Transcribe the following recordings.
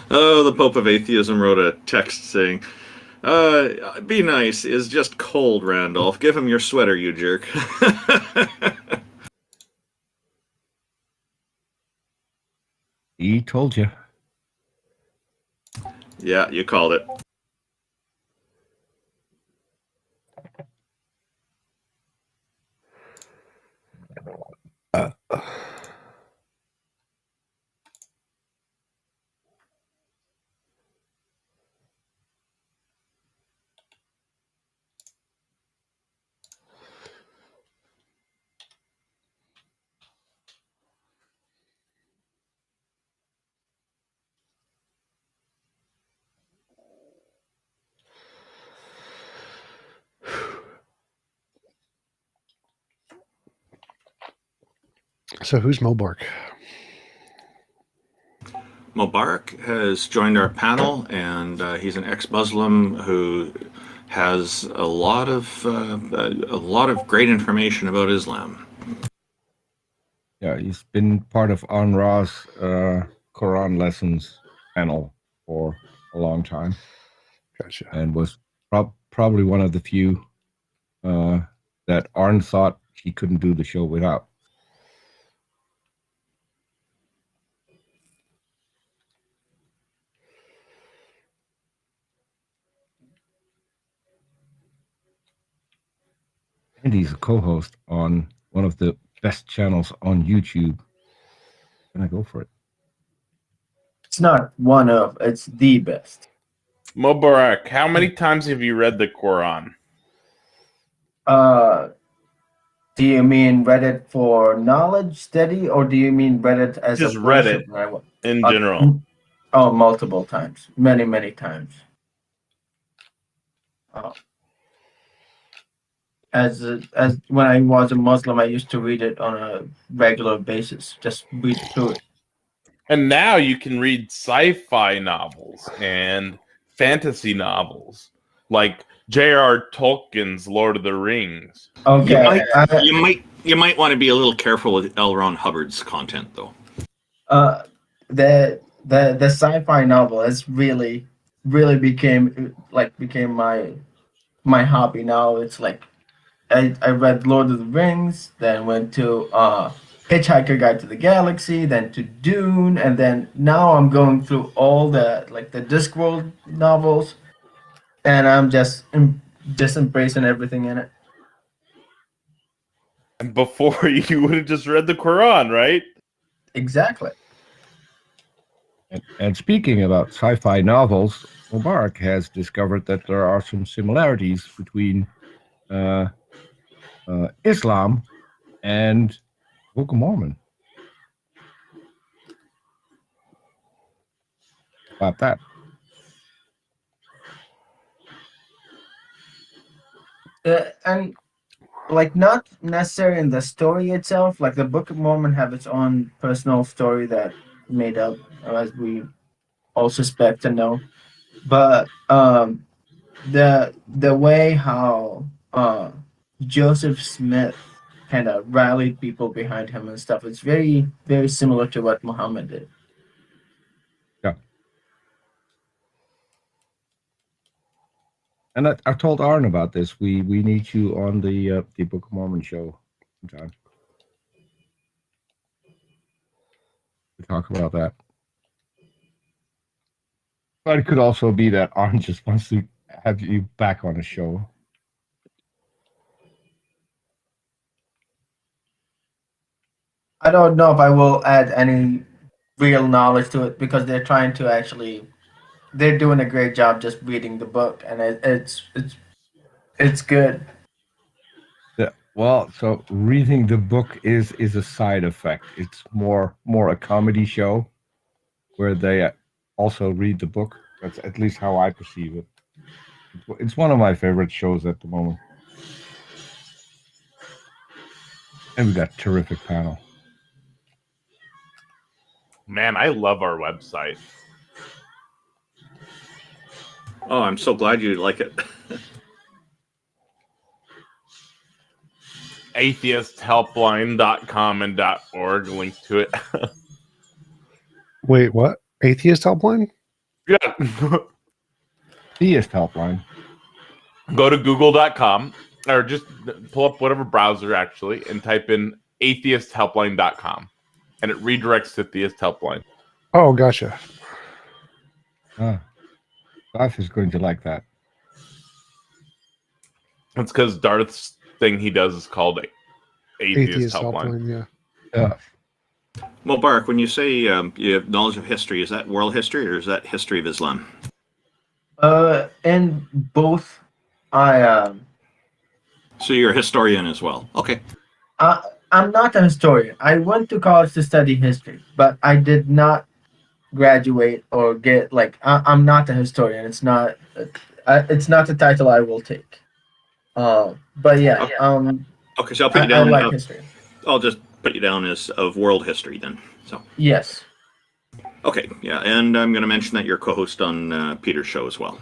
Oh, the Pope of Atheism wrote a text saying, be nice is just cold, Randolph. Give him your sweater, you jerk. He told you. Yeah, you called it. So who's Mobark? Mubarak has joined our panel, and he's an ex-Muslim who has a lot of great information about Islam. Yeah, he's been part of Anra's Quran lessons panel for a long time. Gotcha. And was probably one of the few that Arn thought he couldn't do the show without. And he's a co-host on one of the best channels on YouTube. Can I go for it? It's not one of, it's the best. Mubarak, how many times have you read the Quran? Do you mean read it for knowledge study, or do you mean read it as Just a read it in general? Oh, multiple times, many times. As when I was a Muslim, I used to read it on a regular basis, just read through it. And now you can read sci-fi novels and fantasy novels, like J.R. Tolkien's Lord of the Rings. Okay, You might want to be a little careful with L. Ron Hubbard's content, though. The sci-fi novel has really became my hobby now. It's like I read Lord of the Rings, then went to Hitchhiker Guide to the Galaxy, then to Dune, and then now I'm going through all the Discworld novels, and I'm just embracing everything in it. And before, you would have just read the Quran, right? Exactly. And speaking about sci-fi novels, Mubarak has discovered that there are some similarities between Islam and Book of Mormon. About that. And not necessarily in the story itself. Like the Book of Mormon have its own personal story that made up, as we all suspect and know. But the way how Joseph Smith kind of rallied people behind him and stuff, it's very similar to what Muhammad did. Yeah. And I told Arn about this. We need you on the Book of Mormon show sometime to talk about that. But it could also be that Arn just wants to have you back on the show. I don't know if I will add any real knowledge to it, because they're trying to they're doing a great job just reading the book, and it's good. Yeah. Well, so reading the book is a side effect. It's more a comedy show where they also read the book. That's at least how I perceive it. It's one of my favorite shows at the moment. And we got a terrific panel. Man, I love our website. Oh, I'm so glad you like it. atheisthelpline.com and .org, link to it. Wait, what? Atheist Helpline? Yeah. Theist Helpline. Go to google.com or just pull up whatever browser actually and type in atheisthelpline.com and it redirects to Theist Helpline. Oh, gotcha. Ah, Darth is going to like that. It's because Darth's thing he does is called Atheist Atheist Helpline. helpline. Yeah. Yeah. Well, Bark, when you say you have knowledge of history, is that world history or is that history of Islam? And both, I So you're a historian as well. Okay. I I'm not a historian. I went to college to study history, but I did not graduate or get like I'm not a historian. It's not the title I will take. But yeah, Okay. Okay, so I'll put you I down. like history. I'll just put you down as of world history then. So Yes. okay, yeah, and I'm going to mention that you're co-host on Peter's show as well.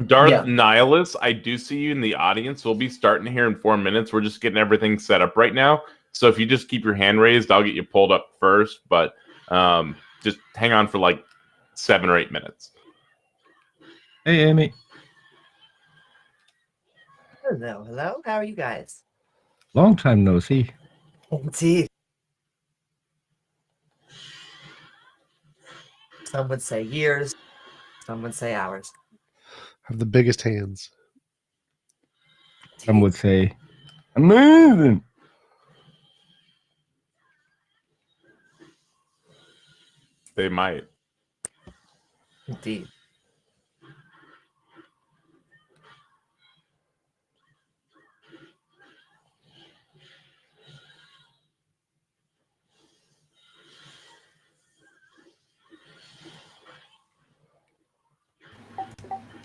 Darth Yeah. Nihilus, I do see you in the audience. We'll be starting here in 4 minutes. We're just getting everything set up right now. So if you just keep your hand raised, I'll get you pulled up first. But just hang on for like 7 or 8 minutes. Hey, Amy. Hello, hello. How are you guys? Long time no see. Indeed. Some would say years, some would say hours. Have the biggest hands. Some would say, amazing. They might. Indeed.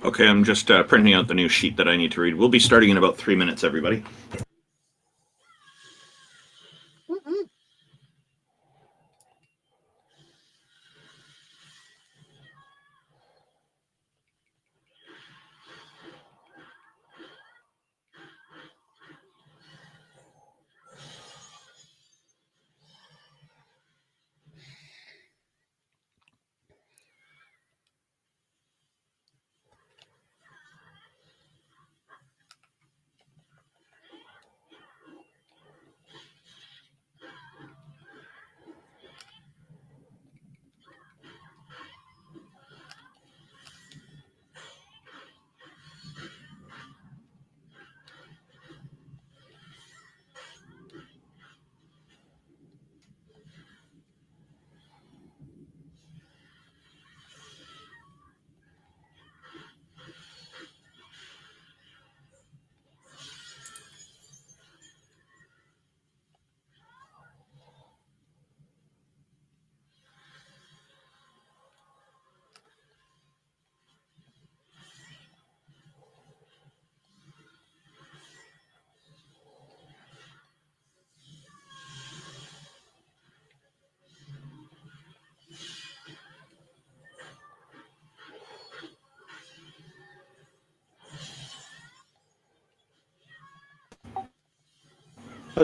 Okay, I'm just printing out the new sheet that I need to read. We'll be starting in about 3 minutes, everybody. Mm-mm.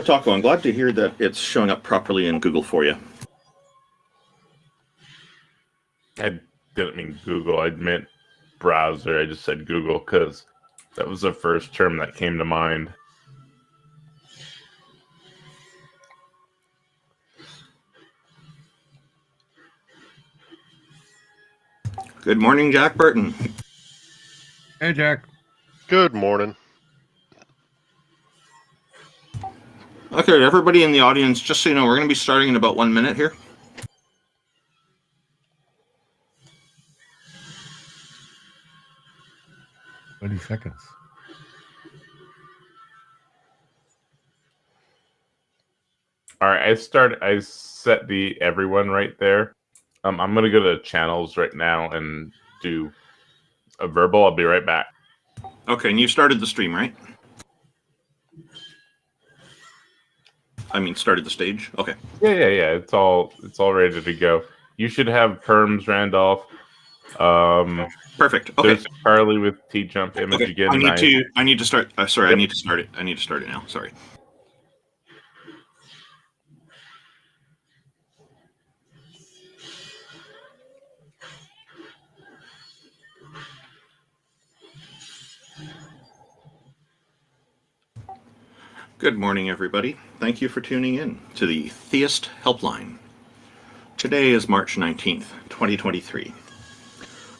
Taco, I'm glad to hear that it's showing up properly in Google for you. I didn't mean Google. I meant browser. I just said Google because that was the first term that came to mind. Good morning, Jack Burton. Hey, Jack. Good morning. Okay, everybody in the audience, just so you know, we're going to be starting in about 1 minute here. Seconds. All right, I set the everyone right there. I'm gonna go to channels right now and do a verbal. I'll be right back. Okay, and you started the stream, right? I mean, started the stage? Okay. Yeah. It's all ready to go. You should have perms, Randolph. Perfect. Okay. There's Carly with TJump image Okay. again. I need to start. Sorry, Yep. I need to start it. I need to start it now. Sorry. Good morning, everybody. Thank you for tuning in to the Theist Helpline. Today is March 19th, 2023.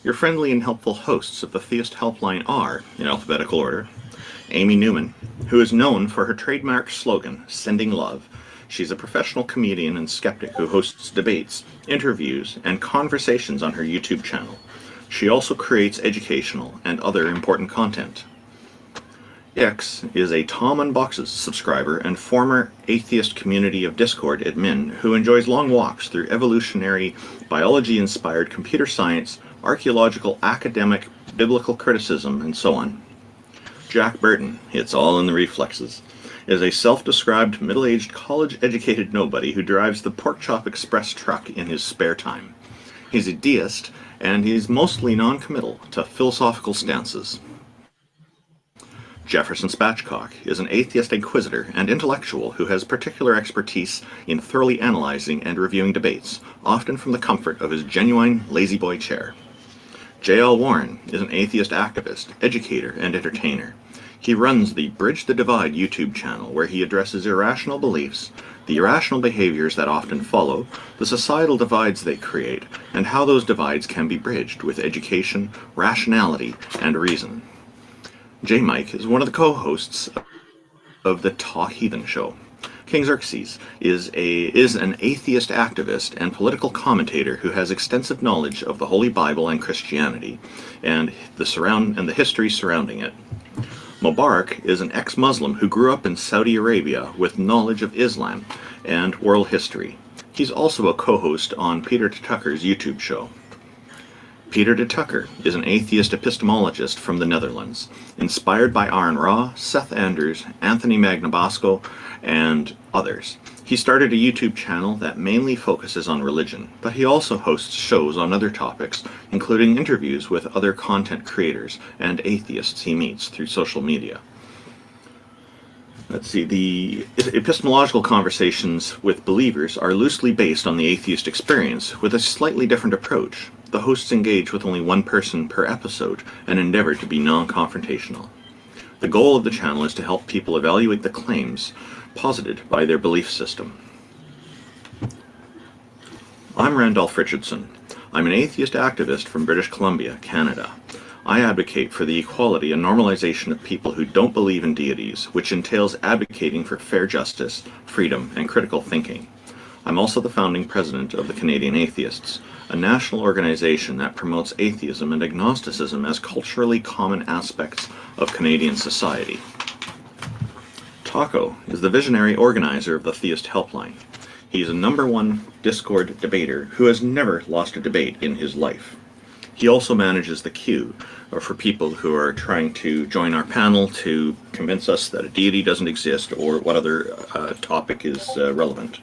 Your friendly and helpful hosts of the Theist Helpline are, in alphabetical order, Amy Newman, who is known for her trademark slogan, Sending Love. She's a professional comedian and skeptic who hosts debates, interviews, and conversations on her YouTube channel. She also creates educational and other important content. X is a Tom Unboxes subscriber and former atheist community of Discord admin who enjoys long walks through evolutionary, biology-inspired computer science, archaeological, academic, biblical criticism, and so on. Jack Burton, it's all in the reflexes, is a self-described middle-aged college-educated nobody who drives the Pork Chop Express truck in his spare time. He's a deist, and he's mostly non-committal to philosophical stances. Jefferson Spatchcock is an atheist inquisitor and intellectual who has particular expertise in thoroughly analyzing and reviewing debates, often from the comfort of his genuine lazy-boy chair. J.L. Warren is an atheist activist, educator, and entertainer. He runs the Bridge the Divide YouTube channel, where he addresses irrational beliefs, the irrational behaviors that often follow, the societal divides they create, and how those divides can be bridged with education, rationality, and reason. J. Mike is one of the co-hosts of the Talk Heathen Show. King Xerxes is an atheist activist and political commentator who has extensive knowledge of the Holy Bible and Christianity, and the history surrounding it. Mubarak is an ex-Muslim who grew up in Saudi Arabia with knowledge of Islam and world history. He's also a co-host on Peter Tucker's YouTube show. Peter de Tucker is an atheist epistemologist from the Netherlands, inspired by Aaron Ra, Seth Anders, Anthony Magnabosco, and others. He started a YouTube channel that mainly focuses on religion, but he also hosts shows on other topics, including interviews with other content creators and atheists he meets through social media. Let's see, the epistemological conversations with believers are loosely based on the atheist experience, with a slightly different approach. The hosts engage with only one person per episode and endeavor to be non-confrontational. The goal of the channel is to help people evaluate the claims posited by their belief system. I'm Randolph Richardson. I'm an atheist activist from British Columbia, Canada. I advocate for the equality and normalization of people who don't believe in deities, which entails advocating for fair justice, freedom, and critical thinking. I'm also the founding president of the Canadian Atheists, a national organization that promotes atheism and agnosticism as culturally common aspects of Canadian society. Taco is the visionary organizer of the Theist Helpline. He's a #1 Discord debater who has never lost a debate in his life. He also manages the queue for people who are trying to join our panel to convince us that a deity doesn't exist or what other topic is relevant.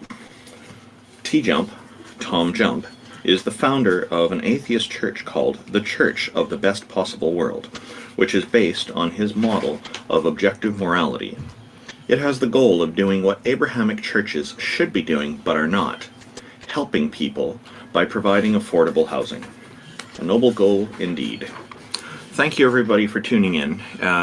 TJump, Tom Jump, is the founder of an atheist church called the Church of the Best Possible World, which is based on his model of objective morality. It has the goal of doing what Abrahamic churches should be doing but are not, helping people by providing affordable housing. A noble goal indeed. Thank you, everybody, for tuning in.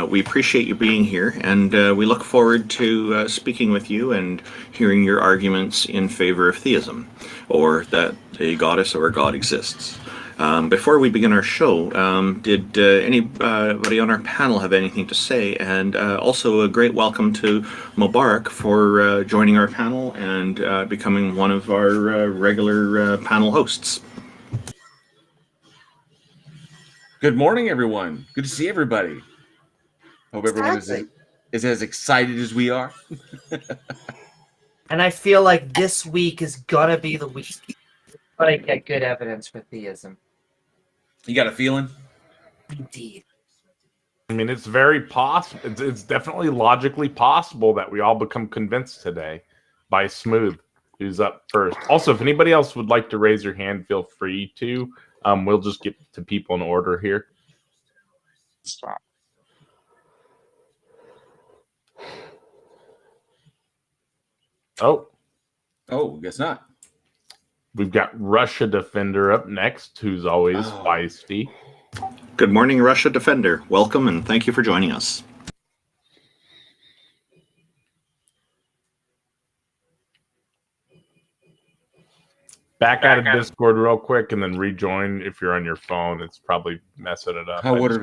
We appreciate you being here, and we look forward to speaking with you and hearing your arguments in favor of theism, or that a goddess or a god exists. Before we begin our show, did anybody on our panel have anything to say? And also a great welcome to Mubarak for joining our panel and becoming one of our regular panel hosts. Good morning, everyone. Good to see everybody. Hope everyone is as excited as we are. And I feel like this week is gonna be the week but I get good evidence for theism. You got a feeling? Indeed. I mean, it's very possible. It's definitely logically possible that we all become convinced today by Smooth, who's up first. Also, if anybody else would like to raise your hand, feel free to. We'll just get to people in order here. Stop. Oh, guess not. We've got Russia Defender up next, who's always feisty. Good morning, Russia Defender. Welcome, and thank you for joining us. Back out of Discord real quick and then rejoin if you're on your phone. It's probably messing it up. I wonder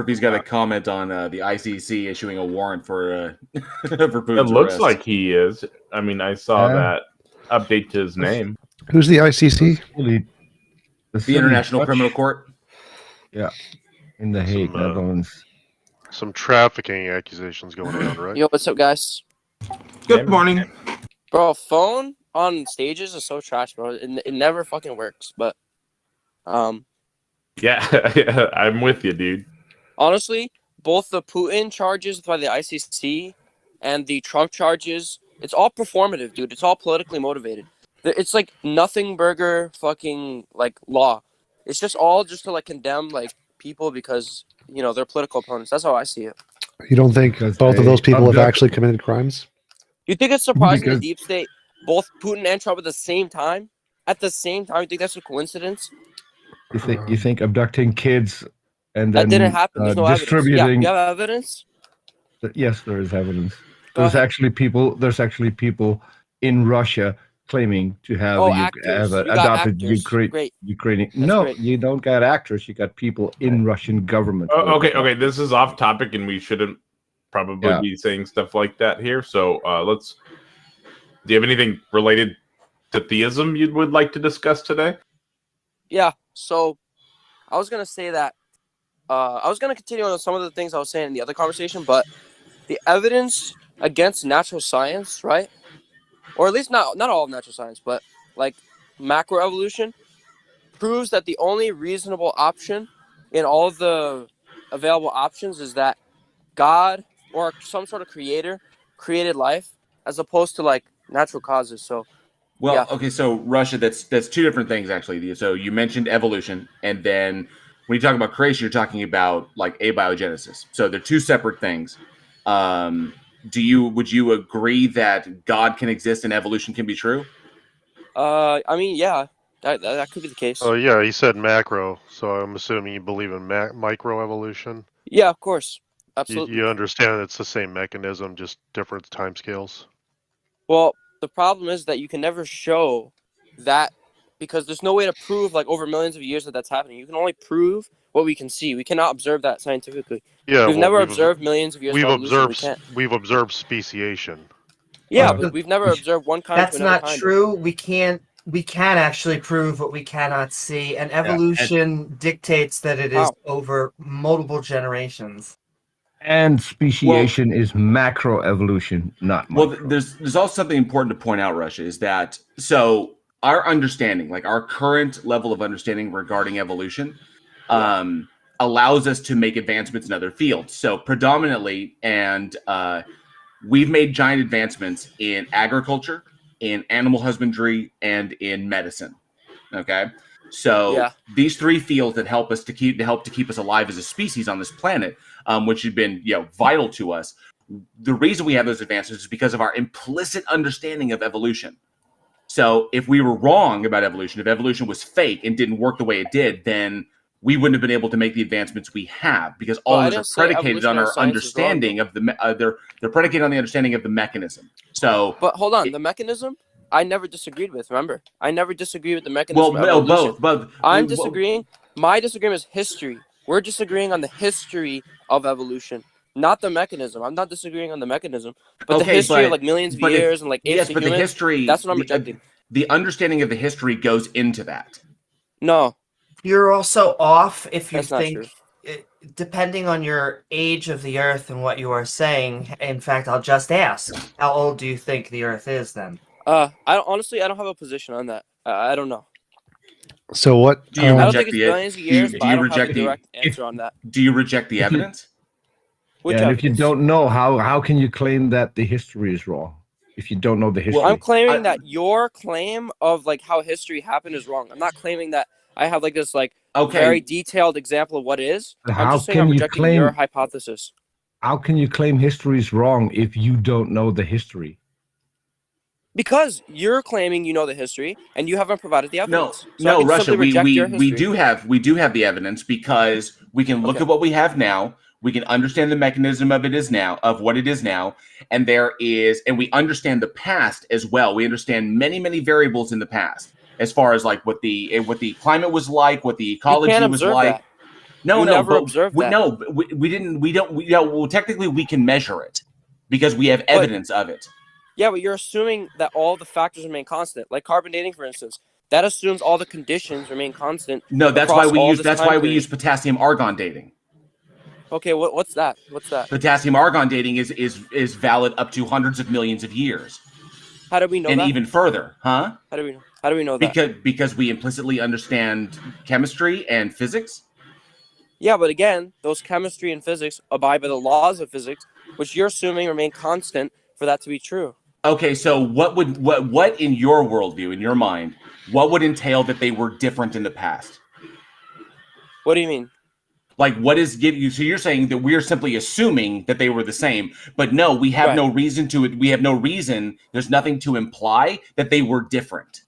if he's got a comment on the ICC issuing a warrant for for Putin's It looks arrest. like he is. I mean, I saw that update to his name. Who's the ICC? The International Criminal Court. Yeah, in The Hague, Netherlands. Some trafficking accusations going around, right? Yo, what's up, guys? Good morning. Bro, phone on stages is so trash, bro. It never fucking works. But, Yeah, I'm with you, dude. honestly, both the Putin charges by the ICC and the Trump charges, it's all performative, dude. It's all politically motivated. It's like nothing burger fucking like law. It's just all just to like condemn like people because you know they're political opponents. That's how I see it. You don't think Because both of those people have abduct- actually committed crimes? You think it's surprising Because- the deep state, both Putin and Trump at the same time? At the same time, you think that's a coincidence? You think abducting kids and then That didn't happen. There's no evidence. Yeah, distributing? you have evidence? Yes, there is evidence. Go There's ahead. actually people in Russia claiming to have, Actors. have You got adopted actors. Great. Ukrainian. That's No, great. you don't got actors. You got people in Russian government. Okay. This is off topic, and we shouldn't probably be saying stuff like that here. So let's. Do you have anything related to theism you would like to discuss today? Yeah, so I was going to say that I was going to continue on some of the things I was saying in the other conversation, but the evidence against natural science, right? Or at least not all of natural science, but like macroevolution proves that the only reasonable option in all of the available options is that God or some sort of creator created life as opposed to like natural causes. So Well, yeah. okay, so Russia, that's two different things actually. So you mentioned evolution, and then when you talk about creation, you're talking about like abiogenesis. So they're two separate things. Would you agree that God can exist and evolution can be true? I mean, yeah, that could be the case. Oh yeah, he said macro, so I'm assuming you believe in microevolution. Yeah, of course. Absolutely. You understand it's the same mechanism, just different timescales. Well, the problem is that you can never show that because there's no way to prove like over millions of years that that's happening. You can only prove what we can see. We cannot observe that scientifically. Yeah, we've never observed millions of years. We've of evolution. observed we've observed speciation. Yeah, but we've never observed one kind. That's to another not kind. true. We can actually prove what we cannot see, and evolution dictates that it is How? over multiple generations. And speciation is macroevolution, not micro. Well, there's also something important to point out, Russia, is that so our understanding, like our current level of understanding regarding evolution, allows us to make advancements in other fields. So predominantly, and we've made giant advancements in agriculture, in animal husbandry, and in medicine. Okay, so these three fields that help us to keep us alive as a species on this planet, which have been vital to us. The reason we have those advances is because of our implicit understanding of evolution. So if we were wrong about evolution, if evolution was fake and didn't work the way it did, then we wouldn't have been able to make the advancements we have because all of those are predicated on our understanding of the they're predicated on the understanding of the mechanism. So, but hold on, the mechanism I never disagreed with. Remember, I never disagreed with the mechanism. Well, both. I'm disagreeing. My disagreement is history. We're disagreeing on the history of evolution, not the mechanism. I'm not disagreeing on the mechanism, but the history of like millions of years and like apes and the humans, history. That's what I'm rejecting. The understanding of the history goes into that. No, you're also off if you That's not true. think, depending on your age of the Earth and what you are saying. In fact, I'll just ask, how old do you think the Earth is then? I don't have a position on that. I don't know. So what? Do you I don't reject think it's billions of years, but I don't have a direct answer on that. Do you reject the evidence? And if you don't know, how can you claim that the history is wrong? If you don't know the history. Well, I'm claiming that your claim of like how history happened is wrong. I'm not claiming that I have like this like very detailed example of what it is. I'm just saying I'm rejecting your hypothesis. How can you claim history is wrong if you don't know the history? Because you're claiming you know the history and you haven't provided the evidence. No, Russia. We do have the evidence because we can look at what we have now. We can understand the mechanism of what it is now, and we understand the past as well. We understand many variables in the past. as far as like what the climate was like, what the ecology can't was observe like. that. No, You no, never but observed we, that. no, but we didn't. We don't. Well, technically, we can measure it because we have evidence of it. Yeah, but you're assuming that all the factors remain constant, like carbon dating, for instance. That assumes all the conditions remain constant. No, that's why across we all use. this That's time why we period. use potassium argon dating. Okay, what's that? What's that? Potassium argon dating is valid up to hundreds of millions of years, How do we know and that? even further, huh? How do we know? How do we know that? Because we implicitly understand chemistry and physics. Yeah, but again, those chemistry and physics abide by the laws of physics, which you're assuming remain constant for that to be true. Okay, so what in your worldview, in your mind, what would entail that they were different in the past? What do you mean? Like, what is giving you? So you're saying that we're simply assuming that they were the same, but no, we have no reason to it. We have no reason. There's nothing to imply that they were different.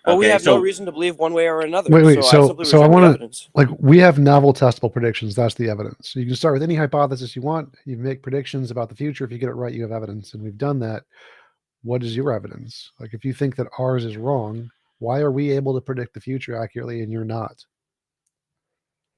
Well, we Okay, have so- no reason to believe one way or another. Wait. So I simply So I reject the want to evidence. like we have novel testable predictions. That's the evidence. So you can start with any hypothesis you want. You make predictions about the future. If you get it right, you have evidence, and we've done that. What is your evidence? Like, if you think that ours is wrong, why are we able to predict the future accurately and you're not?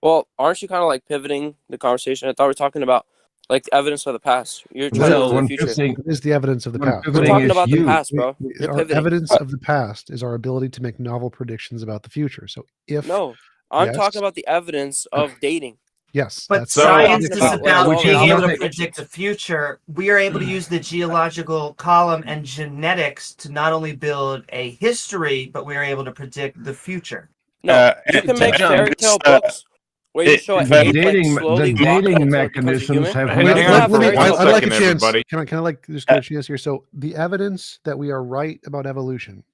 Well, aren't you kind of like pivoting the conversation? I thought we were talking about like the evidence of the past. You're trying to look to the One future. pivoting- What is the evidence of the one past? We're pivoting talking is about the you. past, bro. We- You're our pivoting. evidence of the past is our ability to make novel predictions about the future. So if No, I'm Yes. talking about the evidence of dating. yes, But that's So- science Talking is about, like, about all being the able to other predict the future. We are able to use the geological column and genetics to not only build a history, but we are able to predict the future. No, you can make TJump, fairy tale books where you show an The ape like dating slowly walking dating because a mechanisms human. have Hang Wait, on, You hang can on have for fairy one tale I'd like a second, chance. everybody. Can I like just get a chance here? So the evidence that we are right about evolution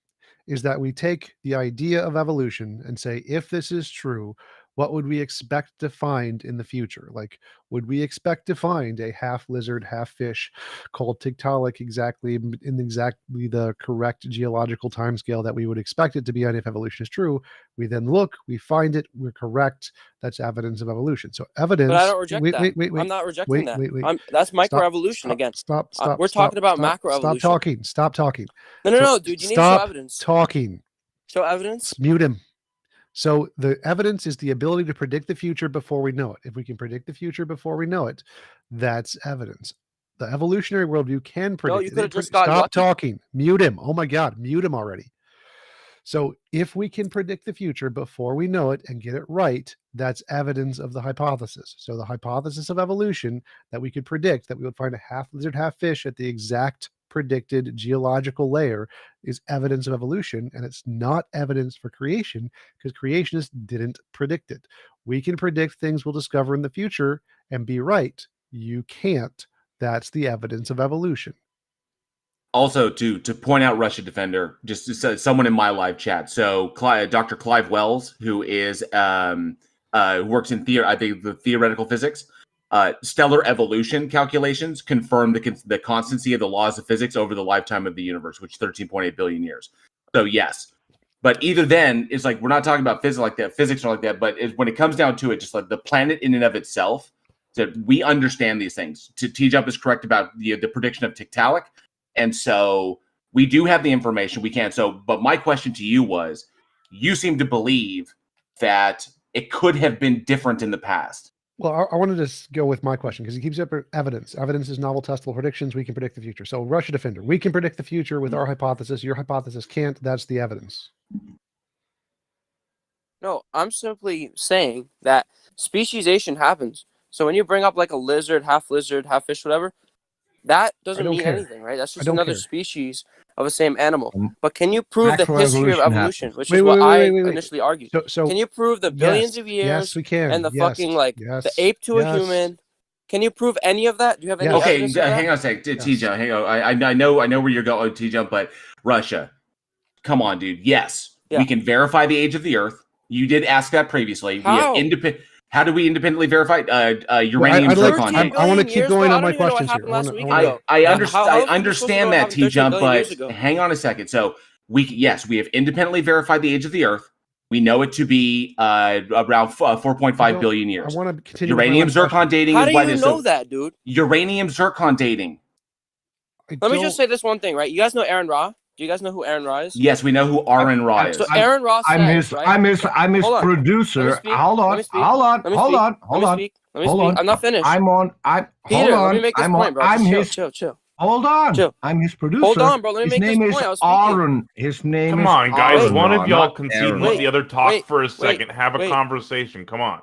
is that we take the idea of evolution and say, if this is true, what would we expect to find in the future? Like, would we expect to find a half lizard, half fish called Tiktaalik exactly the correct geological timescale that we would expect it to be on if evolution is true? We then look, we find it, we're correct. That's evidence of evolution. So evidence. But I don't reject wait, that. Wait, I'm not rejecting that. wait. That's Stop, microevolution again. Stop. We're talking about macroevolution. Stop talking. Stop talking. No, dude. You need to show Stop evidence. talking. Show evidence. Mute him. So the evidence is the ability to predict the future before we know it. If we can predict the future before we know it, that's evidence. The evolutionary worldview can predict. No, you it. could have It just gotten Stop lucky. talking. Mute him. Oh my God, mute him already. So if we can predict the future before we know it and get it right, that's evidence of the hypothesis. So the hypothesis of evolution that we could predict that we would find a half lizard, half fish at the exact predicted geological layer is evidence of evolution, and it's not evidence for creation because creationists didn't predict it. We can predict things we'll discover in the future and be right. You can't. That's the evidence of evolution. Also, to point out Russia Defender, just someone in my live chat. So Dr. Clive Wells, who is works in the theoretical physics, stellar evolution calculations confirm the constancy of the laws of physics over the lifetime of the universe, which is 13.8 billion years. So yes, but either then it's like we're not talking about physics or like that. But when it comes down to it, just like the planet in and of itself, that we understand these things. TJump is correct about the prediction of Tiktaalik. And so we do have the information we can. So, but my question to you was, you seem to believe that it could have been different in the past. Well, I wanted to go with my question because he keeps up evidence. Evidence is novel testable predictions. We can predict the future. So Russia Defender, we can predict the future with our hypothesis. Your hypothesis can't. That's the evidence. No, I'm simply saying that speciation happens. So when you bring up like a lizard, half fish, whatever, that doesn't don't mean care. anything, right? That's I just don't another care. species of the same animal. But can you prove the Macroevolution history of happens. evolution, which Wait, is what I wait. initially argued? So Can you prove the billions yes, of years yes, we can. and the Yes, fucking like yes, the ape to yes. a human? Can you prove any of that? Do you have any Yes. Okay, evidence of that? hang on a sec, Yes. TJump. Hang on. I know where you're going, TJump, but Russia, come on, dude. Yes, Yeah. we can verify the age of the Earth. You did ask that previously. How? We have How do we independently verify uranium I'd like- zircon? I want to keep going on my questions questions here. last week I wanna- ago. I Yeah, understand. how I else are we supposed to know understand what that, happened 13 TJump, billion years but ago? hang on a second. So we have independently verified the age of the Earth. We know it to be around 4.5 billion I years. want to continue. with my Uranium line of questioning. zircon dating How is do why you this. know that, dude? Uranium zircon dating. I Let me don't- just say this one thing, right? You guys know Aaron Ra? Do you guys know who Aaron Ra is? Yes, we know who Aaron Ra is. So Aaron Ra says, I'm his Hold on. producer. Let me speak. Hold Let on, me speak. hold on, Let me hold speak. on, Let hold me on. speak. Let me Hold speak. on. I'm not finished. Hold Peter, on. let me make this I'm point, on. bro. I'm Just his. chill. Hold on. Chill. I'm his producer. Hold on, bro. Let me His make this name point. is I was speaking. Aaron. His name Come is on, guys. Aaron One Ra, of y'all not concede and Aaron let Ra. the other talk wait, for a second. Have a wait. conversation. Come on.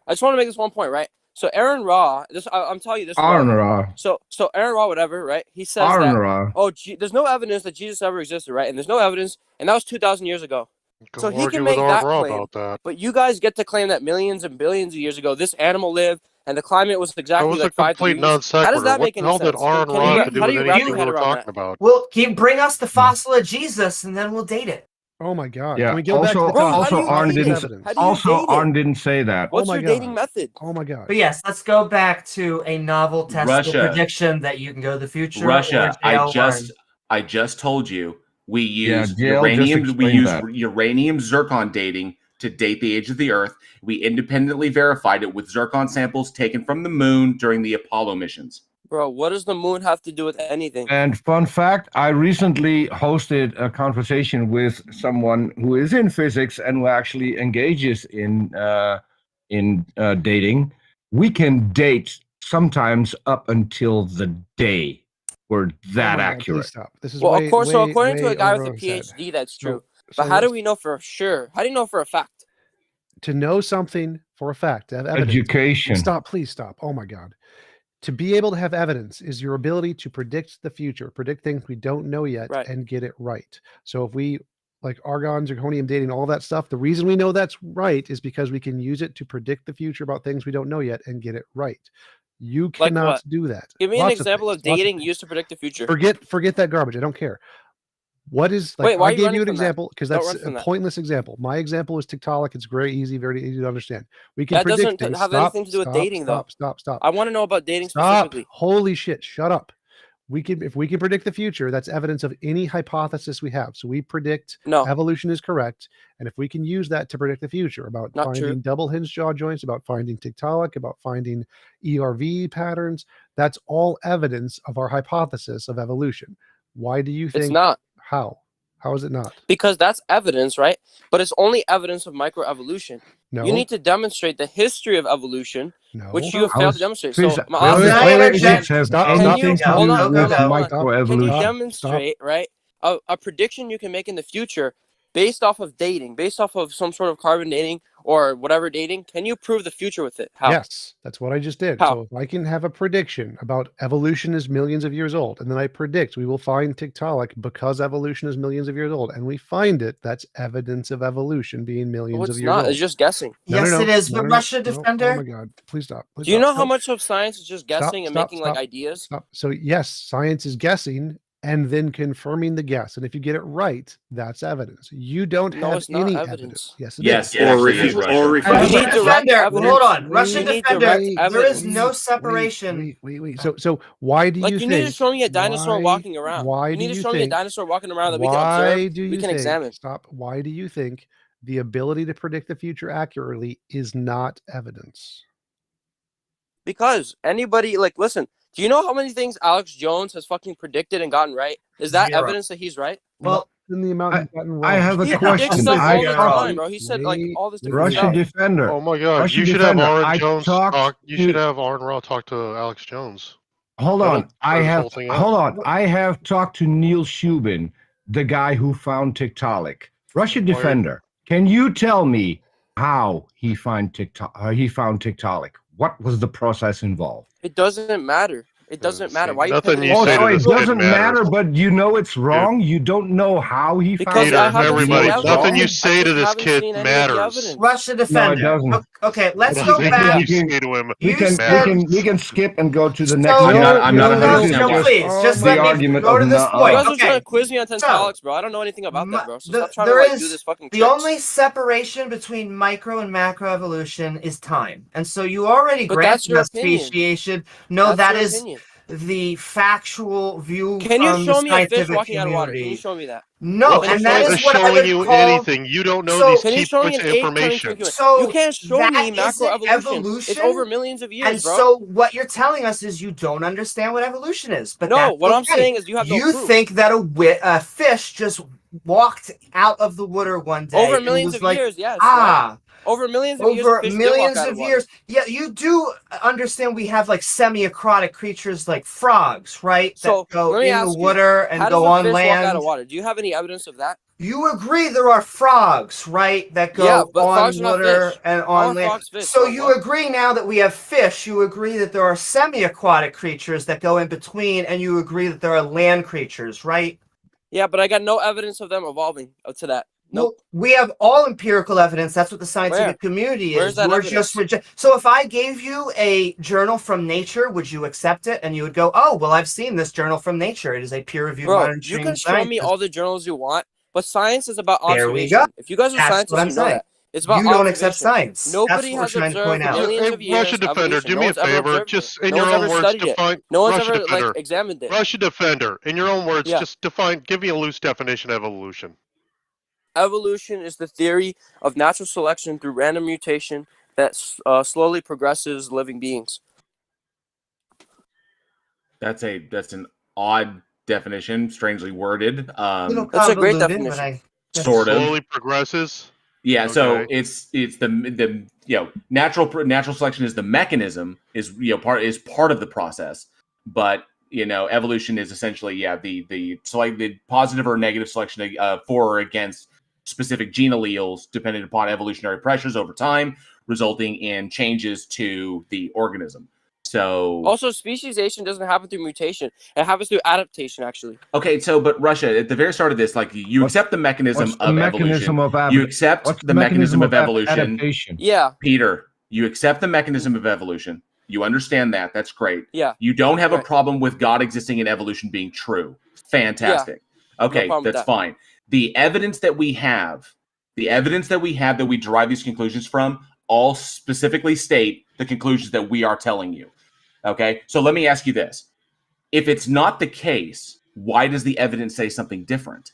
I just want to make this one point, right? So Aaron Ra, I'm telling you this. Aaron Ra. So Aaron Ra, whatever, right? He says Aaron that. Ra. There's no evidence that Jesus ever existed, right? And there's no evidence, and that was 2,000 years ago. Go So he argue can with make Aaron that Ra claim, about that. but you guys get to claim that millions and billions of years ago this animal lived and the climate was That exactly was a like 5 complete degrees. non sequitur. How does that What make the any hell did sense? Aaron Can Ra you have to do how do with you wrap anything your we head were around talking that? about? Well, bring us the fossil of Jesus, and then we'll date it. Oh my God! Yeah. Can we go back to the Bro, topic? how do you Aaron date it? didn't. How do you Also, date Aaron it? didn't say that. What's my your God. dating method? Oh my God! But yes, let's go back to a novel testable Russia. prediction that you can go to the future. Russia, or jail I just told you we use Jael just explained that. uranium zircon dating to date the age of the Earth. We independently verified it with zircon samples taken from the moon during the Apollo missions. Bro, what does the moon have to do with anything? And fun fact, I recently hosted a conversation with someone who is in physics and who actually engages in dating. We can date sometimes up until the day. We're that Oh my God, accurate. please stop. This is Well, way, of course. So way, according to way a guy with over a our head. PhD, that's true. So But how do let's- we know for sure? How do you know for a fact? to know something for a fact, to have evidence. Education. Stop, please stop. Oh my God. To be able to have evidence is your ability to predict the future, predict things we don't know yet, Right. and get it right. So if we like argon, zirconium dating, all that stuff, the reason we know that's right is because we can use it to predict the future about things we don't know yet and get it right. You Like cannot what? do that. Give me an Lots example of things, lots dating things. used to predict the future. Forget that garbage. I don't care. What is like? Wait, why are I you gave running you an from that? example because Don't that's run from a that. pointless example. My example is TikTok. It's very easy to understand. We can That predict doesn't things. have Stop, anything to do with stop, dating, though. Stop. I want to know about dating Stop. specifically. Holy shit. Shut up. If we can predict the future, that's evidence of any hypothesis we have. So we predict No. evolution is correct. And if we can use that to predict the future about Not finding true. double hinge jaw joints, about finding Tiktaalik, about finding ERV patterns, that's all evidence of our hypothesis of evolution. Why do you think? It's not. How? How is it not? Because that's evidence, right? But it's only evidence of microevolution. No. You need to demonstrate the history of evolution, No. which you have failed to demonstrate. Please, So, wait, I'll wait, say- wait, wait, Stop, this has stop, anything stop, to do hold on, with hold on. Can you microevolution. demonstrate, right, a prediction you can make in the future based off of dating, based off of some sort of carbon dating or whatever dating? Can you prove the future with it? How? Yes, that's what I just did. How? So if I can have a prediction about evolution is millions of years old, and then I predict we will find Tiktaalik because evolution is millions of years old, and we find it, that's evidence of evolution being millions Well, of it's years not. old. It's just guessing. Yes, it is. But Russia Oh Defender. my God! Please stop. Do you know how much of science is just guessing and making like ideas? Stop. So yes, science is guessing and then confirming the guess, and if you get it right, that's evidence. You don't No, have it's not any evidence. Yes, it Yes, is. it Or actually refute- is, or Russia. refute- You Russian need direct Defender. evidence. Hold on. Russian You need Defender. direct There is evidence. no separation. Wait. So why do Like you you think? need to show me a dinosaur why- walking around. Why You need do to you show me a think? dinosaur walking around that we can Why observe. do you We can think? examine. Stop. Why do you think the ability to predict the future accurately is not evidence? Because anybody, like, listen, do you know how many things Alex Jones has fucking predicted and gotten right? Is that Zero. evidence that he's right? Well, In the amount you've gotten wrong. I have a He question. predicts stuff I all the talked time, bro. He said like Wait, all this different Russian stuff. Defender. Oh my God! Russian You should Defender. have Aaron I Jones talked talk. You should to- have Aaron Ra talk to Alex Jones. Hold That'll on. I clear this have whole thing up. hold on. I have talked to Neil Shubin, the guy who found Tiktaalik. Russian Why- Defender. Can you tell me how he found Tiktaalik? What was the process involved? It doesn't matter. It doesn't matter. Why are you Nothing picking you on say that? to Also, it this kid doesn't matter, matters. but you know it's wrong. You don't know how he Because found Peter, I it. haven't everybody, seen evidence. nothing you I say to just this haven't kid seen any of the matters. evidence. Russian Defender. doesn't. Okay, let's What go do you back. think you say to him? We You can said- we can skip and go to the So- next. I'm not No, 100% No, why. please, just The let me argument go of to this nuh-uh. point. You guys are trying Okay, to quiz me on so, Tiktaalik, bro. I don't know anything about that, bro. So the- stop trying to there like is do this fucking the tricks. only separation between micro and macroevolution is time, and so you already But that's granted your us opinion. speciation. No, That's that your is opinion. the factual view Can you from show the me a fish scientific walking out of water? Can you community. show me that? No, What's and the that point is of what I showing would you call. anything? You don't know So- these Can you key show me points an of ape turning into a information. human? So You can't show me that isn't macroevolution. It's over millions of years, And bro. so what you're telling us is you don't understand what evolution is. But No, that's what I'm okay. saying is you have no proof. think that a fish just walked out of the water one day Over and millions was of like, years, yes. Right? ah, Over millions of years, over fish did walk millions out of water. years. Yeah, you do understand we have like semi-aquatic creatures like frogs, right? So, That go let me in the ask you, water and How does go a on fish walk out land. of water? Do you have any evidence of that? You agree there are frogs, right? That go Yeah, but on frogs are not water fish. and How on are land. frogs fish, So bro? you What? agree now that we have fish. You agree that there are semi-aquatic creatures that go in between, and you agree that there are land creatures, right? Yeah, but I got no evidence of them evolving to that. Nope. Well, we have all empirical evidence. That's what the scientific community Where's is. that You're evidence? just So if I gave you a journal from Nature, would you accept it? And you would go, "Oh, well, I've seen this journal from Nature. It is a peer-reviewed Bro, mainstream you can show me scientist." all the journals you want, but science is about There we observation. go. If you guys are That's scientists, what I'm you know saying. that. It's about You don't accept observation. science. That's Nobody what we're has trying to observed point in out. millions of years Russian Defender, evolution. do No me a one's ever favor. observed Just it. in No your one's own ever words, studied it. define. No one's Russian ever Defender. examined it. Russian Defender, in your own words, Yeah. just give me a loose definition of evolution. Evolution is the theory of natural selection through random mutation that slowly progresses living beings. That's an odd definition, strangely worded. That's a great definition. Sort of. Slowly progresses. Yeah, so Okay. it's the natural selection is the mechanism, is part of the process, but evolution is essentially the positive or negative selection for or against specific gene alleles depending upon evolutionary pressures over time, resulting in changes to the organism. So Also, speciation doesn't happen through mutation; it happens through adaptation. Actually, okay, but Russia, at the very start of this, you accept the mechanism What's the of mechanism evolution. of You accept what's the mechanism of evolution. adaptation? yeah, Peter, you accept the mechanism of evolution. You understand that. That's great. yeah. You don't have a Right. problem with God existing and evolution being true. Fantastic. Okay, problem with that's that. fine. The evidence that we have that we derive these conclusions from all specifically state the conclusions that we are telling you. Okay, so let me ask you this. If it's not the case, why does the evidence say something different?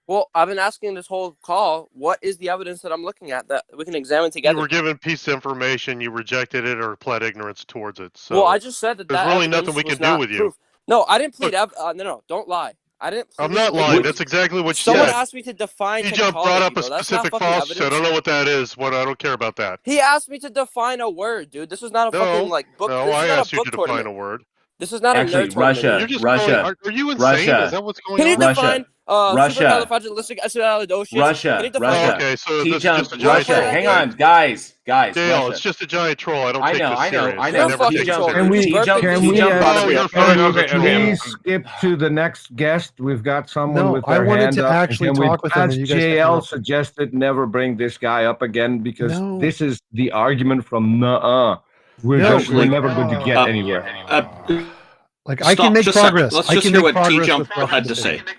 Well, I've been asking this whole call, what is the evidence that I'm looking at that we can examine together? You were given a piece of information, you rejected it or pled ignorance towards it. So well, I just said that there's that really evidence nothing we was can do not with you. proof. No, I didn't plead. No, don't lie. I didn't. I'm plead not lying. ignorance. That's exactly what you Someone said. asked me to define TJump brought up technology, a bro. That's not specific fucking falsehood. I evidence. don't know what that is. I don't care about that. He asked me to define a word, dude. This is not a fucking book. No, this I is not asked a you book to define tournament. a word. This is not Actually, a nerd tournament. Russia, You're just Russia, are you insane? Russia. Is that what's going Can you on? define Russia. supercalifragilisticexpialidocious? Russia, Can you define Russia. Okay, so this is TJump, just a giant Russia. troll. Hang on, guys. Dale, Russia. it's just a giant troll. I don't I take know, this I know, serious. I I know. You're a never fucking take troll, it Can dude. we You burped can into we TJump, by the Oh, way. you're can fine. we I'm a troll. please skip to the next guest? We've got someone No, with I their wanted hand to up. actually Can we- talk with them, as and you guys kept JL interrupting. suggested, never bring this guy up again because No. this is the argument from nuh-uh. We're No. never going to get anywhere. Like I can make just a second. progress. Let's I just can hear make what progress TJump with Russian had to Defender. say.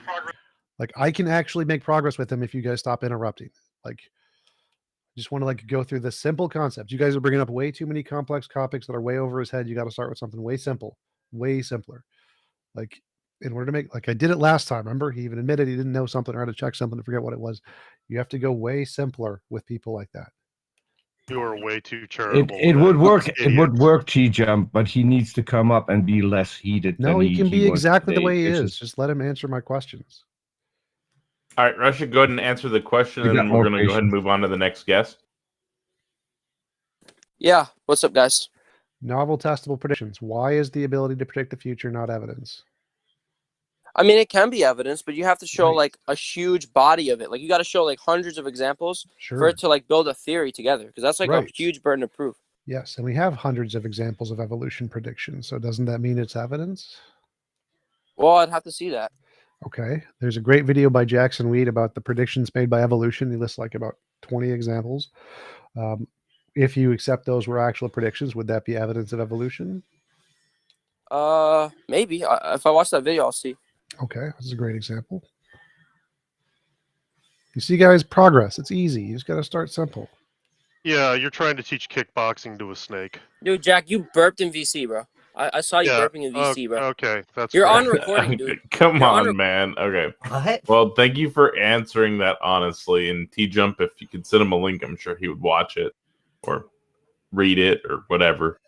Like I can actually make progress with him if you guys stop interrupting. Like, I just want to go through the simple concepts. You guys are bringing up way too many complex topics that are way over his head. You got to start with something way simple, way simpler. Like in order to make, like I did it last time. Remember, he even admitted he didn't know something or had to check something to forget what it was. You have to go way simpler with people like that. You are way too charitable. It with would that. work. It Idiot. would work, TJump, but he needs to come up and be less heated. No, than he can be was exactly the today. way he This is. Just let him answer my questions. All right, Russia, go ahead and answer the question, We and got then more we're going to go ahead and patience. move on to the next guest. Yeah, what's up, guys? Novel testable predictions. Why is the ability to predict the future not evidence? I mean, it can be evidence, but you have to show Right. a huge body of it. Like you got to show hundreds of examples Sure. for it to build a theory together, because that's a Right. huge burden of proof. Yes, and we have hundreds of examples of evolution predictions. So doesn't that mean it's evidence? Well, I'd have to see that. Okay. There's a great video by Jackson Weed about the predictions made by evolution. He lists about 20 examples. If you accept those were actual predictions, would that be evidence of evolution? Maybe. If I watch that video, I'll see. Okay, that's a great example. You see, guys, progress. It's easy. You just got to start simple. Yeah, you're trying to teach kickboxing to a snake. Dude, Jack, you burped in VC, bro. I saw you burping in VC, bro. Okay, that's You're fair. on recording, dude. Come You're on, on man. Okay. What? Well, thank you for answering that honestly. And TJump, if you could send him a link, I'm sure he would watch it or read it or whatever.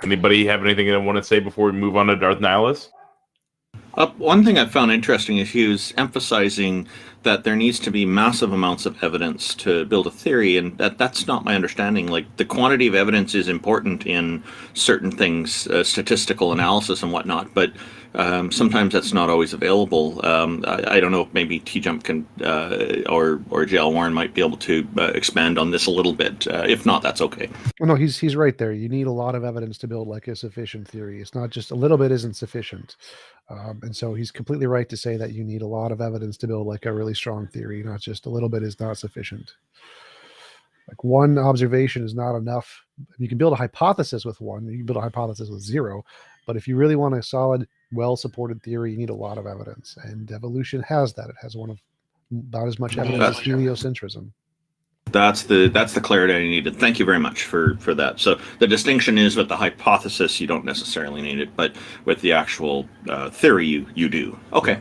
Anybody have anything they want to say before we move on to Darth Nihilus? One thing I found interesting is he was emphasizing that there needs to be massive amounts of evidence to build a theory, and that's not my understanding. Like, the quantity of evidence is important in certain things, statistical analysis and whatnot, but sometimes that's not always available. I don't know if maybe TJump can or JL Warren might be able to expand on this a little bit. If not, that's okay. Well, no, he's right there. You need a lot of evidence to build like a sufficient theory. It's not just a little bit isn't sufficient. And so he's completely right to say that you need a lot of evidence to build like a really strong theory, not just a little bit is not sufficient. Like one observation is not enough. You can build a hypothesis with one, you can build a hypothesis with zero, but if you really want a solid, well-supported theory, you need a lot of evidence. And evolution has that. It has one of about as much evidence as heliocentrism. That's the clarity I needed. Thank you very much for that. So the distinction is with the hypothesis, you don't necessarily need it, but with the actual theory, you do. Okay.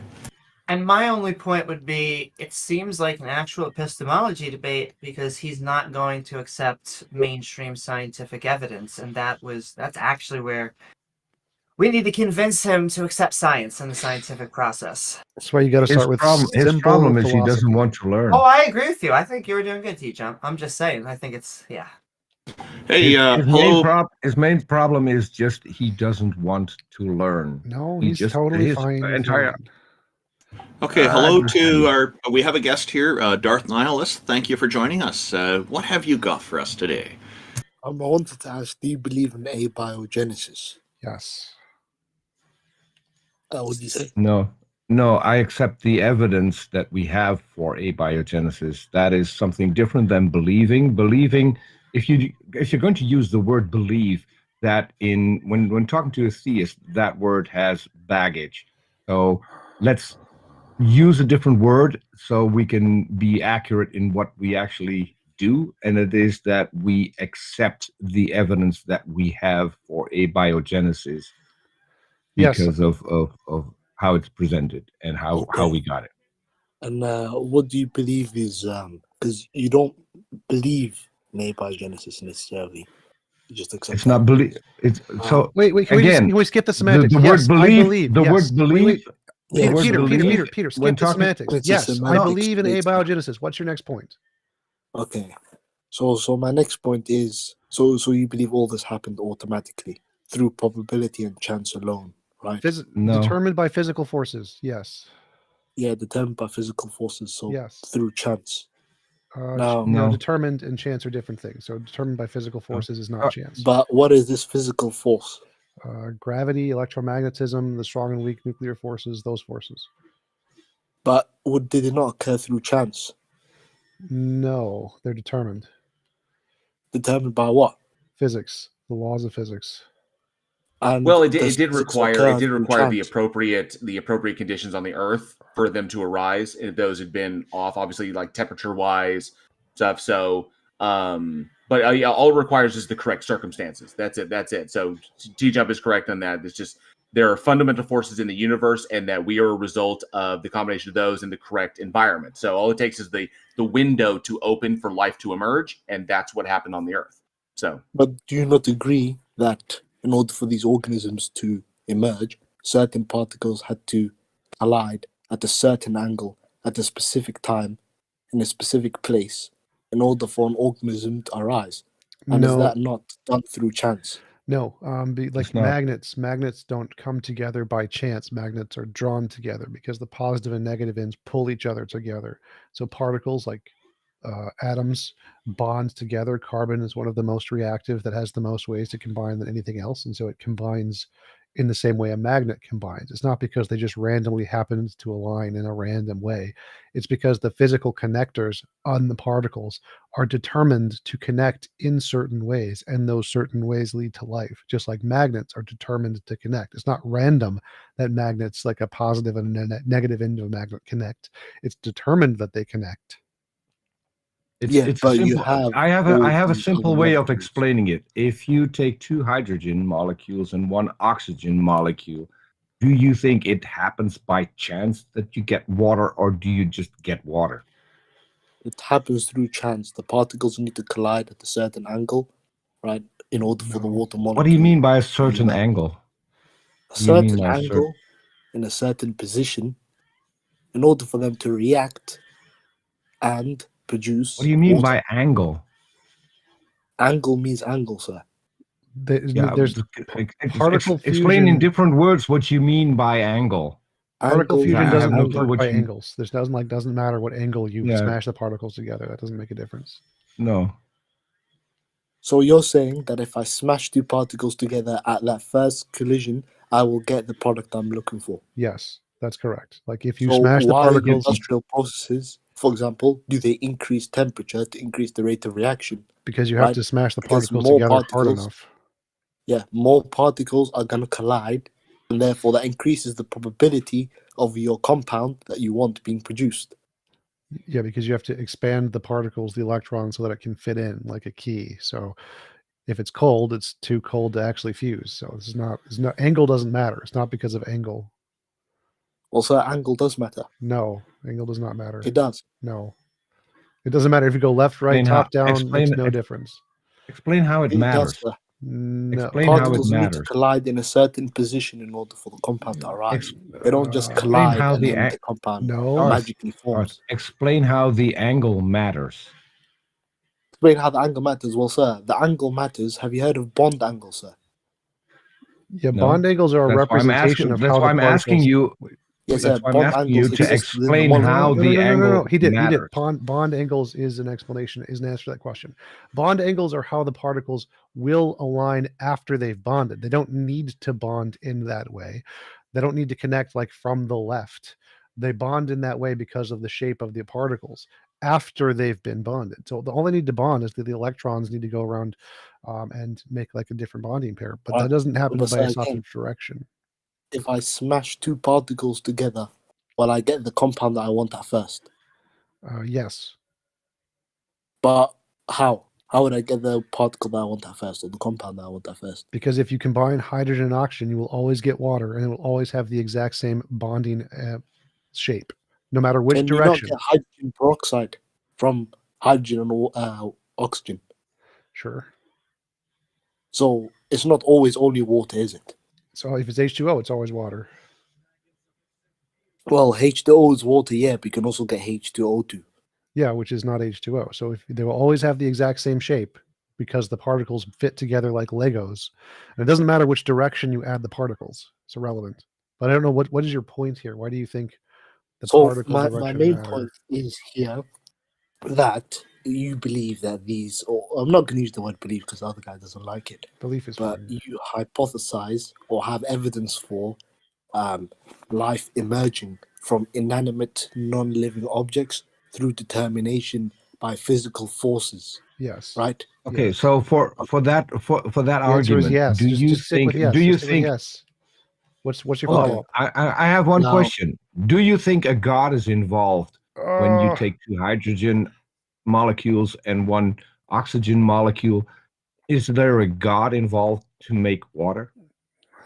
And my only point would be, it seems like an actual epistemology debate because he's not going to accept mainstream scientific evidence, and that's actually where we need to convince him to accept science and the scientific process. That's why you got to start with his problem is he doesn't want to learn. Oh, I agree with you. I think you were doing good, TJump. I'm just saying. I think it's, yeah. Hey, his main problem is just he doesn't want to learn. No, he's totally fine. Okay, hello to we have a guest here, Darth Nihilus. Thank you for joining us. What have you got for us today? I wanted to ask, do you believe in abiogenesis? Yes. What do you say? No, I accept the evidence that we have for abiogenesis. That is something different than believing. Believing, if you're going to use the word believe, that when talking to a theist, that word has baggage. So let's use a different word so we can be accurate in what we actually do, and it is that we accept the evidence that we have for abiogenesis because of how it's presented and how we got it. And what do you believe is, because you don't believe in abiogenesis necessarily, you just accept it's not believe. It's so wait, can we skip the semantics? The word believe, I believe. The word believe. Peter, skip the semantics. Yes, I believe in abiogenesis. What's your next point? Okay, so my next point is, so you believe all this happened automatically through probability and chance alone, right? No. Determined by physical forces, yes. Yeah, determined by physical forces, so yes. Through chance. No, determined and chance are different things. So determined by physical forces is not chance. But what is this physical force? Gravity, electromagnetism, the strong and weak nuclear forces, those forces. But did it not occur through chance? No, they're determined. Determined by what? Physics, the laws of physics. And well, it did require the appropriate conditions on the Earth for them to arise. If those had been off, obviously, like temperature wise stuff. So, but all it requires is the correct circumstances. That's it. So TJump is correct on that. It's just there are fundamental forces in the universe, and that we are a result of the combination of those in the correct environment. So all it takes is the window to open for life to emerge, and that's what happened on the Earth. So, but do you not agree that in order for these organisms to emerge, certain particles had to collide at a certain angle at a specific time in a specific place in order for an organism to arise? And is that not done through chance? No, like magnets don't come together by chance. Magnets are drawn together because the positive and negative ends pull each other together. So particles like atoms bond together. Carbon is one of the most reactive that has the most ways to combine than anything else, and so it combines in the same way a magnet combines. It's not because they just randomly happened to align in a random way. It's because the physical connectors on the particles are determined to connect in certain ways, and those certain ways lead to life, just like magnets are determined to connect. It's not random that magnets, like a positive and a negative end of a magnet, connect. It's determined that they connect. It's a but you simple. have I have all a these simple other way of molecules. explaining it. If you take 2 hydrogen molecules and 1 oxygen molecule, do you think it happens by chance that you get water, or do you just get water? It happens through chance. The particles need to collide at a certain angle, right, in order for the No. water molecule. What do you mean by a to certain emerge. angle? A What do you mean certain by a angle in a certain position, in order for them to react and produce. What do you mean water. by angle? Angle means angle, sir. Yeah, There's particle explain in fusion. different words what you mean by angle. Particle Angle fusion I means have doesn't no angle. clue work what by you- angles. This doesn't matter what angle you Yeah. smash the particles together. That doesn't make a difference. No. So you're saying that if I smash 2 particles together at that first collision, I will get the product I'm looking for. Yes, that's correct. Like if you So smash the why particles, industrial processes, for example, do they increase temperature to increase the rate of reaction? because you have right? to smash the Because particles more together hard particles- enough. Yeah, more particles are going to collide, and therefore that increases the probability of your compound that you want being produced. Yeah, because you have to expand the particles, the electrons, so that it can fit in like a key. So if it's cold, it's too cold to actually fuse. So it's not angle doesn't matter. It's not because of angle. Also, angle does matter. No, angle does not matter. It does. No. It doesn't matter if you go left, right, Explain how- top, down, explain- makes no ex- difference. Explain how it It matters. does, sir. No. Explain how it Particles need to matters. collide in a certain position in order for the compound to arise. Ex- They don't just Explain collide how and the then a- the compound No. magically forms. Explain how the angle matters. Explain how the angle matters. Well, sir, the angle matters. Have you heard of bond angle, sir? Yeah, No. bond angles are a That's why I'm representation asking. of That's how why the I'm asking particles. you. Yes, That's sir. why I'm Bond asking you angles to exist within the explain molecule. how the angle He did. matters. Bond angles is an explanation, is an answer to that question. Bond angles are how the particles will align after they've bonded. They don't need to bond in that way. They don't need to connect like from the left. They bond in that way because of the shape of the particles after they've been bonded. So all they need to bond is that the electrons need to go around and make like a different bonding pair. But that doesn't happen But by sir, a soft again, direction. if I smash 2 particles together, well, I get the compound that I want at first. Yes. But how? How would I get the particle that I want at first, or the compound that I want at first? Because if you combine hydrogen and oxygen, you will always get water, and it will always have the exact same bonding shape, no matter which Can direction. you not get hydrogen peroxide from hydrogen and oxygen? Sure. So it's not always only water, is it? So if it's H2O, it's always water. Well, H2O is water, yeah, but you can also get H2O2. Yeah, which is not H2O. So if they will always have the exact same shape because the particles fit together like Legos. And it doesn't matter which direction you add the particles. It's irrelevant. But I don't know what is your point here? Why do you think the So particle my direction main matter? point is here that you believe that these, or I'm not going to use the word believe because the other guy doesn't like it, Belief is but fine. you hypothesize or have evidence for life emerging from inanimate, non-living objects through determination by physical forces, Yes. right? Okay, Yes. so for that The answer argument, is yes. do you Just stick think? with yes. Do you Just stick with think? yes? What's your Well, follow-up? I have one Now- question. Do you think a god is involved when you Uh, take 2 hydrogen molecules and 1 oxygen molecule? Is there a god involved to make water?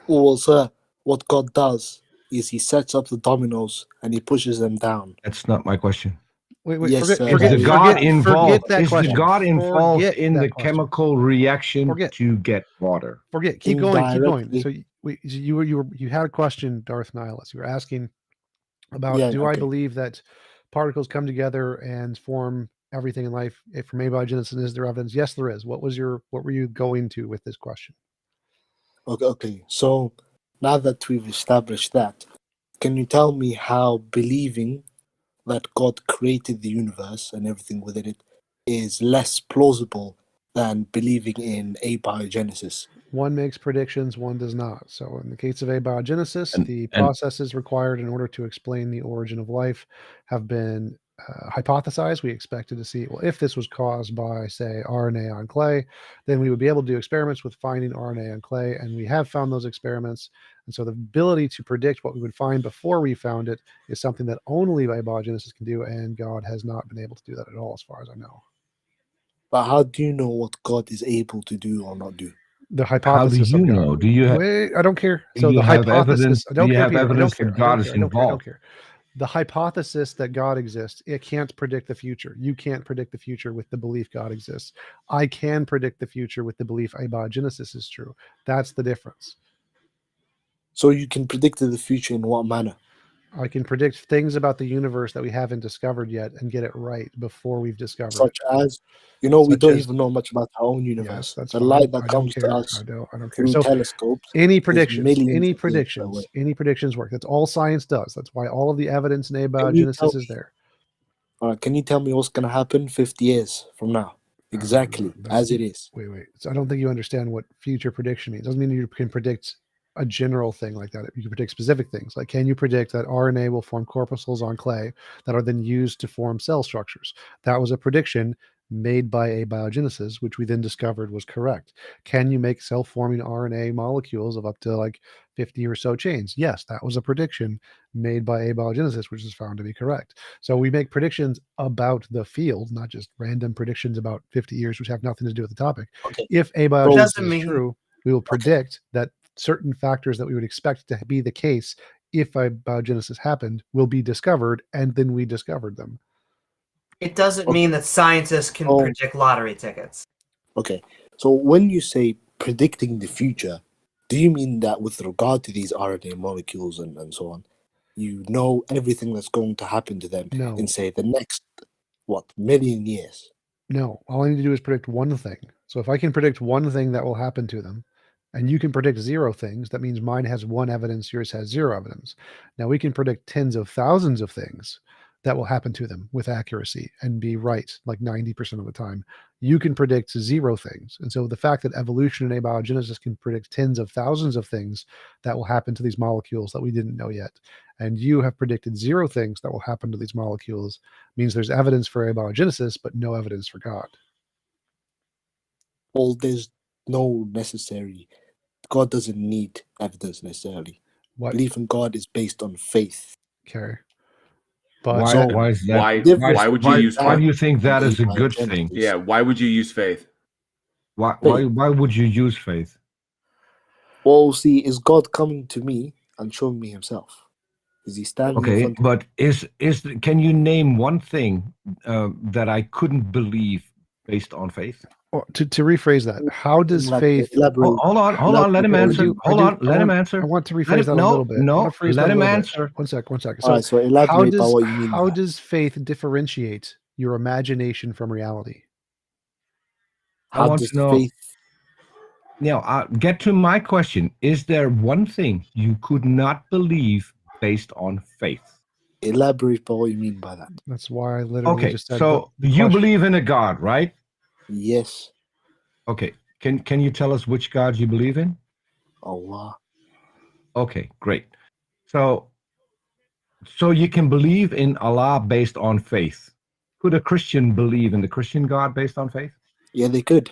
Well, sir, what God does is he sets up the dominoes and he pushes them down. That's not my question. Wait, Yes, sir, Is the that god is- involved? that Is the question. god involved Forget in that the question. chemical reaction Forget. to get water? Forget. Keep going. Keep going. Indirectly. So you had a question, Darth Nihilus. You were asking about Yeah, do I okay. believe that particles come together and form everything in life from abiogenesis? Is there evidence? Yes, there is. What were you going to with this question? Okay. So now that we've established that, can you tell me how believing that God created the universe and everything within it is less plausible than believing in abiogenesis? One makes predictions, one does not. So in the case of abiogenesis, the and- processes required in order to explain the origin of life have been hypothesized. We expected to see, well, if this was caused by, say, RNA on clay, then we would be able to do experiments with finding RNA on clay, and we have found those experiments. And so the ability to predict what we would find before we found it is something that only abiogenesis can do, and God has not been able to do that at all, as far as I know. But how do you know what God is able to do or not do? The How do hypothesis you of God. know? Do you have Wait, I don't care. do So you the have hypothesis. evidence? I don't Do you care, have Peter. I don't evidence care. that I God don't is care. I don't care. I don't involved? care. The hypothesis that God exists, it can't predict the future. You can't predict the future with the belief God exists. I can predict the future with the belief abiogenesis is true. That's the difference. So you can predict the future in what manner? I can predict things about the universe that we haven't discovered yet and get it right before we've discovered Such it. as, we don't as- even know much about our own Yes, universe. that's The fine. light that I don't comes care. to us I don't care. through So telescopes any is predictions, millions of years away. any predictions work. That's all science does. That's why all of the evidence in Can you tell abiogenesis is me- there. Can you tell me what's going to happen 50 years from now? Exactly as it is. Wait. So I don't think you understand what future prediction means. It doesn't mean you can predict a general thing like that. You can predict specific things. Like, can you predict that RNA will form corpuscles on clay that are then used to form cell structures? That was a prediction made by abiogenesis, which we then discovered was correct. Can you make self-forming RNA molecules of up to like 50 or so chains? Yes, that was a prediction made by abiogenesis, which is found to be correct. So we make predictions about the field, not just random predictions about 50 years, which have nothing to do with the topic. Okay. If abiogenesis Doesn't is mean- true, we will predict that certain factors that we would expect to be the case if abiogenesis happened will be discovered, and then we discovered them. It doesn't mean that scientists can Oh. predict lottery tickets. Okay. So when you say predicting the future, do you mean that with regard to these RNA molecules and so on, you know everything that's going to happen to them No. in, say, the next, million years? No, all I need to do is predict one thing. So if I can predict one thing that will happen to them, and you can predict 0 things, that means mine has 1 evidence, yours has 0 evidence. Now we can predict tens of thousands of things that will happen to them with accuracy and be right like 90% of the time. You can predict 0 things. And so the fact that evolution and abiogenesis can predict tens of thousands of things that will happen to these molecules that we didn't know yet, and you have predicted 0 things that will happen to these molecules, means there's evidence for abiogenesis, but no evidence for God. Well, there's no necessary. God doesn't need evidence necessarily. What? Belief in God is based on faith. Okay. But Why? So, Why is that? Why would you use Why do faith? you think that is a good Abiogenesis. thing? Yeah, why would you use faith? Why would you use faith? Well, see, is God coming to me and showing me himself? Is he standing in Okay, front of but can you name one thing that I couldn't believe based on faith? or to rephrase that, how does faith? Elaborate. Hold on, let him answer. Let him answer. I want to Let rephrase him- that a no, little bit. I no, want to phrase let that a him little bit. answer. One second. All right, so elaborate by what you mean. How by that. does faith differentiate your imagination from reality? I How want does to know. faith? Now, get to my question. Is there one thing you could not believe based on faith? Elaborate by what you mean by that. That's why I literally Okay, just said. so the you question- believe in a God, right? Yes, Okay. Can you tell us which God you believe in? Allah. Okay, great. So you can believe in Allah based on faith. Could a Christian believe in the Christian God based on faith? Yeah, they could.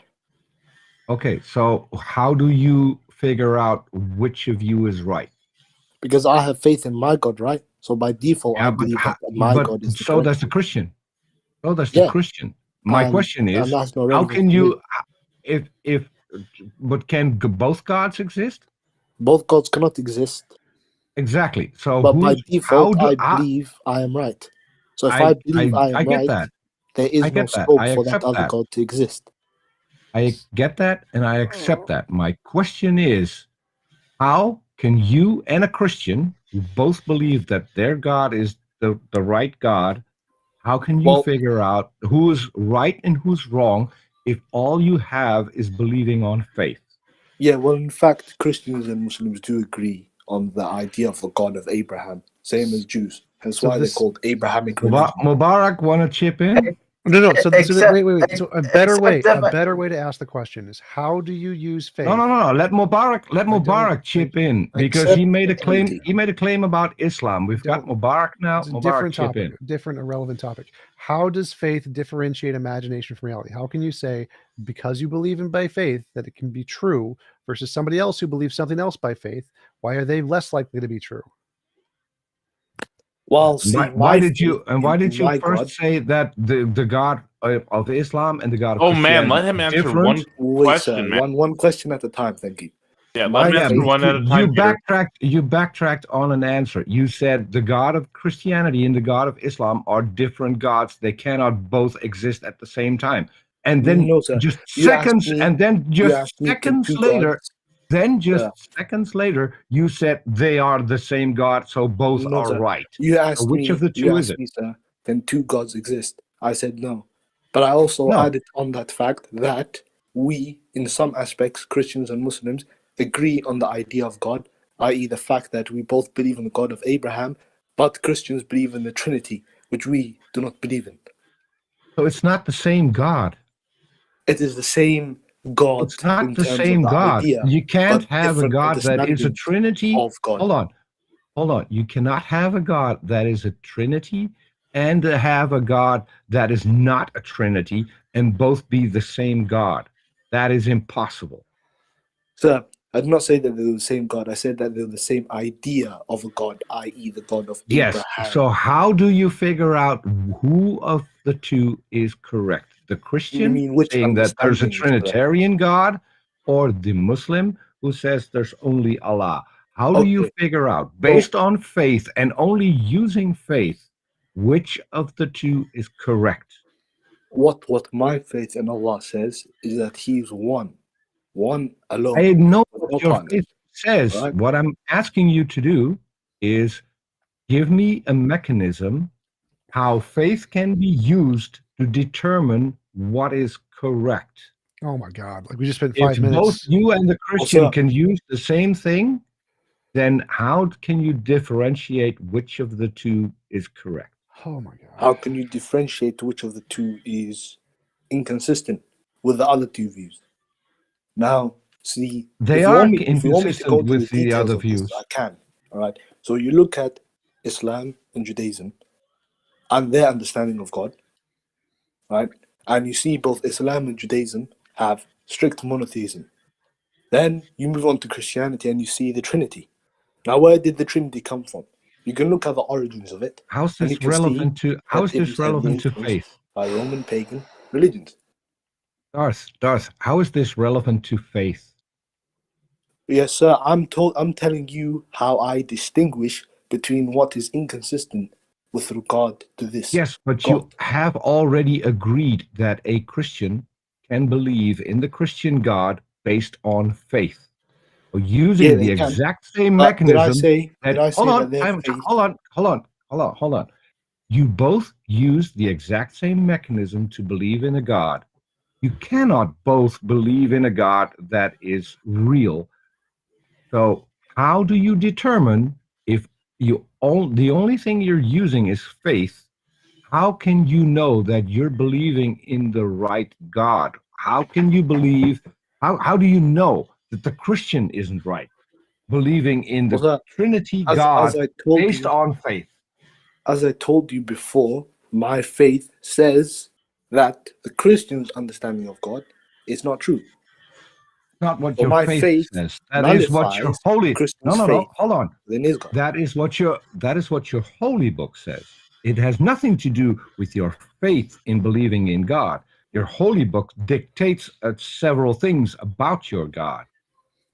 Okay, so how do you figure out which of you is right? Because I have faith in my God, right? So by default, I but believe ho- that my but God is the so correct does the one. Christian. So does Yeah. the Christian. My And- question is, and that's not how relevant can to you, but can both gods exist? Both gods cannot exist. Exactly. So But by default, I I believe I am right. So if I believe I am get right, that. there is I no get that. scope I for that accept other that. God to exist. I get that and I accept that. My question is, how can you and a Christian who both believe that their God is the right God, how can you Well- figure out who's right and who's wrong if all you have is believing on faith? Yeah, well, in fact, Christians and Muslims do agree on the idea of the God of Abraham, same as Jews. Hence So why this- they're called Abrahamic religion. Mubarak want to chip in? No. So Except- wait. So a better except- way to ask the question is, how do you use faith? No. Let don't- Mubarak chip in because accept he made a claim. authority. He made a claim about Islam. We've got Mubarak now. It's a Mubarak different chip topic, in. different irrelevant topic. How does faith differentiate imagination from reality? How can you say because you believe in by faith that it can be true versus somebody else who believes something else by faith? Why are they less likely to be true? Well, see, Why my did you faith in my first God, say that the God of Islam and the God of Oh man, Christianity let him are answer different. one Wait, sir. question, man. One question at a time. Thank you. Yeah, My let him answer faith- one at a time. Peter. You backtracked on an answer. You said the God of Christianity and the God of Islam are different gods. They cannot both exist at the same time. And then No, sir. just You asked seconds, me- and then you just asked me, can seconds two later, gods- then just Yeah. seconds later, you said they are the same God, so both No, are sir. right. You asked which me, of the you two is asked it? me, sir, can two gods exist? I said no. But I also No. added on that fact that we, in some aspects, Christians and Muslims, agree on the idea of God, i.e. the fact that we both believe in the God of Abraham, but Christians believe in the Trinity, which we do not believe in. So it's not the same God. It is the same God It's not in the terms same of the God. idea, You can't but have a different God that is a understandings Trinity. of God. Hold on. You cannot have a God that is a Trinity and have a God that is not a Trinity and both be the same God. That is impossible. Sir, I did not say that they're the same God. I said that they're the same idea of a God, i.e. the God of Yes. Abraham. So how do you figure out who of the two is correct? The Christian mean which saying that there's a understanding is correct? Trinitarian God, or the Muslim who says there's only Allah? How do you Okay. figure out, based on faith and only using faith, which of the two is correct? What my faith in Allah says is that He is one alone. I know with what no your partner. faith says. Right. What I'm asking you to do is give me a mechanism how faith can be used to determine what is correct. Oh my God! Like we just spent If 5 minutes. both you and the Christian sir. can use the same thing, then how can you differentiate which of the two is correct? Oh my God! How can you differentiate which of the two is inconsistent with the other two views? Now, see, They if you are want me to go inconsistent to the with the details other of this, views. I can. All right. So you look at Islam and Judaism and their understanding of God, right? And you see both Islam and Judaism have strict monotheism. Then you move on to Christianity and you see the Trinity. Now, where did the Trinity come from? You can look at the origins of it. How's and you this can relevant see to how that is it this was heavily relevant to influenced faith? by Roman pagan religions. Darth, how is this relevant to faith? Yes, sir. I'm telling you how I distinguish between what is inconsistent with regard to this. Yes, but God. you have already agreed that a Christian can believe in the Christian God based on faith. Or using Yeah, the they can. exact same But did I mechanism say that that their faith? hold on. You both use the exact same mechanism to believe in a God. You cannot both believe in a God that is real. So how do you determine if the only thing you're using is faith? How can you know that you're believing in the right God? How can you believe? How do you know that the Christian isn't right? Believing in the Well, sir, Trinity as God I told based you, on faith. as I told you before, my faith says that the Christian's understanding of God is not true. Not what But your my faith faith says. That is what your nullifies holy. Christian's No. faith. Hold on. Then is God. That is what your holy book says. It has nothing to do with your faith in believing in God. Your holy book dictates several things about your God.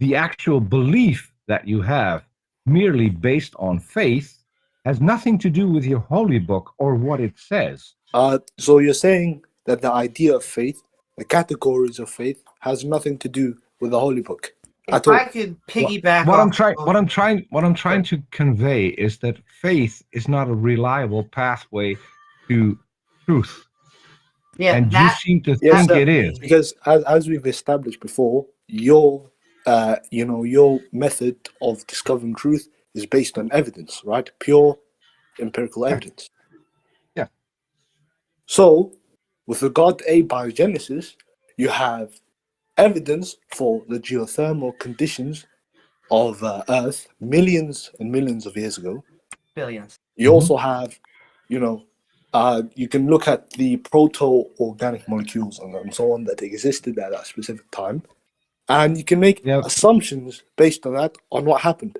The actual belief that you have, merely based on faith, has nothing to do with your holy book or what it says. So you're saying that the idea of faith, the categories of faith, has nothing to do with the holy book at If all. I could piggyback What off I'm trying to convey is that faith is not a reliable pathway to truth. Yeah, And you seem to Yes, think sir. it is. Because as we've established before, your your method of discovering truth is based on evidence, right? Pure empirical evidence. Yeah. So, with regard to abiogenesis, you have evidence for the geothermal conditions of Earth millions and millions of years ago. billions. You also have, you can look at the proto-organic molecules and so on that existed at that specific time, and you can make assumptions based on that on what happened.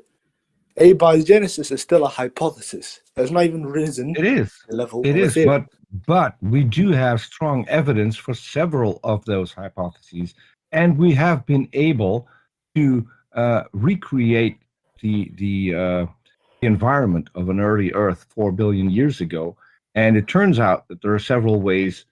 Abiogenesis is still a hypothesis. It's not even risen It is. to the level It of a is, theory. but we do have strong evidence for several of those hypotheses, and we have been able to recreate the environment of an early Earth 4 billion years ago. And it turns out that there are several ways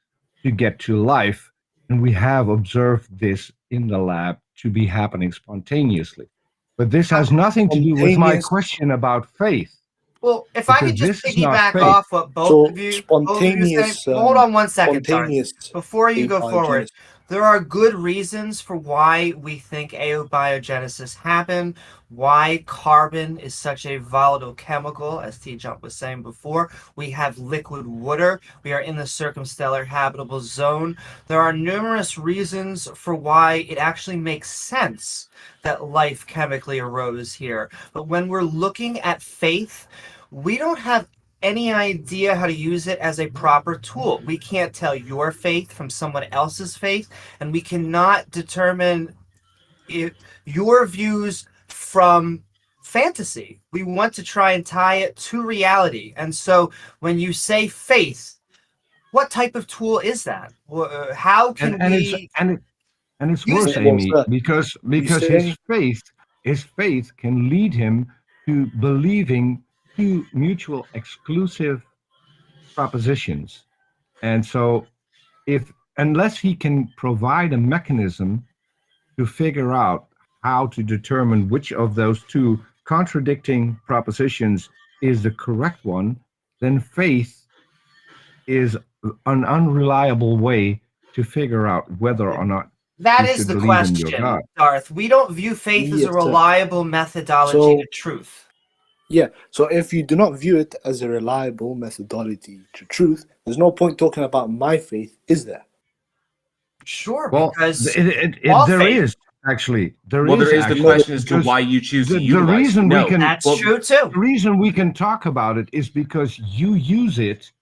to get to life, and we have observed this in the lab to be happening spontaneously. But this has nothing to do with my Spontaneous- question about faith. Well, if I could Because just this is not piggyback faith. off what both So of you saying. spontaneous, Hold on one second, Darth. spontaneous Before you go forward, abiogenesis. there are good reasons for why we think abiogenesis happened, why carbon is such a volatile chemical, as TJump was saying before. We have liquid water. We are in the circumstellar habitable zone. There are numerous reasons for why it actually makes sense that life chemically arose here. But when we're looking at faith, we don't have any idea how to use it as a proper tool. We can't tell your faith from someone else's faith, and we cannot determine your views from fantasy. We want to try and tie it to reality. And so when you say faith, what type of tool is that? How can we... And it's Use worse, it. Amy, Well, sir, because saying- his faith can lead him to believing two mutual exclusive propositions. And so unless he can provide a mechanism to figure out how to determine which of those two contradicting propositions is the correct one, then faith is an unreliable way to figure out whether or not That you is should the believe in your question, God. Darth. We don't view faith as Yes, a sir. reliable methodology So- to truth. Yeah, so if you do not view it as a reliable methodology to truth, there's no point talking about my faith, is there? Sure, Well, because there faith- is actually. There Well, there is the actually, question as to because why you choose to the utilize reason it. we No, can that's well, true too. the reason we can talk about it is because you use it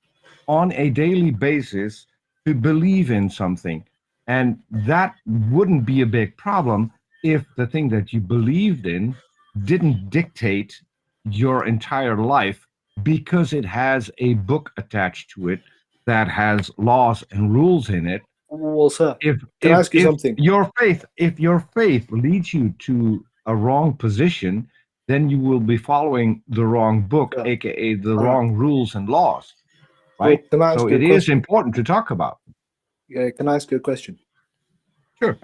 on a daily basis to believe in something, and that wouldn't be a big problem if the thing that you believed in didn't dictate your entire life, because it has a book attached to it that has laws and rules in it. Well, sir, If Can I ask you something? if your faith leads you to a wrong position, then you will be following the wrong book, Yeah. aka the Alright. wrong rules and laws, Well, right? can I ask So you a it is question? important to talk about. Yeah, can I ask you a question? Sure.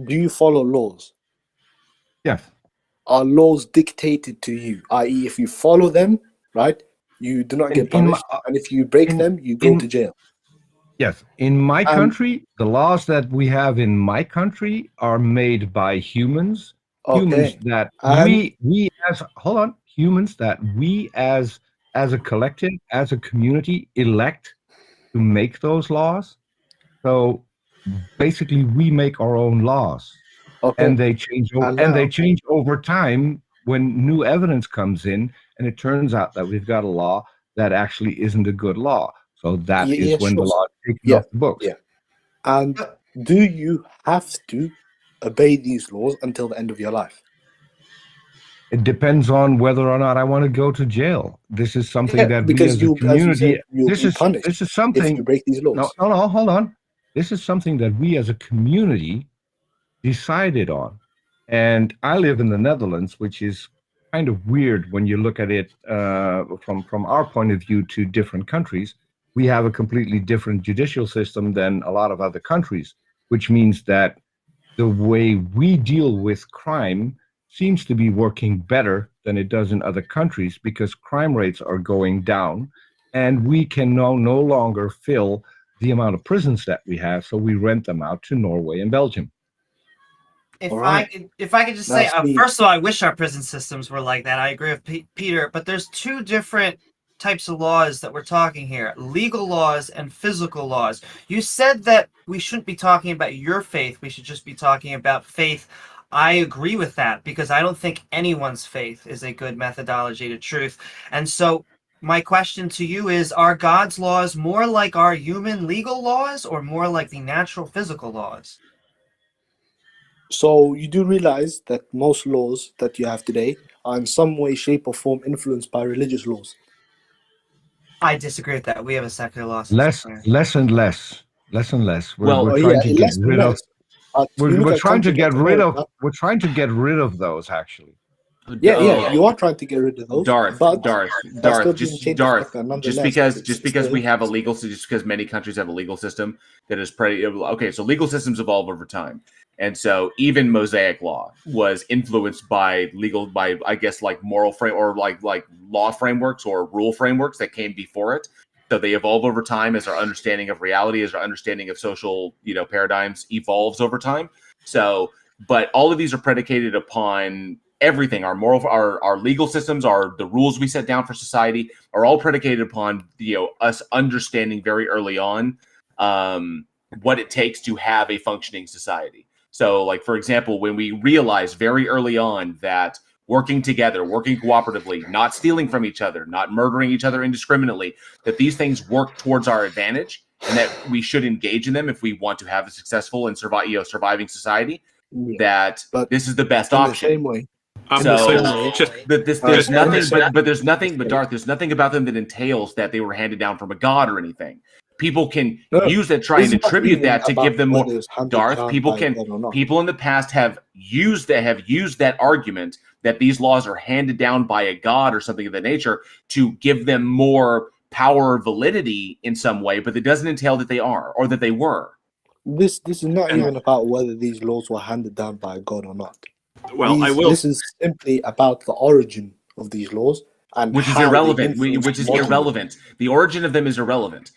Do you follow laws? Yes. Are laws dictated to you? I.e., if you follow them, right, you do not In- get in my- punished, and if you break in- them, you go in- to jail. Yes. In my country, the laws that we have in my country are made by humans. Humans Okay. that And- we as hold on, humans that we as a collective, as a community, elect to make those laws. So basically, we make our own laws, Okay. and they change. And And they now- change over time when new evidence comes in, and it turns out that we've got a law that actually isn't a good law. So that is Yeah, when the sure, law is taken Yeah, off the books. yeah. And do you have to obey these laws until the end of your life? It depends on whether or not I want to go to jail. This is something Yeah, that we because as a you, as you community. said, you'll This be is punished this is if something. you break these laws. No, hold on. This is something that we as a community decided on. And I live in the Netherlands, which is kind of weird when you look at it from our point of view to different countries. We have a completely different judicial system than a lot of other countries, which means that the way we deal with crime seems to be working better than it does in other countries, because crime rates are going down, and we can no longer fill the amount of prisons that we have, so we rent them out to Norway and Belgium. If Alright. I could just say, Now, Steve. first of all, I wish our prison systems were like that. I agree with Peter, but there's two different types of laws that we're talking here: legal laws and physical laws. You said that we shouldn't be talking about your faith; we should just be talking about faith. I agree with that, because I don't think anyone's faith is a good methodology to truth. And so my question to you is, are God's laws more like our human legal laws, or more like the natural physical laws? So you do realize that most laws that you have today are in some way, shape, or form influenced by religious laws. I disagree with that. We have a secular law system. Less and less. Well, We're trying to get less and rid of. less. But you look We're at trying to countries get like rid of. America. We're trying to get rid of those actually. You are trying to get rid of those. Darth, but that's still being just changed Darth, back, and just nonetheless, because we have a legal, just because many countries have a legal system that is pretty okay. So legal systems evolve over time, and so even Mosaic law was influenced by I guess like moral frame or like law frameworks or rule frameworks that came before it. So they evolve over time as our understanding of reality, as our understanding of social paradigms evolves over time. So, but all of these are predicated upon everything. Our legal systems, the rules we set down for society are all predicated upon us understanding very early on what it takes to have a functioning society. So, like for example, when we realize very early on that working together, working cooperatively, not stealing from each other, not murdering each other indiscriminately, that these things work towards our advantage, and that we should engage in them if we want to have a successful and surviving society. That this is the best option. The same way. There's nothing. But Darth, there's nothing about them that entails that they were handed down from a god or anything. People can use that, try and attribute that to give them more. Darth, people in the past have used that argument that these laws are handed down by a god or something of that nature to give them more power or validity in some way, but it doesn't entail that they are or that they were. This is not even about whether these laws were handed down by a god or not. Well, This is simply about the origin of these laws, and which is irrelevant. The origin of them is irrelevant.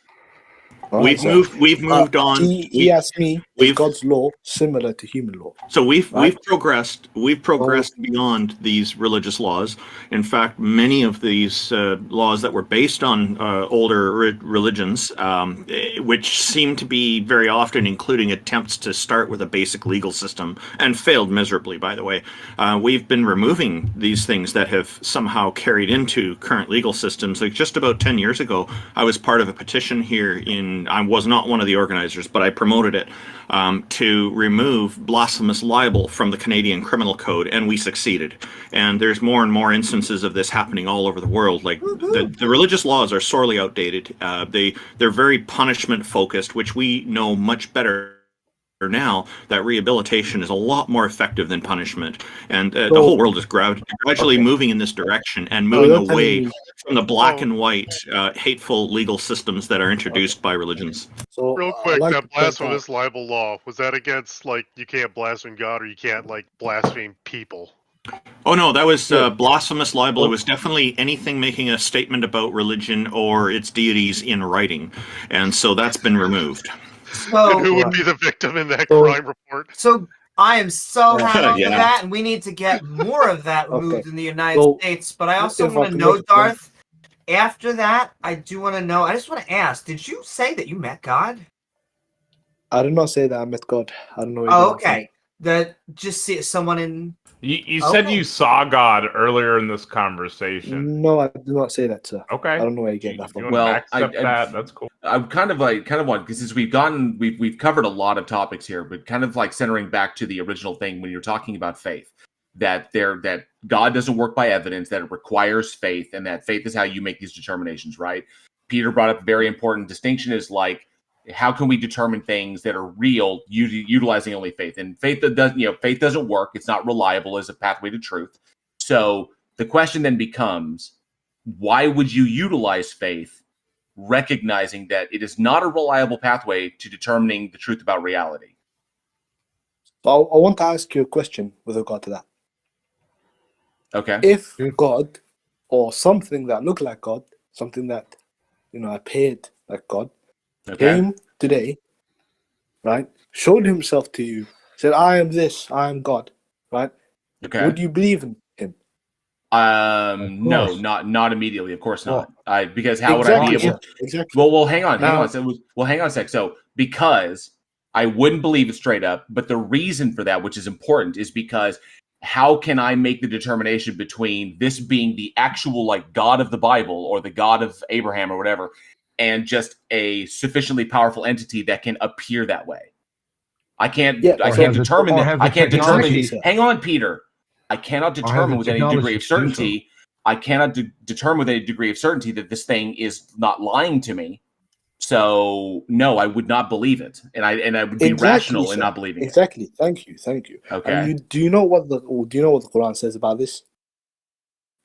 We've moved on. He asked me, is God's law similar to human law? So we've progressed beyond these religious laws. In fact, many of these laws that were based on older religions, which seem to be very often including attempts to start with a basic legal system, and failed miserably, by the way. We've been removing these things that have somehow carried into current legal systems. Like just about 10 years ago, I was part of a petition here I was not one of the organizers, but I promoted it to remove blasphemous libel from the Canadian Criminal Code, and we succeeded. And there's more and more instances of this happening all over the world. Like the religious laws are sorely outdated. They're very punishment focused, which we know much better now that rehabilitation is a lot more effective than punishment, and the whole world is gradually moving in this direction and moving away from the black and white hateful legal systems that are introduced by religions. So real quick, that blasphemous libel law, was that against like you can't blaspheme God or you can't like blaspheme people? Oh no, that was blasphemous libel. It was definitely anything making a statement about religion or its deities in writing, and so that's been removed. So, and who would be the victim in that crime report? So I am so happy for that, and we need to get more of that removed in the United States. But I also want to know, Darth, after that, I do want to know, I just want to ask, did you say that you met God? I did not say that I met God. I don't know. Oh, okay. That just see someone in... You said you saw God earlier in this conversation. No, I did not say that, sir. Okay. I don't know where you get that from. Well, that's cool. I'm kind of want because since we've covered a lot of topics here, but kind of like centering back to the original thing when you're talking about faith, that God doesn't work by evidence, that it requires faith, and that faith is how you make these determinations, right? Peter brought up a very important distinction is like, how can we determine things that are real utilizing only faith? And faith doesn't work. It's not reliable as a pathway to truth. So the question then becomes, why would you utilize faith, recognizing that it is not a reliable pathway to determining the truth about reality? So I want to ask you a question with regard to that. Okay. If God, or something that looked like God, something that appeared like God, came today, right? Showed himself to you, said, "I am this, I am God," right? Okay. Would you believe in him? No, not immediately. Of course not. Because how would I be able? Exactly. Well, hang on. Hang on a sec. So because I wouldn't believe it straight up, but the reason for that, which is important, is because how can I make the determination between this being the actual like God of the Bible or the God of Abraham or whatever, and just a sufficiently powerful entity that can appear that way? I can't determine that. I can't determine. Hang on, Peter. I cannot the determine with any degree technology of to do so. certainty. I cannot determine with any degree of certainty that this thing is not lying to me. So no, I would not believe it, and I would be rational in sir. not believing it. Exactly. Thank you. Okay. And do you know what the Quran says about this?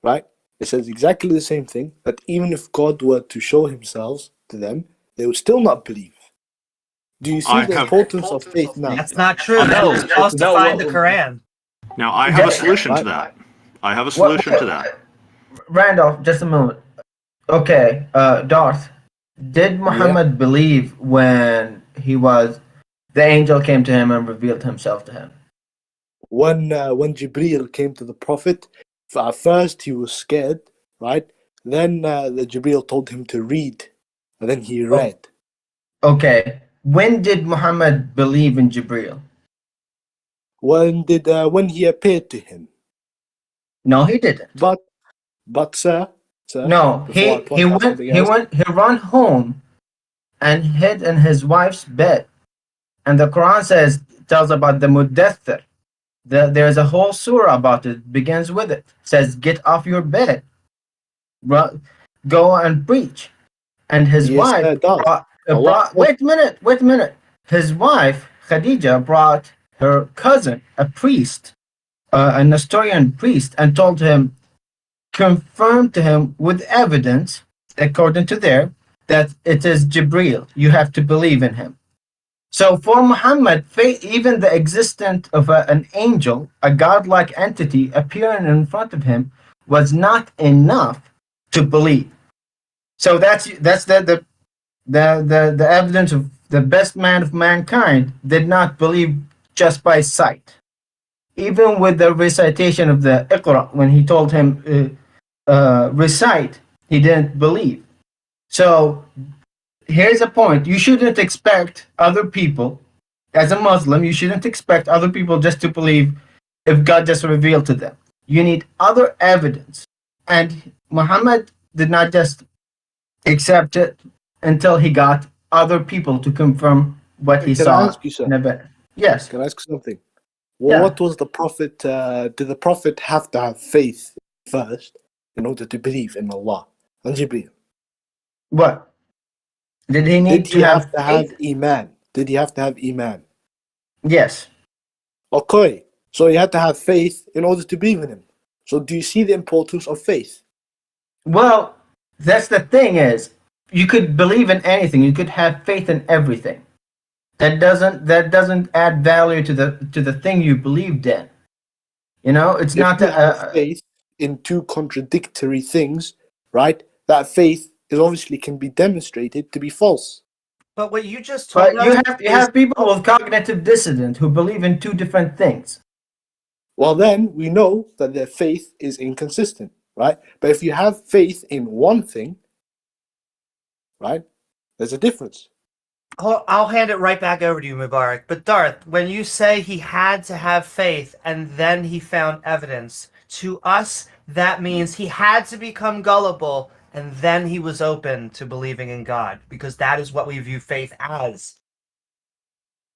Right? It says exactly the same thing. That even if God were to show Himself to them, they would still not believe. Do you see I the have- importance of faith now? That's not true. No, That was no, falsifying the Quran. Now, I have a solution to Right. that. I have a solution to that. Randolph, just a moment. Okay, Darth, did Muhammad believe when the angel came to him and revealed himself to him? When Jibreel came to the Prophet, at first he was scared, right? Then the Jibreel told him to read, and then he read. Okay, when did Muhammad believe in Jibreel? When he appeared to him. No, he didn't. But sir, No, before I point out something else- he ran home and hid in his wife's bed. And the Quran tells about the Muddathir. There's a whole surah about it, begins with it. Says, get off your bed. Go and preach. And his Yes, wife it does. wait a minute. His wife, Khadija, brought her cousin, a priest, a Nestorian priest, and told him, confirmed to him with evidence, according to that it is Jibreel. You have to believe in him. So for Muhammad, even the existence of an angel, a godlike entity appearing in front of him, was not enough to believe. So that's the evidence of the best man of mankind did not believe just by sight. Even with the recitation of the Iqra, when he told him recite, he didn't believe. So here's a point. You shouldn't expect other people, as a Muslim, you shouldn't expect other people just to believe if God just revealed to them. You need other evidence. And Muhammad did not just accept it until he got other people to confirm what he Can saw. I ask you, sir? Yes. Can I ask something? Well, Yeah. what was the Prophet? Did the Prophet have to have faith first in order to believe in Allah and Jibreel? What? Did he need Did he to have to have faith? Iman? Did he have to have Iman? Yes. Okay, so he had to have faith in order to believe in him. So do you see the importance of faith? Well, that's the thing is, you could believe in anything. You could have faith in everything. That doesn't add value to the thing you believed in. You know, it's If not you have faith in two contradictory things, right? That faith is obviously can be demonstrated to be false. But what you just told But you us have people with cognitive dissonance who believe in two different things. Well, then we know that their faith is inconsistent, right? But if you have faith in one thing, right, there's a difference. I'll hand it right back over to you, Mubarak. But Darth, when you say he had to have faith and then he found evidence, to us that means he had to become gullible and then he was open to believing in God, because that is what we view faith as.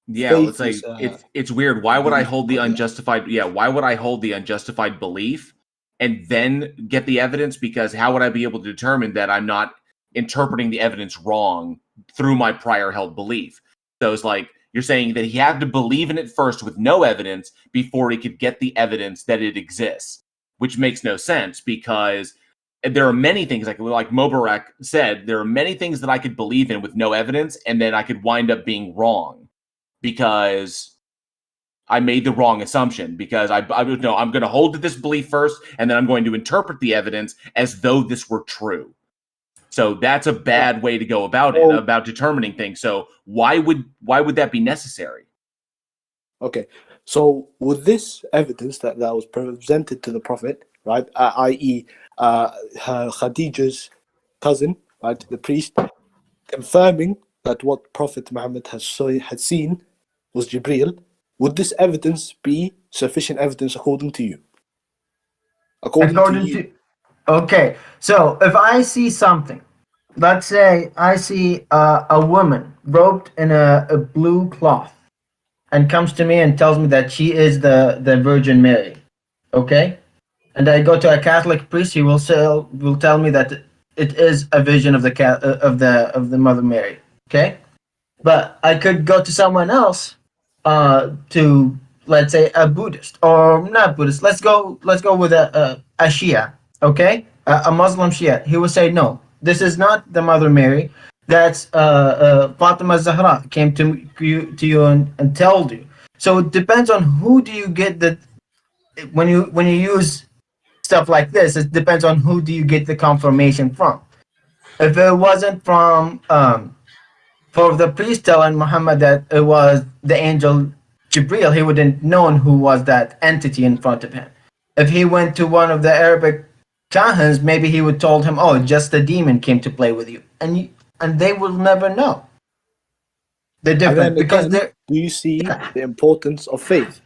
Yeah, Faith it's like is, it's weird. Why would I hold the yeah. unjustified? Yeah, why would I hold the unjustified belief and then get the evidence? Because how would I be able to determine that I'm not interpreting the evidence wrong through my prior held belief? So it's like you're saying that he had to believe in it first with no evidence before he could get the evidence that it exists, which makes no sense because there are many things, like Mubarak said, there are many things that I could believe in with no evidence, and then I could wind up being wrong because I made the wrong assumption. Because I'm going to hold to this belief first, and then I'm going to interpret the evidence as though this were true. So that's a bad way to go about it, about determining things. So why would that be necessary? Okay, so with this evidence that was presented to the Prophet, right, i.e., Khadija's cousin, right, the priest, confirming that what Prophet Muhammad had seen was Jibreel, would this evidence be sufficient evidence according to you? According to you. Okay, so if I see something, let's say I see a woman robed in a blue cloth and comes to me and tells me that she is the Virgin Mary. okay, and I go to a Catholic priest, he will tell me that it is a vision of the Mother Mary, okay. But I could go to someone else, to, let's say, a Buddhist, or not Buddhist. Let's go with a Shia, okay, a Muslim Shia. He will say, no, this is not the Mother Mary. That's Fatima Zahra came to you and told you. So it depends on who do you get the when you use stuff like this. It depends on who do you get the confirmation from. If it wasn't from for the priest telling Muhammad that it was the angel Jibril, he wouldn't known who was that entity in front of him. If he went to one of the Arabic kahans, maybe he would told him, "Oh, just a demon came to play with you," and they will never know the And difference then because again, they're do you see the importance of faith?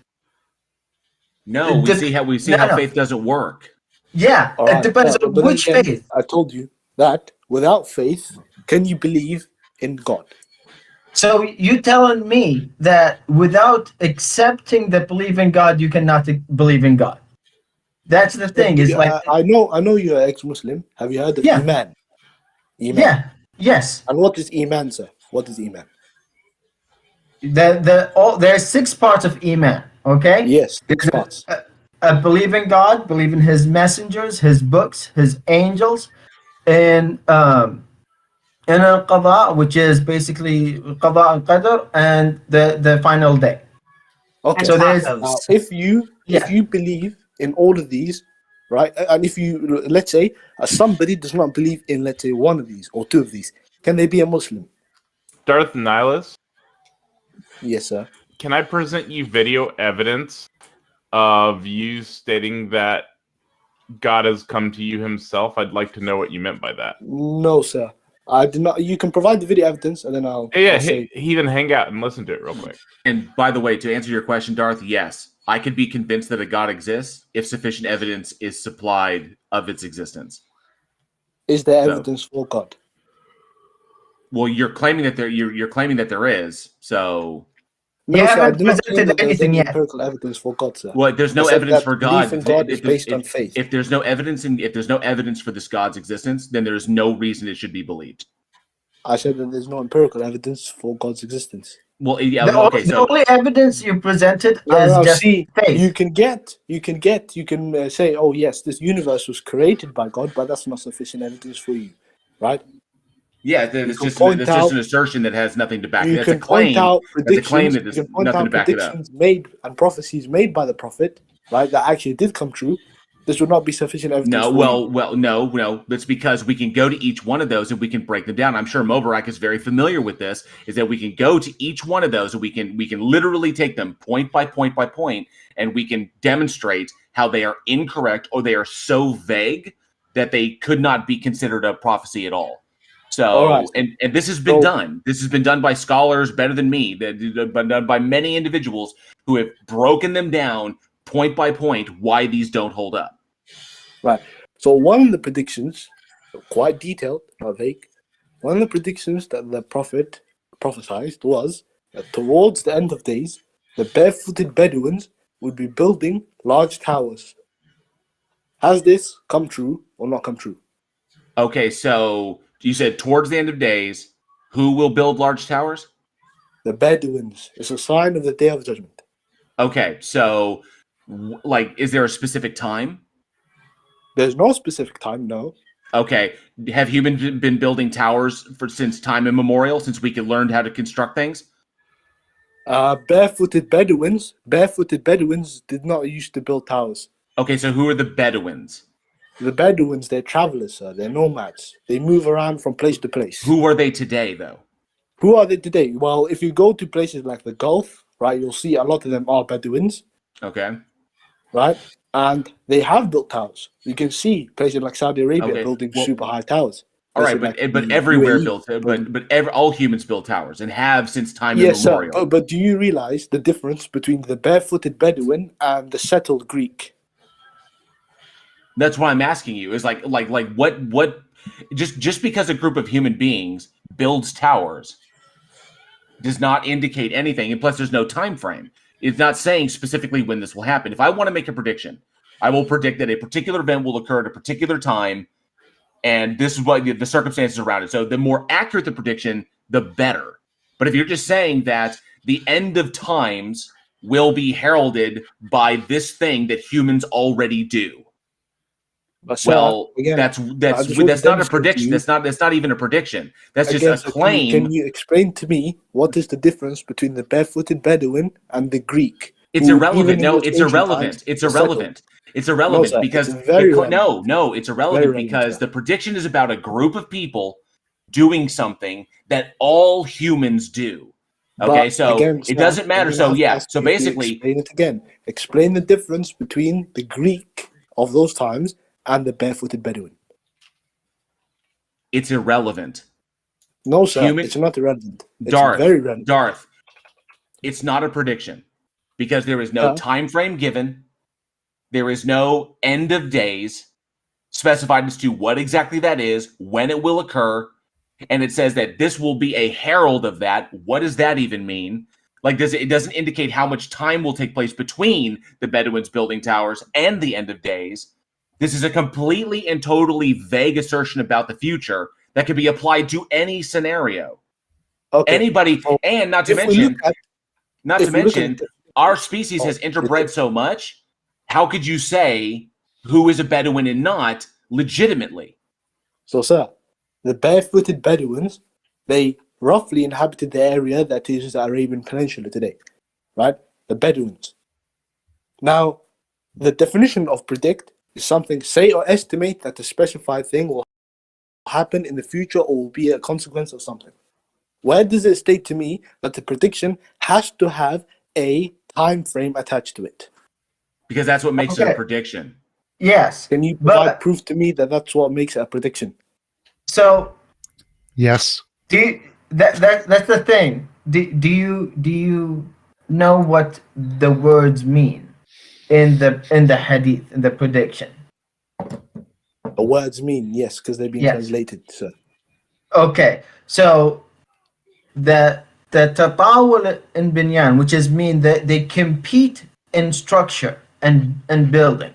No, we see how faith doesn't work. yeah. All It right, depends on but then which again, faith. I told you that without faith, can you believe in God? So you telling me that without accepting the belief in God, you cannot believe in God? That's the thing. Is like I know you're ex-Muslim. Have you heard of Yeah. Iman? Iman. yeah, yes. And what is Iman, sir? What is Iman? There's 6 parts of Iman. Okay. Yes, 6 There's parts. a believe in God, believe in His messengers, His books, His angels, and al-qada, which is basically qada and qadr, and the final day. Okay. So there's Now, if you believe in all of these, right, and if you, let's say, somebody does not believe in, let's say, one of these or 2 of these, can they be a Muslim? Darth Nihilus, Yes, sir. can I present you video evidence of you stating that God has come to you himself? I'd like to know what you meant by that. No, sir. I did not. You can provide the video evidence, and then I'll say. Heathen, hang out and listen to it real quick. And by the way, to answer your question, Darth, yes, I could be convinced that a God exists if sufficient evidence is supplied of its existence. Is there evidence for God? Well, you're claiming that you're claiming that there is. So No, You sir, I haven't do not claim presented that there's anything any yet. empirical evidence for God, sir. well, there's no I said evidence that for belief God. in God is based on faith. If there's no evidence if there's no evidence for this God's existence, then there is no reason it should be believed. I said that there's no empirical evidence for God's existence. Well, yeah, The the only evidence you presented is just see, faith. you can say, oh yes, this universe was created by God, but that's not sufficient evidence for you, right? Yeah, You it's can just point out- an assertion that has nothing to back it. You That's a can claim. point out That's a claim predictions. that You there's can point nothing out to back it up. predictions made and prophecies made by the prophet, right? That actually did come true. This would not be sufficient evidence. No, for you. no. That's because we can go to each one of those and we can break them down. I'm sure Mobarak is very familiar with this. Is that we can go to each one of those and we can literally take them point by point by point, and we can demonstrate how they are incorrect or they are so vague that they could not be considered a prophecy at all. So, All right. and this has been done. This has been done by scholars better than me, but done by many individuals who have broken them down point by point why these don't hold up. Right. So one of the predictions, quite detailed, not vague, one of the predictions that the prophet prophesied was that towards the end of days, the barefooted Bedouins would be building large towers. Has this come true or not come true? Okay, so you said towards the end of days, who will build large towers? The Bedouins. It's a sign of the Day of Judgment. Okay, so like, is there a specific time? There's no specific time, no. Okay, have humans been building towers since time immemorial, since we could learn how to construct things? Barefooted Bedouins did not used to build towers. Okay, so who are the Bedouins? The Bedouins, they're travelers, sir. They're nomads. They move around from place to place. Who are they today, though? Who are they today? Well, if you go to places like the Gulf, right, you'll see a lot of them are Bedouins, Okay. right? And they have built towers. You can see places like Saudi Arabia building super high towers. All right, Places but like everywhere UAE built, all humans build towers and have since time Yes, sir. immemorial. But do you realize the difference between the barefooted Bedouin and the settled Greek? That's what I'm asking you. Is like what? Just because a group of human beings builds towers does not indicate anything, and plus there's no time frame. It's not saying specifically when this will happen. If I want to make a prediction I will predict that a particular event will occur at a particular time, and this is what the circumstances around it. So the more accurate the prediction, the better. But if you're just saying that the end of times will be heralded by this thing that humans already do, But sir, well, again, that's I just that's want to not a demonstrate to prediction. you- That's not even a prediction. That's just again, a so claim. Can you explain to me what is the difference between the barefooted Bedouin and the Greek? It's who, irrelevant. even in No, those it's ancient irrelevant. times, It's were settled? irrelevant. It's irrelevant sir, because it's very no, it's irrelevant Very relevant, because sir. the prediction is about a group of people doing something that all humans do. Okay, But so again, it sir, doesn't matter. I'm gonna So have to yeah, ask so you to basically, explain it again. Explain the difference between the Greek of those times and the barefooted Bedouin. it's irrelevant. No, sir, Human- it's not irrelevant. It's Darth, very relevant. Darth, it's not a prediction because there is no Huh? time frame given. There is no end of days specified as to what exactly that is, when it will occur, and it says that this will be a herald of that. What does that even mean? Like, it doesn't indicate how much time will take place between the Bedouins building towers and the end of days. This is a completely and totally vague assertion about the future that could be applied to any scenario. Okay. Anybody, so and not to if we mention, look at- if we look at our species has interbred so much. How could you say who is a Bedouin and not legitimately? So, sir, the barefooted Bedouins, they roughly inhabited the area that is the Arabian Peninsula today, right? The Bedouins. Now, the definition of predict is something say or estimate that a specified thing will happen in the future or will be a consequence of something. Where does it state to me that the prediction has to have a time frame attached to it? Because that's what makes it a Okay. prediction. Yes. Can you provide But proof to me that that's what makes it a prediction? so Yes. that's the thing. Do you know what the words mean in the hadith, in the prediction? The words mean, yes, because they've been Yes. translated, sir. Okay, so the tatawul in binyan, which is mean that they compete in structure and building,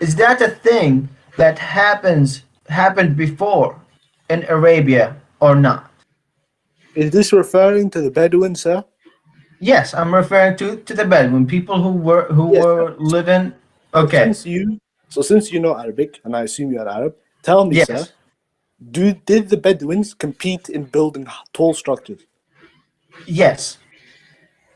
is that a thing that happened before in Arabia or not? Is this referring to the Bedouin, sir? Yes, I'm referring to the Bedouin people who Yes, were living. Okay. Since you know Arabic, and I assume you're Arab, tell me, Yes. sir, did the Bedouins compete in building tall structures? Yes.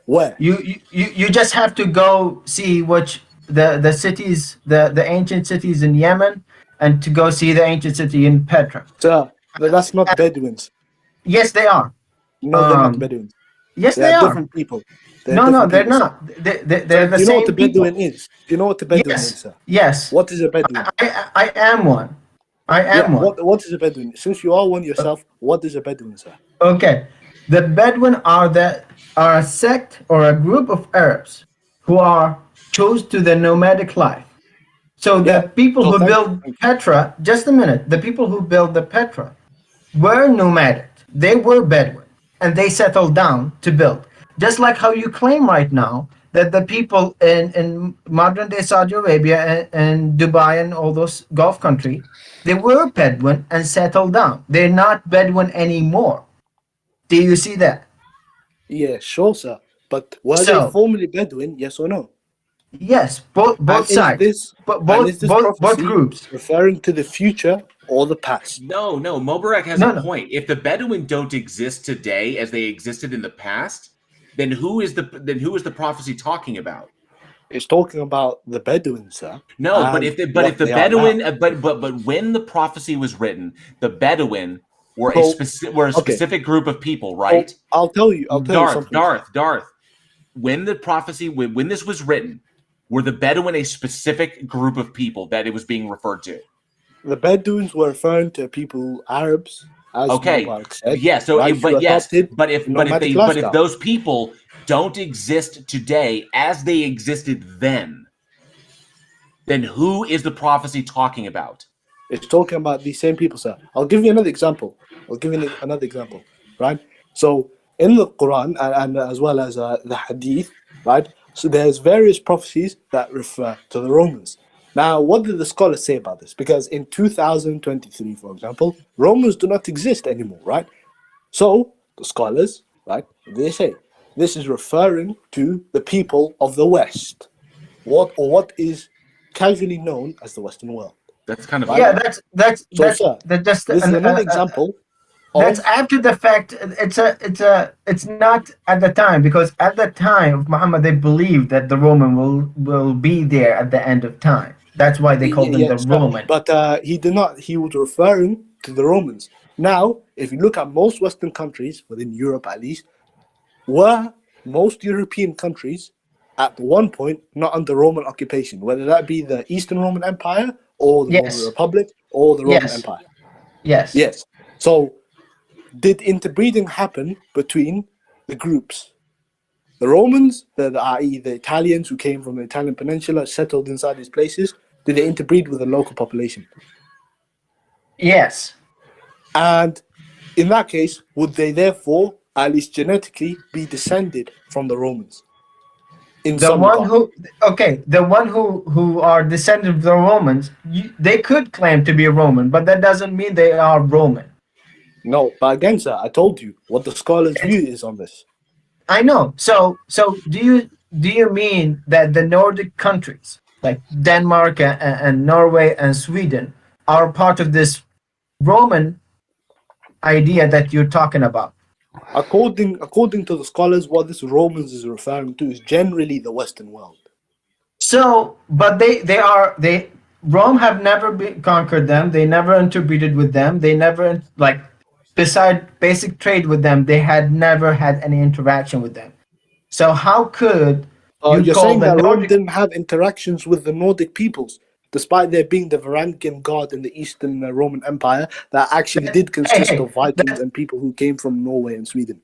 Where? You just have to go see which the cities, the ancient cities in Yemen, and to go see the ancient city in Petra. Sir, that's not Bedouins. Yes, they are. No, they're not Bedouins. Yes, They're they are. different people. No, different they're people, sir. not. They're Sir, the do you know same what the people. Bedouin is? Do you know what the Bedouin Yes. is, sir? Yes. What is a Bedouin? I am one. I am Yeah, one. what is a Bedouin? Since you are one yourself, what is a Bedouin, sir? Okay, the Bedouin are a sect or a group of Arabs who are chose to the nomadic life. So the Yeah, people so who thank build you. Petra, just a minute, the people who built the Petra were nomadic. They were Bedouin, and they settled down to build. Just like how you claim right now that the people in modern day Saudi Arabia and Dubai and all those Gulf country, they were Bedouin and settled down. They're not Bedouin anymore. Do you see that? Yeah, sure, sir. But were they So formerly Bedouin, yes or no? yes, both And sides, is both this both prophecy groups. referring to the future or the past? No, Mobarak has No, a no. point. If the Bedouin don't exist today as they existed in the past, then who is the prophecy talking about? It's talking about the Bedouin, sir. No, but and if the what they are Bedouin, now. but when the prophecy was written, the Bedouin were a So, specific group of people, right? So, I'll tell you something. Darth. When the prophecy, when this was written, were the Bedouin a specific group of people that it was being referred to? The Bedouins were referring to people, Arabs, as Okay, Mubarak said. yeah. So, right, who adopted but if nomadic lifestyle. those people don't exist today as they existed then who is the prophecy talking about? It's talking about these same people, sir. I'll give you another example. Right? So in the Quran and as well as the Hadith, right? So there's various prophecies that refer to the Romans. Now, what did the scholars say about this? Because in 2023, for example, Romans do not exist anymore, right? So the scholars, right, they say this is referring to the people of the West, what is casually known as the Western world. That's kind of Yeah, that's So, sir, just this is another example. That's after the fact. It's not at the time, because at the time of Muhammad, they believed that the Roman will be there at the end of time. That's why they called them the Roman. But he did not. He was referring to the Romans. Now, if you look at most Western countries, within Europe at least, were most European countries at one point not under Roman occupation, whether that be the Eastern Roman Empire or the Roman Republic or the Roman Empire. Yes. Yes. So, did interbreeding happen between the groups? The Romans, i.e. the Italians who came from the Italian peninsula, settled inside these places, did they interbreed with the local population? Yes. And in that case, would they therefore, at least genetically, be descended from the Romans? The one who are descended of the Romans, they could claim to be a Roman, but that doesn't mean they are Roman. No, but again, sir, I told you what the scholars' view is on this. I know. So do you mean that the Nordic countries like Denmark and Norway and Sweden are part of this Roman idea that you're talking about? According to the scholars, what this Romans is referring to is generally the Western world. So, but Rome have never conquered them. They never interbreeded with them. They never, like, beside basic trade with them, they had never had any interaction with them. So how could you're saying that Rome didn't have interactions with the Nordic peoples, despite there being the Varangian god in the Eastern Roman Empire that actually did consist of Vikings and people who came from Norway and Sweden?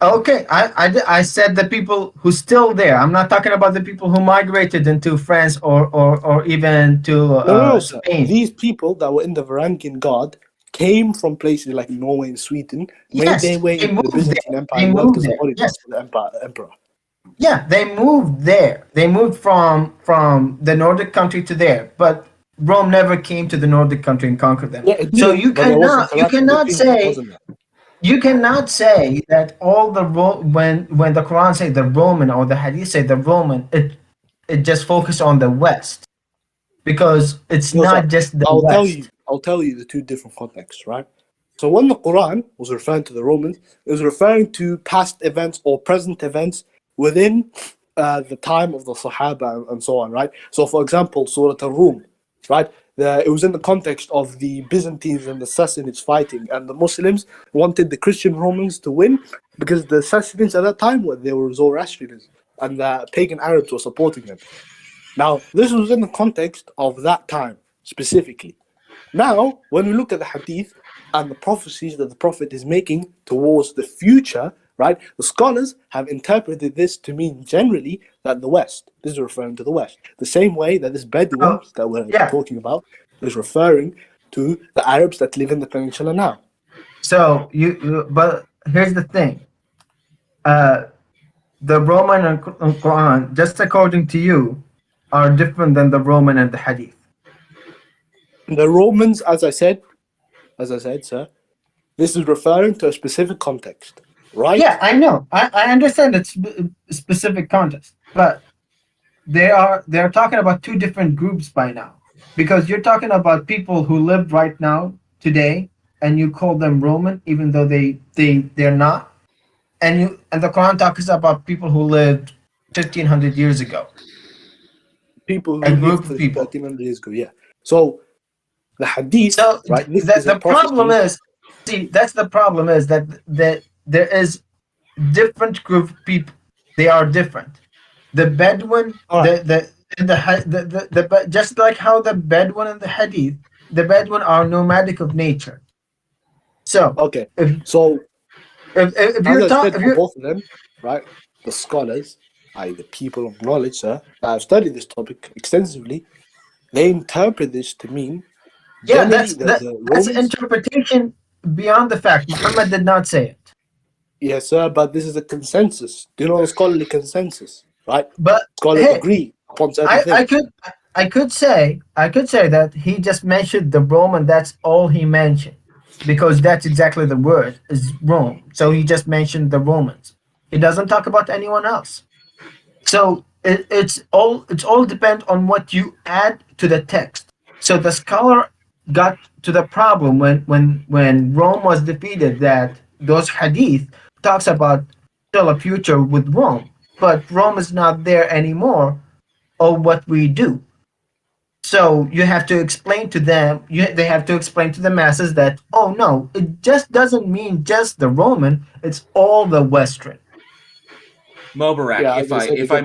Okay, I said the people who still there. I'm not talking about the people who migrated into France or even to Spain. These people that were in the Varangian god came from places like Norway and Sweden, made their way into the Byzantine Empire, and worked as a bodyguard for the emperor. Yeah, they moved there. They moved from the Nordic country to there, but Rome never came to the Nordic country and conquered them. Yeah, so you cannot say that all the when the Quran say the Roman or the Hadith say the Roman, it just focused on the West, because it's not just the West. I'll tell you the two different contexts, right? So when the Quran was referring to the Romans, it was referring to past events or present events within the time of the Sahaba and so on, right? So, for example, Surah Al-Rum, right? It was in the context of the Byzantines and the Sassanids fighting, and the Muslims wanted the Christian Romans to win because the Sassanids at that time they were Zoroastrians, and the pagan Arabs were supporting them. Now, this was in the context of that time specifically. Now, when we look at the Hadith and the prophecies that the Prophet is making towards the future, right? The scholars have interpreted this to mean generally that the West. This is referring to the West. The same way that this Bedouins that we're talking about is referring to the Arabs that live in the peninsula now. So but here's the thing. The Roman and Quran, just according to you, are different than the Roman and the Hadith. The Romans, as I said, sir, this is referring to a specific context. Right? Yeah, I know. I understand it's specific context, but they're talking about two different groups by now, because you're talking about people who live right now today, and you call them Roman, even though they're not, and the Quran talks about people who lived 1,500 years ago. People who lived 1,500 years ago, yeah. So the Hadith, right? The problem is, that's the problem is that there is different group of people. They are different. The Bedouin, just like how the Bedouin and the Hadith, the Bedouin are nomadic of nature. So if you're talking, both of them, right? The scholars, the people of knowledge, sir, that have studied this topic extensively, they interpret this to mean. Yeah, that's interpretation beyond the fact. Muhammad did not say it. Yes, sir, but this is a consensus. Do you know the scholarly consensus, right? But scholars agree upon certain things. I could say that he just mentioned the Roman. That's all he mentioned, because that's exactly the word is Rome. So he just mentioned the Romans. He doesn't talk about anyone else. So it's all depend on what you add to the text. So the scholar got to the problem when Rome was defeated, that those hadith talks about still a future with Rome, but Rome is not there anymore. Or what we do. So you have to explain to them. They have to explain to the masses that, oh no, it just doesn't mean just the Roman. It's all the Western. Mobarak, Yeah, if as I said, if I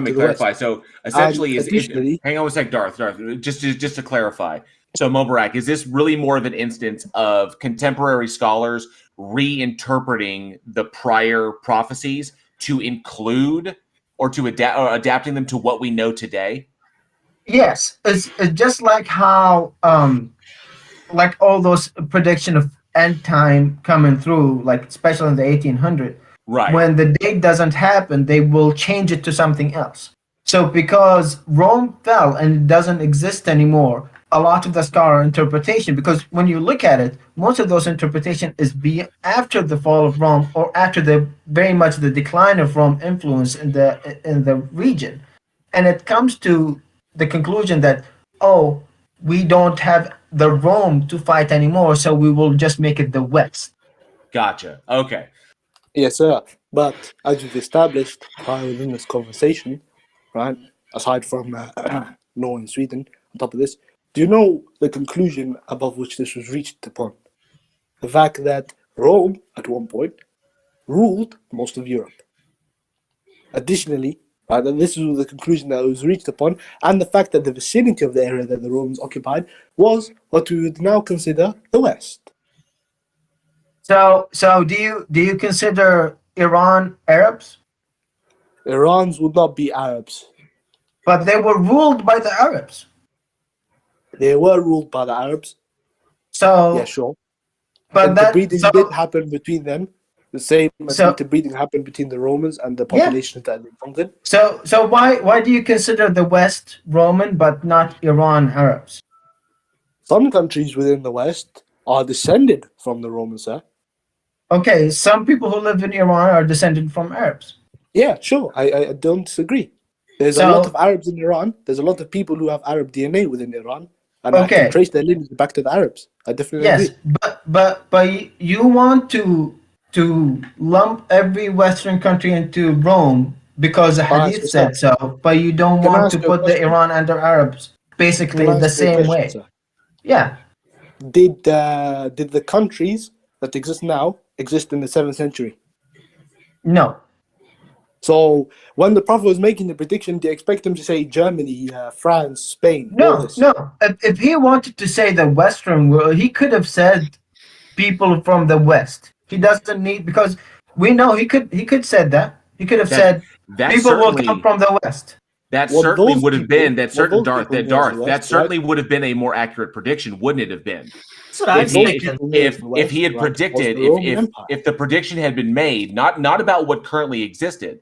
may clarify, so essentially, additionally, hang on one sec, Darth, just to clarify. So Mobarak, is this really more of an instance of contemporary scholars reinterpreting the prior prophecies to include or to adapting them to what we know today? Yes, it's just like how like all those prediction of end time coming through, like especially in the 1800s. Right. When the date doesn't happen, they will change it to something else. So because Rome fell and it doesn't exist anymore, a lot of the scholar interpretation, because when you look at it, most of those interpretation is after the fall of Rome or after the very much the decline of Rome influence in the region, and it comes to the conclusion that, oh, we don't have the Rome to fight anymore, so we will just make it the West. Gotcha. Okay. yes, sir. But as we've established prior within this conversation, right, aside from Norway and Sweden, on top of this, do you know the conclusion above which this was reached upon? The fact that Rome, at one point, ruled most of Europe. Additionally, right, and this was the conclusion that was reached upon, and the fact that the vicinity of the area that the Romans occupied was what we would now consider the West. So do you consider Iran Arabs? Irans would not be Arabs. But they were ruled by the Arabs. They were ruled by the Arabs. So Yeah, sure. but Interbreeding did happen between them. The same as interbreeding happened between the Romans and the populations that they belonged in. So why do you consider the West Roman but not Iran Arabs? Some countries within the West are descended from the Romans, sir. Okay, some people who live in Iran are descended from Arabs. Yeah, sure. I don't disagree. There's a lot of Arabs in Iran. There's a lot of people who have Arab DNA within Iran. And I can trace their lineage back to the Arabs. I definitely agree. But you want to lump every Western country into Rome because the Hadith said so, but you don't want to put the Iran under Arabs basically the same way. Sir? Yeah. Did the countries that exist now exist in the 7th century? No. So when the Prophet was making the prediction, do you expect him to say Germany, France, Spain? No. If he wanted to say the Western world, he could have said people from the West. He doesn't need, because we know he could said that. He could have said people will come from the West. That certainly would have been that certainly would have been a more accurate prediction, wouldn't it have been? That's what I'm thinking. If he had predicted, if the prediction had been made, not about what currently existed,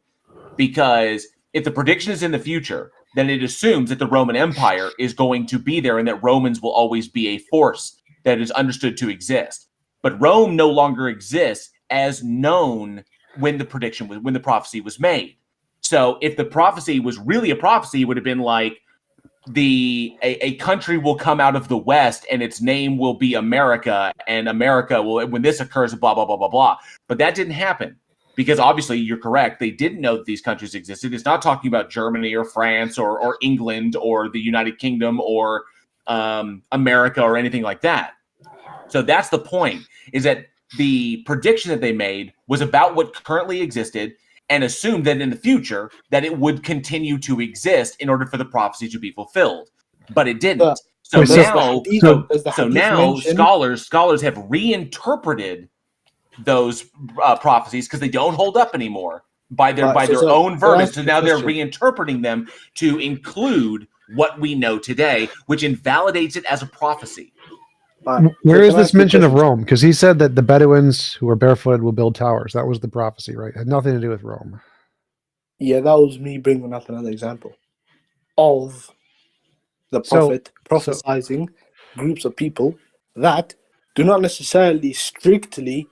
because if the prediction is in the future, then it assumes that the Roman Empire is going to be there and that Romans will always be a force that is understood to exist. But Rome no longer exists as known when the prophecy was made. So if the prophecy was really a prophecy, it would have been like a country will come out of the West and its name will be America, and America will, when this occurs, blah, blah, blah, blah, blah. But that didn't happen because obviously you're correct. They didn't know that these countries existed. It's not talking about Germany or France or England or the United Kingdom or America or anything like that. So that's the point, is that the prediction that they made was about what currently existed and assumed that in the future that it would continue to exist in order for the prophecy to be fulfilled. But it didn't. So now scholars have reinterpreted those prophecies because they don't hold up anymore by their own verbiage. So now they're reinterpreting them to include what we know today, which invalidates it as a prophecy. Where is this mention of Rome? Because he said that the Bedouins who are barefooted will build towers. That was the prophecy, right? It had nothing to do with Rome. Yeah, that was me bringing up another example of the So- prophet prophesizing groups of people that do not necessarily strictly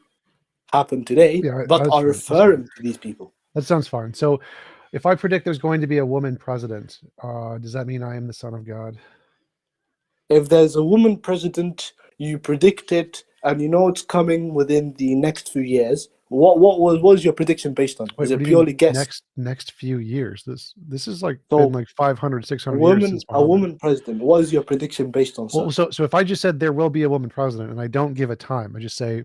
happen today, Yeah, but that's are fine, that's fine. referring to these people. That sounds fine. So if I predict there's going to be a woman president, does that mean I am the son of God? If there's a woman president, you predict it, and you know it's coming within the next few years. What was your prediction based on? Wait, Is what it do you purely mean guess? next few years? This is like So, been like 500, A 600 years woman, since a Muhammad. woman president. What is your prediction based on? Well, Sir? so if I just said there will be a woman president and I don't give a time, I just say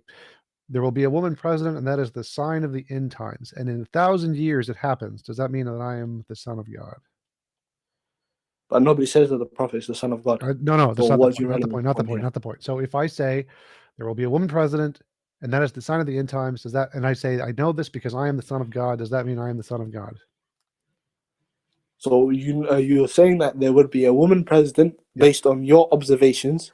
there will be a woman president and that is the sign of the end times. And in 1,000 years it happens. Does that mean that I am the son of God? But nobody says that the prophet is the son of God. No, that's So not the what's point. your Not the relevant point. Not the point point. here? Not the point. So if I say there will be a woman president and that is the sign of the end times, does that? And I say I know this because I am the son of God. Does that mean I am the son of God? So you're saying that there would be a woman president based on your observations.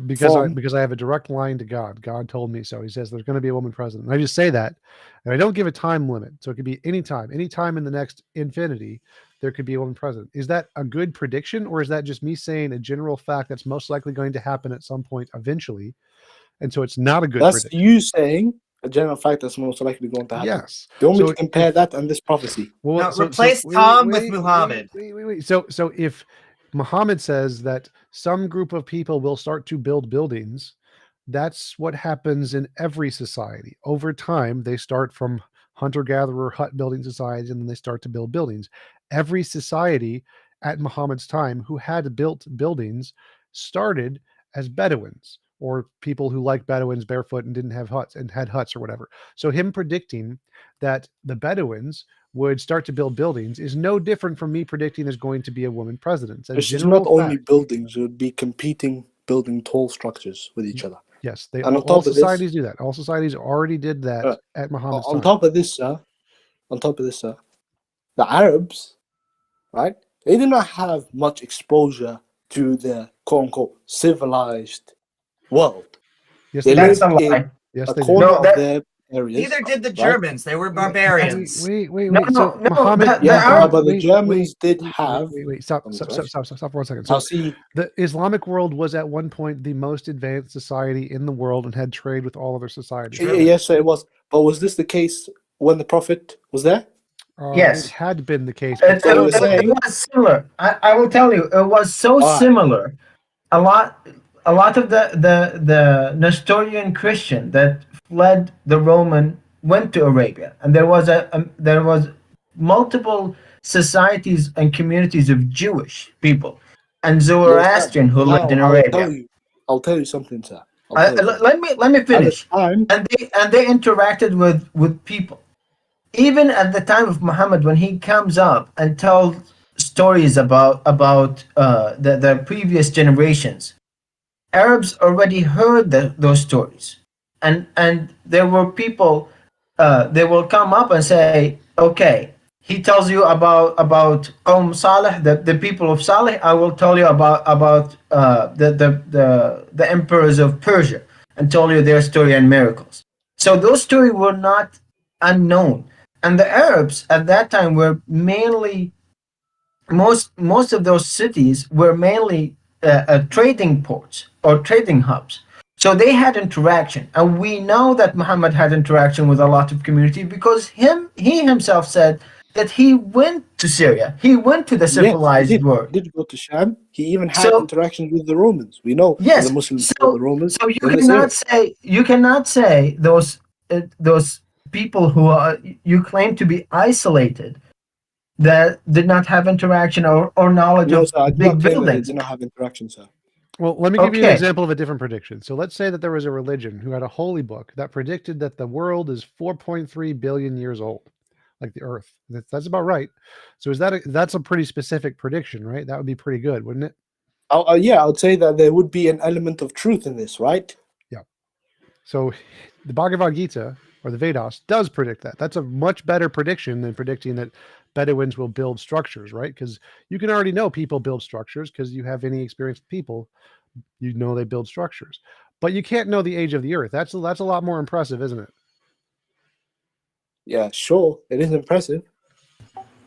Because From- I have a direct line to God. God told me so. He says there's going to be a woman president. And I just say that, and I don't give a time limit. So it could be any time in the next infinity, there could be a woman president. Is that a good prediction, or is that just me saying a general fact that's most likely going to happen at some point eventually? And so it's not a good That's prediction. you saying a general fact that's most likely going to happen. Yes. Do you want me So to compare if- that and this prophecy? Well, No, so replace wait, Tom with wait, Muhammad. Wait. So if Muhammad says that some group of people will start to build buildings, that's what happens in every society. Over time, they start from hunter-gatherer hut building societies, and then they start to build buildings. Every society at Muhammad's time who had built buildings started as Bedouins, or people who like Bedouins barefoot and didn't have huts and had huts or whatever. So him predicting that the Bedouins would start to build buildings is no different from me predicting there's going to be a woman president. It's a It's just general not only fact. buildings; it would be competing, building tall structures with each other. Yes, And all on top of this- societies do that. All societies already did that at Muhammad's On time. top of this, sir, the Arabs, right? They did not have much exposure to the quote-unquote civilized world. Yes, They they That's did. a lie. Yes, a they did. corner No, of that- their areas. Neither did the right? Germans. They were barbarians. Wait. No, So no, Muhammad, the Yeah, Arab- but the wait, Germans did wait, have. Wait. Stop for 1 second. Now So see, the Islamic world was at one point the most advanced society in the world and had trade with all other societies. yes, it was. But was this the case when the Prophet was there? Yes. It had been the case. It, So before you're it, that. saying- it was similar. I will tell you, it was so Alright. similar. A lot of the Nestorian Christian that fled the Roman went to Arabia, and there was multiple societies and communities of Jewish people and Zoroastrian who lived in Arabia. I'll tell you something, sir. Let me finish. Time, And they interacted with people. Even at the time of Muhammad, when he comes up and tells stories about the previous generations, Arabs already heard those stories, and there were people. They will come up and say, "Okay, he tells you about Salih, the people of Salih. I will tell you about the emperors of Persia, and tell you their story and miracles." So those stories were not unknown, and the Arabs at that time were mainly most of those cities were mainly trading ports or trading hubs. So they had interaction, and we know that Muhammad had interaction with a lot of community because he himself said that he went to Syria, he went to the civilized world. He did go to Sham. He even had So- interactions with the Romans. We know Yes, the Muslims so- fought the Romans. So you in this cannot say those people who are you claim to be isolated that did not have interaction or knowledge No, of sir, I do big not claim that they buildings. did not have interaction, sir. Well, let me give you an Okay. example of a different prediction. So let's say that there was a religion who had a holy book that predicted that the world is 4.3 billion years old, like the Earth. That's about right. So that's a pretty specific prediction, right? That would be pretty good, wouldn't it? Yeah, I would say that there would be an element of truth in this, right? So the Bhagavad Gita or the Vedas does predict that. That's a much better prediction than predicting that Bedouins will build structures, right? Because you can already know people build structures because you have any experience with people, you know they build structures. But you can't know the age of the Earth. That's a lot more impressive, isn't it? Yeah, sure. It is impressive.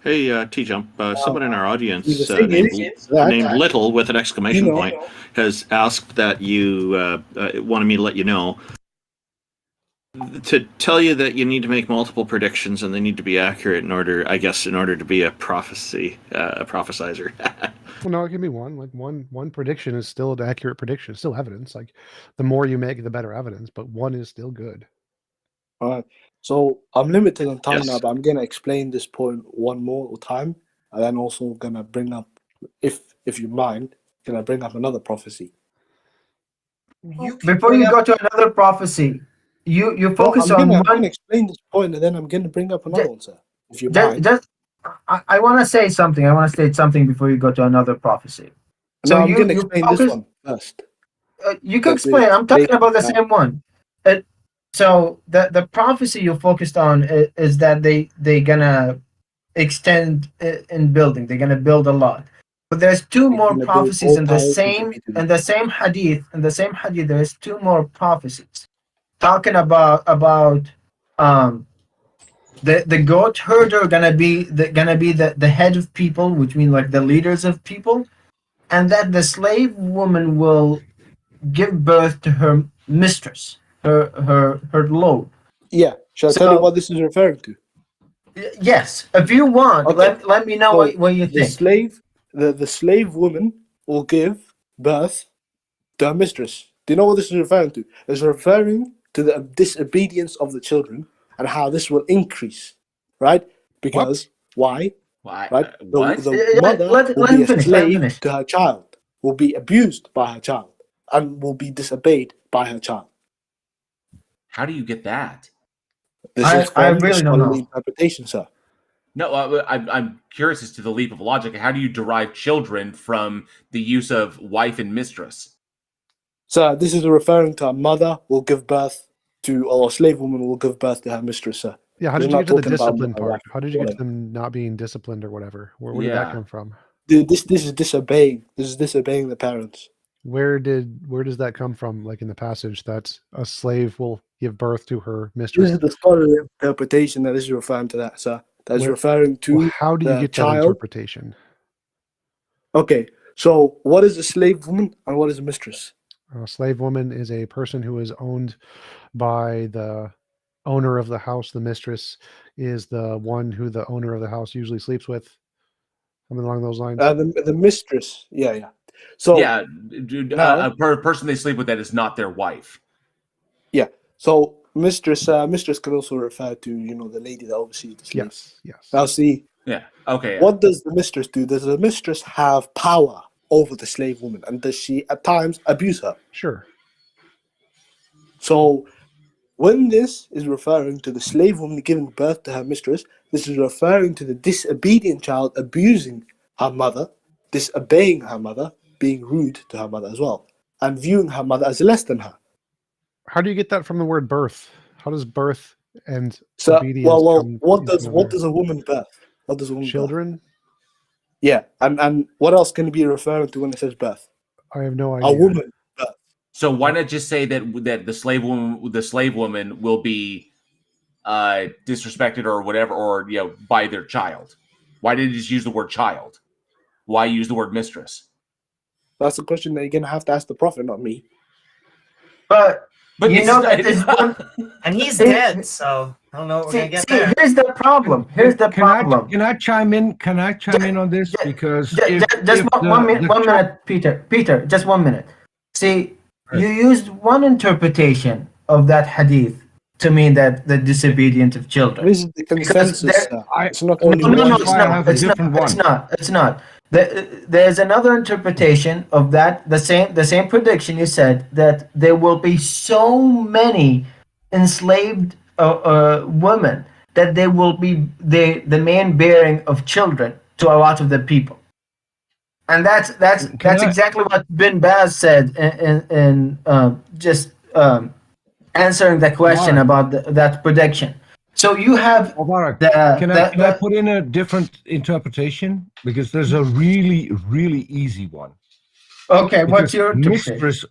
Hey, TJump, someone in our audience the thing is that, named Little with an exclamation point has asked that you wanted me to let you know to tell you that you need to make multiple predictions and they need to be accurate in order to be a prophesizer. Well, no, it can be one. Like one prediction is still an accurate prediction. It's still evidence. Like the more you make, the better evidence. But one is still good. All right. So I'm limited on time Yes. now, but I'm gonna explain this point one more time, and then also gonna bring up, if you mind, gonna bring up another prophecy. Before you go to another prophecy, you focus I'm on gonna one. explain this point, and then I'm gonna bring up another one, sir. If you mind. I want to say something. I want to state something before you go to another prophecy. No, I'm gonna explain this one first. You can explain. I'm talking about the same one. So the prophecy you focused on is that they're gonna extend in building. They're gonna build a lot. But there's two more prophecies in the same hadith. In the same hadith, there's two more prophecies talking about the goat herder gonna be the head of people, which means like the leaders of people, and that the slave woman will give birth to her mistress, her load. Yeah. Shall I tell you what this is referring to? Yes, if you want, Okay. let me know what you think. The slave woman will give birth to her mistress. Do you know what this is referring to? It's referring to the disobedience of the children and how this will increase, right? Because why? Right? The mother will be a slave to her child, will be abused by her child, and will be disobeyed by her child. How do you get that? This is I from really don't know. interpretation, sir. No, I'm curious as to the leap of logic. How do you derive children from the use of wife and mistress? So this is referring to a mother will give birth to, or a slave woman will give birth to her mistress, sir. Yeah, how did you get to the discipline part? How did you get to them not being disciplined or whatever? Where did that come from? This is disobeying. This is disobeying the parents. Where does that come from? Like in the passage that a slave will give birth to her mistress. This is the scholarly interpretation that is referring to that, sir. That is referring to how do you get that interpretation? Okay, so what is a slave woman and what is a mistress? A slave woman is a person who is owned by the owner of the house. The mistress is the one who the owner of the house usually sleeps with. Something along those lines. The mistress, yeah. So yeah, a person they sleep with that is not their wife. Yeah. So mistress can also refer to the lady that oversees the slaves. Yes. Now see. Yeah. Okay. What does the mistress do? Does the mistress have power over the slave woman, and does she at times abuse her? Sure. So when this is referring to the slave woman giving birth to her mistress, this is referring to the disobedient child abusing her mother, disobeying her mother, being rude to her mother as well, and viewing her mother as less than her. How do you get that from the word birth? How does birth and obedience what does a woman birth? What does a woman children birth? Yeah, and what else can it be referring to when it says birth? I have no idea. A woman birth. So why not just say that the slave woman will be disrespected or whatever, or by their child? Why did you just use the word child? Why use the word mistress? That's a question that you're gonna have to ask the prophet, not me. But you know that this one, and he's dead, so I don't know what we're gonna get there. Here's the problem. Can I chime in? Can I chime in on this? Because just one minute, Peter, just 1 minute. See, you used one interpretation of that hadith to mean that the disobedient of children. This is the consensus. It's not only It's not. There's another interpretation of that. The same prediction you said, that there will be so many enslaved women that they will be the main bearing of children to a lot of the people. And that's exactly what Bin Baz said in answering the question about that prediction. So you have can I put in a different interpretation? Because there's a really, really easy one. Okay, what's your interpretation?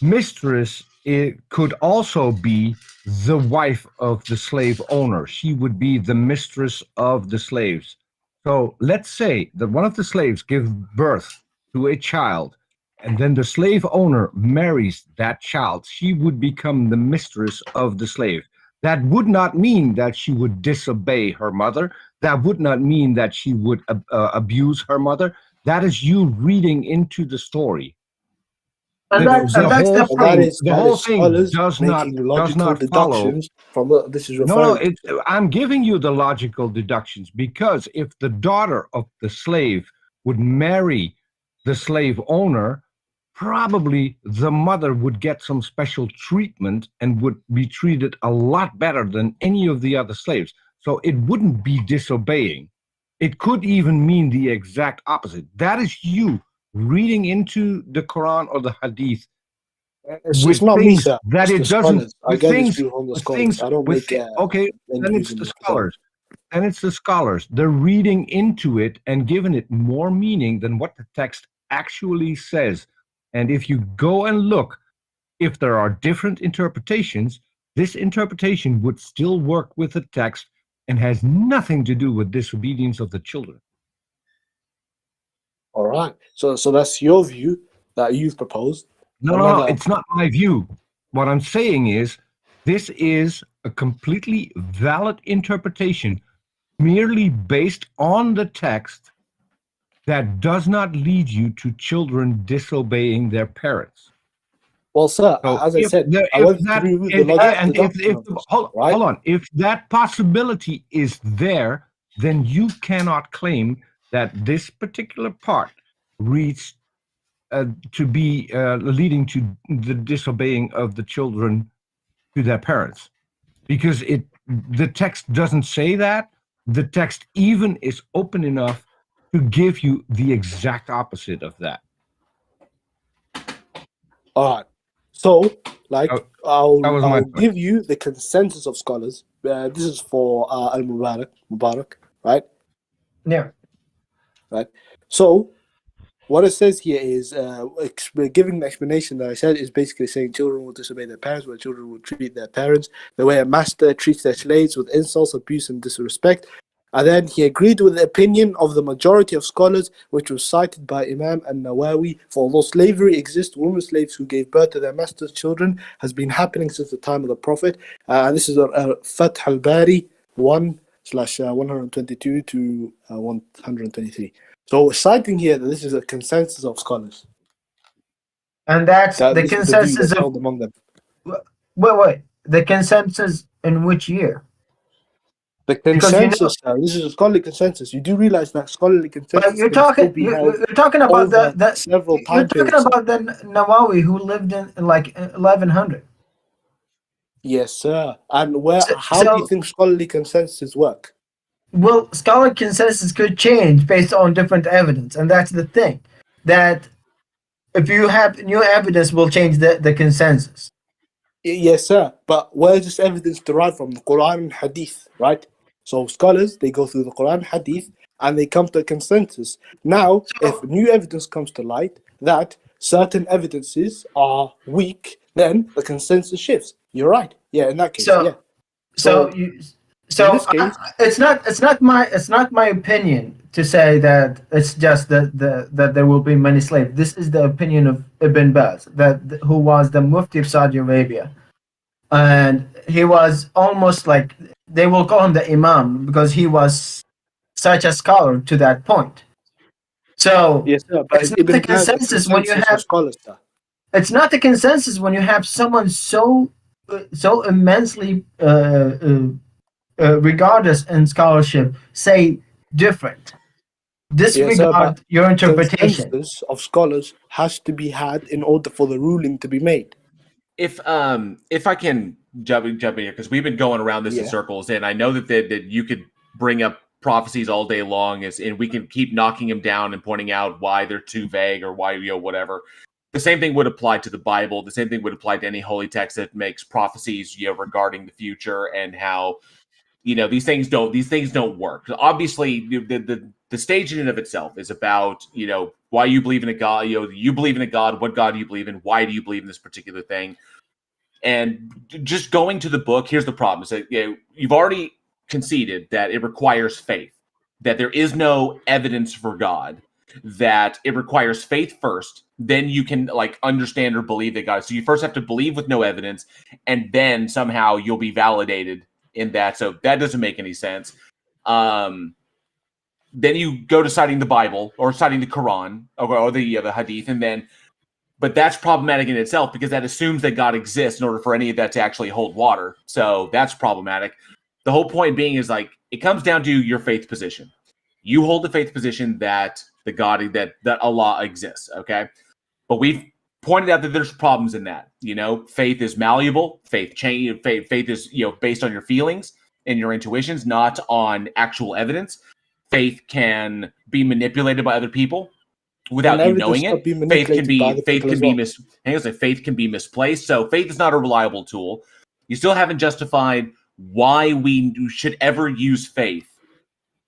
Mistress, it could also be the wife of the slave owner. She would be the mistress of the slaves. So let's say that one of the slaves gives birth to a child, and then the slave owner marries that child. She would become the mistress of the slave. That would not mean that she would disobey her mother. That would not mean that she would abuse her mother. That is you reading into the story. And that's the And that is The whole thing scholars does making logical not follow. deductions from what this is No, referring to. I'm giving you the logical deductions, because if the daughter of the slave would marry the slave owner, probably the mother would get some special treatment and would be treated a lot better than any of the other slaves. So it wouldn't be disobeying. It could even mean the exact opposite. That is you reading into the Quran or the Hadith It's not me, things sir. that It's it the doesn't. scholars. I With get this things, view from the with scholars. things, I don't with make okay, end then it's using the myself. scholars. Then it's the scholars. They're reading into it and giving it more meaning than what the text actually says. And if you go and look, if there are different interpretations, this interpretation would still work with the text and has nothing to do with disobedience of the children. All right. So that's your view that you've proposed. No, it's not my view. What I'm saying is, this is a completely valid interpretation, merely based on the text, that does not lead you to children disobeying their parents. Well, sir, So as I said, I if went that, through the if, logic and deduction of this, hold right? on, if that possibility is there, then you cannot claim that this particular part reads to be leading to the disobeying of the children to their parents, because the text doesn't say that. The text even is open enough to give you the exact opposite of that. All right. So, like, That was my I'll point. give you the consensus of scholars. This is for Mubarak, right? Yeah. Right. So, what it says here is giving the explanation that I said is basically saying children will disobey their parents, where children will treat their parents the way a master treats their slaves, with insults, abuse, and disrespect. And then he agreed with the opinion of the majority of scholars, which was cited by Imam al-Nawawi. For although slavery exists, women slaves who gave birth to their master's children has been happening since the time of the Prophet. And this is Fath al-Bari 1/122 to 123. So we're citing here that this is a consensus of scholars. And that's That the this is the view consensus that's of. held among them. Wait. The consensus in which year? The Because consensus, this is a scholarly consensus. You do realize that scholarly consensus but you're can still talking. be held You're talking about over the. several You're time talking periods. about the Nawawi who lived in like 1100. Yes, sir. And how do you So, think scholarly consensus work? well, scholar consensus could change based on different evidence, and that's the thing. That if you have new evidence, will change the consensus. Yes, sir. But where is this evidence derived from? The Quran and Hadith, right? So scholars, they go through the Quran and Hadith and they come to a consensus. Now, if new evidence comes to light that certain evidences are weak, then the consensus shifts. You're right. Yeah, in that case, yeah. So it's not my opinion to say that it's just that there will be many slaves. This is the opinion of Ibn Baz, who was the Mufti of Saudi Arabia, and he was almost like they will call him the Imam because he was such a scholar to that point. So yes, sir, but it's not the consensus when you have scholars, sir. It's not the consensus when you have someone so immensely regardless in scholarship say different. Disregard your interpretation. Consensus of scholars has to be had in order for the ruling to be made. If I can jump in here, because we've been going around this in circles, and I know that you could bring up prophecies all day long, and we can keep knocking them down and pointing out why they're too vague or why whatever. The same thing would apply to the Bible. The same thing would apply to any holy text that makes prophecies regarding the future and how these things don't work. Obviously, the stage in and of itself is about why you believe in a God. You believe in a God. What God do you believe in? Why do you believe in this particular thing? And just going to the book, here's the problem: is that you've already conceded that it requires faith. that there is no evidence for God, that it requires faith first, then you can like understand or believe that God. So you first have to believe with no evidence, and then somehow you'll be validated in that. So that doesn't make any sense. Then you go to citing the Bible or citing the Quran or the Hadith, and then, but that's problematic in itself because that assumes that God exists in order for any of that to actually hold water. So that's problematic. The whole point being is like it comes down to your faith position. You hold the faith position that the God that Allah exists, okay? But we've pointed out that there's problems in that. You know, faith is malleable. Faith is based on your feelings and your intuitions, not on actual evidence. Faith can be manipulated by other people without you knowing it. Faith can be misplaced. So faith is not a reliable tool. You still haven't justified why we should ever use faith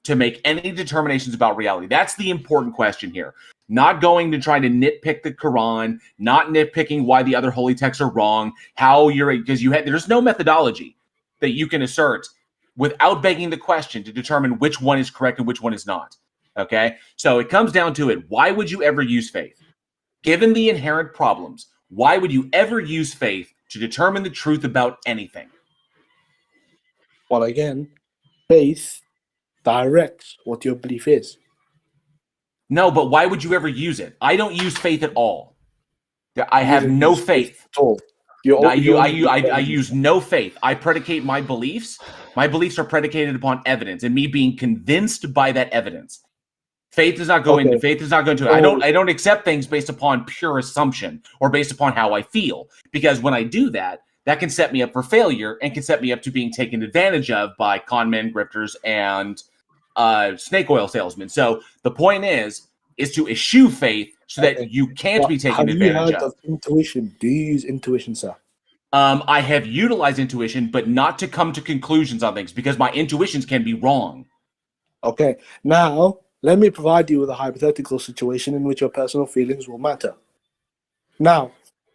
to make any determinations about reality. That's the important question here. Not going to try to nitpick the Quran, not nitpicking why the other holy texts are wrong, there's no methodology that you can assert without begging the question to determine which one is correct and which one is not. Okay? So it comes down to it. Why would you ever use faith? Given the inherent problems, why would you ever use faith to determine the truth about anything? Well, again, faith directs what your belief is. No, but why would you ever use it? I don't use faith at all. I have no faith at all. I use no faith. I predicate my beliefs. My beliefs are predicated upon evidence and me being convinced by that evidence. Faith does not go into. Faith is not going to. I don't accept things based upon pure assumption or based upon how I feel, because when I do that, that can set me up for failure and can set me up to being taken advantage of by con men, grifters, and snake oil salesmen. So the point is to eschew faith so that you can't be taken advantage of. Intuition? Do you use intuition, sir? I have utilized intuition, but not to come to conclusions on things because my intuitions can be wrong. Okay, now let me provide you with a hypothetical situation in which your personal feelings will matter. Now,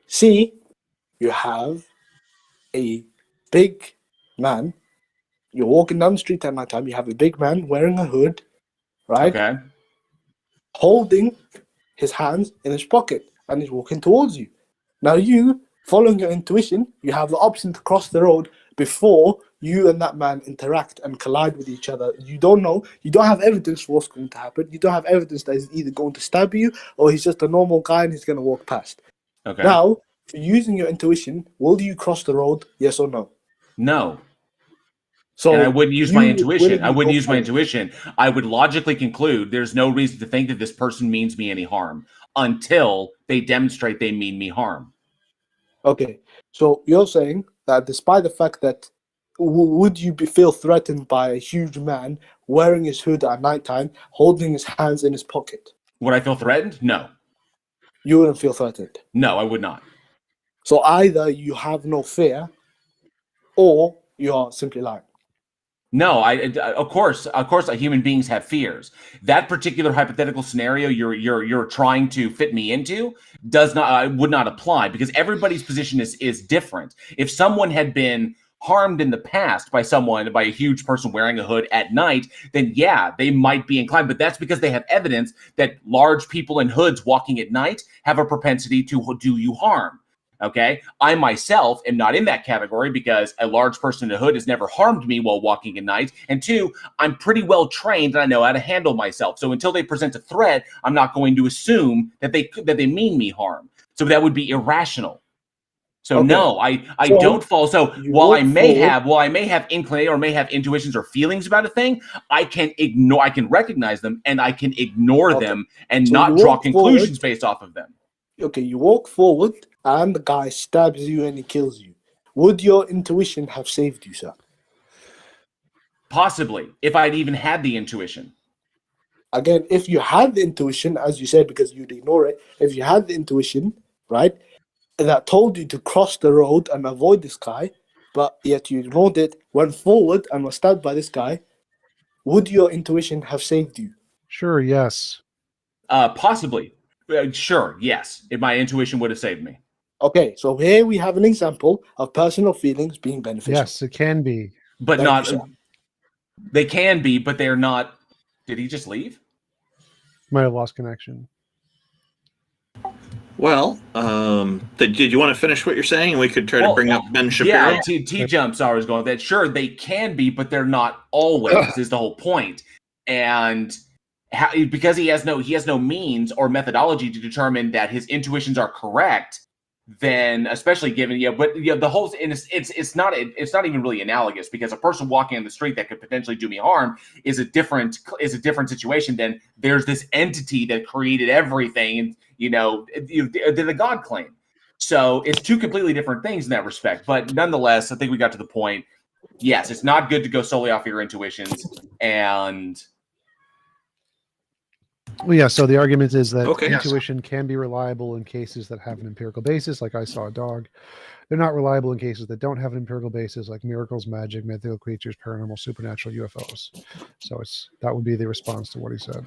see, you have a big man. You're walking down the street at night time. You have a big man wearing a hood, right? Okay. Holding his hands in his pocket, and he's walking towards you. Now you, following your intuition, you have the option to cross the road before you and that man interact and collide with each other. You don't know. You don't have evidence for what's going to happen. You don't have evidence that he's either going to stab you or he's just a normal guy and he's going to walk past. Okay. Now, for using your intuition, will you cross the road? Yes or no? No. So and I wouldn't use my intuition. I wouldn't use my intuition. I would logically conclude there's no reason to think that this person means me any harm until they demonstrate they mean me harm. Okay. So you're saying that despite the fact that would you feel threatened by a huge man wearing his hood at nighttime, holding his hands in his pocket? Would I feel threatened? No. You wouldn't feel threatened? No, I would not. So either you have no fear or you are simply lying. No, of course, human beings have fears. That particular hypothetical scenario you're trying to fit me into would not apply because everybody's position is different. If someone had been harmed in the past by a huge person wearing a hood at night, then yeah, they might be inclined. But that's because they have evidence that large people in hoods walking at night have a propensity to do you harm. Okay, I myself am not in that category because a large person in a hood has never harmed me while walking at night. And two, I'm pretty well trained and I know how to handle myself. So until they present a threat, I'm not going to assume that they mean me harm. So that would be irrational. So okay. No, I don't fall. So while I may have inclination or may have intuitions or feelings about a thing, I can recognize them and I can ignore them and not draw conclusions based off of them. Okay, you walk forward and the guy stabs you and he kills you. Would your intuition have saved you, sir? Possibly, if I'd even had the intuition. Again, if you had the intuition, as you said, because you'd ignore it, if you had the intuition, right, that told you to cross the road and avoid this guy, but yet you ignored it, went forward and was stabbed by this guy, would your intuition have saved you? Sure, yes. Possibly. Sure, yes. If my intuition would have saved me. Okay, so here we have an example of personal feelings being beneficial. Yes, it can be. But they can be, but they're not Did he just leave? Might have lost connection. Well, did you want to finish what you're saying, and we could try to bring up Ben Shapiro? Yeah, TJump's always going with that. Sure, they can be, but they're not always. Is the whole point. And because he has no means or methodology to determine that his intuitions are correct, then especially given the whole it's not even really analogous, because a person walking on the street that could potentially do me harm is a different situation than there's this entity that created everything, than the God claim. So it's two completely different things in that respect. But nonetheless, I think we got to the point. Yes, it's not good to go solely off your intuitions. And Well, yeah, so the argument is that Okay. intuition can be reliable in cases that have an empirical basis, like I saw a dog. They're not reliable in cases that don't have an empirical basis, like miracles, magic, mythical creatures, paranormal, supernatural, UFOs. So that would be the response to what he said.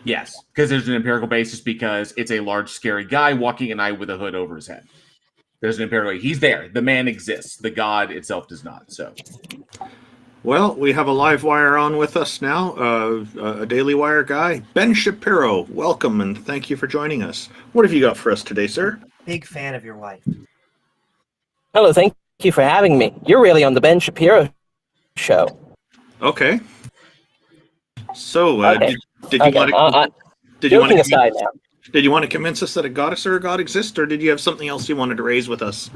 yes, because there's an empirical basis, because it's a large, scary guy walking at night with a hood over his head. There's an empirical. He's there. The man exists. The God itself does not. So. Well, we have a live wire on with us now, a Daily Wire guy. Ben Shapiro, welcome, and thank you for joining us. What have you got for us today, sir? Big fan of your wife. Hello, thank you for having me. You're really on the Ben Shapiro show. Okay. So, Okay. did you want to... Joking aside now. Did you want to convince us that a goddess or a god exists, or did you have something else you wanted to raise with us?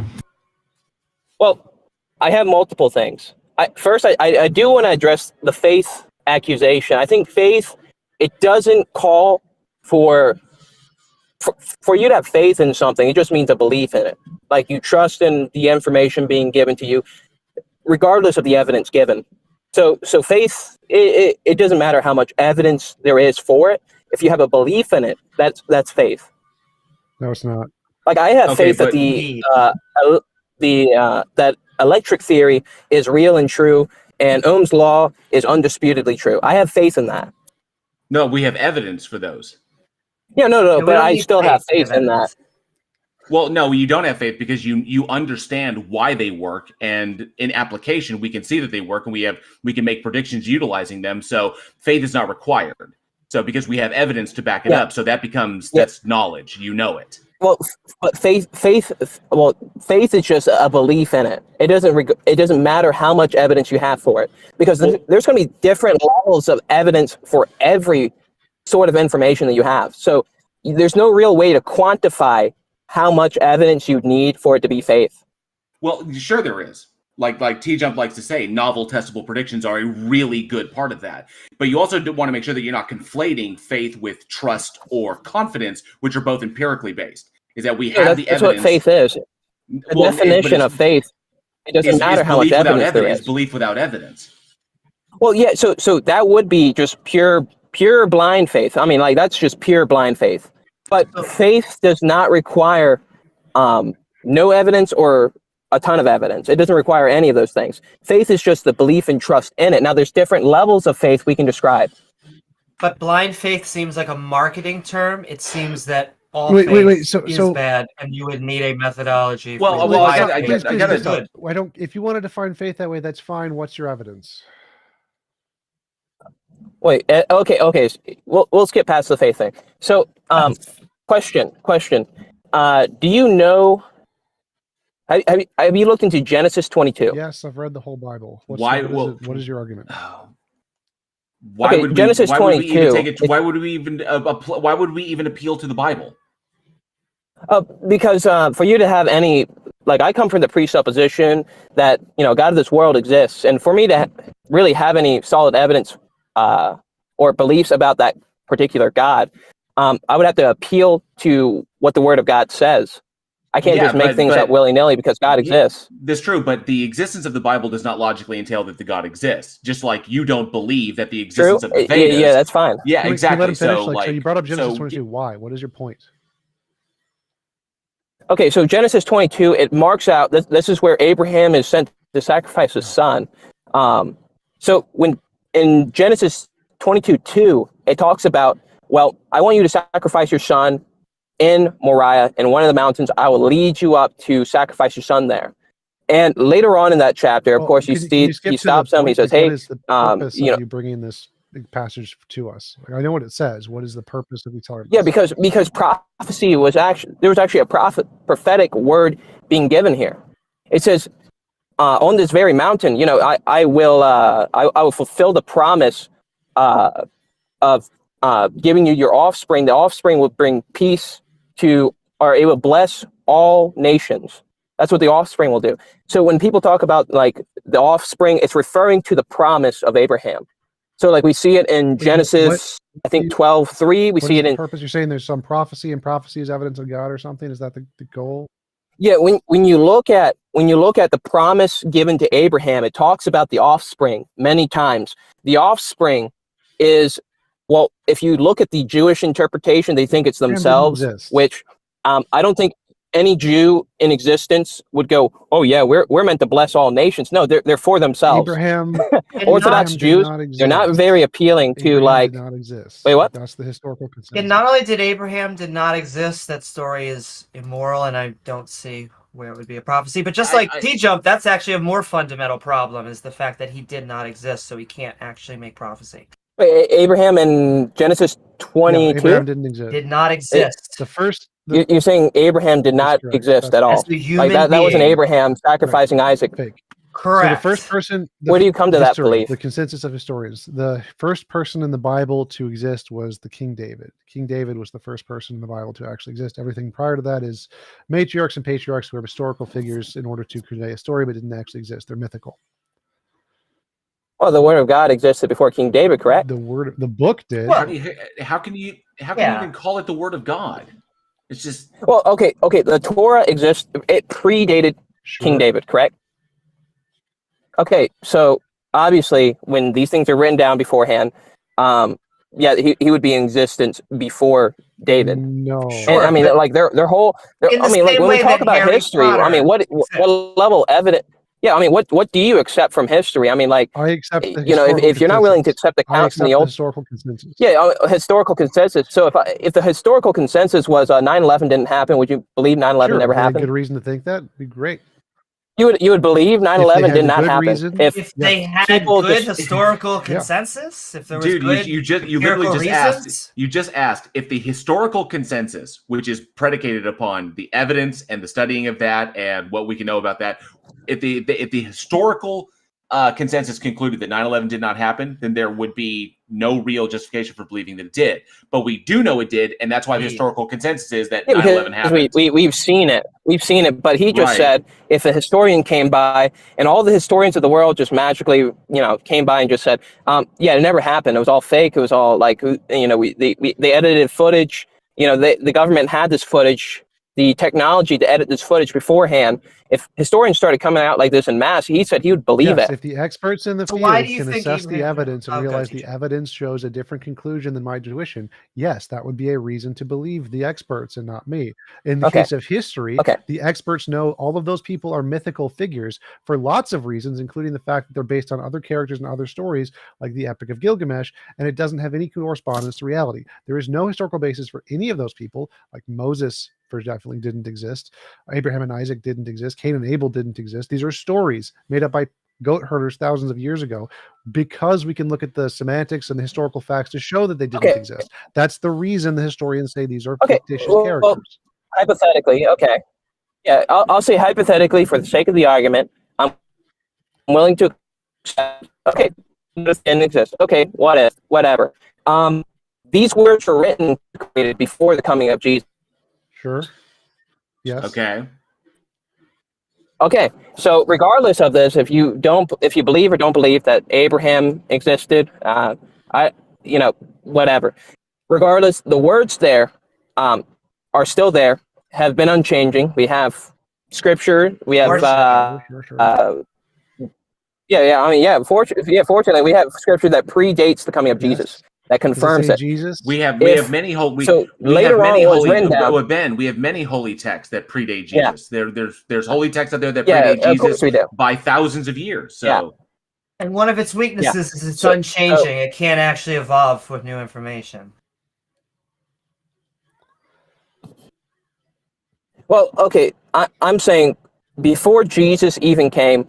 Well, I have multiple things. First, I do want to address the faith accusation. I think faith, it doesn't call for you to have faith in something. It just means a belief in it. Like you trust in the information being given to you, regardless of the evidence given. So faith, it doesn't matter how much evidence there is for it. If you have a belief in it, that's faith. No, it's not. Like I have faith that that electric theory is real and true, and Ohm's law is undisputedly true. I have faith in that. No, we have evidence for those. Yeah, no, but I still have faith in that. Well, no, you don't have faith because you understand why they work, and in application, we can see that they work, and we can make predictions utilizing them. So faith is not required. So because we have evidence to back it up, so that becomes that's knowledge. You know it. Well, but faith is just a belief in it. It doesn't matter how much evidence you have for it, because there's going to be different levels of evidence for every sort of information that you have. So there's no real way to quantify how much evidence you need for it to be faith. Well, sure there is. Like TJump likes to say, novel testable predictions are a really good part of that. But you also want to make sure that you're not conflating faith with trust or confidence, which are both empirically based. Is that we have the evidence. That's what faith is. The definition of faith, it doesn't matter how much evidence there is. Belief without evidence. Well, yeah, so that would be just pure blind faith. I mean, like that's just pure blind faith. But faith does not require no evidence or a ton of evidence. It doesn't require any of those things. Faith is just the belief and trust in it. Now, there's different levels of faith we can describe. But blind faith seems like a marketing term. It seems that all faith is bad, and you would need a methodology. If you want to define faith that way, that's fine. What's your evidence? Wait, okay. We'll skip past the faith thing. So, question. Do you know? Have you looked into Genesis 22? Yes, I've read the whole Bible. What is your argument? Why would we even appeal to the Bible? Because for you to have any, like, I come from the presupposition that God of this world exists, and for me to really have any solid evidence or beliefs about that particular God, I would have to appeal to what the Word of God says. I can't just make things up willy-nilly because God exists. That's true, but the existence of the Bible does not logically entail that the God exists. Just like you don't believe that the existence of the Vedas. Yeah, that's fine. Yeah, exactly. So you brought up Genesis 22. Why? What is your point? Okay, so Genesis 22, it marks out, this is where Abraham is sent to sacrifice his son. So when in Genesis 22:2, it talks about, well, I want you to sacrifice your son in Moriah, in one of the mountains. I will lead you up to sacrifice your son there. And later on in that chapter, of Well, course, you can see skip he to the stops him. He point? says, Like, what "Hey, is the purpose you know, of you bringing this passage to us? Like, I know what it says. What is the purpose of you telling yeah, us? because prophecy was there was actually a prophetic word being given here. It says, on this very mountain, you know, I will fulfill the promise of giving you your offspring. The offspring will bring peace to, or it will bless all nations." That's what the offspring will do. So when people talk about like the offspring, it's referring to the promise of Abraham. So like we see it in Genesis, I think 12:3. We What see is it the in purpose? You're saying there's some prophecy, and prophecy is evidence of God or something? Is that the goal? yeah. When you look at the promise given to Abraham, it talks about the offspring many times. The offspring is, well, if you look at the Jewish interpretation, they think it's Abraham didn't themselves, exist. which I don't think any Jew in existence would go, "Oh yeah, we're meant to bless all nations." No, they're for themselves. Abraham, Orthodox Abraham did Jews, not they're not exist. very appealing to Abraham like. did not exist. Wait, what? That's the historical And consensus. not only did Abraham did not exist, that story is immoral, and I don't see where it would be a prophecy. But just like TJump, that's actually a more fundamental problem, is the fact that he did not exist, so he can't actually make prophecy. Wait, Abraham in Genesis 22? Abraham didn't exist. Did not exist. The first. You're saying Abraham did not correct. exist at all. As a Like human that wasn't being. Abraham sacrificing Isaac. Fake. Correct. So the first person. Where do you come to that belief? The consensus of historians. The first person in the Bible to exist was the King David. King David was the first person in the Bible to actually exist. Everything prior to that is matriarchs and patriarchs who are historical figures in order to convey a story, but didn't actually exist. They're mythical. Well, the Word of God existed before King David, correct? The book did. How can you even call it the Word of God? It's just Well, okay. The Torah exists. It predated King David, correct? Okay, so obviously, when these things are written down beforehand, he would be in existence before David. No, And, I mean, like their whole. I mean, like when we talk about history, I mean, what level evidence? Yeah, I mean, what do you accept from history? I mean, like, I accept the you know, if you're not willing to accept the I accounts in accept the the old historical consensus. Yeah, historical consensus. So if the historical consensus was 9/11 didn't happen, would you believe 9/11 never If they had happened? good reason to think that, it'd be great. You would believe 9/11 did not happen reason, if they had people good just- historical consensus. If there was good you literally empirical just reasons? asked. You just asked if the historical consensus, which is predicated upon the evidence and the studying of that and what we can know about that, if the historical consensus concluded that 9/11 did not happen, then there would be no real justification for believing that it did. But we do know it did, and that's why the historical consensus is that 9/11 happened. We've seen it. We've seen it. But he just said if a historian came by and all the historians of the world just magically, came by and just said, yeah, it never happened. It was all fake. It was all like, they edited footage. The government had this footage, the technology to edit this footage beforehand. If historians started coming out like this in mass, he said he would believe it. If the experts in the So field why do you can think assess the Abraham- evidence and Oh, go realize teacher. the evidence shows a different conclusion than my tuition, yes, that would be a reason to believe the experts and not me. In the case of history, the experts know all of those people are mythical figures for lots of reasons, including the fact that they're based on other characters and other stories like the Epic of Gilgamesh, and it doesn't have any correspondence to reality. There is no historical basis for any of those people, like Moses definitely didn't exist. Abraham and Isaac didn't exist. Cain and Abel didn't exist. These are stories made up by goat herders thousands of years ago, because we can look at the semantics and the historical facts to show that they didn't exist. That's the reason the historians say these are fictitious characters. Well, hypothetically, yeah, I'll say hypothetically for the sake of the argument, I'm willing to accept. This didn't exist. Okay, whatever. These words were written, created before the coming of Jesus. Sure. Yes. Okay. So regardless of this, if you believe or don't believe that Abraham existed, whatever. Regardless, the words there are still there, have been unchanging. We have scripture. We have fortunately we have scripture that predates the coming of Jesus. That confirms it. Jesus? We have many holy. Later on, it was written down. Ben, we have many holy texts that predate Jesus. There's holy texts out there that Yeah, predate of course we Jesus do. by thousands of years. So, And one of its weaknesses is it's unchanging. It can't actually evolve with new information. Well, okay, I'm saying before Jesus even came,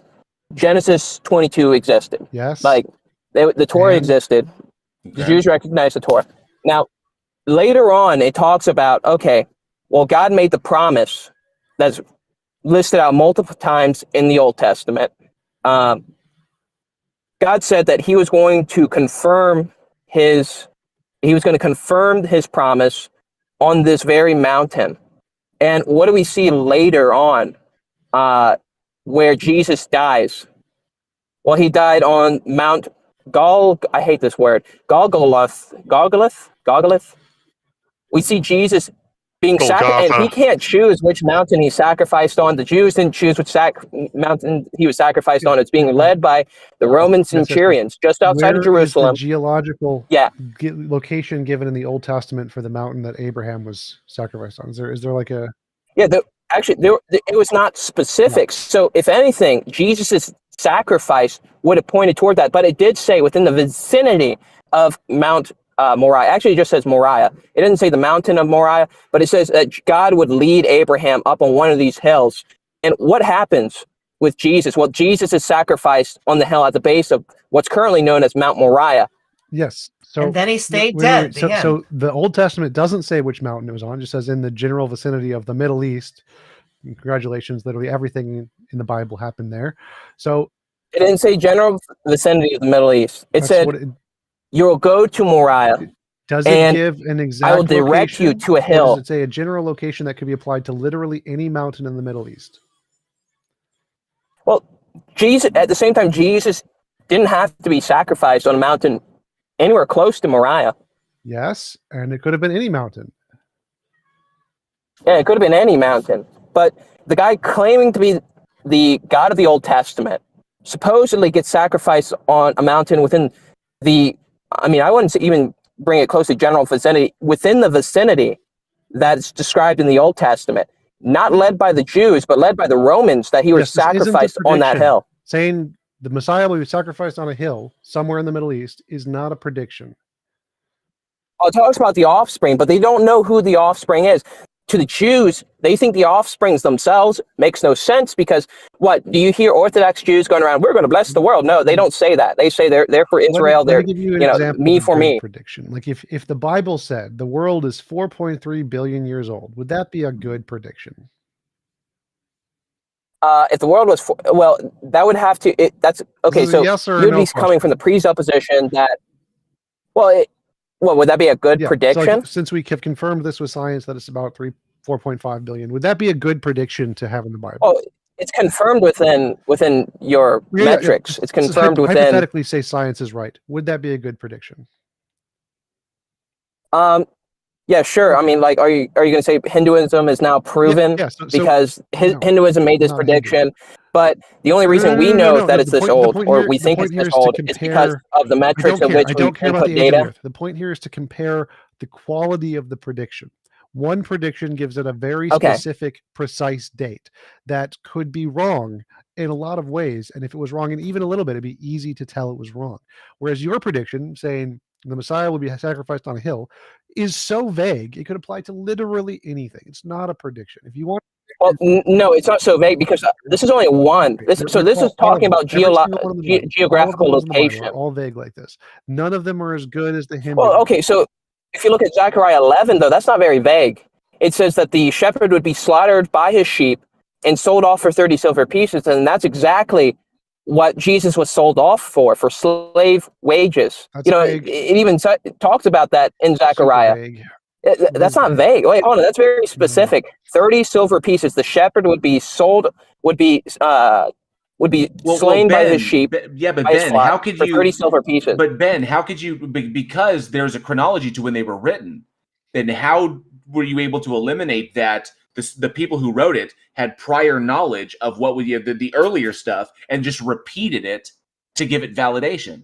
Genesis 22 existed. Yes. Like the Torah And- existed. The Jews recognized the Torah. Now, later on, it talks about, okay, well, God made the promise that's listed out multiple times in the Old Testament. God said that he was going to confirm his promise on this very mountain. And what do we see later on where Jesus dies? Well, he died on Mount I hate this word. Golgotha. We see Jesus being sacrificed, and he can't choose which mountain he sacrificed on. The Jews didn't choose which mountain he was sacrificed on. It's being led by the Roman centurions just outside of Jerusalem. Where is the geological Yeah. location given in the Old Testament for the mountain that Abraham was sacrificed on? Is there like a... Yeah, it was not specific. So if anything, Jesus' sacrifice would have pointed toward that. But it did say within the vicinity of Mount Moriah. Actually, it just says Moriah. It doesn't say the mountain of Moriah, but it says that God would lead Abraham up on one of these hills. And what happens with Jesus? Well, Jesus is sacrificed on the hill at the base of what's currently known as Mount Moriah. Yes. So, and then he stayed dead. So the Old Testament doesn't say which mountain it was on. It just says in the general vicinity of the Middle East. Congratulations. Literally everything in the Bible happened there. So it didn't say general vicinity of the Middle East. It said you will go to Moriah. Does it give an exact I will direct location, you to a hill. Or does it say a general location that could be applied to literally any mountain in the Middle East? Well, Jesus, at the same time, Jesus didn't have to be sacrificed on a mountain anywhere close to Moriah. Yes, and it could have been any mountain. Yeah, it could have been any mountain. But the guy claiming to be the God of the Old Testament supposedly gets sacrificed on a mountain within I wouldn't even bring it close to general vicinity, within the vicinity that's described in the Old Testament, not led by the Jews, but led by the Romans, that he was sacrificed on that hill. Saying the Messiah will be sacrificed on a hill somewhere in the Middle East is not a prediction. Oh, it talks about the offspring, but they don't know who the offspring is. To the Jews, they think the offsprings themselves. Makes no sense, because what do you hear Orthodox Jews going around? We're going to bless the world. No, they don't say that. They say they're for Israel. Let me give you an example me of a for good me. prediction. Like if the Bible said the world is 4.3 billion years old, would that be a good prediction? If the world was that would have to. That's okay. So yes or you'd no be coming from the presupposition that. Would that be a good prediction? So like, since we have confirmed this with science that it's about 4.5 billion, would that be a good prediction to have in the Bible? Oh, it's confirmed within your metrics. It's confirmed within. Hypothetically, say science is right. Would that be a good prediction? Yeah, sure. I mean, like, are you going to say Hinduism is now proven because Hinduism made this prediction? But the only reason we know that it's this old, or we think it's this old, is because of the metrics of which we input data. The point here is to compare the quality of the prediction. One prediction gives it a very specific, precise date that could be wrong in a lot of ways. And if it was wrong in even a little bit, it'd be easy to tell it was wrong. Whereas your prediction saying the Messiah will be sacrificed on a hill is so vague, it could apply to literally anything. It's not a prediction. If you want... Well, no, it's not so vague, because this is only one. This is talking about geographical location. All vague like this. None of them are as good as the Hindu. Well, okay, so if you look at Zechariah 11, though, that's not very vague. It says that the shepherd would be slaughtered by his sheep and sold off for 30 silver pieces, and that's exactly what Jesus was sold off for slave wages. It even talks about that in Zechariah. That's not vague. Wait, hold on. That's very specific. 30 silver pieces. The shepherd would be slain by his sheep. But Ben, how could you 30 silver pieces? But Ben, how could you? Because there's a chronology to when they were written. Then how were you able to eliminate that? The people who wrote it had prior knowledge of what would the earlier stuff and just repeated it to give it validation.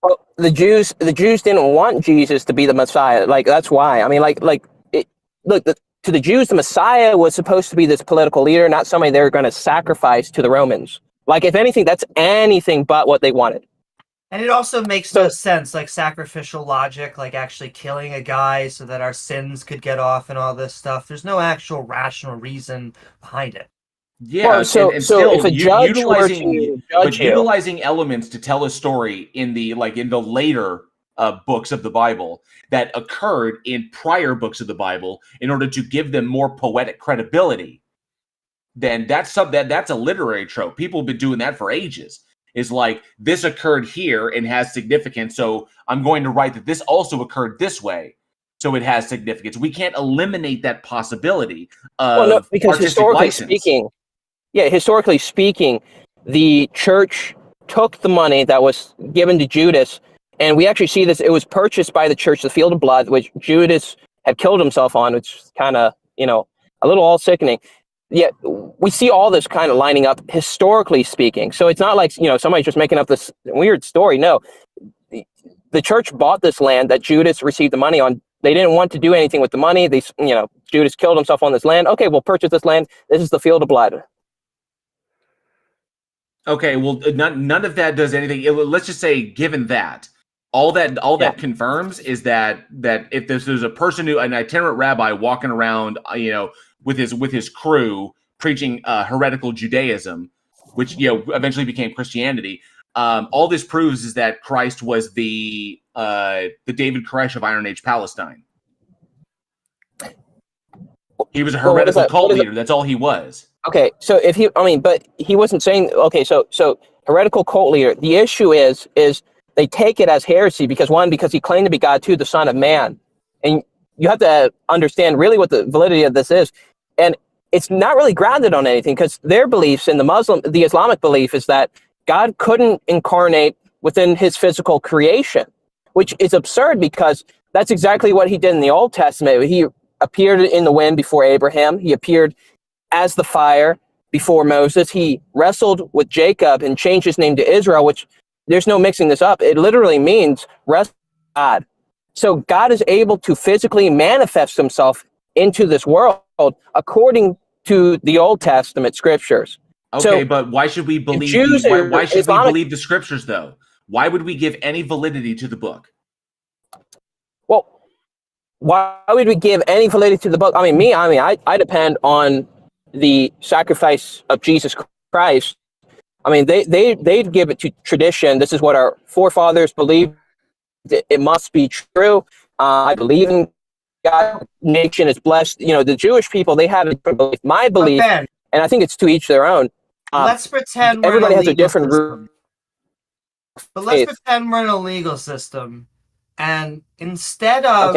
Well, the Jews didn't want Jesus to be the Messiah. Like, that's why. I mean, to the Jews, the Messiah was supposed to be this political leader, not somebody they were going to sacrifice to the Romans. Like, if anything, that's anything but what they wanted. And it also makes no sense, like sacrificial logic, like actually killing a guy so that our sins could get off and all this stuff. There's no actual rational reason behind it. Yeah, Well, so and so still if a judge were utilizing to judge you, utilizing elements to tell a story in the later books of the Bible that occurred in prior books of the Bible in order to give them more poetic credibility, then that's a literary trope. People have been doing that for ages. Is like, this occurred here and has significance, so I'm going to write that this also occurred this way, so it has significance. We can't eliminate that possibility of well, no, because artistic historically license. speaking, historically speaking, the church took the money that was given to Judas, and we actually see this. It was purchased by the church, the field of blood, which Judas had killed himself on, which is kind of, a little all sickening. Yet we see all this kind of lining up historically speaking. So it's not like, somebody's just making up this weird story. No, the church bought this land that Judas received the money on. They didn't want to do anything with the money. Judas killed himself on this land. Okay, we'll purchase this land. This is the field of blood. Okay, well, none of that does anything. Let's just say, given that, all that confirms is that if there's a person an itinerant rabbi walking around, with his crew preaching heretical Judaism, which eventually became Christianity, all this proves is that Christ was the David Koresh of Iron Age Palestine. He was a heretical cult leader. That's all he was. Okay, so but he wasn't saying, okay, so heretical cult leader, the issue is they take it as heresy because he claimed to be God, two, the Son of Man. And you have to understand really what the validity of this is. And it's not really grounded on anything, because their beliefs in the Islamic belief is that God couldn't incarnate within his physical creation, which is absurd because that's exactly what he did in the Old Testament. He appeared in the wind before Abraham. He appeared as the fire before Moses. He wrestled with Jacob and changed his name to Israel, which there's no mixing this up. It literally means wrestle with God. So God is able to physically manifest himself into this world according to the Old Testament scriptures. Okay, but why should we believe why should we believe the scriptures though? Why would we give any validity to the book? Well, why would we give any validity to the book? I depend on the sacrifice of Jesus Christ. They'd give it to tradition. This is what our forefathers believed. It must be true. I believe in God. Nation is blessed. The Jewish people, they have a different belief. My belief, and I think it's to each their own. Let's pretend everybody has a different root. But let's pretend we're in a legal system, and instead of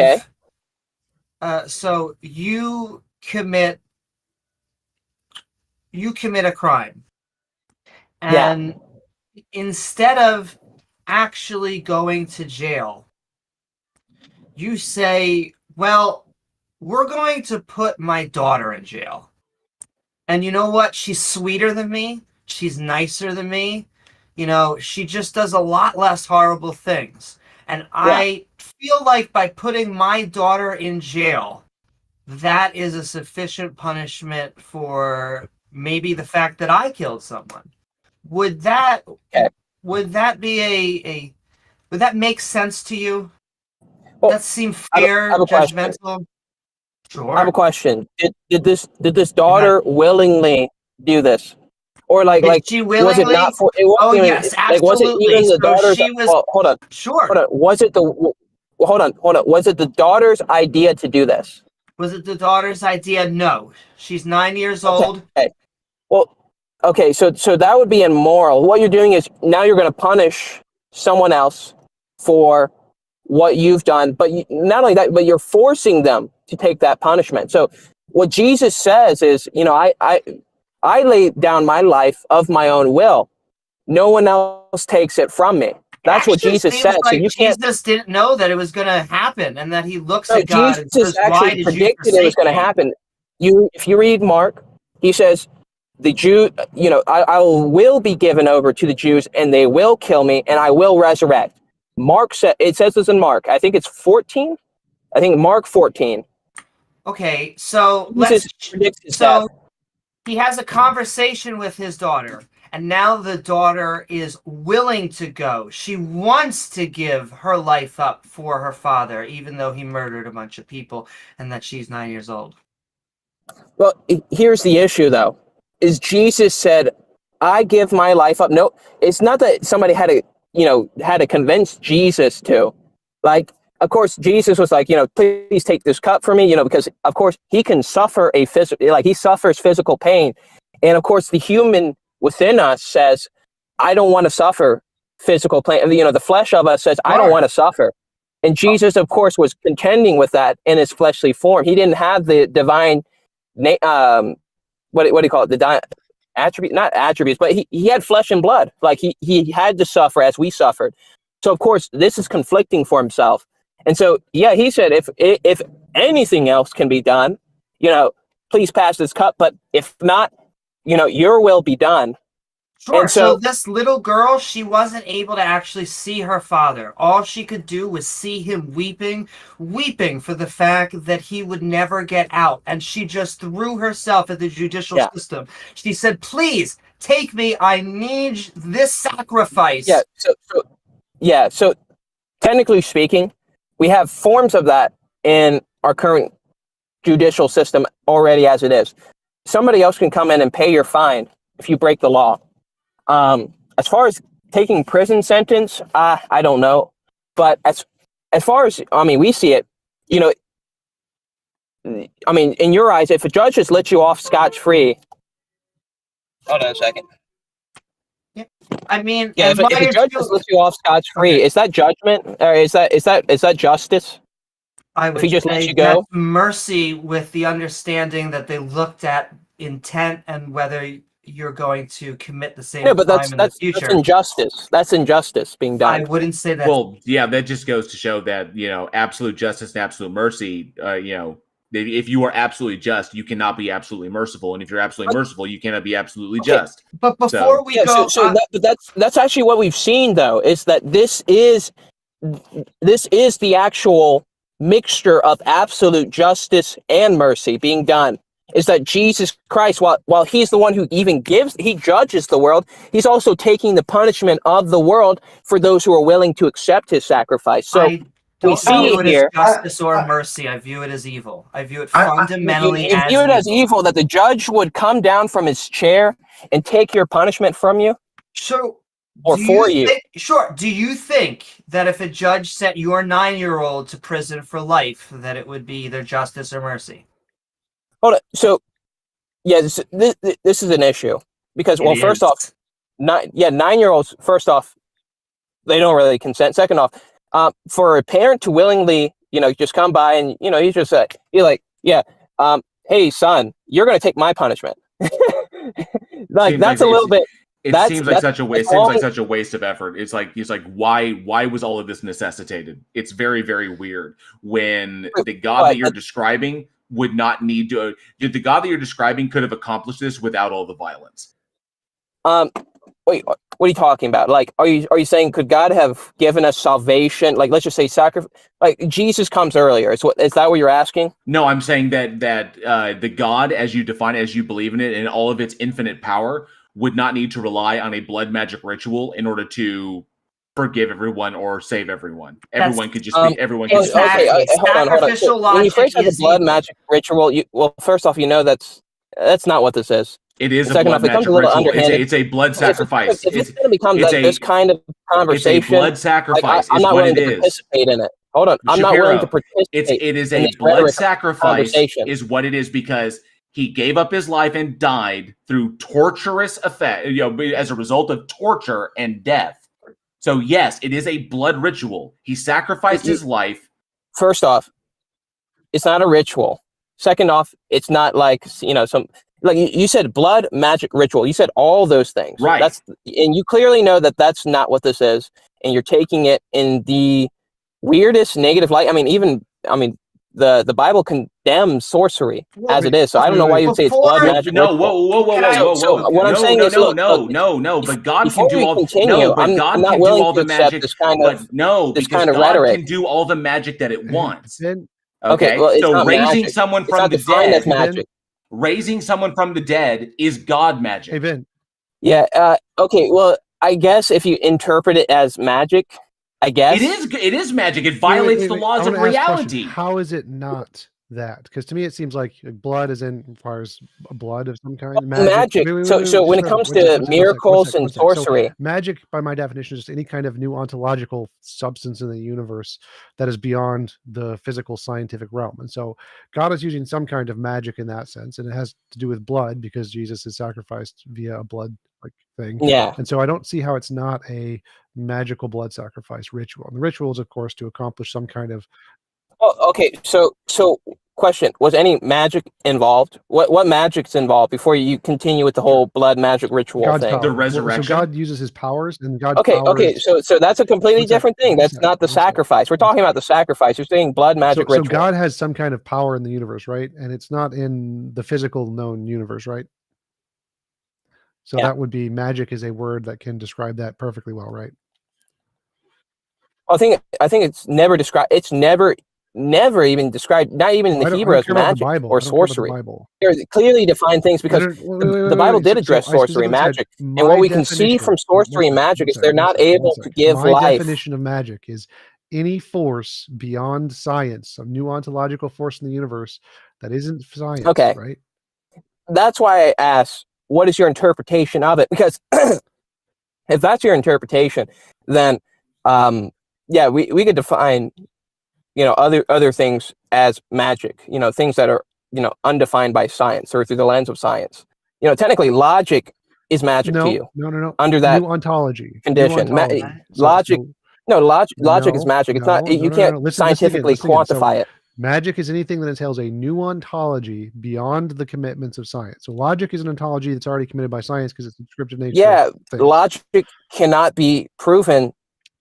so you commit a crime, and instead of actually going to jail, you say, well, we're going to put my daughter in jail. And you know what? She's sweeter than me. She's nicer than me. She just does a lot less horrible things. And I feel like by putting my daughter in jail, that is a sufficient punishment for maybe the fact that I killed someone. Would that be would that make sense to you? Well, that seem fair, judgmental? Sure. I have a question. Did this daughter willingly do this? Or did she willingly? Was it not for it? Yes, absolutely. Was it even the daughter's? Hold on. Sure. Hold on. Was it Was it the daughter's idea to do this? Was it the daughter's idea? No. She's 9 years old. Okay. Well, okay. So that would be immoral. What you're doing is now you're going to punish someone else for what you've done, but not only that, but you're forcing them to take that punishment. So what Jesus says is, I lay down my life of my own will. No one else takes it from me. That's what Jesus said. Like so Jesus didn't know that it was going to happen, and that he looks at God and Jesus says, "Why did predicted it was going to happen." If you read Mark, he says, "The Jew, I will be given over to the Jews, and they will kill me, and I will resurrect." Mark said, it says this in Mark. I think it's 14. I think Mark 14. Okay, so he has a conversation with his daughter, and now the daughter is willing to go. She wants to give her life up for her father, even though he murdered a bunch of people, and that she's 9 years old. Well, here's the issue, though. is Jesus said, I give my life up. No, it's not that somebody had to convince Jesus to. Like, of course, Jesus was like, please take this cup for me, because of course he can suffer he suffers physical pain. And of course the human within us says, I don't want to suffer physical pain. The flesh of us says, I don't want to suffer. And Jesus, of course, was contending with that in his fleshly form. He didn't have the divine, what do you call it? Not attributes, but he had flesh and blood. Like he had to suffer as we suffered. So of course, this is conflicting for himself. And so, yeah, he said, if anything else can be done, please pass this cup. But if not, your will be done. Sure. And So this little girl, she wasn't able to actually see her father. All she could do was see him weeping for the fact that he would never get out. And she just threw herself at the judicial system. She said, please take me. I need this sacrifice. Yeah. So technically speaking, we have forms of that in our current judicial system already as it is. Somebody else can come in and pay your fine if you break the law. As far as taking prison sentence, I don't know. But as far as, we see it, in your eyes, if a judge just lets you off scotch-free. Hold on a second. Yeah. If a judge just lets you off scotch-free, is that judgment? Or is that justice? I would if he just say lets you go? that's mercy, with the understanding that they looked at intent and whether you're going to commit the same crime in the future. That's injustice. That's injustice being done. I wouldn't say that. Well, yeah, that just goes to show that, absolute justice and absolute mercy, if you are absolutely just, you cannot be absolutely merciful. And if you're absolutely merciful, you cannot be absolutely just. But before we go... that's actually what we've seen, though, is that this is the actual mixture of absolute justice and mercy being done. Is that Jesus Christ, while he's the one who even he judges the world, he's also taking the punishment of the world for those who are willing to accept his sacrifice. So I don't view it as justice or mercy. I view it as evil. I view it fundamentally as evil. You view it as evil, that the judge would come down from his chair and take your punishment from you? So, or for you? Sure. Do you think that if a judge sent your 9-year-old to prison for life, that it would be either justice or mercy? Hold on. So, yeah, this is an issue because, well, first off, 9-year-olds. First off, they don't really consent. Second off, for a parent to willingly, just come by and he's just hey son, you're going to take my punishment. That's a little bit. It seems like such a waste. Seems like such a waste of effort. It's like why was all of this necessitated? It's very, very weird when the God that you're describing would not need to. The God that you're describing could have accomplished this without all the violence. Wait, what are you talking about? Like, are you saying could God have given us salvation? Like, let's just say sacrifice. Like Jesus comes earlier. Is that what you're asking? No, I'm saying that the God, as you define it, as you believe in it, and all of its infinite power, would not need to rely on a blood magic ritual in order to forgive everyone or save everyone. Everyone could just be. Everyone could just. Okay, hold on. So when you phrase it as a blood magic ritual, first off, that's not what this is. It is a blood magic ritual. It's a blood sacrifice. If it's going to become this kind of conversation, it's a blood sacrifice. I'm not willing to participate in it. Hold on, I'm not willing to participate. It is a blood sacrifice. Is what it is because he gave up his life and died through torturous effect. As a result of torture and death. So yes, it is a blood ritual. He sacrificed his life. First off, it's not a ritual. Second off, it's not like some. Like you said, blood magic ritual. You said all those things, right? And you clearly know that that's not what this is, and you're taking it in the weirdest negative light. The Bible condemns sorcery as it is. So I don't know why you would say it's blood magic. No, whoa. So what I'm saying is, no. But God can do all. No, but God can do all the magic. This kind of God rhetoric can do all the magic that it wants. Okay, well, so raising someone from the dead. Magic. Raising someone from the dead is God magic. Hey, Ben. Yeah. Okay. Well, I guess if you interpret it as magic, I guess it is magic. It violates the laws of reality. How is it not that? Because to me, it seems like blood requires a blood of some kind. Magic. Wait, So when it comes to miracles and sorcery, so magic, by my definition, is just any kind of new ontological substance in the universe that is beyond the physical scientific realm. And so God is using some kind of magic in that sense, and it has to do with blood because Jesus is sacrificed via a blood thing. Yeah. And so I don't see how it's not a magical blood sacrifice ritual. And the ritual is, of course, to accomplish some kind of. Oh, okay. So question: was any magic involved? What magic's involved before you continue with the whole blood magic ritual God's thing? power. The resurrection. So God uses his powers, and God's Okay. So that's a completely different thing. That's not the sacrifice. We're talking about the sacrifice. You're saying blood magic so ritual. God has some kind of power in the universe, right? And it's not in the physical known universe, right? So that would be magic is a word that can describe that perfectly well, right? I think it's never described. It's never even described. Not even in the Hebrew as magic or sorcery. They're clearly defined things because the Bible did address sorcery and magic, and what we can see from sorcery and magic is they're not able to give life. My definition of magic is any force beyond science, a new ontological force in the universe that isn't science. Okay, right? That's why I asked, what is your interpretation of it? Because if that's your interpretation, then we could define other things as magic, things that are undefined by science or through the lens of science. Technically logic is magic to you. No. Under that new ontology condition. Logic is magic. It's not you can't scientifically quantify it. Magic is anything that entails a new ontology beyond the commitments of science. So logic is an ontology that's already committed by science because it's a descriptive nature. Yeah, logic cannot be proven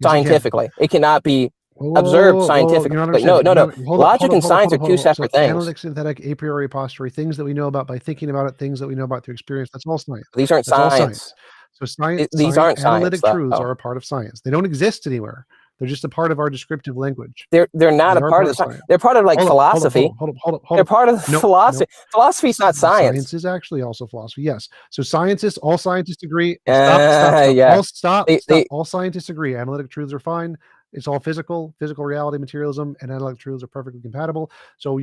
scientifically. It cannot be observed scientifically. No. Logic and science are two separate things. Analytic, synthetic, a priori, a posteriori, things that we know about by thinking about it, things that we know about through experience. That's all science. These aren't science. So science. These aren't analytic science, truths are a part of science. They don't exist anywhere. They're just a part of our descriptive language. They're not a part of the science. They're part of philosophy. Hold up. They're part of philosophy. Philosophy is not science. Science is actually also philosophy. Yes. So all scientists agree. Stop. All scientists agree. Analytic truths are fine. It's all physical reality, materialism, and analytic truths are perfectly compatible. So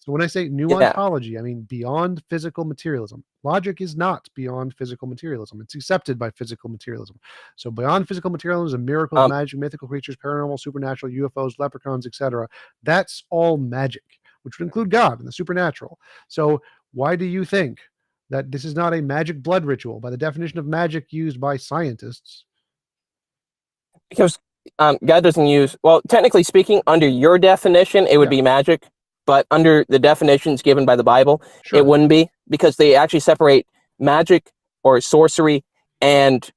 when I say new ontology, I mean beyond physical materialism. Logic is not beyond physical materialism. It's accepted by physical materialism. So beyond physical materialism, miracles, magic, mythical creatures, paranormal, supernatural, UFOs, leprechauns, etc. That's all magic, which would include God and the supernatural. So why do you think that this is not a magic blood ritual by the definition of magic used by scientists? Because God doesn't use, technically speaking, under your definition, it would be magic, but under the definitions given by the Bible, it wouldn't be, because they actually separate magic or sorcery and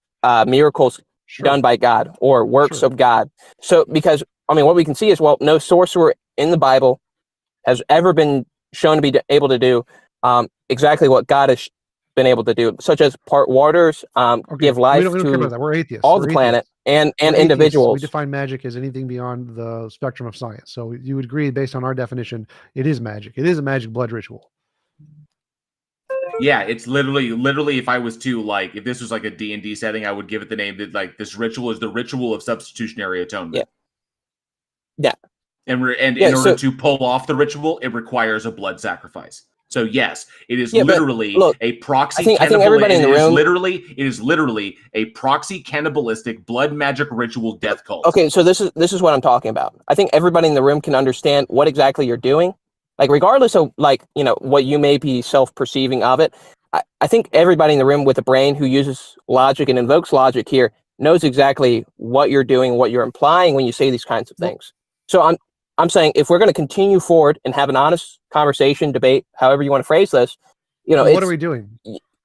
miracles done by God or works of God. So, because, what we can see is, no sorcerer in the Bible has ever been shown to be able to do exactly what God has been able to do, such as part waters, give life to We're atheists. all the planet and individuals. We define magic as anything beyond the spectrum of science. So you would agree, based on our definition, it is magic. It is a magic blood ritual. Yeah, it's literally. If I was to if this was like a D&D setting, I would give it the name that this ritual is the ritual of substitutionary atonement. Yeah. And in order to pull off the ritual, it requires a blood sacrifice. So yes, it is literally a proxy. I think everybody in the room. It is literally a proxy cannibalistic blood magic ritual death cult. Okay, so this is what I'm talking about. I think everybody in the room can understand what exactly you're doing. Regardless of what you may be self-perceiving of it, I think everybody in the room with a brain who uses logic and invokes logic here knows exactly what you're doing, what you're implying when you say these kinds of things. So I'm saying, if we're going to continue forward and have an honest conversation, debate, however you want to phrase this, what are we doing?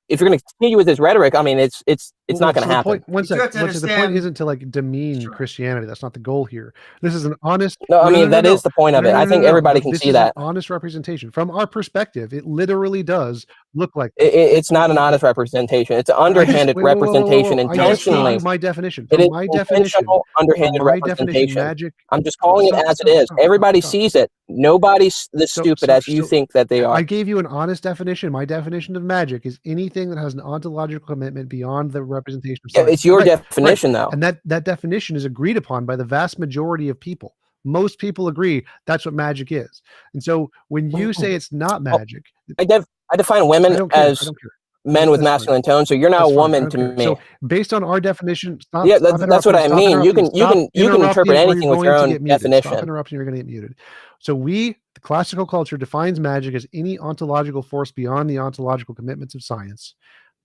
If you're going to continue with this rhetoric, it's not going to happen. The point isn't to demean Christianity. That's not the goal here. This is an honest. That is the point of it. I think everybody can see that. Honest representation from our perspective. It literally does look like it's not an honest representation. It's an underhanded representation intentionally. My definition. It is my definition. Underhanded representation. Magic. I'm just calling it as it is. Everybody sees it. Nobody's this stupid as you think that they are. I gave you an honest definition. My definition of magic is anything that has an ontological commitment beyond the representation of science. It's your definition, though. And that definition is agreed upon by the vast majority of people. Most people agree that's what magic is. And so when you say it's not magic, I define I women don't care. I as don't care. men with That's fine. masculine tones, so you're now That's a fine. I woman don't to care. me. So based on our definition, stop. Yeah, stop that's what I interrupting, mean. You stop can interrupting, interpret or anything you're with your going to own get muted. Stop definition. interrupting, you're going to get muted. So the classical culture defines magic as any ontological force beyond the ontological commitments of science.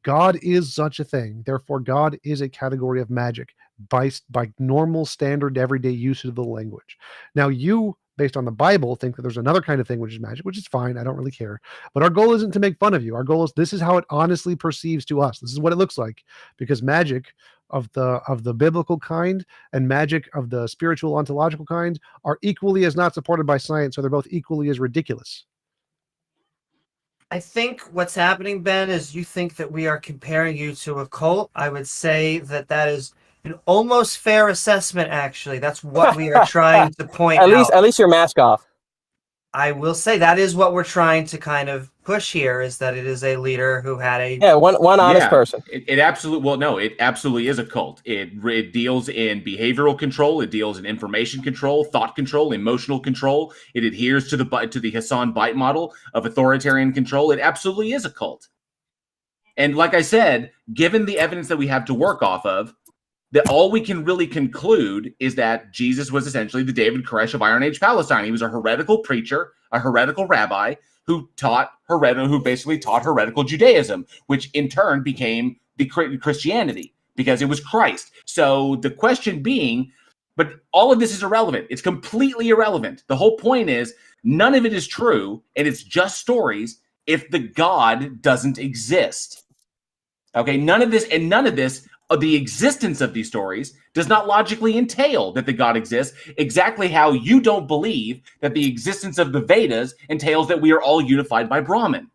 God is such a thing. Therefore, God is a category of magic by normal, standard, everyday usage of the language. Now, you, based on the Bible, think that there's another kind of thing which is magic, which is fine. I don't really care. But our goal isn't to make fun of you. Our goal is this is how it honestly perceives to us. This is what it looks like, because magic of the biblical kind and magic of the spiritual ontological kind are equally as not supported by science, so they're both equally as ridiculous. I think what's happening, Ben, is you think that we are comparing you to a cult. I would say that is an almost fair assessment, actually. That's what we are trying to point out. At least your mask off. I will say that is what we're trying to kind of push here, is that it is a leader who had a... Yeah, one honest person. It absolutely is a cult. It deals in behavioral control. It deals in information control, thought control, emotional control. It adheres to the Hassan Bite model of authoritarian control. It absolutely is a cult. And like I said, given the evidence that we have to work off of, that all we can really conclude is that Jesus was essentially the David Koresh of Iron Age Palestine. He was a heretical preacher, a heretical rabbi who basically taught heretical Judaism, which in turn became the Christianity because it was Christ. So the question being, but all of this is irrelevant. It's completely irrelevant. The whole point is none of it is true, and it's just stories if the God doesn't exist. Okay, none of this, the existence of these stories does not logically entail that the God exists, exactly how you don't believe that the existence of the Vedas entails that we are all unified by Brahman.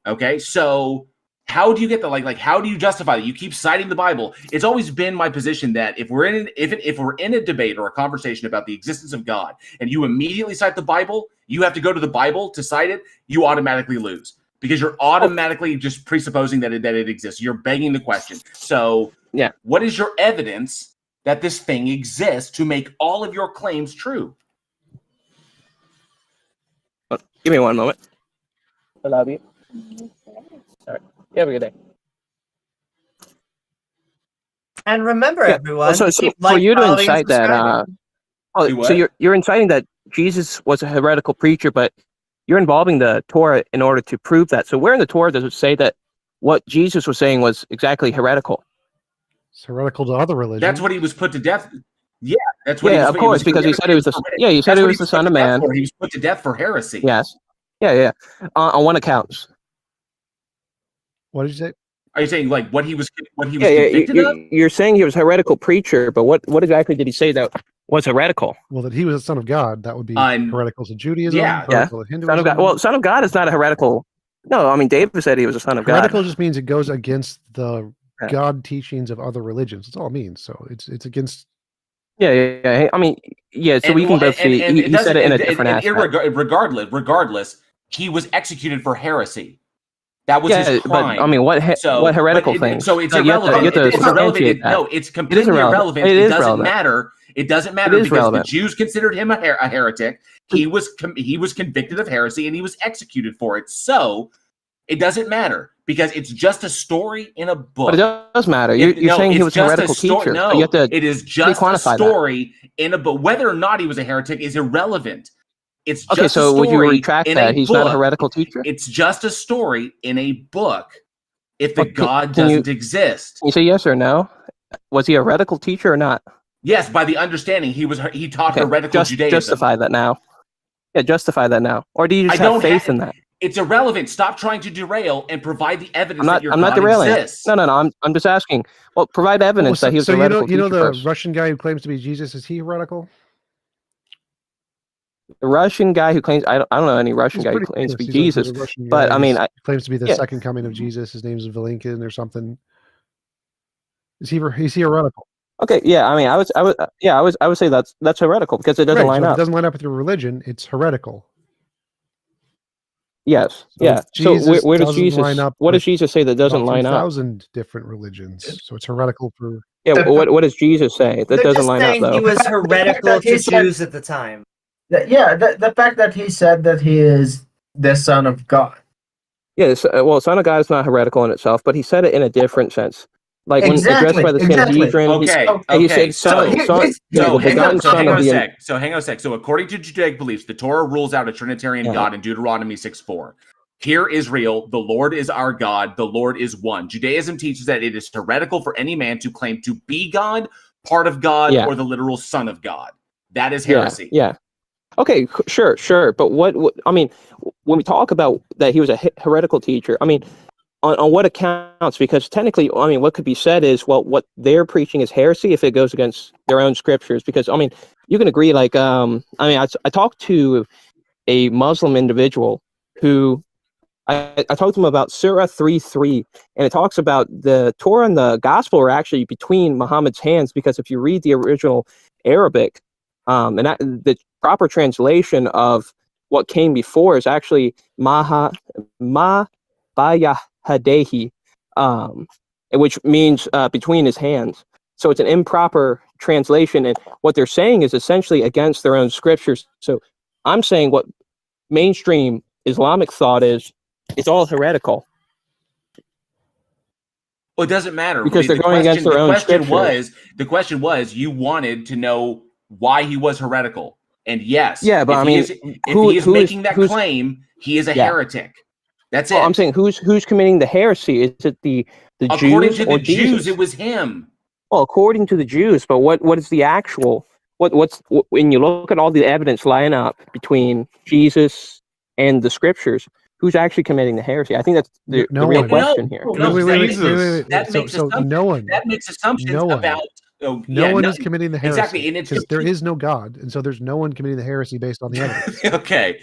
Okay, so how do you get that? Like how do you justify that? You keep citing the Bible. It's always been my position that if we're in a debate or a conversation about the existence of God, and you immediately cite the Bible, you have to go to the Bible to cite it, you automatically lose. Because you're automatically just presupposing that it exists. You're begging the question. So, yeah, what is your evidence that this thing exists to make all of your claims true? Give me one moment. I love you. All right. You have a good day. And remember, everyone, So for you to incite that, so you're inciting that Jesus was a heretical preacher, but you're involving the Torah in order to prove that. So where in the Torah does it say that what Jesus was saying was exactly heretical? It's heretical to other religions. That's what he was put to death. Yeah, that's what. Yeah, of course, because he said he was the. Yeah, he said he was the Son of Man. He was put to death for heresy. Yes. Yeah. On one account. What did you say? Are you saying like what he was convicted of? You're saying he was a heretical preacher, but what exactly did he say that was heretical? Well, that he was a son of God. That would be heretical to Judaism. Heretical to Hinduism. Son of God. Well, son of God is not a heretical. No, I mean David said he was a son of God. Heretical just means it goes against the God teachings of other religions. That's all it means. So it's against. Yeah. I mean, yeah. So we can both see. He said it in a different aspect. Regardless, he was executed for heresy. That was his crime. But I mean, what heretical things? So it's irrelevant. It's irrelevant. No, it's completely irrelevant. It doesn't matter. It doesn't matter because the Jews considered him a heretic. He was convicted of heresy and he was executed for it. So it doesn't matter because it's just a story in a book. But it does matter. You're saying he was a heretical teacher. No, so you have to it is just a story in a book. Whether or not he was a heretic is irrelevant. It's just okay, so a story would you retract that? He's not a heretical teacher? It's just a story in a book if the God doesn't exist. Can you say yes or no? Was he a heretical teacher or not? Yes, by the understanding he taught heretical Judaism. Justify that now. Yeah, justify that now. Or do you just have faith in that? It's irrelevant. Stop trying to derail and provide the evidence that your I'm not God derailing. exists. No. I'm just asking. Well, provide evidence that he was a heretical teacher. You know the first. Russian guy who claims to be Jesus, is he heretical? The Russian guy who claims I don't know any Russian guy who claims to be Jesus, but I mean, he claims to be the second coming of Jesus. His name's Valenkin or something. Is he heretical? Okay, yeah. I mean, I would say that's heretical because it doesn't line up. If it doesn't line up with your religion, it's heretical. Yes. So Yeah. So Jesus where does doesn't Jesus? line up What does with Jesus say that doesn't about line up? 3,000 different religions. So it's heretical for. Yeah. What does Jesus say that They're doesn't just line up saying though? he was The fact heretical that he to said- Jews at the time. The fact that he said that he is the son of God. Yeah. Well, Son of God is not heretical in itself, but he said it in a different sense. Like when addressed by the Sanhedrin, Okay, he said, so the hang begotten on son of a the. sec. So hang on a sec. So according to Judaic beliefs, the Torah rules out a Trinitarian God in Deuteronomy 6:4. Hear Israel, the Lord is our God, the Lord is one. Judaism teaches that it is heretical for any man to claim to be God, part of God, or the literal son of God. That is heresy. Yeah. Okay, sure. But what I mean, when we talk about that he was a heretical teacher, I mean, on what accounts? Because technically, I mean, what could be said is, well, what they're preaching is heresy if it goes against their own scriptures. Because, I mean, you can agree, like, I mean, I talked to a Muslim individual who, I talked to him about Surah 3:3, and it talks about the Torah and the Gospel are actually between Muhammad's hands, because if you read the original Arabic, and the proper translation of what came before is actually ma bayahadehi, which means between his hands. So it's an improper translation, and what they're saying is essentially against their own scriptures. So I'm saying what mainstream Islamic thought is, it's all heretical. Well, it doesn't matter because they're going against their own scriptures. The question was, you wanted to know why he was heretical, and yes, yeah, but I mean, if he is making that claim, he is a heretic. That's it. I'm saying who's committing the heresy? Is it the according Jews to or the Jesus? Jews? It was him. Well, according to the Jews, but what is the actual? What's when you look at all the evidence lining up between Jesus and the scriptures? Who's actually committing the heresy? I think that's the real question here. Wait. That makes assumptions about. No one is committing the heresy. Exactly, and because there is no God, and so there's no one committing the heresy based on the evidence. Okay.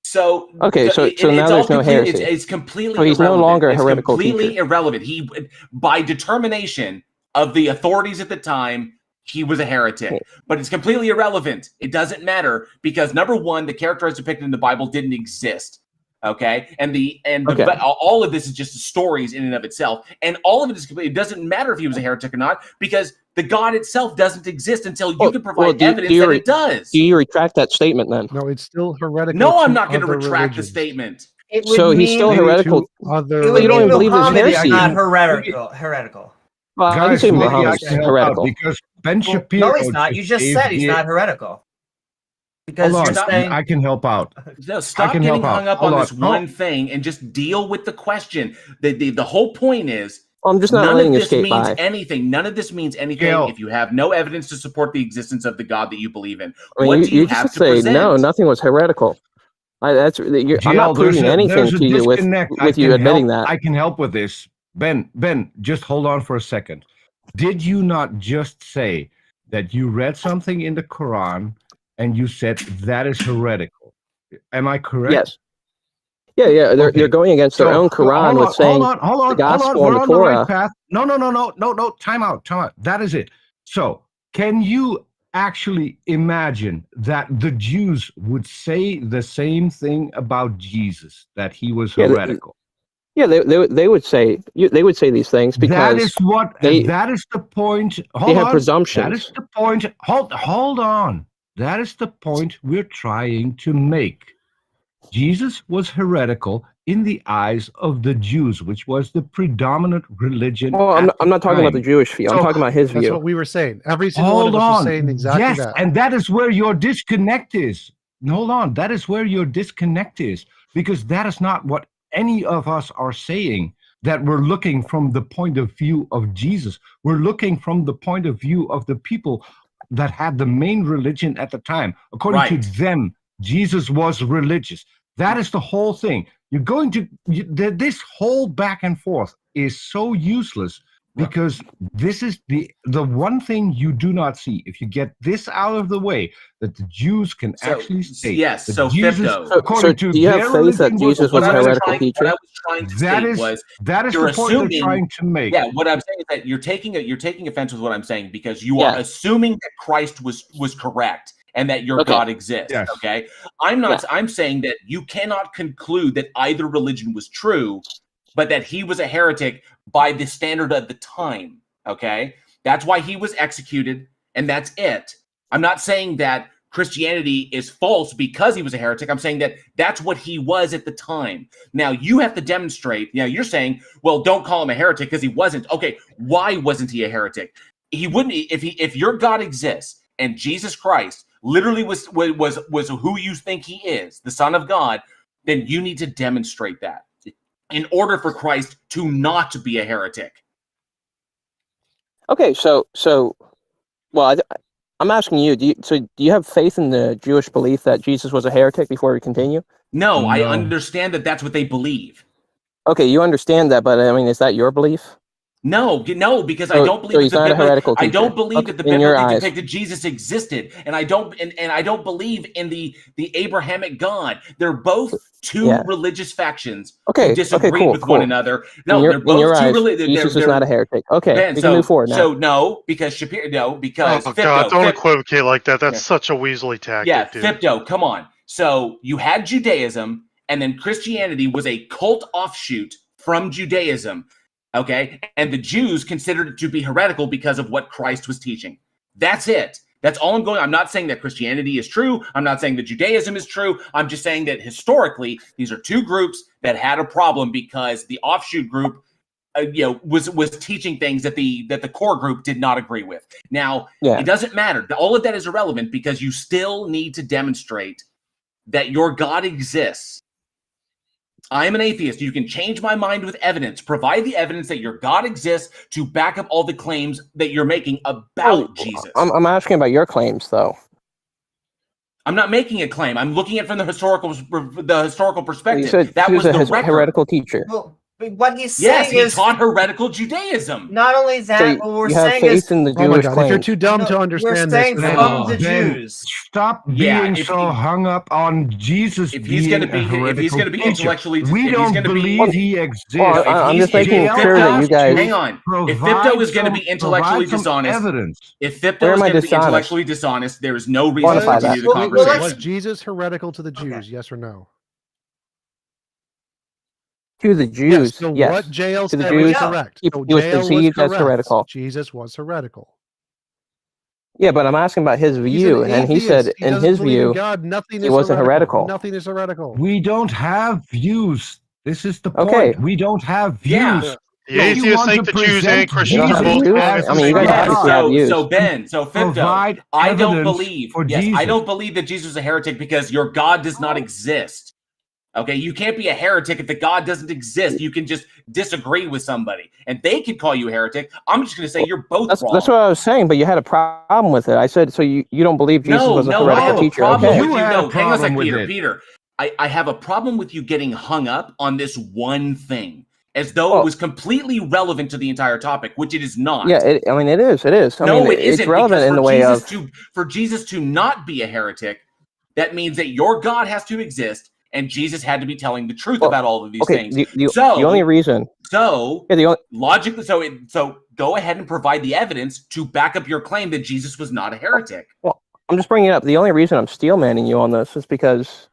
So now there's no heresy. It's completely so he's irrelevant. No longer a it's heretical completely teacher. irrelevant. He, by determination of the authorities at the time, he was a heretic. But it's completely irrelevant. It doesn't matter because number one, the character as depicted in the Bible didn't exist. Okay, all of this is just stories in and of itself, and all of it is completely. It doesn't matter if he was a heretic or not because the God itself doesn't exist until you can provide evidence that it does. Do you retract that statement then? No, it's still heretical. No, I'm not going to retract the statement. So he's still heretical. You don't even believe his heresy. Not heretical. Well, I can say Muhammad's heretical because Ben Shapiro. No, he's not. You just said he's not heretical. Because Hold you're on, saying I can help out. No, stop getting hung up on this one thing and just deal with the question. The whole point is I'm just not letting this escape means by. anything. None of this means anything if you have no evidence to support the existence of the God that you believe in. I mean, What do you have just to say present? no, nothing was heretical. I'm not proving anything to you with you admitting that. I can help with this. Ben, just hold on for a second. Did you not just say that you read something in the Quran and you said that is heretical? Am I correct? Yes. Yeah. They're going against their own Quran with saying the gospel and the Torah. Path. No. Time out. That is it. So, can you actually imagine that the Jews would say the same thing about Jesus, that he was heretical? Yeah, they would say these things because that is the point. They have presumptions. That is the point. Hold on. That is the point we're trying to make. Jesus was heretical in the eyes of the Jews, which was the predominant religion. Well, I'm not talking about the Jewish view. I'm talking about his view. That's what we were saying. Every single one of us was saying exactly that. And that is where your disconnect is. Hold on. That is where your disconnect is, because that is not what any of us are saying, that we're looking from the point of view of Jesus. We're looking from the point of view of the people that had the main religion at the time. According to them, Jesus was religious. That is the whole thing. This whole back and forth is so useless because this is the one thing you do not see. If you get this out of the way, that the Jews can actually state. Yes, so Jesus, so do you have faith that Jesus was a heretical teacher? What I was trying to state was that is the point they're trying to make. Yeah, what I'm saying is that you're taking offense with what I'm saying because you are assuming that Christ was correct. and that your Okay. God exists. Yes. Okay. I'm saying that you cannot conclude that either religion was true, but that he was a heretic by the standard of the time. Okay. That's why he was executed, and that's it. I'm not saying that Christianity is false because he was a heretic. I'm saying that that's what he was at the time. Now you have to demonstrate, you're saying, well, don't call him a heretic because he wasn't. Okay, why wasn't he a heretic? He wouldn't, if your God exists and Jesus Christ literally was who you think he is, the Son of God, then you need to demonstrate that in order for Christ to not be a heretic. Okay, so well, I'm asking you. Do you have faith in the Jewish belief that Jesus was a heretic before we continue? No, I understand that that's what they believe. Okay, you understand that, but I mean, is that your belief? No, because So- I don't believe so he's not a heretical I don't teacher. believe Okay, that the in your biblically eyes. depicted Jesus existed, and I don't believe in the Abrahamic God. They're both two Yeah. factions factions Okay, who disagreed with one another. No, in they're your both two eyes, religions. Jesus is not a heretic. Okay, Ben, we can move forward now. So no, because Shapiro, no, because Oh God! Don't Fipto, equivocate like that. That's Yeah. such a Weasley tactic, yeah, dude. Fipto, come on. So you had Judaism, and then Christianity was a cult offshoot from Judaism. Okay, and the Jews considered it to be heretical because of what Christ was teaching. That's it. That's all I'm going. I'm not saying that Christianity is true. I'm not saying that Judaism is true. I'm just saying that historically, these are two groups that had a problem because the offshoot group, was teaching things that the core group did not agree with. Now, It doesn't matter. All of that is irrelevant because you still need to demonstrate that your God exists. I am an atheist. You can change my mind with evidence. Provide the evidence that your God exists to back up all the claims that you're making about Jesus. I'm asking about your claims, though. I'm not making a claim. I'm looking at it from the historical perspective. You said that he was was the a record. heretical teacher. Well, but what he's Yes, saying he is taught heretical Judaism. not only that, So what we're you have saying faith is in the Oh my Jewish God! claims. If you're too dumb No, to we're understand saying this, from the Ben, Jews. stop Yeah, being if so he- hung up on Jesus if he's being gonna be- a if he's heretical gonna be teacher. intellectually- we if he's don't gonna be- believe he exists. Well, I'm just making sure that you guys. Hang on. If Provide Fipto is going to some- be intellectually provide some dishonest, evidence. if Fipto Where is am I going to be dishonest? intellectually dishonest, there is no reason to Quantify continue that. the Well, conversation. let's- was Jesus heretical to the Jews? Yes or no? To the Jews, Yes. So yes. what JL To the said Jews, was correct. he So was JL perceived as correct. heretical. Jesus was heretical. Yeah, but I'm asking about his He's view, an and he atheist. said He in doesn't his believe in view, God. Nothing he is wasn't heretical. Nothing is heretical. We don't have views. This is the Okay. point. We don't have Yeah. views. The You atheists want think to the Jews and present Christians You are don't have both views? wrong. I mean, you guys Yeah, obviously have views. so Ben, so Fipto, Provide I don't evidence believe. for Yes, Jesus. I don't believe that Jesus is a heretic because your God does not exist. Okay, you can't be a heretic if the God doesn't exist. You can just disagree with somebody, and they can call you a heretic. I'm just going to say you're both That's wrong. what I was saying, but you had a problem with it. I said, so you don't believe Jesus was a I heretical have a teacher? problem Okay. with You you. had No, a hang on a sec, problem with Peter. it. Peter, I have a problem with you getting hung up on this one thing, as though Well- it was completely relevant to the entire topic, which it is not. Yeah, it is. It is. I No, mean, it isn't. It's relevant because in for the way Jesus of. for Jesus to not be a heretic, that means that your God has to exist, and Jesus had to be telling the truth Well, about all of these Okay, things. the So only reason. So Yeah, the only. logically, so go ahead and provide the evidence to back up your claim that Jesus was not a heretic. Well, I'm just bringing it up. The only reason I'm steel manning you on this is because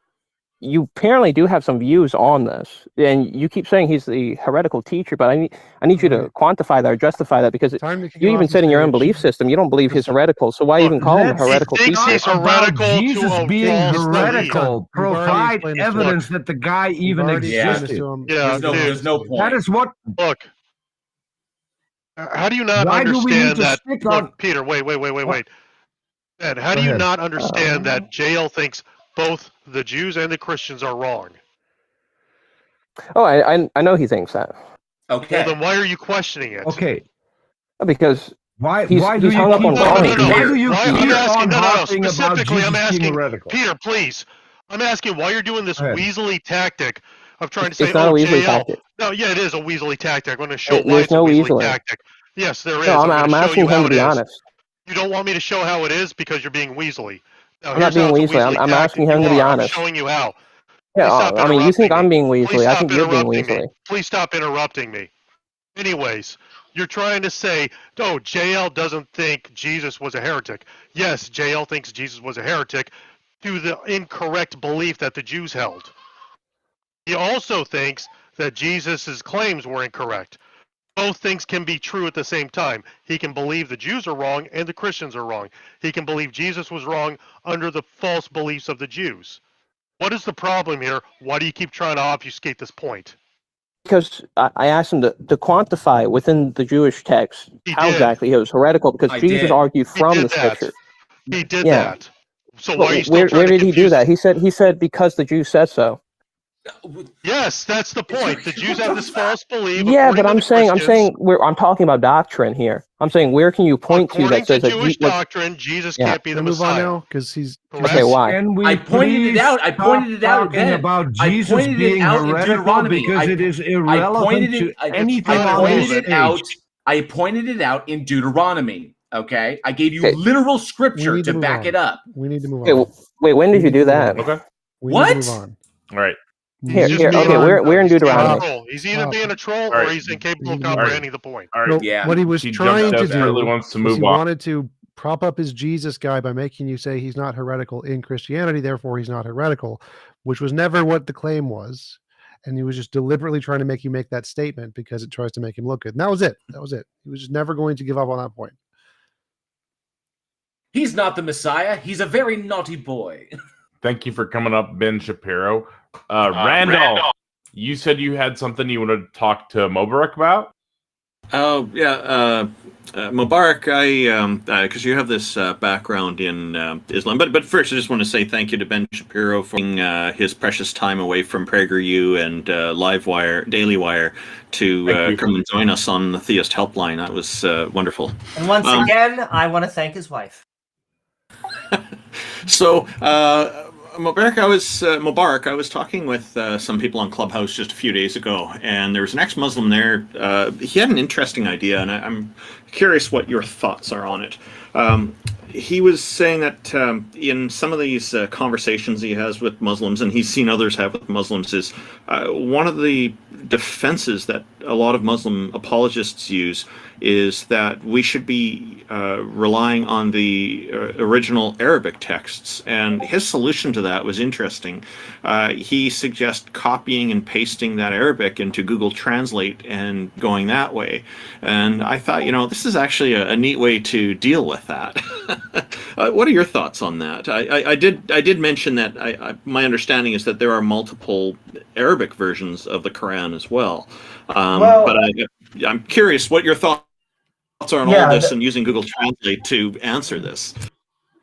you apparently do have some views on this, and you keep saying he's the heretical teacher, but I need you to quantify that or justify that, because Time to kick you him even off the said in your own stage. belief system you don't believe he's heretical. So why Look, even call him a let's- heretical he thinks teacher? he's About heretical to Jesus a being false belief. heretical. You've already Provide explained this to evidence that the guy You've even already explained this existed. to him. Yeah, There's no point. That is what. Look, how do you not Why do we need understand to that? stick Look, on? Peter, wait. Ben, how Go do you ahead. not understand that JL thinks both the Jews and the Christians are wrong? Oh, I know he thinks that. Okay. Well, then why are you questioning it? Okay. Because Why He's- do he's you hung up keep on on? calling it. Why do you Why, keep I'm asking, on no, harping about specifically, Jesus I'm being asking, heretical? Peter, please. I'm asking why you're doing this Go ahead. Weasley tactic of trying to It's say, not a oh, Weasley JL. tactic. No, yeah, it is a Weasley tactic. I'm going to show why There's it's no a Weasley Weasley. tactic. Yes, there is. No, I'm going I'm to show asking you how him to it be is. honest. You don't want me to show how it is because you're being Weasley. Now, I'm not here's how being it's a Weasley. I'm tactic. asking him You to be are. honest. I'm showing you how. Yeah, Please stop I mean, you think interrupting I'm me. being Please Weasley. I stop think you're being interrupting me. Weasley. Please stop interrupting me. Anyways, You're trying to say, oh, JL doesn't think Jesus was a heretic. Yes, JL thinks Jesus was a heretic through the incorrect belief that the Jews held. He also thinks that Jesus' claims were incorrect. Both things can be true at the same time. He can believe the Jews are wrong and the Christians are wrong. He can believe Jesus was wrong under the false beliefs of the Jews. What is the problem here? Why do you keep trying to obfuscate this point? Because I asked him to quantify within the Jewish text He how did. exactly it was heretical, because I Jesus did. argued He from did the that. scripture. He did Yeah. that. So why are you But still where trying to did he do confuse? that? He said because the Jews said so. Yes, that's the point. The Jews have this false belief. Yeah, according but to the I'm Christians, talking about doctrine here. I'm saying where can you point to according that says to that Jewish doctrine, Jesus Yeah. can't be the Can we move on Messiah. now? Because he's Correct? Okay, why? Can we I pointed it please out. I stop pointed it out talking then. about I Jesus pointed it being out in heretical Deuteronomy. because it is I irrelevant pointed to it. I anything not on pointed this it page. out. I pointed it out in Deuteronomy. Okay, I gave you Okay. literal we scripture need to to move back on. it up. We need to move Okay, on. wait, when We did you need to do move that? on. Okay. We What? need to move on. All right. We Here, need to here. move Okay, on. we're in He's being a Deuteronomy. troll. He's either Stop. being a troll All or right. he's incapable of We need to move on. comprehending the point. All right. Well, Yeah. what he was TJump trying to desperately do wants to was he move on. wanted to prop up his Jesus guy by making you say he's not heretical in Christianity, therefore he's not heretical, which was never what the claim was. And he was just deliberately trying to make you make that statement because it tries to make him look good. And that was it. That was it. He was just never going to give up on that point. He's not the Messiah. He's a very naughty boy. Thank you for coming up, Ben Shapiro. Randolph, you said you had something you wanted to talk to Mubarak about? Oh, yeah, Mubarak, because you have this background in Islam. But first, I just want to say thank you to Ben Shapiro for his precious time away from PragerU and Livewire, Daily Wire, to come and join us on the Theist Helpline. That was wonderful. And once again, I want to thank his wife. So, Mubarak, I was talking with some people on Clubhouse just a few days ago, and there was an ex-Muslim there. He had an interesting idea, and I'm curious what your thoughts are on it. He was saying that in some of these conversations he has with Muslims, and he's seen others have with Muslims, is one of the defenses that a lot of Muslim apologists use is that we should be relying on the original Arabic texts. And his solution to that was interesting. He suggests copying and pasting that Arabic into Google Translate and going that way. And I thought, this is actually a neat way to deal with that. What are your thoughts on that? I did mention that my understanding is that there are multiple Arabic versions of the Quran as well. But I'm curious what your thoughts are on all this and using Google Translate to answer this.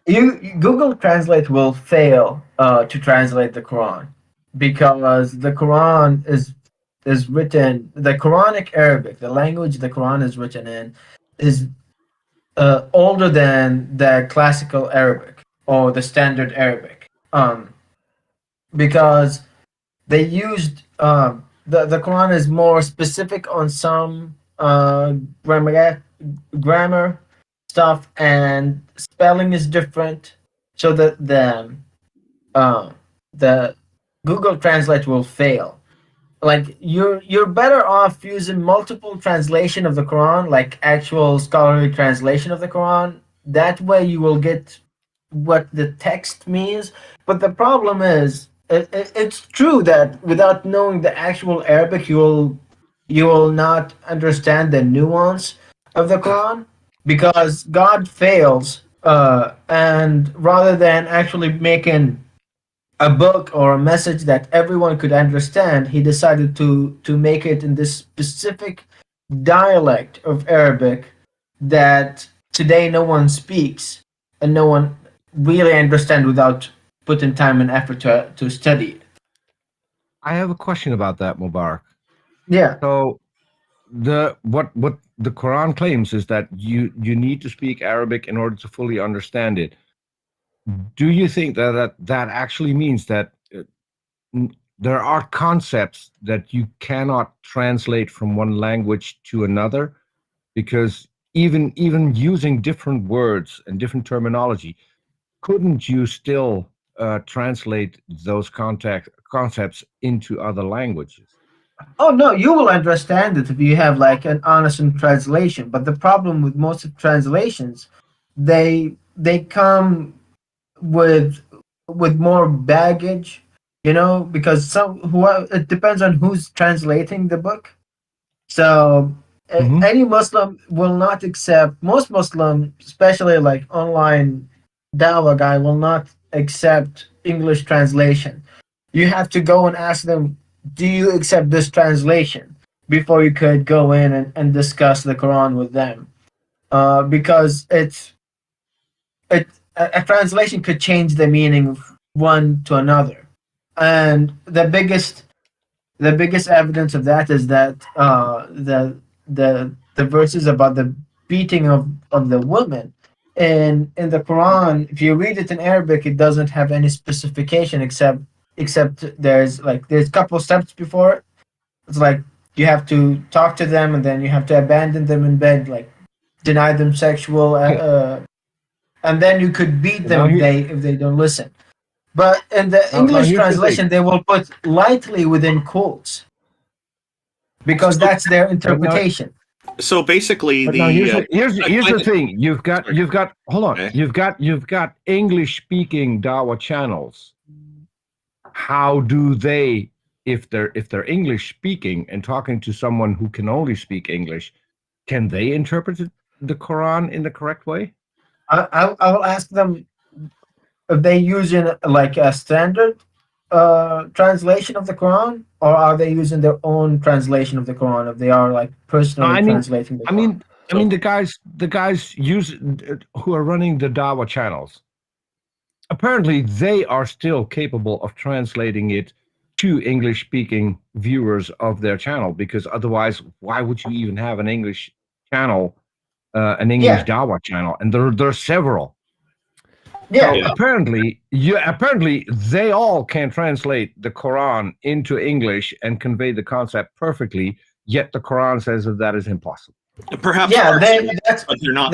Google Translate will fail to translate the Quran because the Quran is written, the Quranic Arabic, the language the Quran is written in, is older than the classical Arabic or the standard Arabic, because they used the Quran is more specific on some grammar stuff, and spelling is different, so that the Google Translate will fail. Like you're better off using multiple translation of the Quran, like actual scholarly translation of the Quran. That way you will get what the text means. But the problem is, it's true that without knowing the actual Arabic, you will not understand the nuance of the Quran, because God fails, and rather than actually making a book or a message that everyone could understand, he decided to make it in this specific dialect of Arabic that today no one speaks and no one really understands without putting time and effort to study it. I have a question about that, Mubarak. Yeah. So what the Quran claims is that you need to speak Arabic in order to fully understand it. Do you think that actually means that there are concepts that you cannot translate from one language to another? Because even using different words and different terminology, couldn't you still translate those concepts into other languages? Oh no, you will understand it if you have like an honest translation. But the problem with most of translations, they come with more baggage, because it depends on who's translating the book. So Mhm. any Muslim will not accept. Most Muslim, especially like online dawah guy, will not accept English translation. You have to go and ask them, do you accept this translation before you could go in and discuss the Quran with them, because a translation could change the meaning of one to another, and the biggest evidence of that is that the verses about the beating of the woman in the Quran, if you read it in Arabic, it doesn't have any specification except there's a couple steps before it. It's like you have to talk to them and then you have to abandon them in bed, like deny them sexual, and then you could beat them Now if they don't listen. But in the now English here's the thing. translation, they will put lightly within quotes because that's their interpretation. So basically, But now here's I the thing. You've got hold on. Okay. You've got English speaking Dawa channels. How do they, if they're English speaking and talking to someone who can only speak English, can they interpret the Quran in the correct way? I will ask them if they using like a standard translation of the Quran, or are they using their own translation of the Quran? If they are like personally translating the Quran. I mean the guys who are running the Dawa channels. Apparently, they are still capable of translating it to English-speaking viewers of their channel, because otherwise, why would you even have an English channel, an English Dawa channel? And there are several. Yeah. So apparently they all can translate the Quran into English and convey the concept perfectly. Yet the Quran says that is impossible. Perhaps but they're not,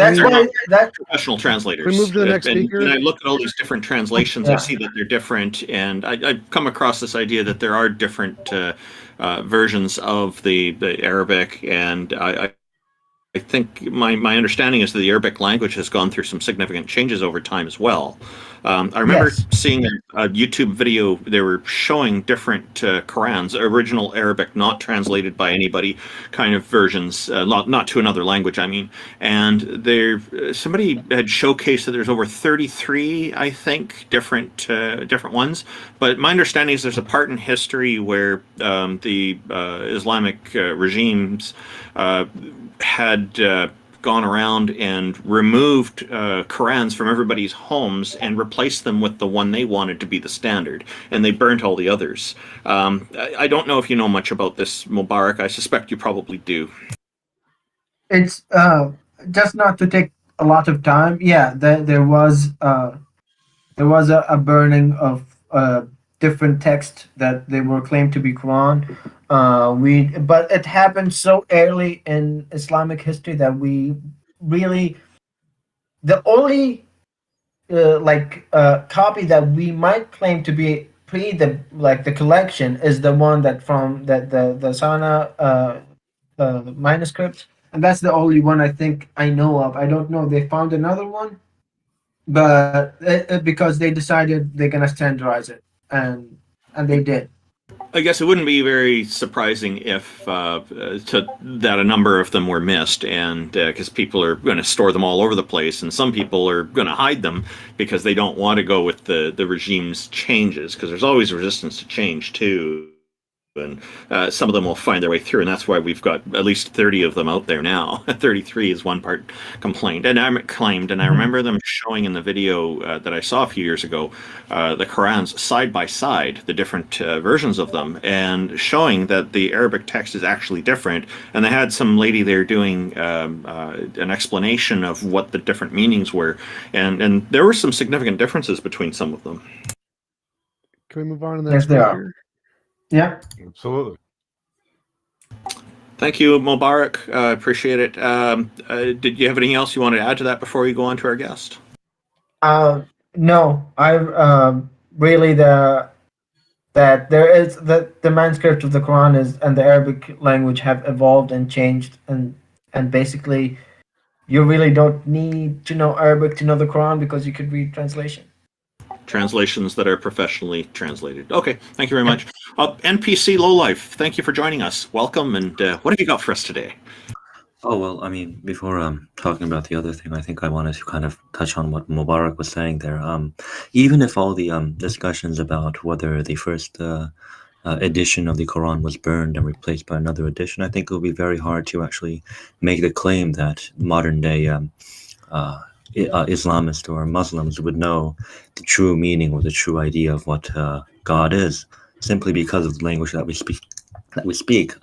professional translators. We move to the next speaker. And I look at all these different translations, I see that they're different, and I've come across this idea that there are different versions of the Arabic, and I think my understanding is that the Arabic language has gone through some significant changes over time as well. I remember seeing a YouTube video. They were showing different Qurans, original Arabic, not translated by anybody, kind of versions, not to another language, I mean. And somebody had showcased that there's over 33, I think, different ones. But my understanding is there's a part in history where the Islamic regimes had gone around and removed Qurans from everybody's homes and replaced them with the one they wanted to be the standard, and they burnt all the others. I don't know if you know much about this, Mubarak. I suspect you probably do. It's just not to take a lot of time. Yeah, there was a burning of different texts that they were claimed to be Quran. But it happened so early in Islamic history that we really, the only copy that we might claim to be the collection is the one that from the Sana manuscript, and that's the only one I think I know of. I don't know if they found another one, but because they decided they're gonna standardize it, and they did. I guess it wouldn't be very surprising if that a number of them were missed, and because people are going to store them all over the place, and some people are going to hide them because they don't want to go with the regime's changes, because there's always resistance to change too. And some of them will find their way through, and that's why we've got at least 30 of them out there now. 33 is one part claimed, and I remember them showing in the video that I saw a few years ago the Qurans side by side, the different versions of them, and showing that the Arabic text is actually different. And they had some lady there doing an explanation of what the different meanings were, and there were some significant differences between some of them. Can we move on to the next speaker? Yeah, absolutely. Thank you, Mubarak. Appreciate it. Did you have anything else you wanted to add to that before we go on to our guest? No, I really that there is that the manuscript of the Quran is and the Arabic language have evolved and changed, and basically you really don't need to know Arabic to know the Quran because you could read translation. Translations that are professionally translated. Okay, thank you very much. NPC Lowlife, thank you for joining us. Welcome, and what have you got for us today? Oh, well, I mean, before talking about the other thing, I think I wanted to kind of touch on what Mubarak was saying there. Even if all the discussions about whether the first edition of the Quran was burned and replaced by another edition, I think it would be very hard to actually make the claim that modern-day Islamists or Muslims would know the true meaning or the true idea of what God is, simply because of the language that we speak.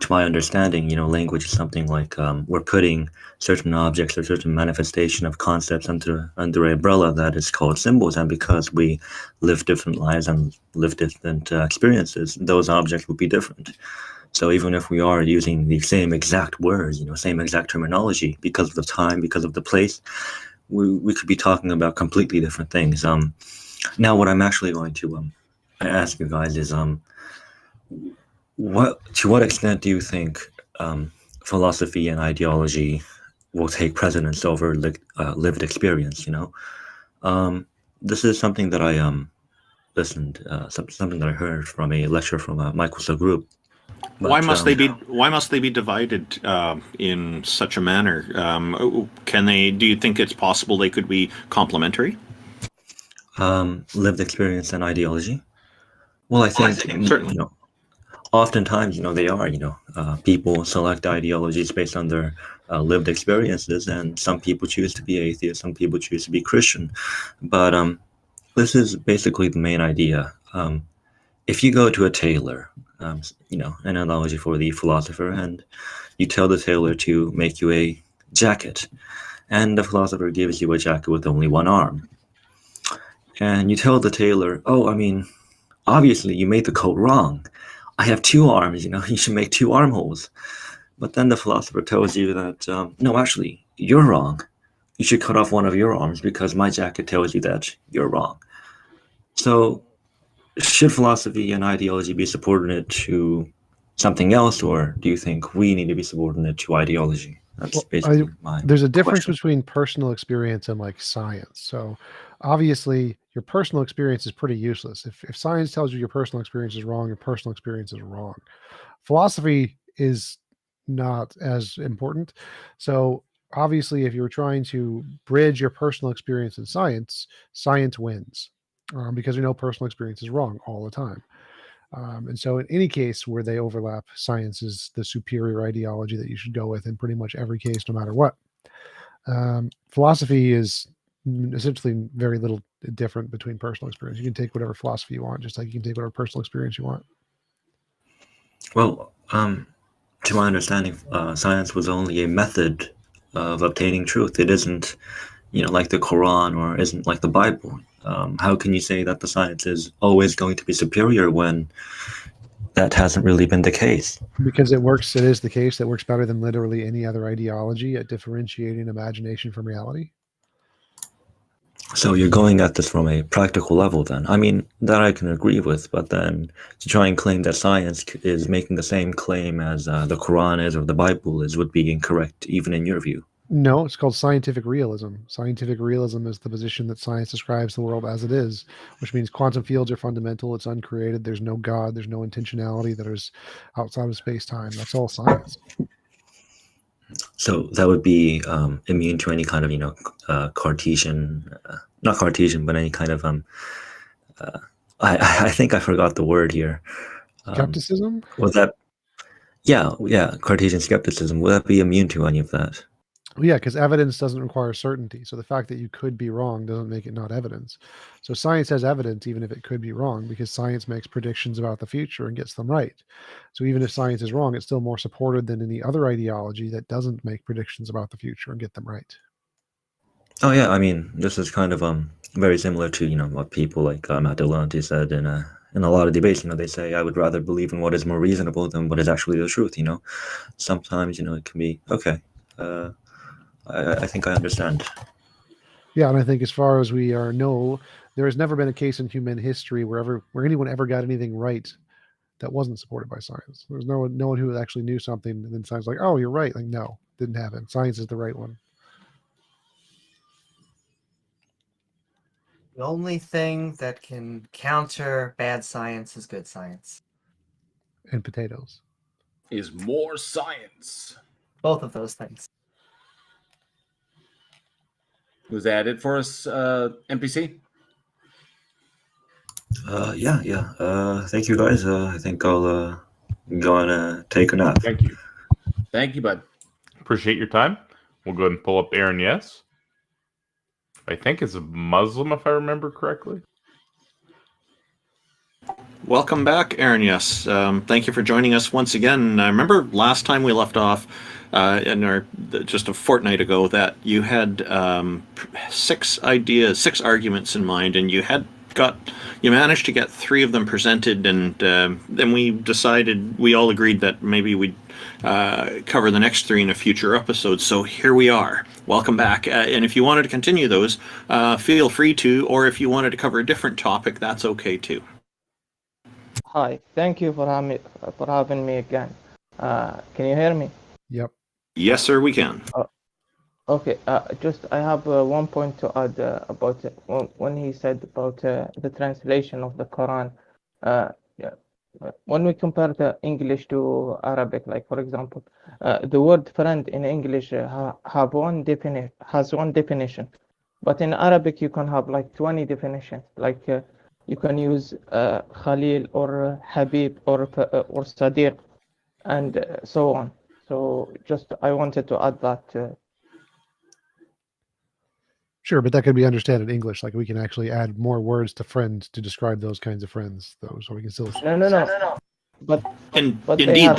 To my understanding, language is something like we're putting certain objects or certain manifestation of concepts under an umbrella that is called symbols, and because we live different lives and live different experiences, those objects will be different. So even if we are using the same exact words, same exact terminology, because of the time, because of the place, we could be talking about completely different things. Now, what I'm actually going to ask you guys is to what extent do you think philosophy and ideology will take precedence over lived experience? This is something that I something that I heard from a lecture from Michael Group. But, why must they be divided in such a manner? Do you think it's possible they could be complementary? Lived experience and ideology. Well, I think certainly. Oftentimes, they are. People select ideologies based on their lived experiences, and some people choose to be atheist, some people choose to be Christian. But this is basically the main idea. If you go to a tailor, an analogy for the philosopher, and you tell the tailor to make you a jacket, and the philosopher gives you a jacket with only one arm, and you tell the tailor, obviously you made the coat wrong. I have two arms, you should make two armholes. But then the philosopher tells you that, no, actually, you're wrong. You should cut off one of your arms because my jacket tells you that you're wrong. So should philosophy and ideology be subordinate to something else, or do you think we need to be subordinate to ideology? That's basically there's a difference question. between personal experience and like science. So obviously your personal experience is pretty useless. If science tells you your personal experience is wrong, your personal experience is wrong. Philosophy is not as important. So obviously if you're trying to bridge your personal experience and science wins, because we know personal experience is wrong all the time. And so in any case where they overlap, science is the superior ideology that you should go with in pretty much every case, no matter what. Philosophy is essentially very little different between personal experience. You can take whatever philosophy you want, just like you can take whatever personal experience you want. Well, to my understanding, science was only a method of obtaining truth. It isn't, like the Quran, or isn't like the Bible. How can you say that the science is always going to be superior when that hasn't really been the case? Because it is the case that works better than literally any other ideology at differentiating imagination from reality. So you're going at this from a practical level then. That I can agree with, but then to try and claim that science is making the same claim as the Quran is or the Bible is would be incorrect, even in your view. No, it's called scientific realism. Scientific realism is the position that science describes the world as it is, which means quantum fields are fundamental. It's uncreated. There's no God. There's no intentionality that is outside of space-time. That's all science. So that would be immune to any kind of, Cartesian, not Cartesian, but any kind of, I think I forgot the word here. Skepticism? Was that, yeah, Cartesian skepticism. Would that be immune to any of that? Well, yeah, because evidence doesn't require certainty. So the fact that you could be wrong doesn't make it not evidence. So science has evidence even if it could be wrong, because science makes predictions about the future and gets them right. So even if science is wrong, it's still more supported than any other ideology that doesn't make predictions about the future and get them right. Oh yeah, this is kind of very similar to what people like Matt Delonte said in a lot of debates. They say I would rather believe in what is more reasonable than what is actually the truth. Sometimes it can be okay. I think I understand. Yeah, and I think as far as we know, There has never been a case in human history where anyone ever got anything right that wasn't supported by science. There's no one who actually knew something and then science like, oh, you're right. Like, no, didn't happen. Science is the right one. The only thing that can counter bad science is good science. And potatoes. Is more science. Both of those things. Was that it for us, NPC? Yeah. Thank you, guys. I think I'll go and take a nap. Thank you. Thank you, bud. Appreciate your time. We'll go ahead and pull up Aaron Yes. I think is a Muslim, if I remember correctly. Welcome back, Aaron. Yes, thank you for joining us once again. I remember last time we left off, just a fortnight ago, that you had 6 arguments in mind, and you managed to get 3 of them presented, and then we all agreed that maybe we'd cover the next 3 in a future episode. So here we are. Welcome back. And if you wanted to continue those, feel free to, or if you wanted to cover a different topic, that's okay too. Hi, thank you for having me again. Can you hear me? Yep. Yes, sir, we can. Okay, I have 1 point to add about when he said about the translation of the Quran. When we compare the English to Arabic, like for example, the word friend in English has one definition, but in Arabic you can have like 20 definitions. Like you can use Khalil or Habib or Sadiq, and so on. So I wanted to add that. Sure, but that could be understood in English. Like we can actually add more words to friend to describe those kinds of friends, though. So we can still. No. But indeed,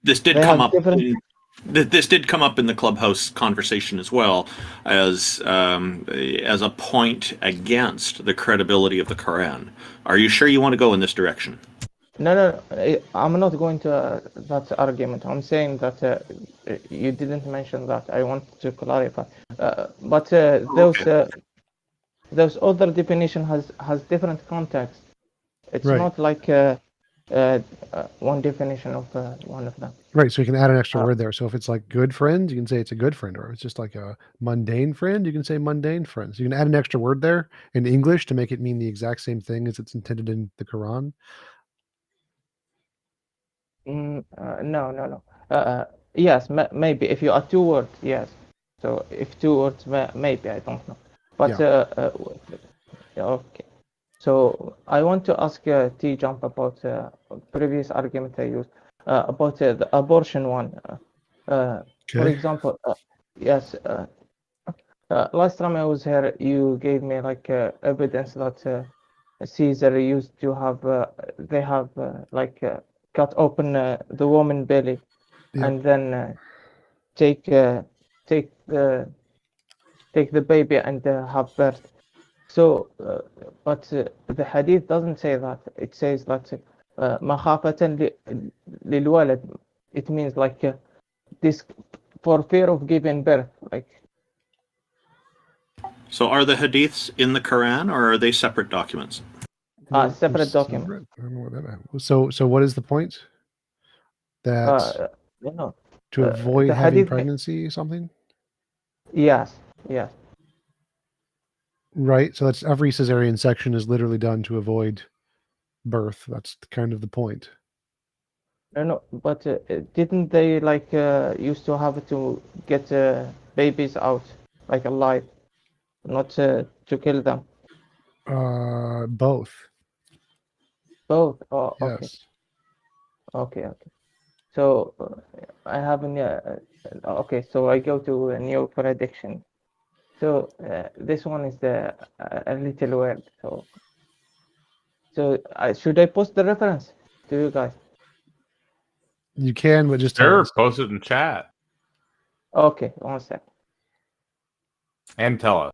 this did come up. Different... This did come up in the Clubhouse conversation as well as a point against the credibility of the Quran. Are you sure you want to go in this direction? No. I'm not going to that argument. I'm saying that you didn't mention that. I want to clarify. But those other definition has different context. It's right. Not like one definition of one of them. Right. So you can add an extra word there. So if it's like good friend, you can say it's a good friend, or if it's just like a mundane friend, you can say mundane friend. So you can add an extra word there in English to make it mean the exact same thing as it's intended in the Quran. No. Yes, maybe if you add 2 words, yes. So if 2 words, maybe, I don't know. But okay. So I want to ask TJump about previous argument I used about the abortion one. For example, yes. Last time I was here, you gave me like evidence that Caesar used to have. They have cut open the woman belly, and then take the baby and have birth. So, but the hadith doesn't say that. It says that مخافة للولد. It means like this for fear of giving birth. Like. So, are the hadiths in the Quran, or are they separate documents? Separate document. I don't know what that means. So what is the point? That to avoid having pregnancy, something? Yes. Right. So that's every cesarean section is literally done to avoid birth. That's kind of the point. No. But didn't they used to have to get babies out like alive, not to kill them? Both. Both. Oh, okay. Yes. Okay. So I have okay. So I go to a new prediction. So this one is a little weird. So should I post the reference to you guys? You can, but just post it in chat. Okay, 1 sec. And tell us.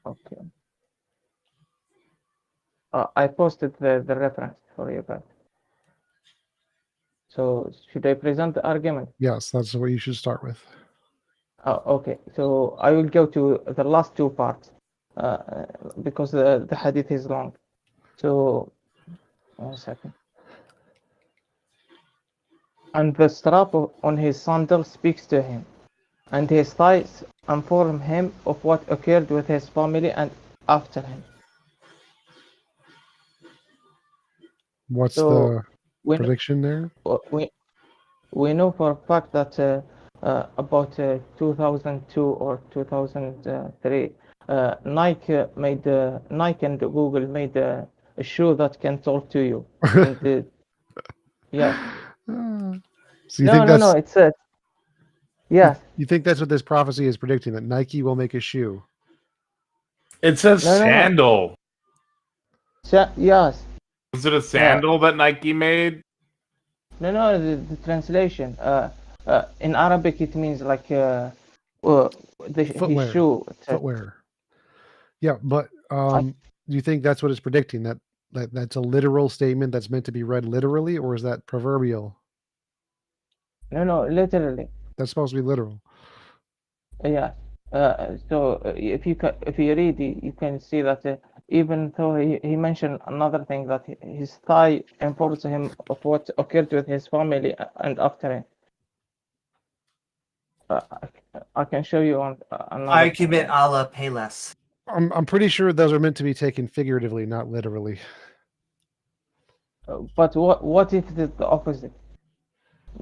Okay. I posted the reference for you guys. So should I present the argument? Yes, that's what you should start with. Okay. So I will go to the last 2 parts. because the hadith is long. So, 1 second. And the strap on his sandal speaks to him, and his thighs inform him of what occurred with his family and after him. What's So the prediction there? We know for a fact that about 2002 or 2003, Nike and Google made a shoe that can talk to you. And yeah. So you think that's no, it's a yeah. You think that's what this prophecy is predicting, that Nike will make a shoe? It says sandal. Yes. Is it a sandal that Nike made? No, the translation. In Arabic, it means like the Footwear. his shoe. Footwear. Yeah, but do you think that's what it's predicting? That's a literal statement that's meant to be read literally, or is that proverbial? No, literally. That's supposed to be literal. Yeah. So if you read, you can see that even though he mentioned another thing, that his thigh informs him of what occurred with his family and after him. I can show you on another. Argument a la Payless. I'm pretty sure those are meant to be taken figuratively, not literally. But what if it's the opposite?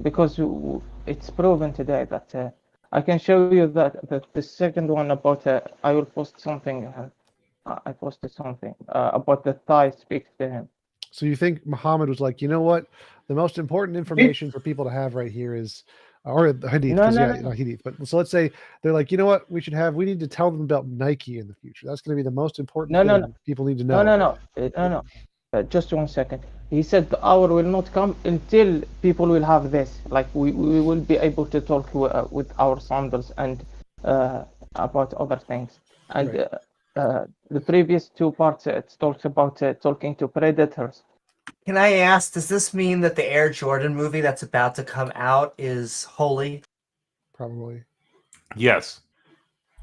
Because it's proven today that I can show you that the second one about I will post something. I posted something about the thigh speaks to him. So you think Muhammad was like, you know what? The most important information for people to have right here is, or the hadith, No. not hadith. But so let's say they're like, you know what? We need to tell them about Nike in the future. That's going to be the most important thing people need to know. No. Just 1 second. He said the hour will not come until people will have this. Like we will be able to talk with our sandals and about other things. And Right. The previous two parts, it talks about talking to predators. Can I ask, does this mean that the Air Jordan movie that's about to come out is holy? Probably. Yes.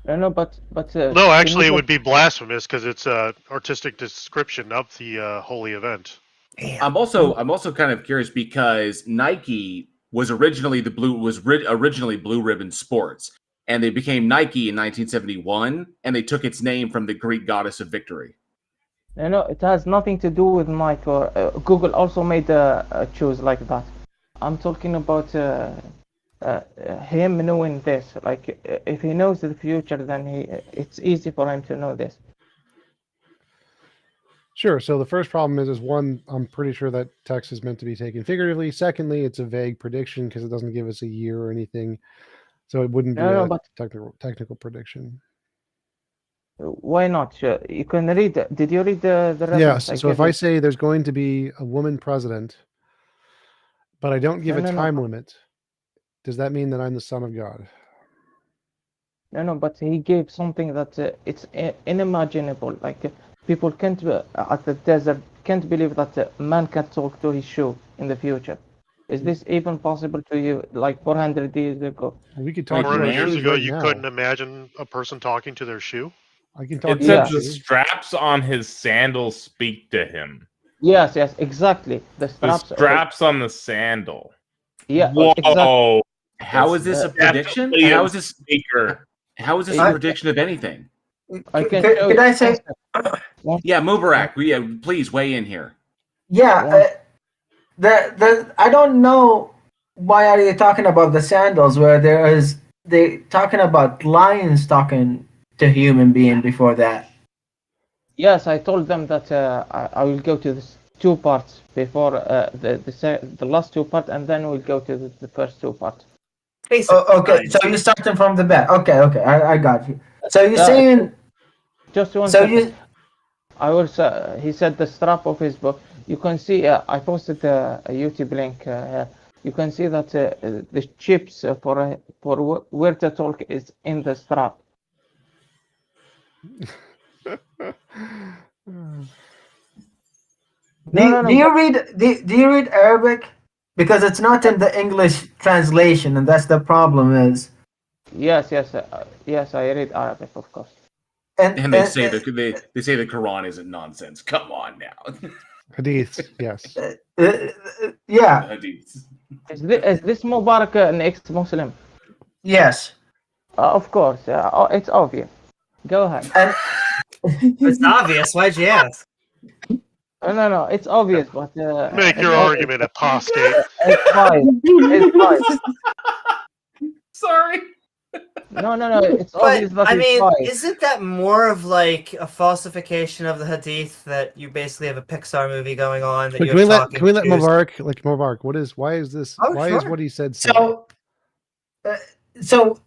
No, but no, actually, it would be blasphemous because it's an artistic description of the holy event. I'm also kind of curious because Nike was originally originally Blue Ribbon Sports, and they became Nike in 1971, and they took its name from the Greek goddess of victory. No, it has nothing to do with Nike or Google also made a choose like that. I'm talking about him knowing this. Like if he knows the future, then it's easy for him to know this. Sure. So the first problem is one, I'm pretty sure that text is meant to be taken figuratively. Secondly, it's a vague prediction because it doesn't give us a year or anything. So it wouldn't be a technical prediction. Why not? You can read. Did you read the reference? Yes. So if I say there's going to be a woman president, but I don't give a time limit, does that mean that I'm the son of God? No, but he gave something that it's unimaginable. Like people can't at the desert can't believe that a man can talk to his shoe in the future. Is this even possible to you? Like 400 years ago, we could talk. 400 years ago, you couldn't imagine a person talking to their shoe. I can talk. It says the straps on his sandals speak to him. Yes, exactly. The straps on the sandal. Yeah. Whoa. Exactly. How is this a prediction? How is this speaker? How is this a prediction of anything? Could I say? Yeah, Mubarak, please weigh in here. Yeah, I don't know why are you talking about the sandals where they talking about lions talking to human being before that. Yes, I told them that I will go to the two parts before the last two parts, and then we'll go to the first two parts. Okay, so you're starting from the back. Okay, I got you. So you're saying just one second. He said the strap of his book. You can see. I posted a YouTube link. You can see that the chips for where to talk is in the strap. Do you read Arabic? Because it's not in the English translation, and that's the problem. Is yes, I read Arabic, of course. And they say they say the Quran isn't nonsense. Come on now. Hadiths, yes. Yeah. Hadiths. Is this Mubarak an ex-Muslim? Yes. Of course. It's obvious. Go ahead. And It's obvious. Why'd you ask? No. It's obvious, but Make your argument, apostate. It's fine. It's fine. Sorry. No. It's obvious, but I it's mean, fine. isn't that more of like a falsification of the hadith that you basically have a Pixar movie going on that Wait, you're can we let talking Mubarak, like Mubarak, why is this? Oh, why is sure. what he said so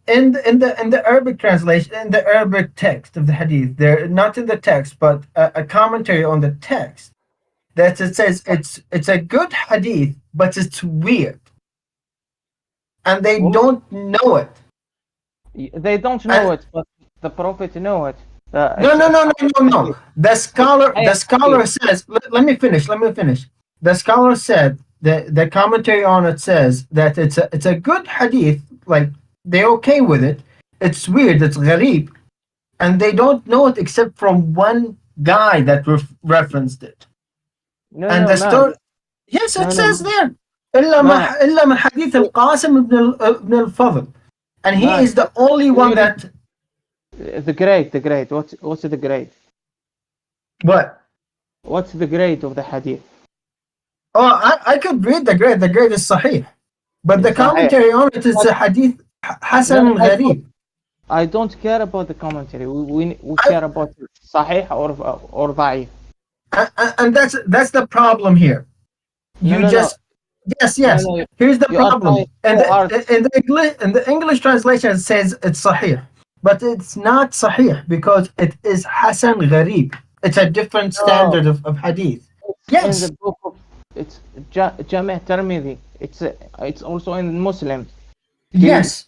in the Arabic translation, in the Arabic text of the hadith, there, not in the text, but a commentary on the text, that it says it's a good hadith, but it's weird, and they don't know it. They don't know it, but the Prophet know it. No. The scholar says. Let me finish. The scholar said the commentary on it says that it's a good hadith. Like, they're okay with it. It's weird. It's gharib, and they don't know it except from one guy that referenced it. The story. Yes, it says there. إلا من حديث القاسم ابن الفضل. And he is the only one that... The grade. What's the grade? What? What's the grade of the hadith? Oh, I could read the grade. The grade is sahih. But the commentary on it is a hadith Hasan Gharib. I don't care about the commentary. We care about sahih or da'if. And that's the problem here. Yes. No. Here's the problem. In the English translation, it says it's sahih, but it's not sahih because it is Hasan Gharib. It's a different standard of hadith. Yes. In the book of it's Jami' Tirmidhi. It's also in Muslim. Yes,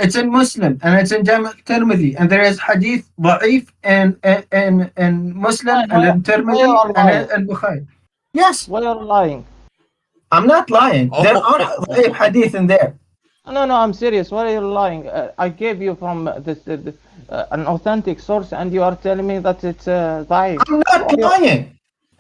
it's in Muslim and it's in Jami' Tirmidhi, and there is hadith da'if in Muslim and in Tirmidhi and in Bukhari. Yes. Why are you lying? I'm not lying. There are da'if hadith in there. No, I'm serious. Why are you lying? I gave you from an authentic source, and you are telling me that it's da'if.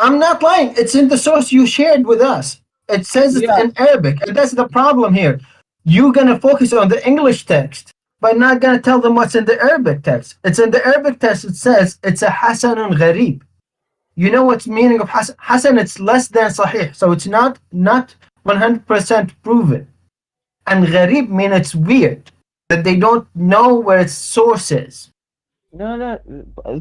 I'm not lying. It's in the source you shared with us. It says it in Arabic, and that's the problem here. You're gonna focus on the English text, but not gonna tell them what's in the Arabic text. It's in the Arabic text. It says it's a Hasanun Gharib. You know what's meaning of Hasan? Hasan, it's less than Sahih, so it's not 100% proven. And Gharib means it's weird, that they don't know where its source is. No.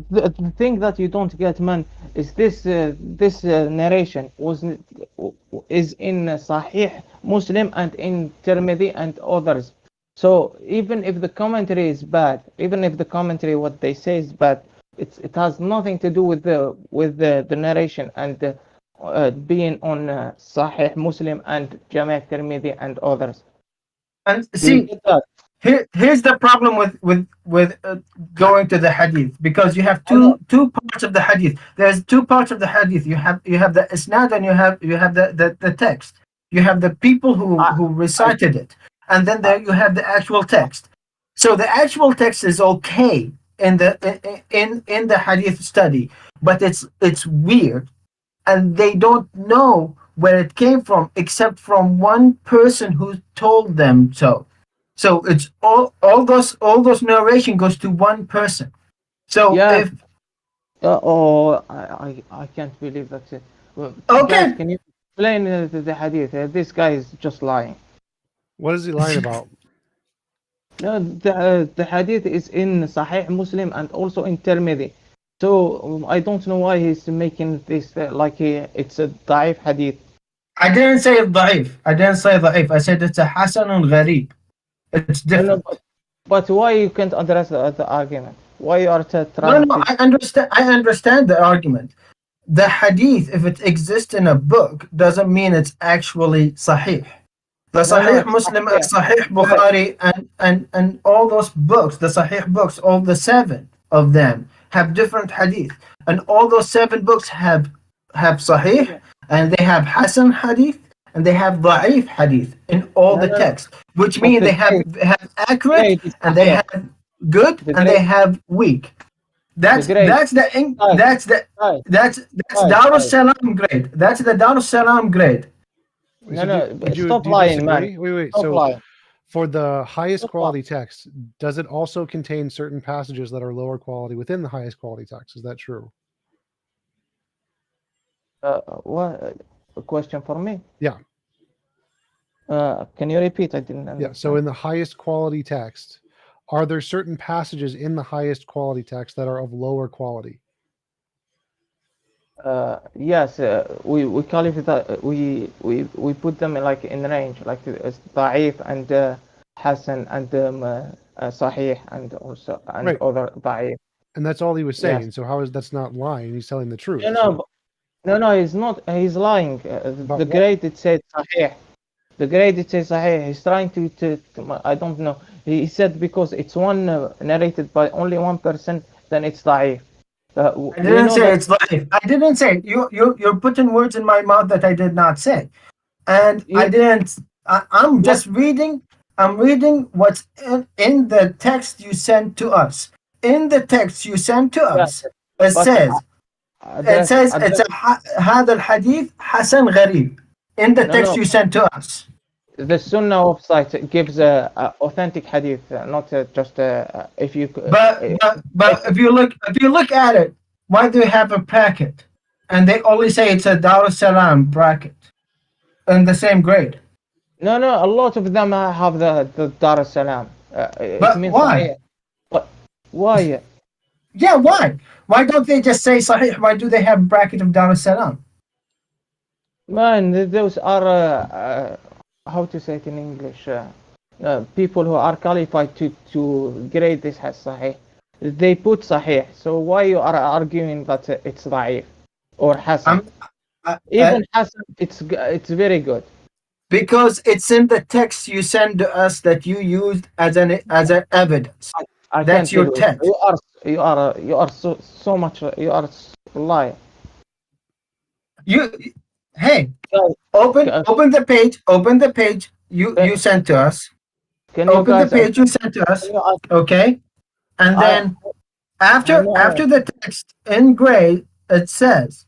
The thing that you don't get, man, is this narration is in Sahih Muslim and in Tirmidhi and others. So even if the commentary is bad, even if the commentary what they say is bad, it has nothing to do with the narration and being on Sahih Muslim and Jami' Tirmidhi and others. And see, here's the problem with going to the hadith, because you have two parts of the hadith. There's two parts of the hadith. You have the isnad and you have the text. You have the people who recited it, and then there you have the actual text. So the actual text is okay in the hadith study, but it's weird, and they don't know where it came from except from one person who told them so. So it's all those narration goes to one person. So if I can't believe that's it. Okay. Guys, can you explain the hadith? This guy is just lying. What is he lying about? No, the hadith is in Sahih Muslim and also in Tirmidhi. So I don't know why he's making this it's a da'if hadith. I didn't say da'if. I said it's a Hasanun Gharib. It's different. No, but why you can't address the argument? Why you are trying? No, I understand the argument. The hadith, if it exists in a book, doesn't mean it's actually sahih. The Sahih Muslim and Sahih Bukhari and all those books, the Sahih books, all the 7 of them have different hadith, and all those 7 books have Sahih, and they have Hasan hadith, and they have Da'if hadith in all the text, which means they have accurate, and they have good, and they have weak. That's grade. that's the in- Guys, that's the guys, that's guys, Dar guys. es Salaam grade. That's the Dar es Salaam grade. No, no, do you stop lying, disagree? man. Wait. Stop So lying. for the highest Stop quality text, does it also contain certain passages that are lower quality within the highest quality text? Is that true? What? A question for me? Yeah. Can you repeat? I didn't understand. Yeah. So in the highest quality text, are there certain passages in the highest quality text that are of lower quality? Yes, we qualify that we put them like in range, like ضعيف and Hassan and Sahih and also and Right. other ضعيف. And that's all he was Yes. saying. So how is that's not lying? He's telling the truth. No, he's not. He's lying. The grade it says Sahih. The grade it says Sahih. He's trying to I don't know. He said because it's one narrated by only one person, then it's ضعيف. I didn't say it's life. I didn't say you're putting words in my mouth that I did not say, and I didn't. I'm just reading. I'm reading what's in the text you sent to us. In the text you sent to us, it says it's a هذا الحديث حسن غريب. In the text you sent to us. The Sunnah website gives authentic hadith, not just if you. But if you look at it, why do you have a bracket? And they only say it's a Dar es Salaam bracket, in the same grade. No, a lot of them have the Dar es Salaam. But why? Why? Yeah, why? Why don't they just say Sahih? Why do they have bracket of Dar es Salaam? Man, those are how to say it in English? People who are qualified to grade this as Sahih. They put Sahih. So why you are arguing that it's Da'if or Hasan? Even Hasan, it's very good. Because it's in the text you send to us that you used as an evidence. That's your text. You are so much. You are lying. Hey, open the page. Open the page you sent to us. Open the page you sent to us. Okay, and then after the text in gray it says,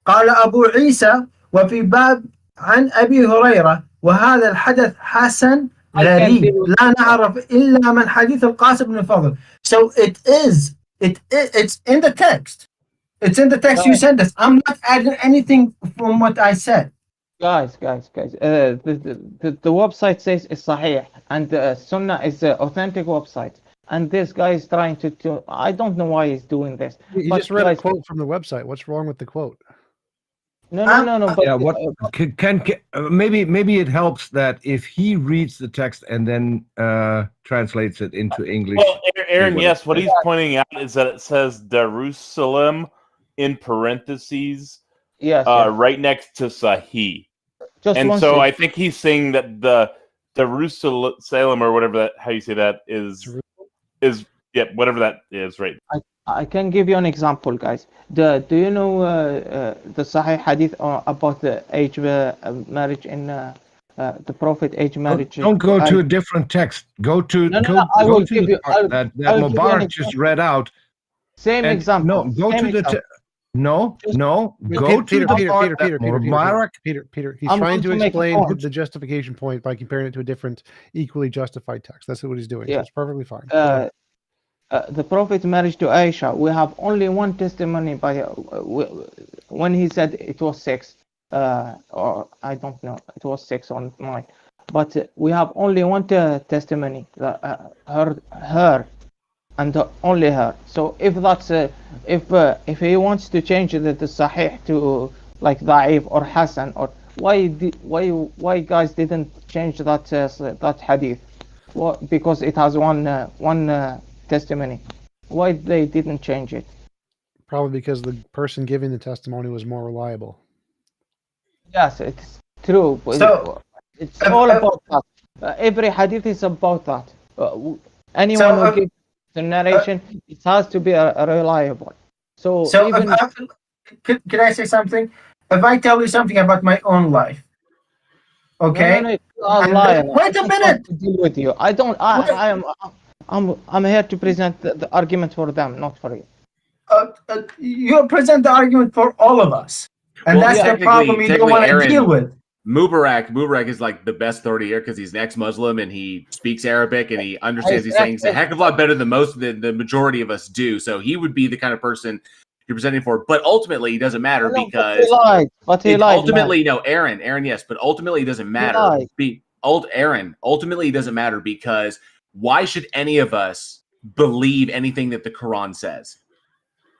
قال أبو عيسى وفي باب عن أبي هريرة وهذا الحدث حسن غريب لا نعرف إلا من حديث القاسم بن الفضل. So it's in the text. It's in the text you sent us. I'm not adding anything from what I said. Guys. The website says it's Sahih, and Sunnah is the authentic website. And this guy is trying to I don't know why he's doing this. You just read a quote from the website. What's wrong with the quote? No. But, yeah, what can maybe it helps that if he reads the text and then translates it into English. Well, Aaron, yes, what he's pointing out is that it says Jerusalem in parentheses, right next to Sahih. And so I think he's saying that the Jerusalem or whatever that how you say that is whatever that is, right? I can give you an example, guys. Do you know the Sahih hadith about the age marriage in the Prophet age marriage? Don't go to a different text. Go to that Mubarak just read out. Same example. No, go to the go to the part that Mubarak. Peter, he's trying to explain the justification point by comparing it to a different, equally justified text. That's what he's doing. Yeah. So it's perfectly fine. The Prophet's marriage to Aisha, we have only one testimony by when he said it was 6, or I don't know, it was 6 or 9, but we have only one testimony, her, and only her. So if that's if he wants to change the Sahih to like Da'if or Hasan, or why guys didn't change that hadith? Well, because it has one testimony. Why they didn't change it? Probably because the person giving the testimony was more reliable. Yes, it's true. So, it's all about that. Every hadith is about that. Anyone who gives the narration, it has to be reliable. So even can I say something? If I tell you something about my own life, okay? No, you are lying. Wait a minute. To deal with you. I'm here to present the argument for them, not for you. you present the argument for all of us, and Well, that's the problem you don't want to Aaron, deal with. Mubarak is like the best authority here because he's an ex-Muslim and he speaks Arabic and he understands these things a heck of a lot better than the majority of us do. So he would be the kind of person you're presenting for. But ultimately, it doesn't matter because ultimately, no, Aaron, yes, but ultimately it doesn't matter. Ultimately it doesn't matter because why should any of us believe anything that the Quran says?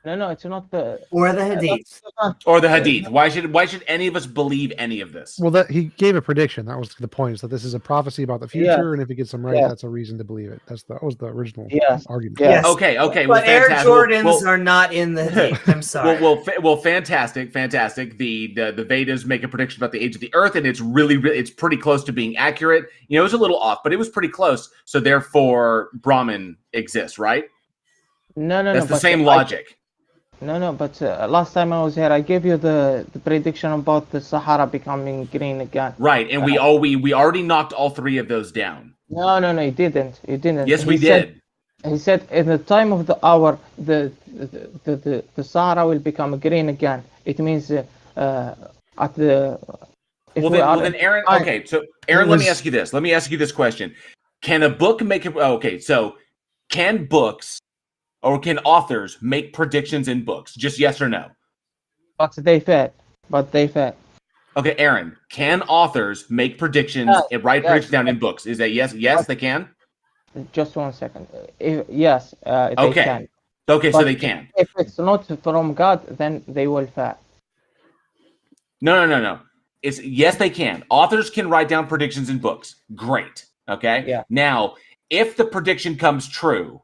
No, it's not the or the Hadith. Or the Hadith. Why should any of us believe any of this? Well, that he gave a prediction. That was the point. Is that this is a prophecy about the future, and if he gets them right, that's a reason to believe it. That was the original argument. Yes. Okay. But Well, Air fantastic. Jordans are not in the Hadith. I'm sorry. Well, fantastic. The Vedas make a prediction about the age of the Earth, and it's really it's pretty close to being accurate. You know, it was a little off, but it was pretty close. So therefore, Brahman exists, right? No. That's the same logic. No, but last time I was here, I gave you the prediction about the Sahara becoming green again. Right, and we already knocked all three of those down. No, you didn't. You didn't. Yes, we did. He said, in the time of the hour, the Sahara will become green again. It means at the. Then Aaron. Okay, so Aaron, let me ask you this. Let me ask you this question: can a book make it? Okay, so can books or can authors make predictions in books? Just yes or no? But they fail. Okay, Aaron, can authors make predictions and write predictions down in books? Is that yes? Yes, they can. Just 1 second. Yes, they can. Okay, but so they can. If it's not from God, then they will fail. No. It's yes, they can. Authors can write down predictions in books. Great. Okay. Yeah. Now, if the prediction comes true,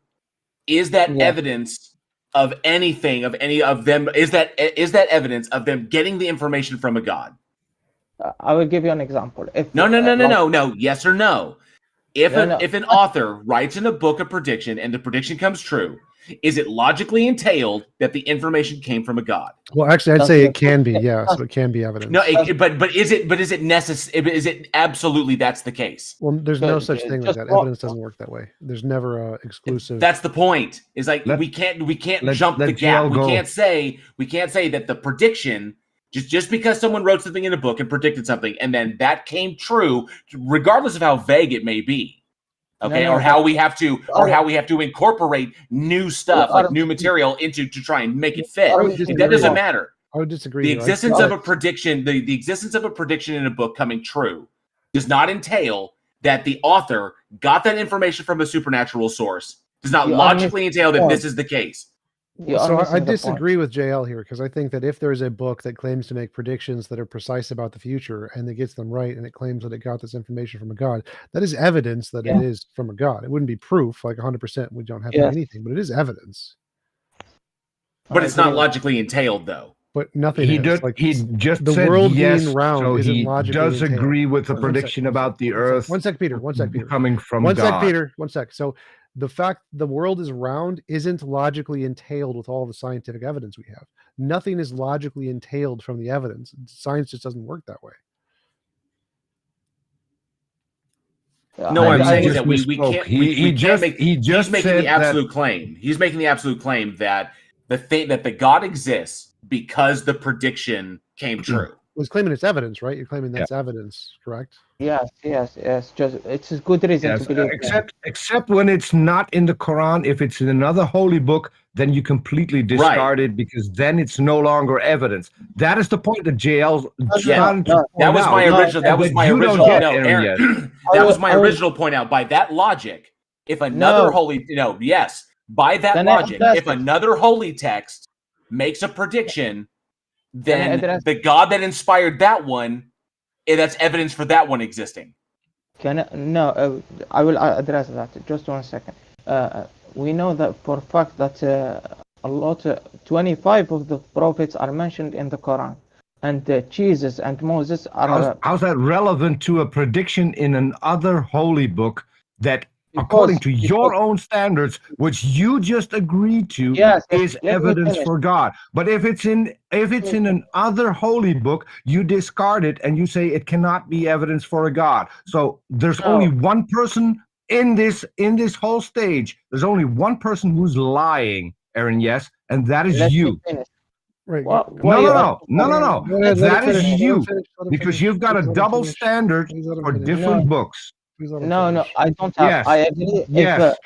is that evidence of anything of any of them? Is that evidence of them getting the information from a god? I will give you an example. No. Yes or no? If an author writes in a book a prediction and the prediction comes true, is it logically entailed that the information came from a god? Well, actually, I'd say it can be. Yes, it can be evidence. No, but is it necessary? Is it absolutely that's the case? Well, there's no such thing like that. Evidence doesn't work that way. There's never a exclusive. That's the point. Is like we can't jump the gap. We can't say that the prediction just because someone wrote something in a book and predicted something and then that came true, regardless of how vague it may be. Okay, or how we have to incorporate new stuff, like new material to try and make it fit. That doesn't matter. I would disagree. The existence of a prediction, the existence of a prediction in a book coming true does not entail that the author got that information from a supernatural source. Does not logically entail that this is the case. So I disagree with JL here because I think that if there's a book that claims to make predictions that are precise about the future and it gets them right and it claims that it got this information from a god, that is evidence that it is from a god. It wouldn't be proof like 100%. We don't have anything, but it is evidence. But it's not logically entailed, though. But nothing. He just the said world yes, being round. So he does agree with the prediction about the Earth. One sec, Peter. Coming from God. One sec, Peter. One sec. So the fact the world is round isn't logically entailed with all the scientific evidence we have. Nothing is logically entailed from the evidence. Science just doesn't work that way. No, I'm saying that we can't. He's making the absolute claim. He's making the absolute claim that the God exists because the prediction came true. Well, he's claiming it's evidence, right? You're claiming that's evidence, correct? Yes. Just it's a good reason to believe. Except when it's not in the Quran. If it's in another holy book, then you completely discard it because then it's no longer evidence. That is the point that JL. That was my original. That was my original. That was my original point out. By that logic, if another by that logic, if another holy text makes a prediction, then the God that inspired that one, that's evidence for that one existing. I will address that. Just 1 second. We know that for a fact that 25 of the prophets are mentioned in the Quran, and Jesus and Moses are. How's that relevant to a prediction in another holy book that, according to your own standards, which you just agreed to, is evidence for God? But if it's in an other holy book, you discard it and you say it cannot be evidence for a God. So there's only one person in this whole stage. There's only one person who's lying, Aaron, yes, and that is Let me you. finish. Right. No. Go ahead, That is finish, you, let him because finish. you've got a Please let him double finish. standard Please let him for finish. different books. Please let him No, finish. I don't have. Yes. I agree. Yes.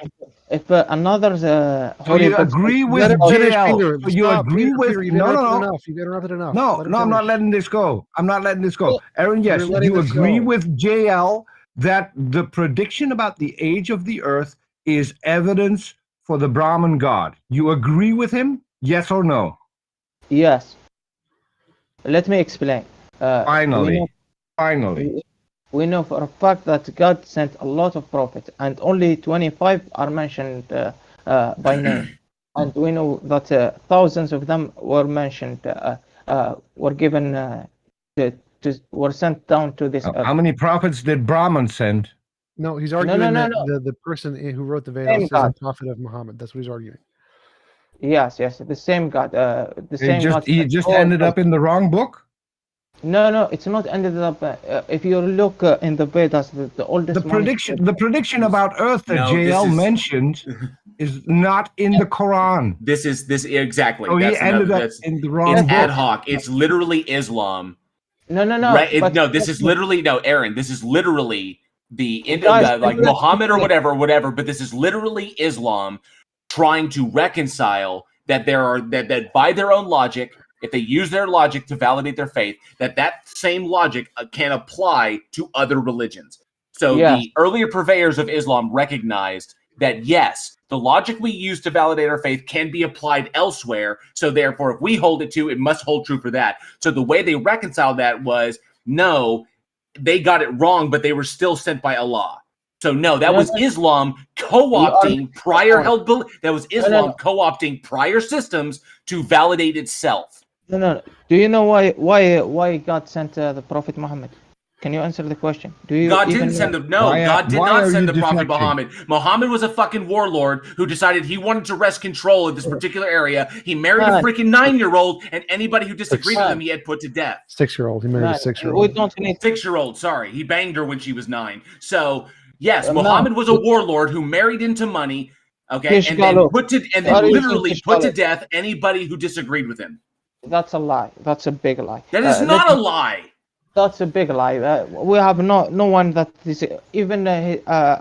If another So holy you book agree says- with Let him finish, JL. Peter. So you Stop, agree with Peter, you've no. interrupted enough. You've interrupted enough. No, Let him I'm not finish. letting this go. I'm not letting this go. Aaron, yes, You're letting you this agree go. with JL that the prediction about the age of the earth is evidence for the Brahman God. You agree with him? Yes or no? Yes. Let me explain. Finally. We know for a fact that God sent a lot of prophets, and only 25 are mentioned by name. And we know that thousands of them were mentioned, were given, were sent down to this earth. How many prophets did Brahman send? No, he's arguing no. that the person who wrote the Same Vedas is a God. prophet of Muhammad. That's what he's arguing. Yes, the same God. The same God. He just ended up in the wrong book? No, it's not ended up. If you look in the Vedas, the oldest The prediction about Earth that JL mentioned is not in the Quran. This exactly. So he ended up in the wrong book. It's ad hoc. It's literally Islam. No. Right? But This is literally Aaron. This is literally the end Guys, of like Muhammad or whatever. But this is literally Islam trying to reconcile that that by their own logic, if they use their logic to validate their faith, that same logic can apply to other religions. So the earlier purveyors of Islam recognized that, yes, the logic we use to validate our faith can be applied elsewhere. So therefore, if we hold it to, it must hold true for that. So the way they reconciled that was, no, they got it wrong, but they were still sent by Allah. So no, that was Islam co-opting prior held. That was Islam co-opting prior systems to validate itself. No. Do you know why God sent the Prophet Muhammad? Can you answer the question? Do you? God didn't send him. No, God did not send the Prophet deflecting? Muhammad. Muhammad was a fucking warlord who decided he wanted to wrest control of this particular area. He married a freaking 9-year-old, and anybody who disagreed with him, he had put to death. 6-year-old. He married a 6-year-old. We don't need 6-year-old. Sorry, he banged her when she was 9. So yes, Muhammad was a warlord who married into money. Okay, and then literally put to death anybody who disagreed with him. That's a lie. That's a big lie. That is not a lie. That's a big lie. We have no one that is, even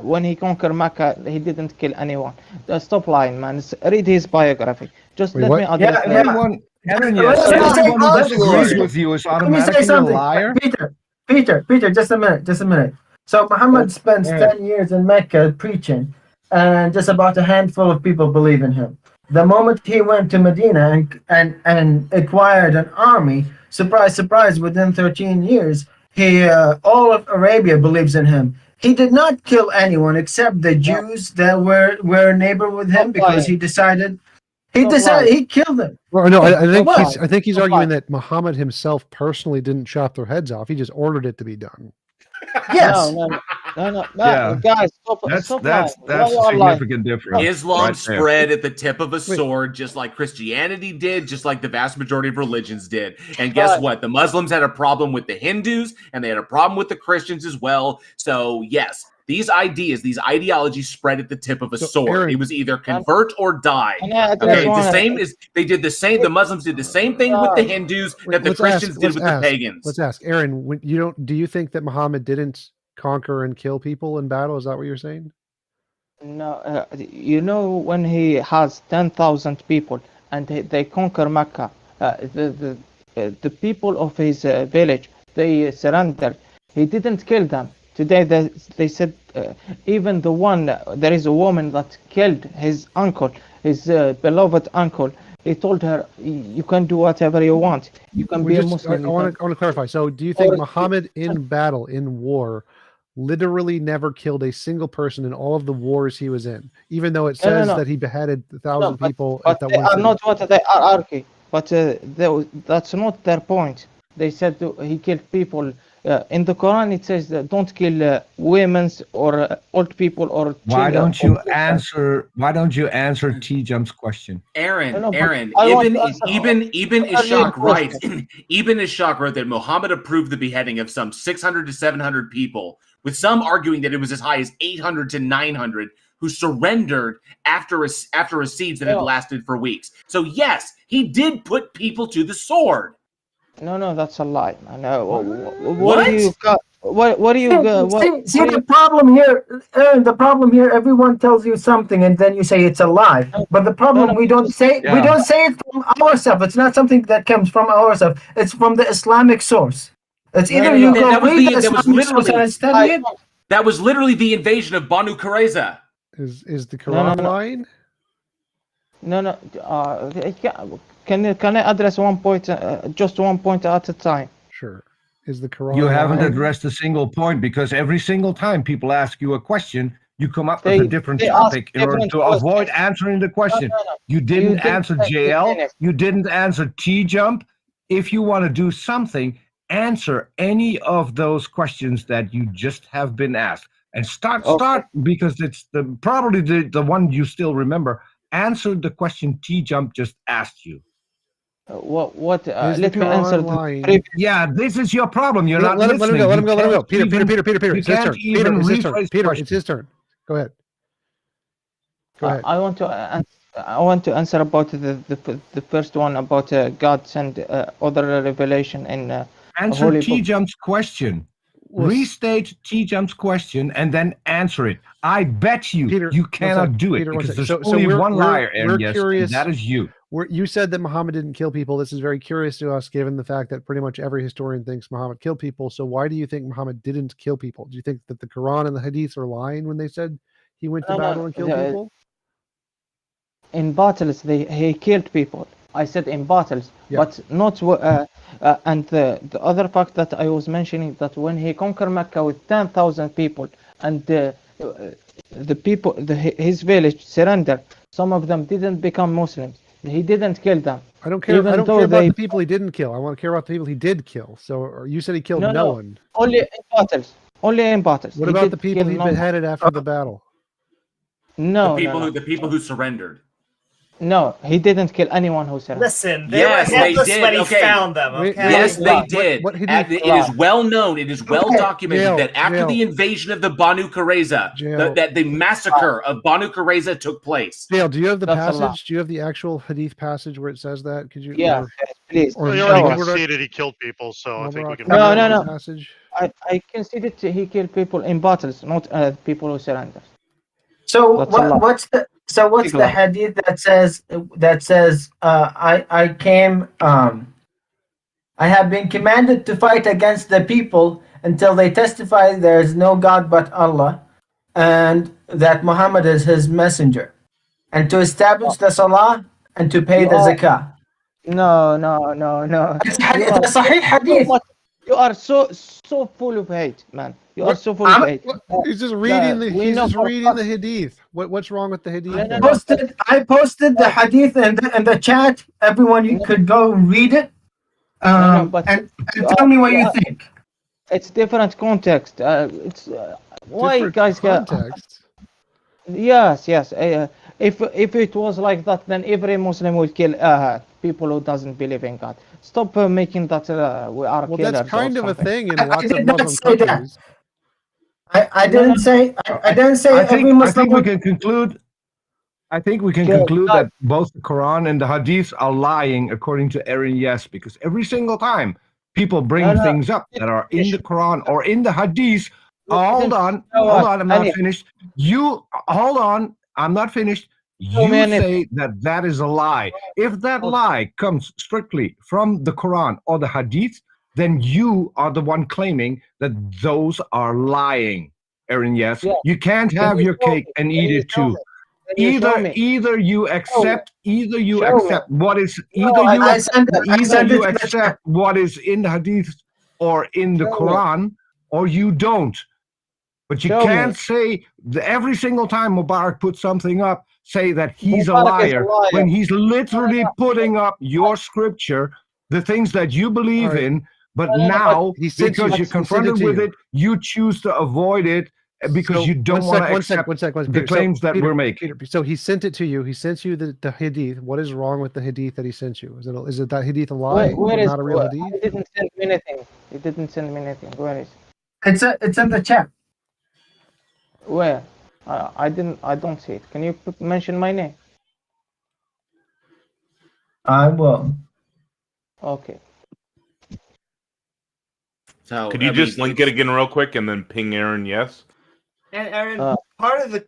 when he conquered Mecca, he didn't kill anyone. Stop lying, man. Read his biography. Just let me address Everyone who disagrees with you is automatically a liar. Peter, just a minute. So Muhammad spends 10 years in Mecca preaching, and just about a handful of people believe in him. The moment he went to Medina and acquired an army, surprise, surprise, within 13 years, all of Arabia believes in him. He did not kill anyone except the Jews that were neighbor with him because he decided he killed them. Well, no, I think he's arguing that Muhammad himself personally didn't chop their heads off. He just ordered it to be done. Yes. No. Guys, stop. That's lying. a significant difference. Islam spread at the tip of a sword, just like Christianity did, just like the vast majority of religions did. And guess what? The Muslims had a problem with the Hindus, and they had a problem with the Christians as well. So yes, these ideologies spread at the tip of a sword. Aaron, it was either convert or die. Okay, the Muslims did the same thing with the Hindus that the Christians did with the pagans. Let's ask Aaron. Do you think that Muhammad didn't conquer and kill people in battle? Is that what you're saying? No, when he has 10,000 people and they conquer Mecca, the people of his village, they surrendered. He didn't kill them. Today they said even there is a woman that killed his uncle, his beloved uncle. He told her, you can do whatever you want. You can be a Muslim. I want to clarify. So do you think Muhammad in battle, in war, literally never killed a single person in all of the wars he was in, even though it says that he beheaded 1,000 people at that one city? Not what they are arguing, but that's not their point. They said he killed people. In the Quran, it says don't kill women or old people or children. Why don't you answer TJump's question? Aaron, Ibn Ishaq writes. Ibn Ishaq wrote that Muhammad approved the beheading of some 600 to 700 people, with some arguing that it was as high as 800 to 900 who surrendered after a siege that had lasted for weeks. So yes, he did put people to the sword. No, that's a lie. I know. What? Do you got? What do you got? See the problem here, the problem here. Everyone tells you something, and then you say it's a lie. But the problem we don't say it from ourselves. It's not something that comes from ourselves. It's from the Islamic source. It's either you go read the Islamic source and study it. That was literally the invasion of Banu Qurayza. Is the Quran lying? No. Can I address one point, just one point at a time? Sure. Is the Quran? You haven't addressed a single point, because every single time people ask you a question, you come up with a different topic in order to avoid answering the question. You didn't answer JL. You didn't answer TJump. If you want to do something, answer any of those questions that you just have been asked, and start because it's probably the one you still remember. Answer the question TJump just asked you. Let me answer Yeah, this is your problem. You're not let him listening. go. Let him go. Peter. It's his turn. Peter, it's his turn. Go ahead. I want to answer about the first one about God send other revelation in answer TJump's question. Restate TJump's question and then answer it. I bet you you cannot do it because there's only one liar, and yes, and that is you. You said that Muhammad didn't kill people. This is very curious to us, given the fact that pretty much every historian thinks Muhammad killed people. So why do you think Muhammad didn't kill people? Do you think that the Quran and the Hadith are lying when they said he went to battle and killed people? In battles, he killed people. I said in battles, but not. And the other fact that I was mentioning, that when he conquered Mecca with 10,000 people, and the people, his village surrendered, some of them didn't become Muslims. He didn't kill them. I don't care. I don't care about the people he didn't kill. I want to care about the people he did kill. So you said he killed no one. Only in battles. Only in battles. What about the people he beheaded after the battle? No, the people who surrendered. No, he didn't kill anyone who surrendered. Listen, they were helpless when he found them. Okay. Yes, they did. It is well known. It is well documented that after the invasion of the Banu Qurayza, that the massacre of Banu Qurayza took place. Dale, do you have the passage? Do you have the actual Hadith passage where it says that? Could you? Yeah, please. He already conceded he killed people, so I think we can. No. I conceded he killed people in battles, not people who surrendered. So what's the hadith that says I came I have been commanded to fight against the people until they testify there is no God but Allah and that Muhammad is his messenger, and to establish the salah and to pay the zakah. No. It's a sahih hadith. You are so full of hate, man. You are so full of hate. He's just reading the hadith. What's wrong with the hadith? I posted the hadith in the chat. Everyone, you could go read it. And tell me what you think. It's different context. It's why different guys context. Yes. If it was like that, then every Muslim would kill people who doesn't believe in God. Stop making that we are killers. Well, that's kind of a thing in lots of did not Muslim say countries. I didn't say. I didn't say every Muslim. I think we can conclude. I think we can conclude that both the Quran and the Hadith are lying, according to Aaron. Yes, because every single time people bring things up that are in the Quran or in the Hadith. Hold on, I'm not finished. Hold on, I'm not finished. You say that is a lie. If that lie comes strictly from the Quran or the Hadith, then you are the one claiming that those are lying, Aaron. Yes, you can't have your cake and eat it too. Either you accept what is what is in the Hadith or in the Quran, or you don't. But you can't say every single time Mubarak puts something up, say that he's a liar when he's literally putting up your scripture, the things that you believe in. But now, because you're confronted with it, you choose to avoid it because you don't want to accept the claims that we're making. So he sent it to you. He sent you the hadith. What is wrong with the hadith that he sent you? Is it that hadith a lie? Not a real hadith? He didn't send me anything. He didn't send me anything. Where is it? It's in the chat. Where? I don't see it. Can you mention my name? I will. Okay. So Could you just link it again real quick and then ping Aaron? Yes. And Aaron, part of the.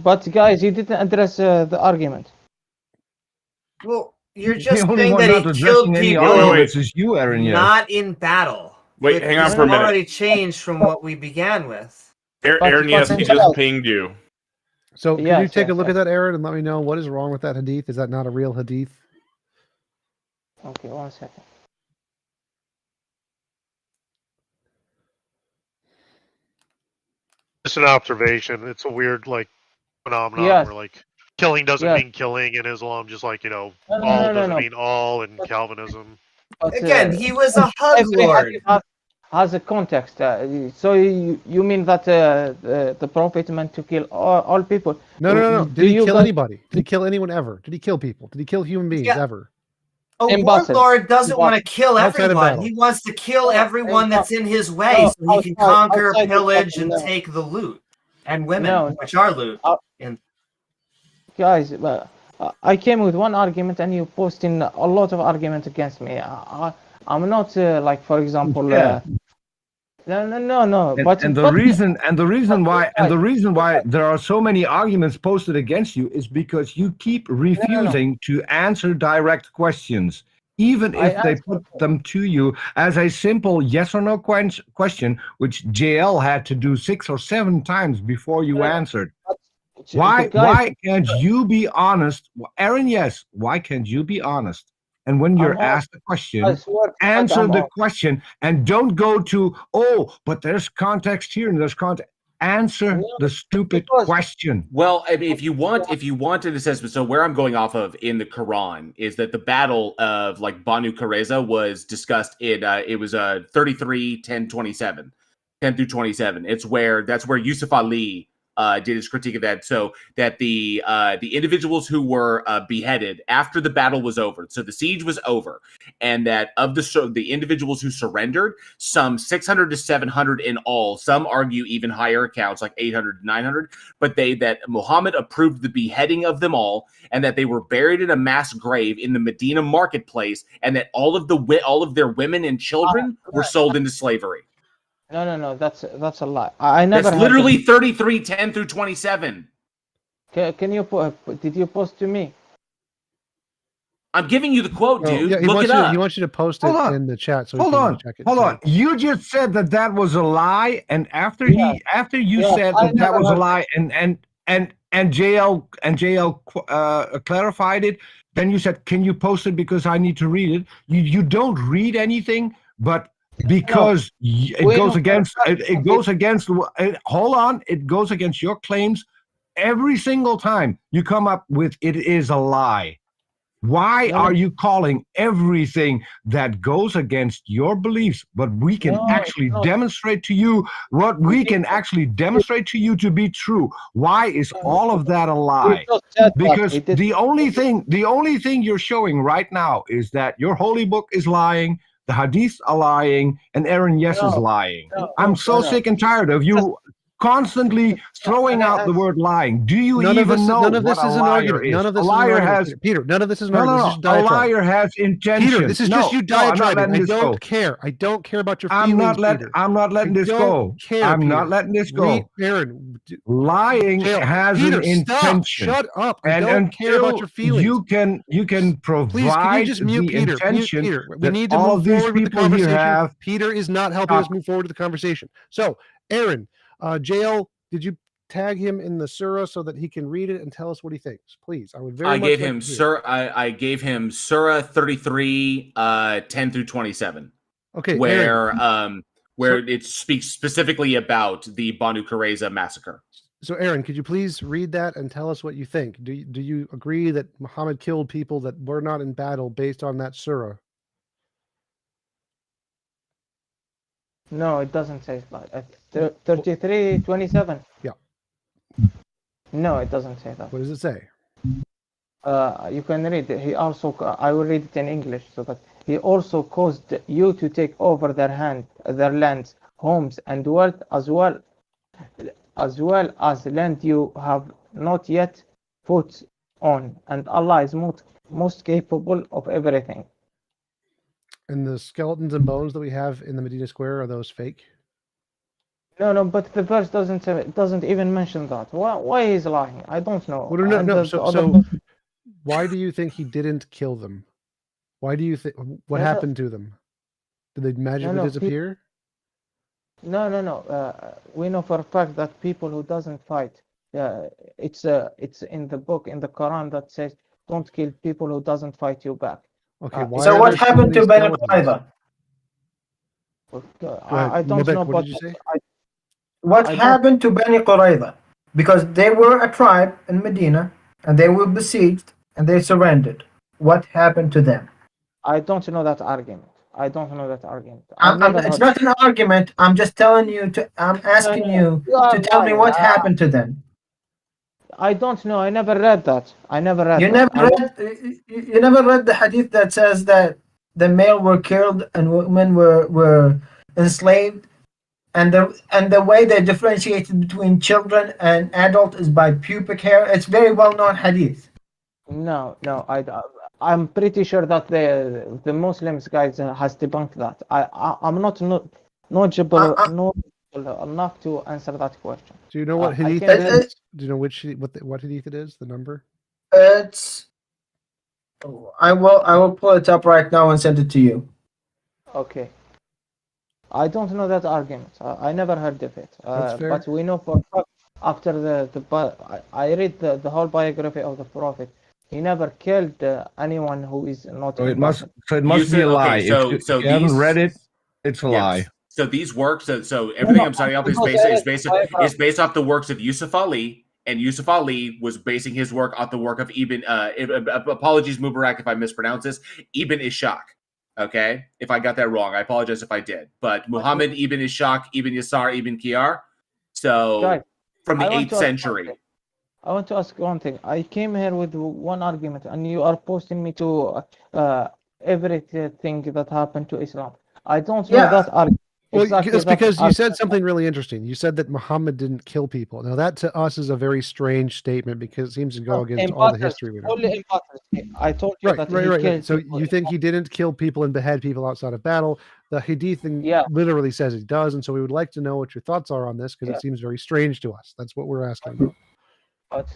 But guys, you didn't address the argument. Well, you're The just only saying one that not he addressing killed any people arguments is you, Aaron. Yes. not in battle. Wait, which hang on has for a minute. already changed from what we began with. Aaron, yes, he just pinged you. So can Yes, you take a yes, look yes. at that, Aaron, and let me know what is wrong with that hadith? Is that not a real hadith? Okay, 1 second. It's an observation. It's a weird phenomenon Yes. where killing doesn't Yes. mean killing in Islam, just like No, all no, doesn't no. mean all in Calvinism. But, Again, he was a hug every lord. hadith has a context. So you mean that the prophet meant to kill all people? No. Do Did he you kill guys- anybody? Did he kill anyone ever? Did he kill people? Did he kill human beings Yeah. ever? A Impossible. warlord doesn't want to Impossible. kill Outside of everyone. battle. He wants to kill everyone that's in his way No, so he can outside- conquer, outside the pillage, battle, and no. take the loot. And women, No. which are loot. Guys, I came with one argument and you posting a lot of arguments against me. I'm not for example. Yeah. No. And the reason why there are so many arguments posted against you is because you keep refusing to answer direct questions, even if they put them to you as a simple yes or no question, which JL had to do 6 or 7 times before you answered. Why can't you be honest, Aaron? Yes, why can't you be honest? And when you're asked a question, answer the question and don't go to, but there's context here and there's context. Answer the stupid question. Well, I mean, if you want an assessment, so where I'm going off of in the Quran is that the battle of Banu Qurayza was discussed in it was 33, 10, 27, 10 through 27. That's where Yusuf Ali did his critique of that, so that the individuals who were beheaded after the battle was over, so the siege was over, and that of the individuals who surrendered, some 600 to 700 in all. Some argue even higher accounts, like 800 to 900, but that Muhammad approved the beheading of them all, and that they were buried in a mass grave in the Medina marketplace, and that all of their women and children were sold into slavery. No, that's a lie. I never. That's literally 33, 10 through 27. Can you did you post to me? I'm giving you the quote, dude. Yeah, Look it up. He wants you to post it in the chat. So Hold on. check it. Hold on. You just said that was a lie, and after you said that was a lie, and JL clarified it, then you said, "Can you post it because I need to read it?" You don't read anything, but because it goes against it goes against your claims every single time you come up with it is a lie. Why are you calling everything that goes against your beliefs, but we can actually demonstrate to you what we can actually demonstrate to you to be true? Why is all of that a lie? Because the only thing you're showing right now is that your holy book is lying, the hadiths are lying, and Aaron Yes is lying. I'm so sick and tired of you constantly throwing out the word lying. Do you even know none of what this a is an liar argument. is? None of this A is an liar argument. has Peter, none of this is an no, argument. no, This is no. A diatribe. liar has intention. Peter, this is just you No, I'm not diatribing. letting I this go. don't care. I don't care about your feelings, Peter. I'm not letting this go. Care, I'm Peter. not letting this go. Aaron, Lying has Peter, an intention. Stop. Shut up. I And don't care about until your feelings. you can provide Please, can you just mute the Peter? intention Peter. We that need to all move of these forward with the people here conversation. have. Peter is not helping us move forward with the conversation. So, Aaron, JL, did you tag him in the surah so that he can read it and tell us what he thinks? Please, I would very much like to hear. I gave him Surah 33, 10 through 27. Okay, where Aaron, it speaks specifically about the Banu Qurayza massacre. So, Aaron, could you please read that and tell us what you think? Do you agree that Muhammad killed people that were not in battle based on that surah? No, it doesn't say that. 33:27. Yeah. No, it doesn't say that. What does it say? You can read it. He also, I will read it in English, so that he also caused you to take over their lands, homes, and wealth as well. as well as land you have not yet put on, and Allah is most capable of everything. And the skeletons and bones that we have in the Medina Square, are those fake? No, but the verse doesn't even mention that. Why he's lying? I don't know. Well, no. And No. the other So verse- why do you think he didn't kill them? Why do you think? What No, no. happened to them? Did they magically No, disappear? No. We know for a fact that people who doesn't fight, it's in the book, in the Quran, that says don't kill people who doesn't fight you back. Okay. Why So are what there so happened many to Bani skeletons? Qurayza? I don't Mobek, know, what but did you say? What I don't- happened to Bani Qurayza? Because they were a tribe in Medina, and they were besieged, and they surrendered. What happened to them? I don't know that argument. I've I'm, never it's heard. not an argument. I'm just telling you to. I'm asking you are to tell me lying. what happened to them. I don't know. I never read that. You never read the hadith that says that the male were killed and women were enslaved, and the way they differentiated between children and adult is by pubic hair. It's very well known hadith. No. I'm pretty sure that the Muslims guys has debunked that. I'm not knowledgeable enough to answer that question. Do you know what I hadith can- it is? Do you know what hadith it is? The number? It's. I will pull it up right now and send it to you. Okay. I don't know that argument. I never heard of it. That's fair. But we know for a fact after I read the whole biography of the Prophet. He never killed anyone who is not. So it must You be said- a lie. okay, so- if so you haven't these- read it, it's a Yes. lie. So these works, so everything I'm citing off is based off the works of Yusuf Ali, and Yusuf Ali was basing his work off the work of Ibn. Apologies, Mubarak, if I mispronounce this. Ibn Ishaq. Okay, if I got that wrong, I apologize if I did. But Muhammad Ibn Ishaq, Ibn Yasar, Ibn Qiyar. So Guys, from the I want 8th to ask century. something. I want to ask one thing. I came here with one argument, and you are posting me to everything that happened to Islam. I don't know that argument. Well, Exactly it's that because you argument. said something really interesting. You said that Muhammad didn't kill people. Now that to us is a very strange statement because it seems to go against In all the battles, history we know. only in battles. I told you that he Right. killed So people you in think he didn't kill people and behead people outside of battle? The Hadith literally says he does, and so we would like to know what your thoughts are on this because it seems very strange to us. That's what we're asking about. But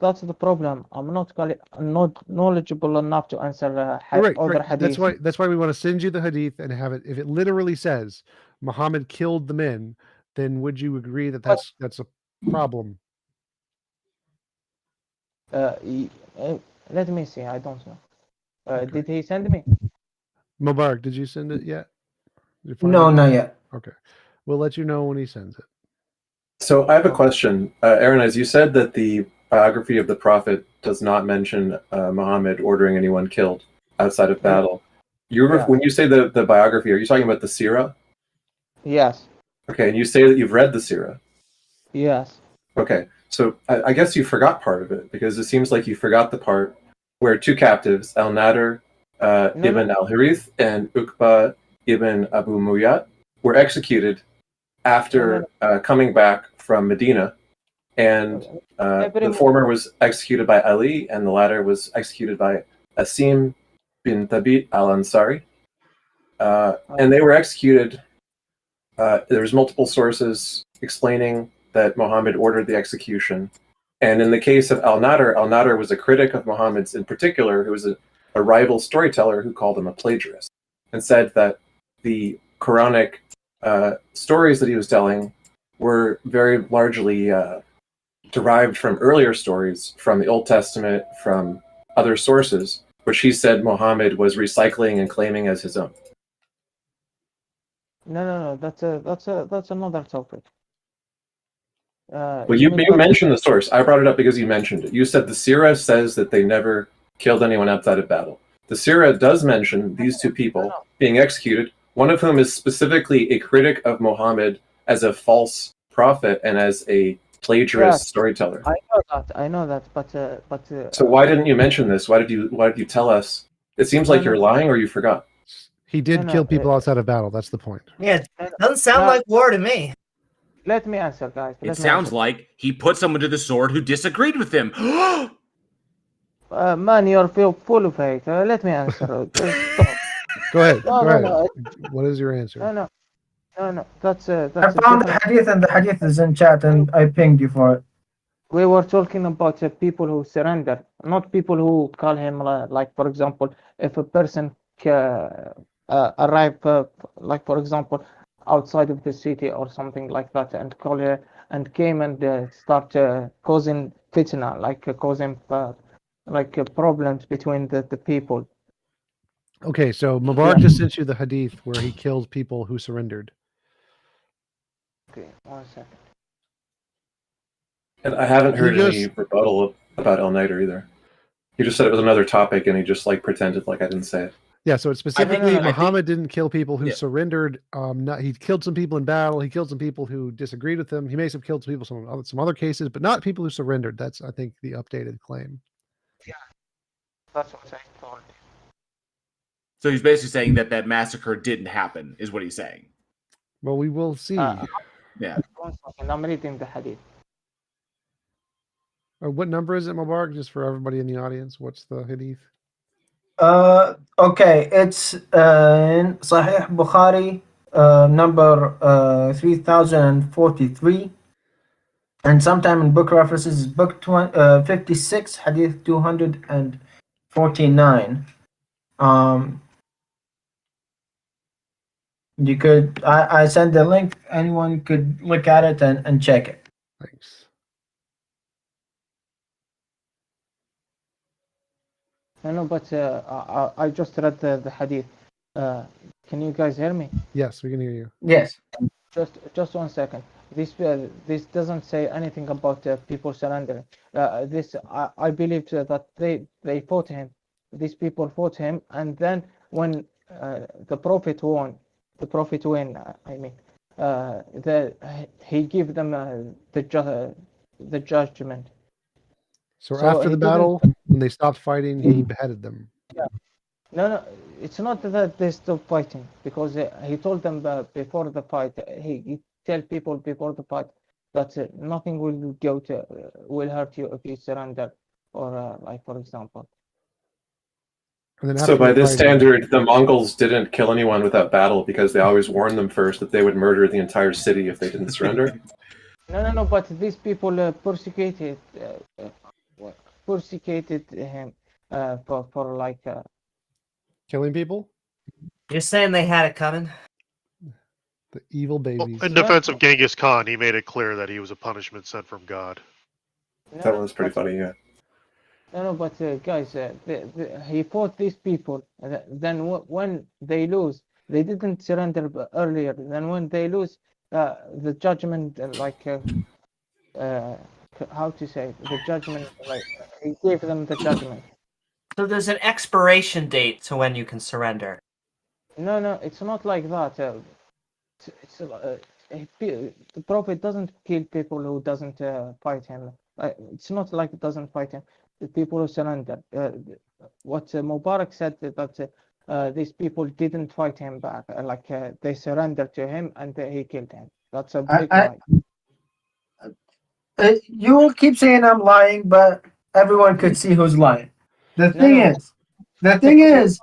that's the problem. I'm not knowledgeable enough to answer other hadith. That's why we want to send you the Hadith and have it. If it literally says Muhammad killed the men, then would you agree that that's a problem? Let me see. I don't know. Did he send me? Mubarak, did you send it yet? No, not yet. Okay, we'll let you know when he sends it. So I have a question. Aaron, as you said that the biography of the Prophet does not mention Muhammad ordering anyone killed outside of battle. When you say the biography, are you talking about the Sirah? Yes. Okay, and you say that you've read the Sirah? Yes. Okay, so I guess you forgot part of it, because it seems like you forgot the part where two captives, Al-Nadr ibn al-Harith and Uqba ibn Abu Mu'ayyad, were executed after coming back from Medina, and the former was executed by Ali, and the latter was executed by Asim bin Thabit al-Ansari. And they were executed. There's multiple sources explaining that Muhammad ordered the execution. And in the case of Al-Nadr, Al-Nadr was a critic of Muhammad's in particular, who was a rival storyteller who called him a plagiarist, and said that the Quranic stories that he was telling were very largely derived from earlier stories from the Old Testament, from other sources, which he said Muhammad was recycling and claiming as his own. No. That's another topic. Well, you mentioned the source. I brought it up because you mentioned it. You said the Sirah says that they never killed anyone outside of battle. The Sirah does mention these two people being executed, one of whom is specifically a critic of Muhammad as a false prophet and as a plagiarist storyteller. I know that, but So why didn't you mention this? Why did you tell us? It seems like you're lying, or you forgot. He did kill people outside of battle. That's the point. Yeah, doesn't sound like war to me. Let me answer, guys. It sounds like he put someone to the sword who disagreed with him. Man, you're full of hate. Let me answer. Just stop. Go ahead. No, Go no, ahead. no. What is your answer? No, no. No, no. That's I a found the different. hadith, and the hadith is in chat, and I pinged you for it. We were talking about people who surrender, not people who call him like, for example, if a person arrive, like for example, outside of the city or something like that, and call and came and start causing fitna, like causing problems between the people. Okay, so Mubarak just sent you the hadith where he killed people who surrendered. Okay, 1 second. And I haven't heard He any rebuttal about El Nighter either. He just said it was another topic, and he just like pretended like I didn't say it. Yeah, so it's specifically I Muhammad didn't kill people who Yeah. surrendered. He killed some people in battle. He killed some people who disagreed with him. He may have killed people some other cases, but not people who surrendered. That's, I think, the updated claim. Yeah, that's what I told. So he's basically saying that that massacre didn't happen, is what he's saying. Well, we will see. Yeah. 1 second, I'm reading the hadith. What number is it, Mubarak? Just for everybody in the audience, what's the hadith? Okay, it's in Sahih Bukhari, number 3043, and sometime in book references is book 56, hadith 249. You could, I send the link. Anyone could look at it and check it. Thanks. No, but I just read the hadith. Can you guys hear me? Yes, we can hear you. Yes. Just 1 second. This doesn't say anything about people surrendering. I believe that they fought him. These people fought him, and then when the prophet won, I mean, he gave them the judgment. So after the battle, when they stopped fighting, he beheaded them. Yeah. No, it's not that they stopped fighting, because he told them before the fight. He tell people before the fight that nothing will hurt you if you surrender, or like for example. And then So after by the this fighting- standard, the Mongols didn't kill anyone without battle because they always warned them first that they would murder the entire city if they didn't surrender. No, but these people persecuted him for like killing people. You're saying they had it coming? The evil babies. In defense of Genghis Khan, he made it clear that he was a punishment sent from God. That was pretty funny, yeah. No, but guys, he fought these people. Then when they lose, they didn't surrender earlier. Then when they lose, the judgment, how to say, the judgment, like he gave them the judgment. So there's an expiration date to when you can surrender. No, it's not like that. The prophet doesn't kill people who doesn't fight him. It's not like it doesn't fight him. The people who surrender. What Mubarak said that these people didn't fight him back. They surrendered to him and he killed him. That's a big lie. You will keep saying I'm lying, but everyone could see who's lying. The thing is,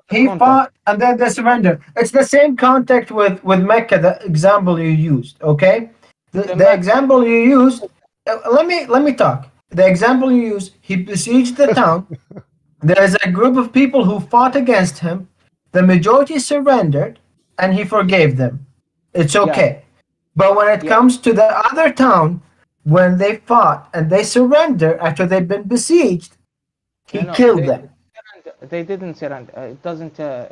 he fought and then they surrendered. It's the same context with Mecca, the example you used, okay? The example you used, let me talk. The example you used, he besieged the town. There is a group of people who fought against him. The majority surrendered, and he forgave them. It's okay. Yeah. But when it comes to the other town, when they fought and they surrender after they've been besieged, he killed them. They didn't surrender. It doesn't say.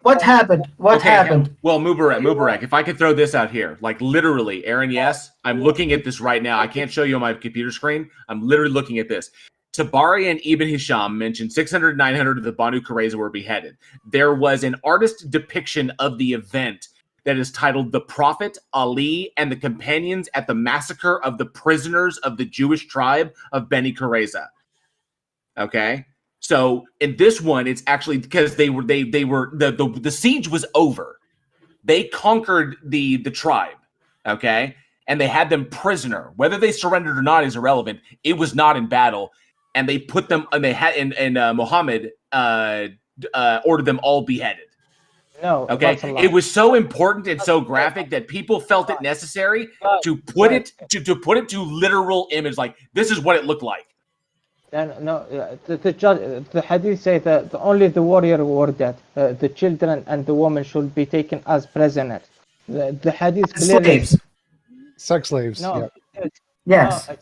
What happened? What happened? Well, Mubarak, if I could throw this out here, like literally, Aaron, yes, I'm looking at this right now. I can't show you on my computer screen. I'm literally looking at this. Tabari and Ibn Hisham mentioned 600, 900 of the Banu Qurayza were beheaded. There was an artist depiction of the event that is titled "The Prophet, Ali, and the Companions at the Massacre of the Prisoners of the Jewish Tribe of Beni Qurayza." Okay. So in this one, it's actually because the siege was over. They conquered the tribe. okay? And they had them prisoner. Whether they surrendered or not is irrelevant. It was not in battle. And they put them, and they had, and Muhammad ordered them all beheaded. No, Okay, that's a lie. it was so important and so graphic that people felt it necessary to put it to literal image. Like, this is what it looked like. No, the hadith say that only the warrior were dead. The children and the woman should be taken as prisoners. The hadith clearly. Slaves. Sex slaves. No. Yeah. Yes. No,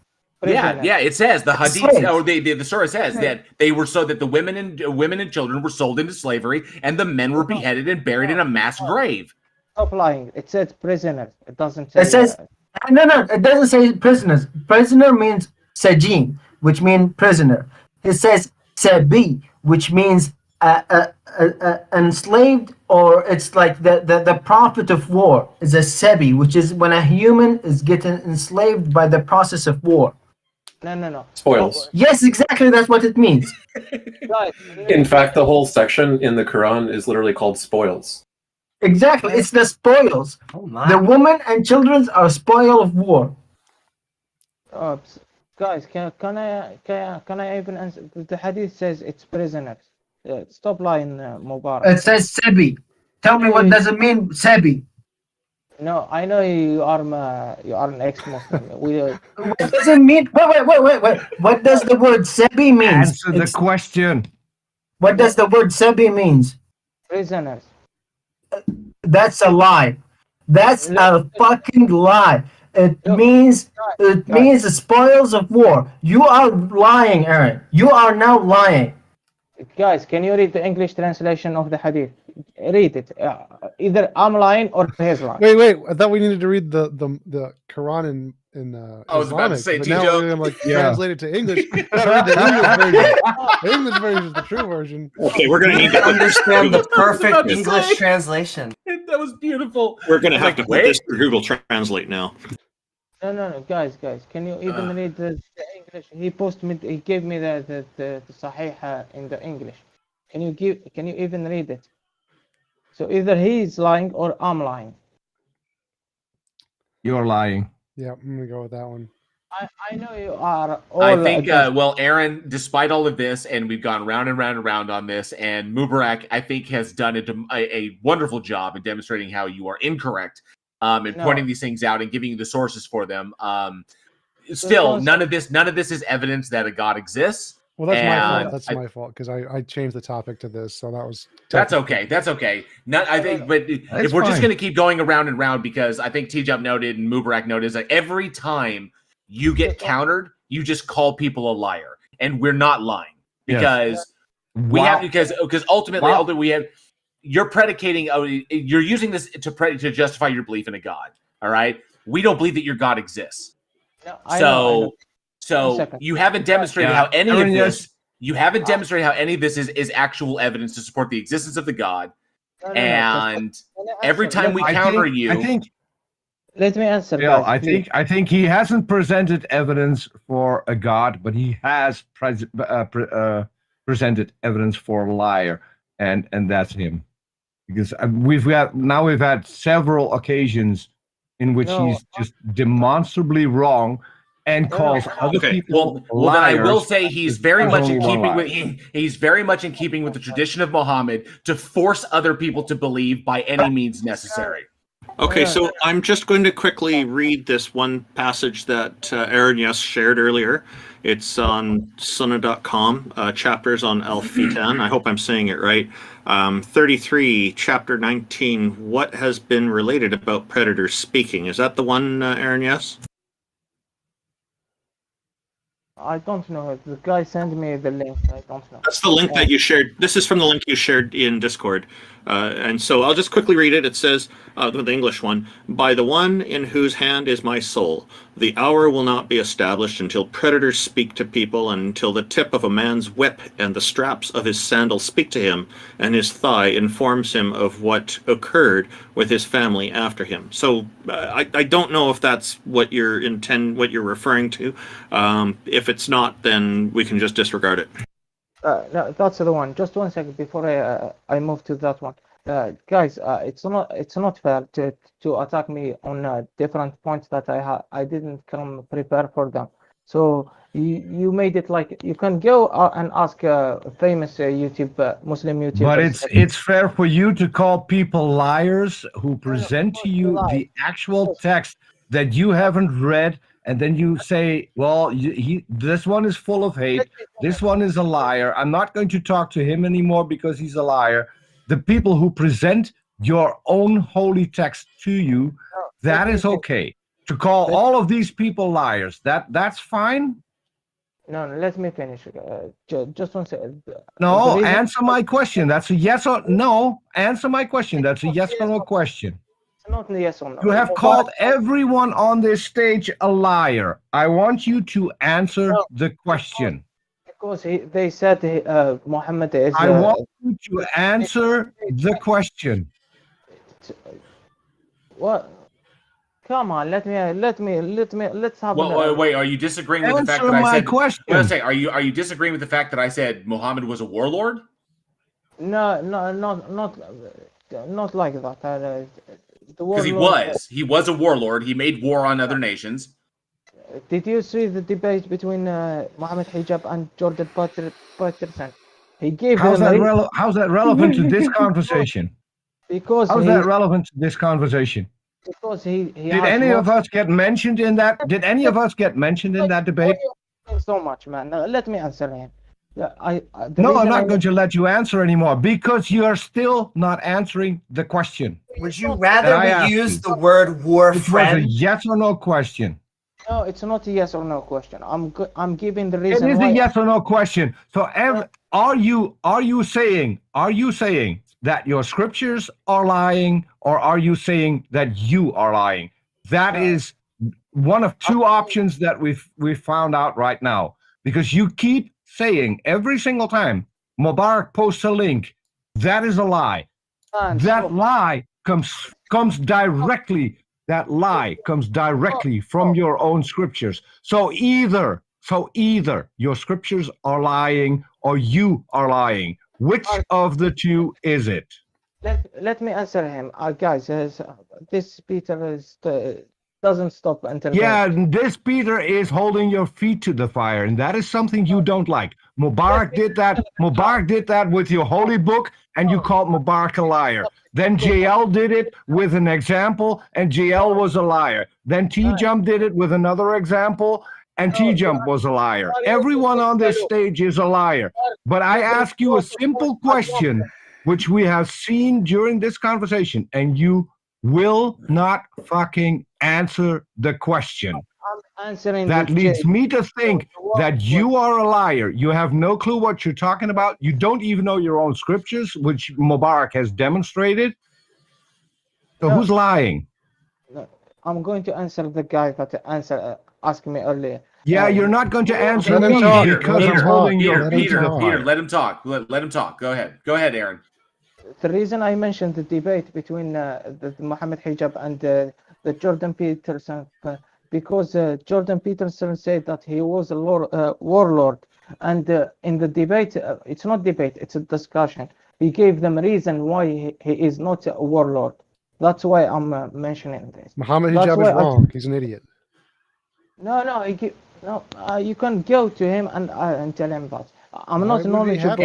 Yeah, it says the hadith, slaves. or the surah says that they were so that the women and children were sold into slavery, and the men were beheaded and buried in a mass grave. Stop lying. It says prisoners. It doesn't say. It says no. It doesn't say prisoners. Prisoner means sajin, which means prisoner. It says sabi, which means enslaved, or it's like the prophet of war is a sabi, which is when a human is getting enslaved by the process of war. No. Spoils. Yes, exactly. That's what it means. In fact, the whole section in the Quran is literally called spoils. Exactly. It's the spoils. Oh my. The women and children are spoil of war. Guys, can I even answer? The hadith says it's prisoners. Stop lying, Mubarak. It says sabi. Tell me what does it mean, sabi? No, I know you are an ex-Muslim. What does it mean? Wait. What does the word sabi mean? Answer the question. What does the word sabi means? Prisoners. That's a lie. That's a fucking lie. It means the spoils of war. You are lying, Aaron. You are now lying. Guys, can you read the English translation of the hadith? Read it. Either I'm lying or he's lying. Wait. I thought we needed to read the Quran in I was about to Islamic, say, but now TJump. I'm like translate it to English. Gotta read the English version. The English version is the true version. Okay, we're gonna need to Understand the about perfect to English say. translation. That was beautiful. We're gonna have to put wait. this through Google Translate now. No, guys, can you even read the English? He gave me the Sahih in the English. Can you even read it? So either he's lying or I'm lying. You're lying. Yeah, I'm gonna go with that one. I know you are all. I think, well, Aaron, despite all of this, and we've gone round and round and round on this, and Mubarak, I think, has done a wonderful job in demonstrating how you are incorrect, and pointing these things out and giving you the sources for them. Still, none of this is evidence that a God exists. Well, that's my fault. That's my fault because I changed the topic to this, so that was. That's okay. That's okay. I think, but if we're just going to keep going around and round, because I think TJump noted and Mubarak noted is that every time you get countered, you just call people a liar, and we're not lying because we have because ultimately we have. You're predicating. You're using this to justify your belief in a God. All right. We don't believe that your God exists. No, I know. So you haven't demonstrated how any of this. You haven't demonstrated how any of this is actual evidence to support the existence of the God. And every time we counter you, I think. Let me answer. Yeah, guys, I think he hasn't presented evidence for a God, but he has presented evidence for a liar, and that's him. Because we've had several occasions in which he's just demonstrably wrong and calls other people well, then I liars. will say he's very much in keeping with liar. he's very much in keeping with the tradition of Muhammad to force other people to believe by any means necessary. Okay, so I'm just going to quickly read this one passage that Aaron shared earlier. It's on sunnah.com, chapters on Al-Fitan. I hope I'm saying it right. 33, chapter 19, what has been related about predators speaking? Is that the one, Aaron, yes? I don't know. The guy sent me the link. I don't know. That's the link that you shared. This is from the link you shared in Discord. And so I'll just quickly read it. It says, the English one, by the one in whose hand is my soul, the hour will not be established until predators speak to people, and until the tip of a man's whip and the straps of his sandal speak to him, and his thigh informs him of what occurred with his family after him. So I don't know if that's what you're referring to. If it's not, then we can just disregard it. No, that's the one. Just 1 second before I move to that one. Guys, it's not fair to attack me on different points that I didn't come prepared for them. So you made it like you can go and ask famous Muslim YouTubers. But it's fair for you to call people liars who present to you the actual text that you haven't read, and then you say, well, this one is full of hate, this one is a liar, I'm not going to talk to him anymore because he's a liar. The people who present your own holy text to you, that is okay. To call all of these people liars, that's fine? No, let me finish. Just one second. No, answer my question. That's a yes or no. Answer my question. That's a yes or no question. It's not yes or no. You have called everyone on this stage a liar. I want you to answer the question. Because they said Muhammad is. I want you to answer the question. What? Come on, let's have. Wait. Are you disagreeing with the fact that I said? Question. I was say, are you disagreeing with the fact that I said Muhammad was a warlord? No, not like that. Because he was a warlord. He made war on other nations. Did you see the debate between Mohammed Hijab and Jordan Peterson? He gave. How's that relevant to this conversation? Because how's that relevant to this conversation? Because he did any of us get mentioned in that? Did any of us get mentioned in that debate? So much, man. Let me answer him. No, I'm not going to let you answer anymore because you are still not answering the question. Would you rather we use the word war friend? It was a yes or no question. No, it's not a yes or no question. I'm giving the reason. It is a yes or no question. So, are you saying that your scriptures are lying, or are you saying that you are lying? That is one of two options that we've found out right now, because you keep saying every single time Mubarak posts a link, that is a lie. That lie comes directly. That lie comes directly from your own scriptures. So either your scriptures are lying or you are lying. Which of the two is it? Let me answer him, guys. This Peter doesn't stop until. Yeah, this Peter is holding your feet to the fire, and that is something you don't like. Mubarak did that. Mubarak did that with your holy book, and you called Mubarak a liar. Then JL did it with an example, and JL was a liar. Then TJump did it with another example, and TJump was a liar. Everyone on this stage is a liar. But I ask you a simple question, which we have seen during this conversation, and you will not fucking answer the question. I'm answering. That leads me to think that you are a liar. You have no clue what you're talking about. You don't even know your own scriptures, which Mubarak has demonstrated. So who's lying? No, I'm going to answer the guy that asked me earlier. Yeah, you're not going to answer me because I'm holding your feet to the fire. Peter, let him talk. Let him talk. Go ahead, Aaron. The reason I mentioned the debate between the Mohammed Hijab and the Jordan Peterson, because Jordan Peterson said that he was a warlord, and in the debate, it's not debate, it's a discussion. He gave them reason why he is not a warlord. That's why I'm mentioning this. Mohammed Hijab is wrong. He's an idiot. No, you can go to him and tell him that. I'm not knowledgeable.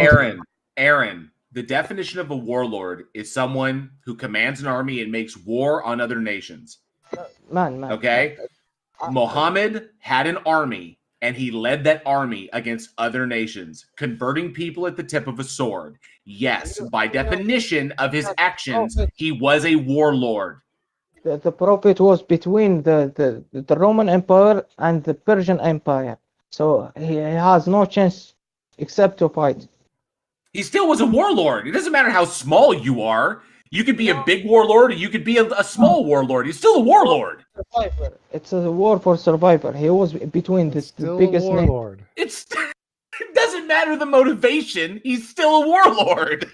Aaron. The definition of a warlord is someone who commands an army and makes war on other nations. Man. Okay? Muhammad had an army, and he led that army against other nations, converting people at the tip of a sword. Yes, by definition of his actions, he was a warlord. The prophet was between the Roman Empire and the Persian Empire. So he has no chance except to fight. He still was a warlord. It doesn't matter how small you are. You could be a big warlord, or you could be a small warlord. He's still a warlord. It's a war for survivor. He was between the biggest warlord. It doesn't matter the motivation. He's still a warlord.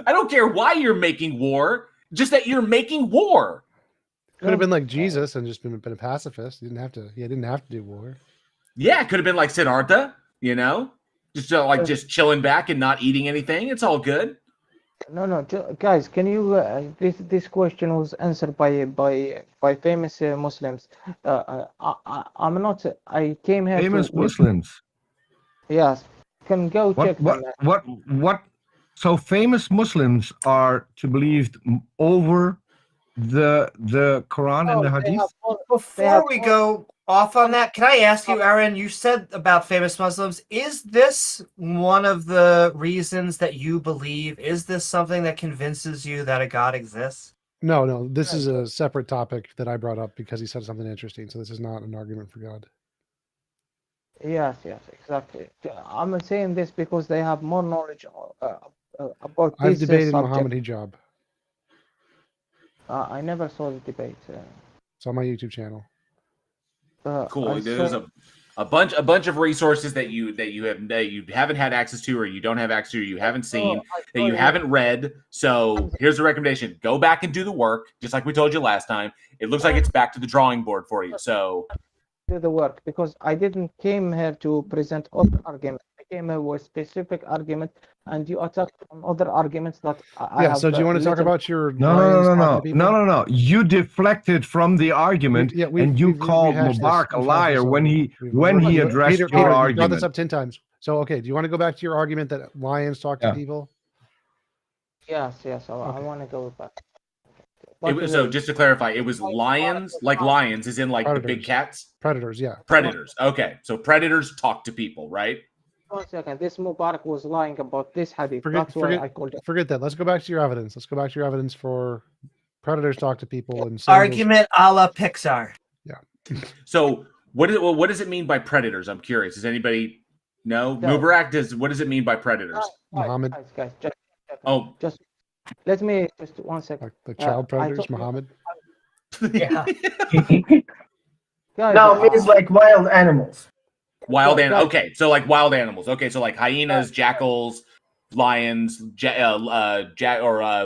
I don't care why you're making war, just that you're making war. Could have been like Jesus and just been a pacifist. He didn't have to do war. Yeah, it could have been like Siddhartha, just chilling back and not eating anything. It's all good. No, guys, can you? This question was answered by famous Muslims. I'm not. I came here Famous to. Muslims. Yes, can go check them. What? So famous Muslims are to believe over the Quran and the Hadith. Before we go off on that, can I ask you, Aaron? You said about famous Muslims. Is this one of the reasons that you believe? Is this something that convinces you that a God exists? No. This is a separate topic that I brought up because he said something interesting. So this is not an argument for God. Yes, exactly. I'm saying this because they have more knowledge about this I've debated subject. Muhammad Hijab. I never saw the debate. It's on my YouTube channel. Cool. There's a bunch of resources that you haven't had access to, or you don't have access to, or you haven't seen, that you haven't read. So here's a recommendation: go back and do the work, just like we told you last time. It looks like it's back to the drawing board for you. So do the work, because I didn't came here to present other arguments. I came here with specific argument, and you attacked on other arguments that I have. So do you want to talk about your No. You deflected from the argument, and you called Mubarak a liar when he addressed your Peter, argument. you brought this up 10 times. So okay, do you want to go back to your argument that lions talk to people? Yes. I want to go back. so just to clarify, it was lions, like lions, as in like Predators. the big cats. Predators, yeah. Predators. Okay, so predators talk to people, right? 1 second. This Mubarak was lying about this hadith. Forget that. Let's go back to your evidence. Let's go back to your evidence for predators talk to people and argument a la Pixar. Yeah. So what does it mean by predators? I'm curious. Does anybody know? Mubarak, what does it mean by predators? Muhammad. Guys, just let me just 1 second. The child predators, Muhammad. Yeah. Guys, no, it means like wild animals. Wild animals. Okay, so like wild animals. Okay, so like hyenas, jackals, lions,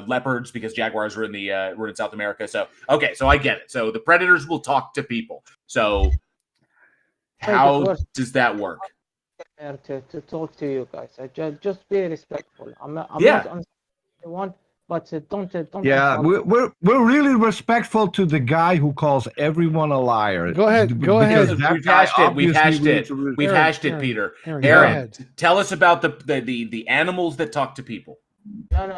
leopards, because jaguars were in South America. So okay, so I get it. So the predators will talk to people. So how does that work? To talk to you guys, just be respectful. I'm not one, but don't. Yeah, we're really respectful to the guy who calls everyone a liar. Go ahead. We've hashed it, Peter. Aaron, tell us about the animals that talk to people. No.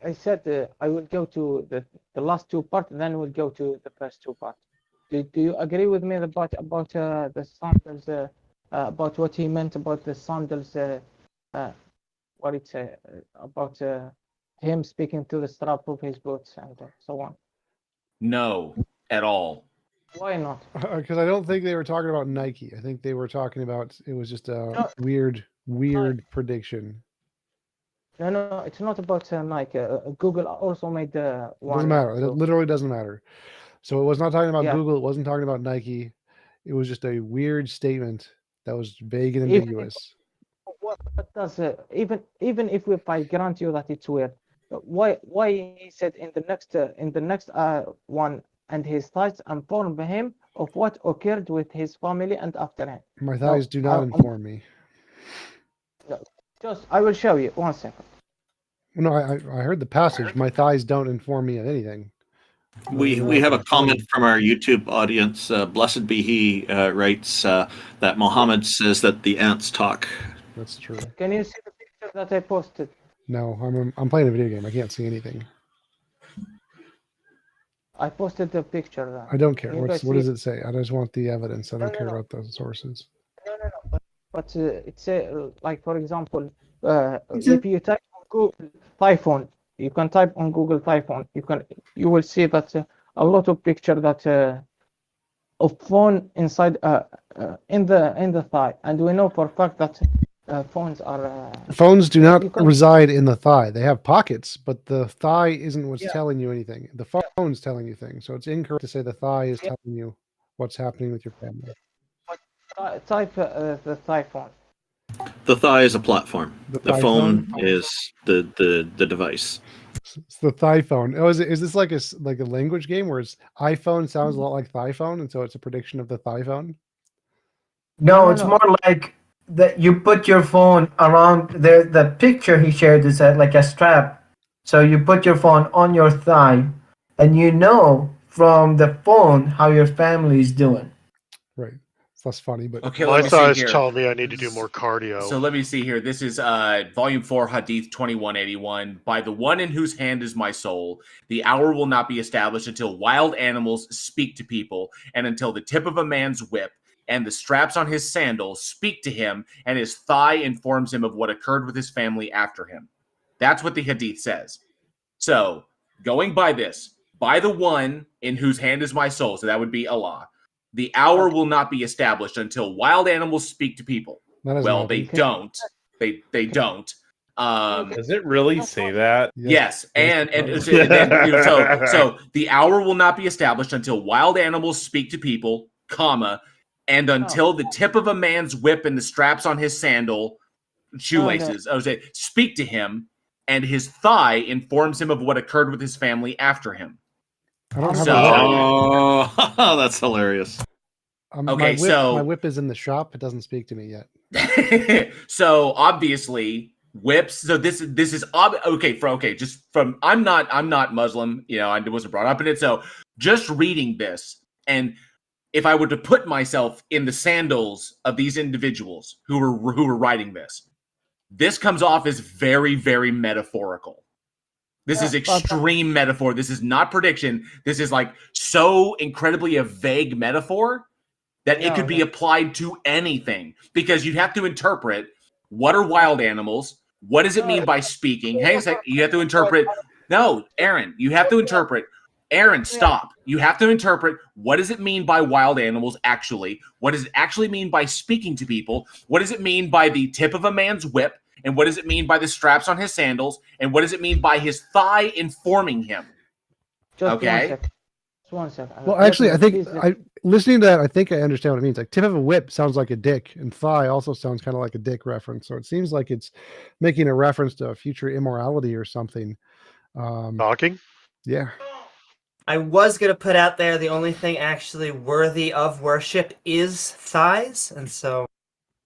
I said I will go to the last two parts, and then we'll go to the first two parts. Do you agree with me about the sandals? About what he meant about the sandals? What it say about him speaking to the strap of his boots and so on? No, at all. Why not? Because I don't think they were talking about Nike. I think they were talking about, it was just a weird prediction. No, it's not about Nike. Google also made one. Doesn't matter. It literally doesn't matter. So it was not talking about Google. It wasn't talking about Nike. It was just a weird statement that was vague and ambiguous. What does even if I grant you that it's weird, why he said in the next one, and his thighs informed him of what occurred with his family and after him. My thighs do not inform me. Just I will show you 1 second. No, I heard the passage. My thighs don't inform me of anything. We have a comment from our YouTube audience. Blessed be he writes that Muhammad says that the ants talk. That's true. Can you see the picture that I posted? No, I'm playing a video game. I can't see anything. I posted the picture. I don't care. What does it say? I just want the evidence. I don't care about the sources. No. But it's like, for example, if you type on Google Typhoon, you can type on Google Typhoon. You will see that a lot of picture that of phone inside in the thigh, and we know for a fact that phones are. Phones do not reside in the thigh. They have pockets, but the thigh isn't what's telling you anything. The phone's telling you things. So it's incorrect to say the thigh is telling you what's happening with your family. Type the thigh phone. The thigh is a platform. The phone is the device. It's the thigh phone. Oh, is this like a language game where it's iPhone sounds a lot like thigh phone, and so it's a prediction of the thigh phone? No, it's more like that you put your phone around the picture he shared is like a strap So you put your phone on your thigh, and you know from the phone how your family is doing. Right. It's less funny, but Okay, My let me see thighs here. tell me I need to do more cardio. So let me see here. This is Volume 4, Hadith 2181. By the one in whose hand is my soul, the hour will not be established until wild animals speak to people, and until the tip of a man's whip and the straps on his sandals speak to him, and his thigh informs him of what occurred with his family after him. That's what the Hadith says. So, going by this, by the one in whose hand is my soul, so that would be Allah, the hour will not be established until wild animals speak to people. Well, they don't. They don't. Does it really say that? Yes, and then so the hour will not be established until wild animals speak to people, comma, and until the tip of a man's whip and the straps on his sandal shoelaces, speak to him, and his thigh informs him of what occurred with his family after him. I don't have Oh, that's hilarious. Okay, my whip is in the shop. It doesn't speak to me yet. So obviously whips. So this is just from I'm not Muslim. You know, I wasn't brought up in it. So just reading this, and if I were to put myself in the sandals of these individuals who were writing this comes off as very, very metaphorical. This is extreme metaphor. This is not prediction. This is like so incredibly a vague metaphor that it could be applied to anything, because you'd have to interpret what are wild animals. What does it mean by speaking? Hang on a second. You have to interpret. No, Aaron, you have to interpret. Aaron, stop. You have to interpret what does it mean by wild animals actually? What does it actually mean by speaking to people? What does it mean by the tip of a man's whip? And what does it mean by the straps on his sandals? And what does it mean by his thigh informing him? Okay. One second. Well, actually, I think listening to that, I think I understand what it means. Like tip of a whip sounds like a dick, and thigh also sounds kind of like a dick reference. So it seems like it's making a reference to a future immorality or something. Talking? Yeah. I was gonna put out there the only thing actually worthy of worship is thighs, and so.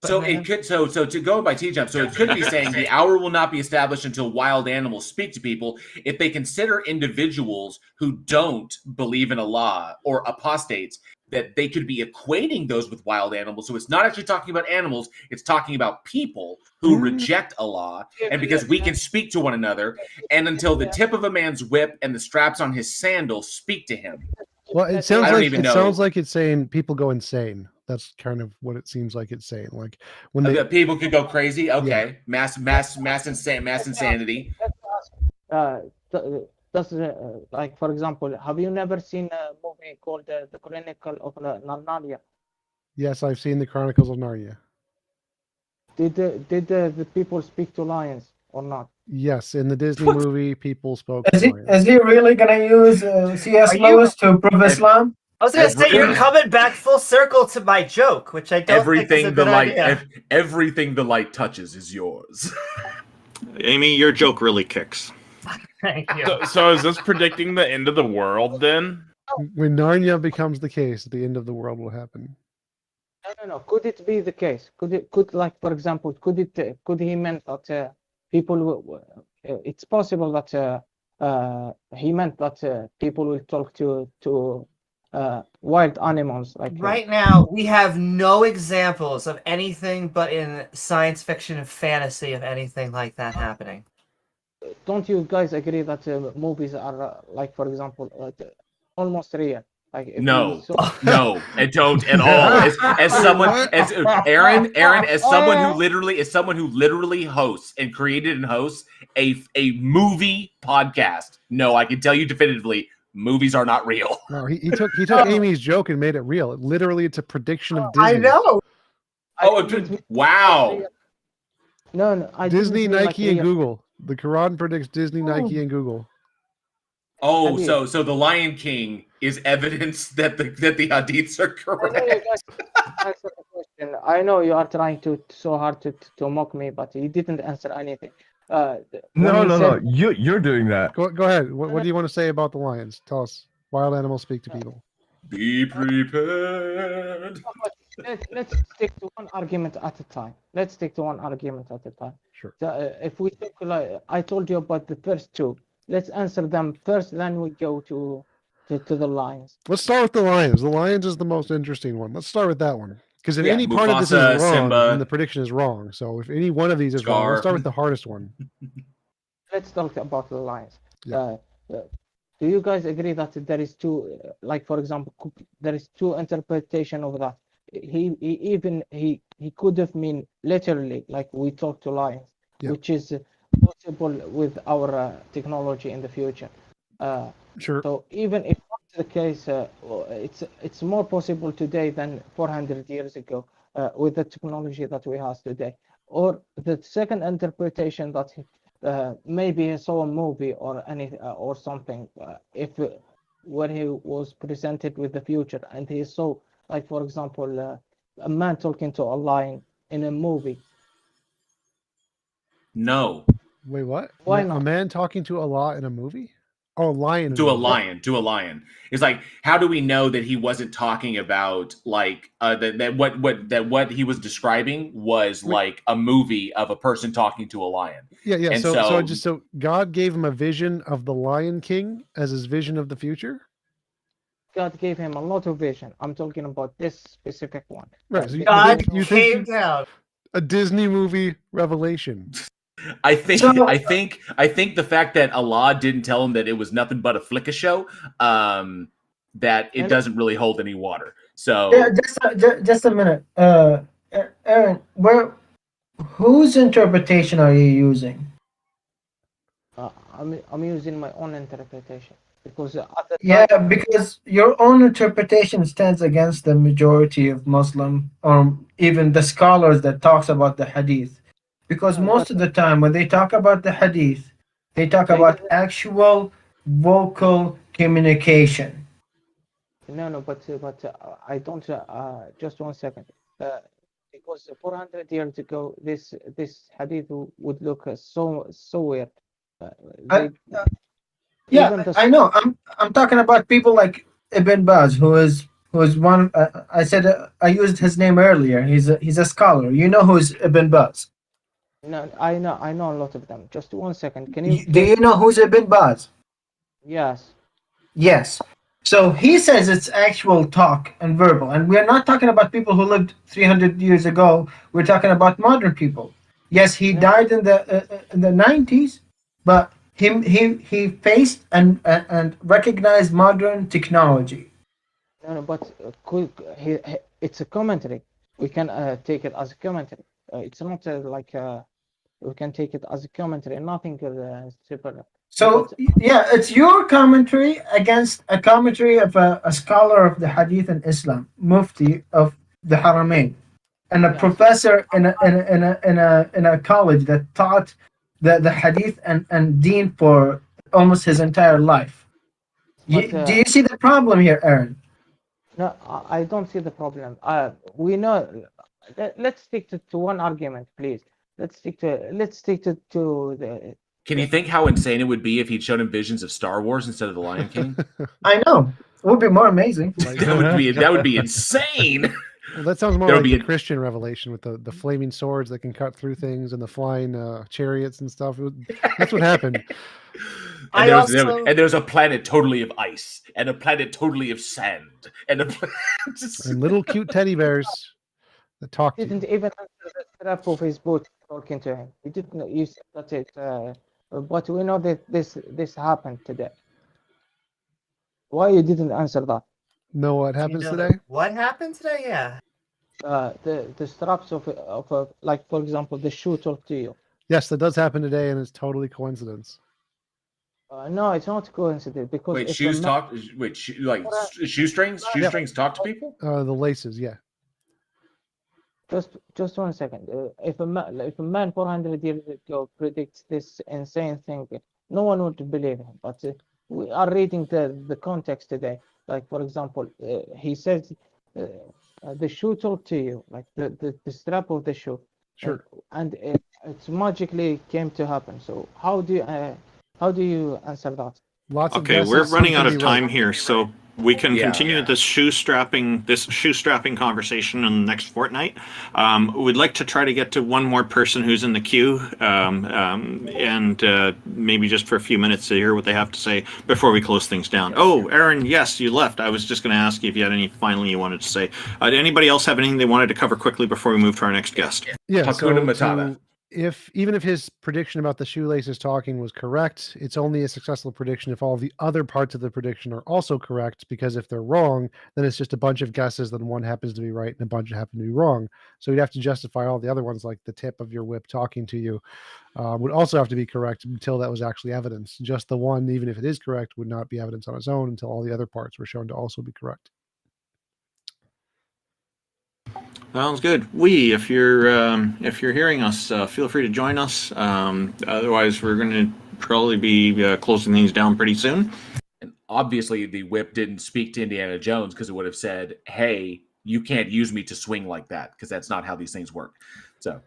So it could so to go by TJump, so it could be saying the hour will not be established until wild animals speak to people if they consider individuals who don't believe in Allah or apostates, that they could be equating those with wild animals. So it's not actually talking about animals, it's talking about people who reject Allah, and because we can speak to one another, and until the tip of a man's whip and the straps on his sandal speak to him. Well, it sounds like it's saying people go insane. That's kind of what it seems like it's saying. Like when people could go crazy. Okay, mass insanity. Like for example, have you never seen a movie called the Chronicle of Narnia? Yes, I've seen the Chronicles of Narnia. Did the people speak to lions or not? Yes, in the Disney movie, people spoke. Is he really gonna use C.S. Lewis to prove Islam? I was gonna say you're coming back full circle to my joke, which I don't think is a good idea. Everything the light touches is yours. Amy, your joke really kicks. Thank you. So is this predicting the end of the world then? When Narnia becomes the case, the end of the world will happen. No. Could it be the case? Could like for example, could he meant that people? It's possible that he meant that people will talk to wild animals. Like right now, we have no examples of anything but in science fiction and fantasy of anything like that happening. Don't you guys agree that movies are like, for example, almost real? Like no, I don't at all. As someone, as Aaron, as someone who literally hosts and created and hosts a movie podcast. No, I can tell you definitively, movies are not real. No, he took Amy's joke and made it real. Literally, it's a prediction of Disney. I know. Wow. No. Disney, Nike, and Google. The Quran predicts Disney, Nike, and Google. Oh, so the Lion King is evidence that the hadiths are correct. I know you are trying so hard to mock me, but you didn't answer anything. No. You're doing that. Go ahead. What do you want to say about the lions? Tell us. Wild animals speak to people. Be prepared. Let's stick to one argument at a time. Sure. If we took, like I told you about the first two, let's answer them first, then we go to the lions. Let's start with the lions. The lions is the most interesting one. Let's start with that one. Because if Yeah, any part of this Mufasa, is wrong, Simba. then the prediction is wrong. So if any one of these is wrong, let's Scar. start with the hardest one. Let's talk about the lions. Yeah. Do you guys agree that there is two, like for example, there is two interpretation of that? He could have mean literally, like we talk to lions, Yeah. which is possible with our technology in the future. Sure. So even if that's the case, it's more possible today than 400 years ago with the technology that we have today. Or the second interpretation that maybe he saw a movie or or something, when he was presented with the future and he saw, like for example, a man talking to a lion in a movie. No. Wait, what? Why A not? man talking to Allah in a movie? Oh, a lion. To a lion. It's like, how do we know that he wasn't talking about like that what he was describing was like a movie of a person talking to a lion? Yeah. And So God gave him a vision of the Lion King as his vision of the future. God gave him a lot of vision. I'm talking about this specific one. Right. So God you came think down. a Disney movie revelation? I think the fact that Allah didn't tell him that it was nothing but a flicka show, that it doesn't really hold any water. So just a minute, Aaron, whose interpretation are you using? I'm using my own interpretation because because your own interpretation stands against the majority of Muslim or even the scholars that talks about the hadith. Because most of the time when they talk about the hadith, they talk about actual vocal communication. No, but I don't. Just 1 second. Because 400 years ago, this hadith would look so weird. I know. I'm talking about people like Ibn Baz, who is one. I said I used his name earlier. He's a scholar. You know who's Ibn Baz? No, I know a lot of them. Just 1 second. Can you? Do you know who's Ibn Baz? Yes. Yes. So he says it's actual talk and verbal, and we're not talking about people who lived 300 years ago. We're talking about modern people. Yes, he died in the 90s, but he faced and recognized modern technology. No, but it's a commentary. We can take it as a commentary. It's not like we can take it as a commentary. Nothing separate. So yeah, it's your commentary against a commentary of a scholar of the Hadith in Islam, Mufti of the Haramain, and a professor in a college that taught the Hadith and Deen for almost his entire life. Do you see the problem here, Aaron? No, I don't see the problem. We know. Let's stick to one argument, please. Let's stick to the. Can you think how insane it would be if he'd shown him visions of Star Wars instead of the Lion King? I know. It would be more amazing. that would be insane. Well, that sounds more like a Christian revelation with the flaming swords that can cut through things and the flying chariots and stuff. That's what happened. And there's a planet totally of ice and a planet totally of sand and and little cute teddy bears that talk. He didn't even answer the strap of his boot talking to him. He didn't. You said that it. But we know that this happened today. Why you didn't answer that? No, what happens today? What happened today? Yeah. The straps of like for example the shoe talk to you. Yes, that does happen today, and it's totally coincidence. No, it's not coincidence because wait, shoes talk. Wait, shoestrings? Shoestrings talk to people? The laces, yeah. Just 1 second. If a man 400 years ago predicts this insane thing, no one would believe him. But we are reading the context today. Like for example, he says the shoe talk to you, like the strap of the shoe. Sure. And it's magically came to happen. So how do you answer that? Okay, we're running out of time here, so We can Yeah. continue this shoestrapping conversation in the next fortnight. We'd like to try to get to one more person who's in the queue, and maybe just for a few minutes to hear what they have to say before we close things down. Oh, Aaron, yes, you left. I was just going to ask you if you had any final you wanted to say. Did anybody else have anything they wanted to cover quickly before we move to our next guest? Yeah. Hakuna Matata. Even if his prediction about the shoelaces talking was correct, it's only a successful prediction if all the other parts of the prediction are also correct, because if they're wrong, then it's just a bunch of guesses, then one happens to be right and a bunch happen to be wrong. So you'd have to justify all the other ones, like the tip of your whip talking to you would also have to be correct until that was actually evidence. Just the one, even if it is correct, would not be evidence on its own until all the other parts were shown to also be correct. Sounds good. If you're hearing us, feel free to join us. Otherwise, we're going to probably be closing things down pretty soon. And obviously, the whip didn't speak to Indiana Jones, because it would have said, "Hey, you can't use me to swing like that," because that's not how these things work. So.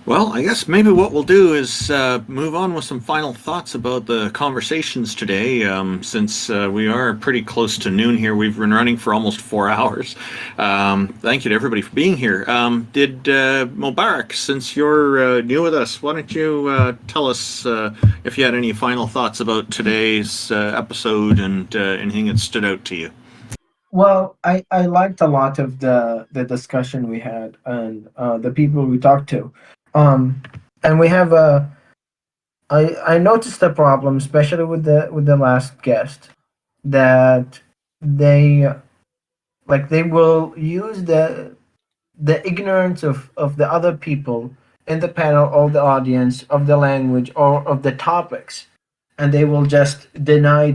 Well, I guess maybe what we'll do is move on with some final thoughts about the conversations today. Since we are pretty close to noon here, we've been running for almost 4 hours. Thank you to everybody for being here. Did Mubarak, since you're new with us, why don't you tell us if you had any final thoughts about today's episode and anything that stood out to you? Well, I liked a lot of the discussion we had and the people we talked to. And we have I noticed a problem, especially with the last guest, that they will use the ignorance of the other people in the panel, or the audience, of the language or of the topics, and they will just deny,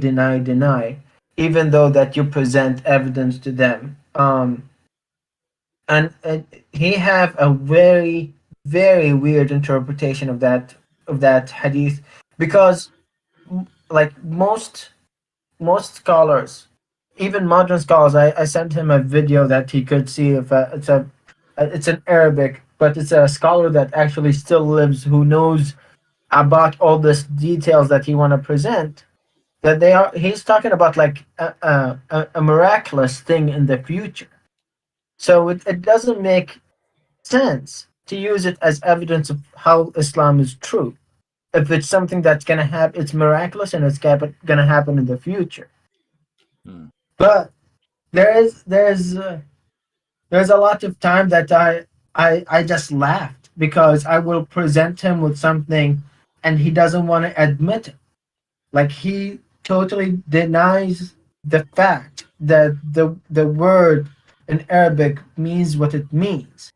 even though that you present evidence to them. And he have a very, very weird interpretation of that hadith, because like most scholars, even modern scholars, I sent him a video that he could see if it's in Arabic, but it's a scholar that actually still lives, who knows about all this details that he want to present, that he's talking about like a miraculous thing in the future. So it doesn't make sense to use it as evidence of how Islam is true, if it's something that's gonna happen, it's miraculous, and it's gonna happen in the future. But there's a lot of time that I just laughed, because I will present him with something and he doesn't want to admit it. Like, he totally denies the fact that the word in Arabic means what it means,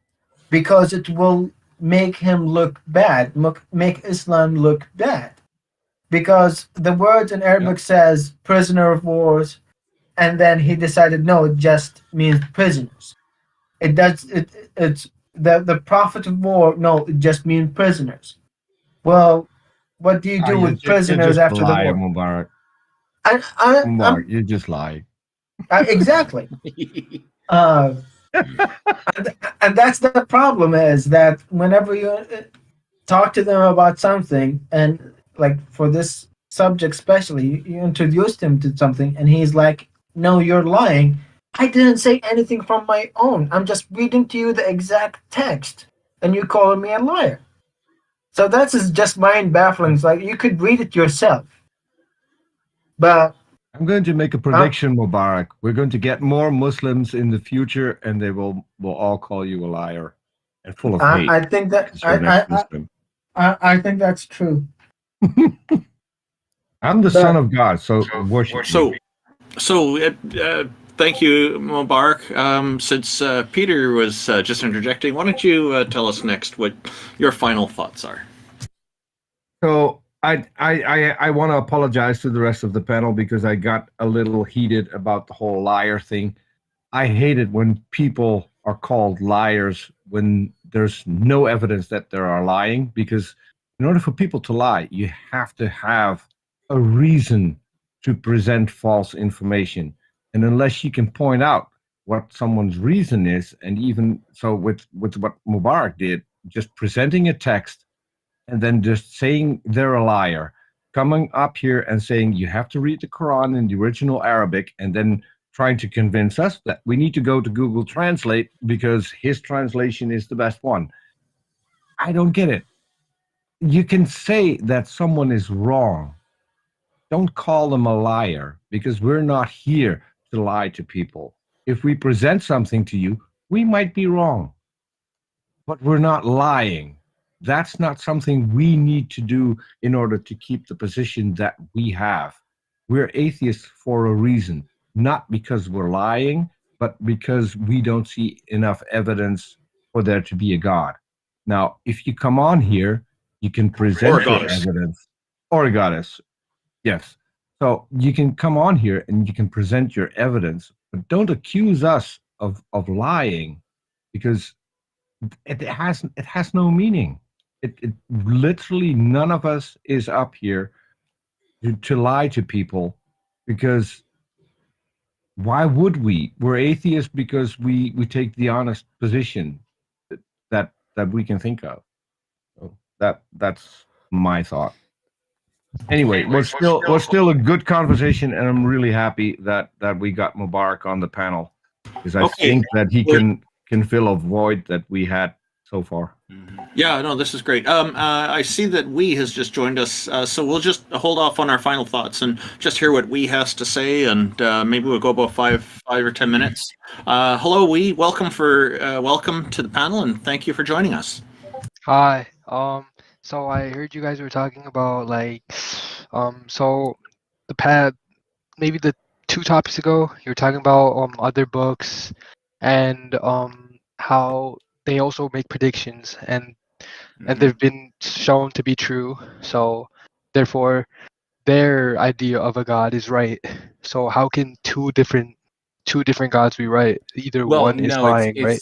because it will make him look bad, make Islam look bad, because the word in Arabic says prisoner of wars, and then he decided no, it just means prisoners. It's the prophet of war, no, it just means prisoners. Well, what do you do with prisoners after the war? Mubarak. Mubarak, you just lie. Exactly. And that's the problem, is that whenever you talk to them about something, and like for this subject especially, you introduced him to something and he's like, no, you're lying. I didn't say anything from my own. I'm just reading to you the exact text and you calling me a liar. So that's just mind baffling. It's like, you could read it yourself. But I'm going to make a prediction, Mubarak. We're going to get more Muslims in the future, and they will all call you a liar and full of hate. I think that I think that's true. I'm the son of God, so worship. Thank you, Mubarak. Since Peter was just interjecting, why don't you tell us next what your final thoughts are? So I want to apologize to the rest of the panel, because I got a little heated about the whole liar thing. I hate it when people are called liars when there's no evidence that they are lying, because in order for people to lie, you have to have a reason to present false information. And unless you can point out what someone's reason is, and even so with what Mubarak did, just presenting a text and then just saying they're a liar, coming up here and saying you have to read the Quran in the original Arabic and then trying to convince us that we need to go to Google Translate because his translation is the best one. I don't get it. You can say that someone is wrong. Don't call them a liar, because we're not here to lie to people. If we present something to you, we might be wrong, but we're not lying. That's not something we need to do in order to keep the position that we have. We're atheists for a reason, not because we're lying, but because we don't see enough evidence for there to be a God. Now, if you come on here, you can present your evidence. Or a goddess. Yes. So you can come on here and you can present your evidence, but don't accuse us of lying, because it has no meaning. It literally, none of us is up here to lie to people, because why would we? We're atheists because we take the honest position that we can think of. So that's my thought. Anyway, we're still a good conversation, and I'm really happy that we got Mubarak on the panel, because I think that he can fill a void that we had so far. Yeah, no, this is great. I see that Wee has just joined us, so we'll just hold off on our final thoughts and just hear what Wee has to say, and maybe we'll go about 5 or 10 minutes. Hello, Wee. Welcome to the panel, and thank you for joining us. Hi. So I heard you guys were talking about so maybe the 2 topics ago, you were talking about other books and how they also make predictions and they've been shown to be true. So therefore, their idea of a god is right. So how can two different gods be right? Either one is lying, right?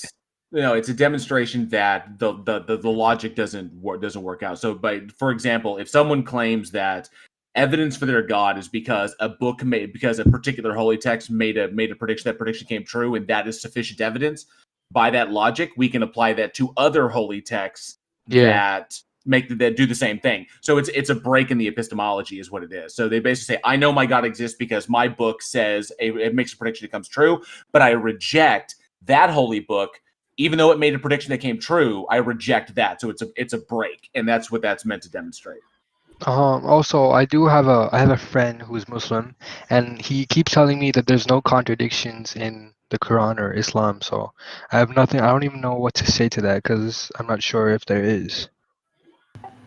No, it's a demonstration that the logic doesn't work out. So, for example, if someone claims that evidence for their god is because a particular holy text made a prediction, that prediction came true, and that is sufficient evidence, by that logic, we can apply that to other holy texts that do the same thing. So it's a break in the epistemology, is what it is. So they basically say, I know my God exists because my book says it makes a prediction that comes true, but I reject that holy book. Even though it made a prediction that came true, I reject that. So it's a break, and that's what that's meant to demonstrate. Also, I have a friend who's Muslim, and he keeps telling me that there's no contradictions in the Quran or Islam. So I don't even know what to say to that, because I'm not sure if there is.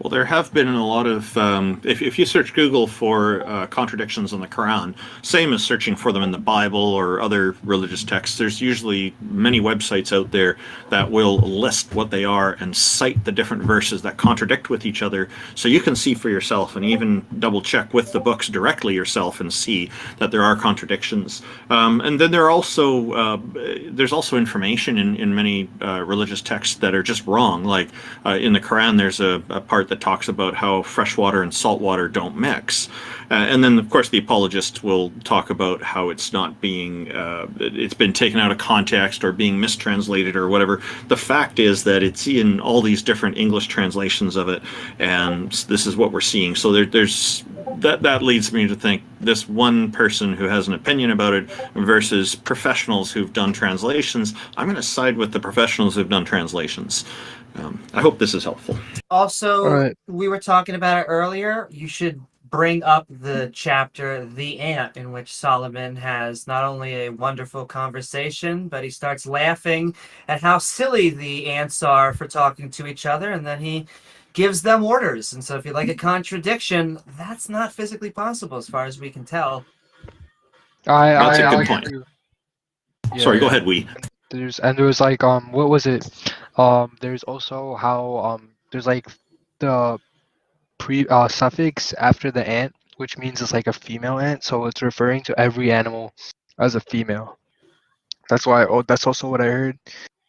Well, there have been a lot of, if you search Google for contradictions in the Quran, same as searching for them in the Bible or other religious texts, there's usually many websites out there that will list what they are and cite the different verses that contradict with each other, so you can see for yourself and even double check with the books directly yourself and see that there are contradictions. And then there's also information in many religious texts that are just wrong. Like in the Quran, there's a part that talks about how fresh water and salt water don't mix. And then, of course, the apologists will talk about how it's not being, it's been taken out of context or being mistranslated or whatever. The fact is that it's in all these different English translations of it, and this is what we're seeing. So that leads me to think this one person who has an opinion about it versus professionals who've done translations, I'm going to side with the professionals who've done translations. I hope this is helpful. Also, we were talking about it earlier. You should bring up the chapter, The Ant, in which Solomon has not only a wonderful conversation, but he starts laughing at how silly the ants are for talking to each other, and then he gives them orders. And so if you like a contradiction, that's not physically possible as far as we can tell. That's a good point. Sorry, go ahead, Wee. There was like what was it? There's also how there's like the suffix after the ant, which means it's like a female ant, so it's referring to every animal as a female. That's also what I heard.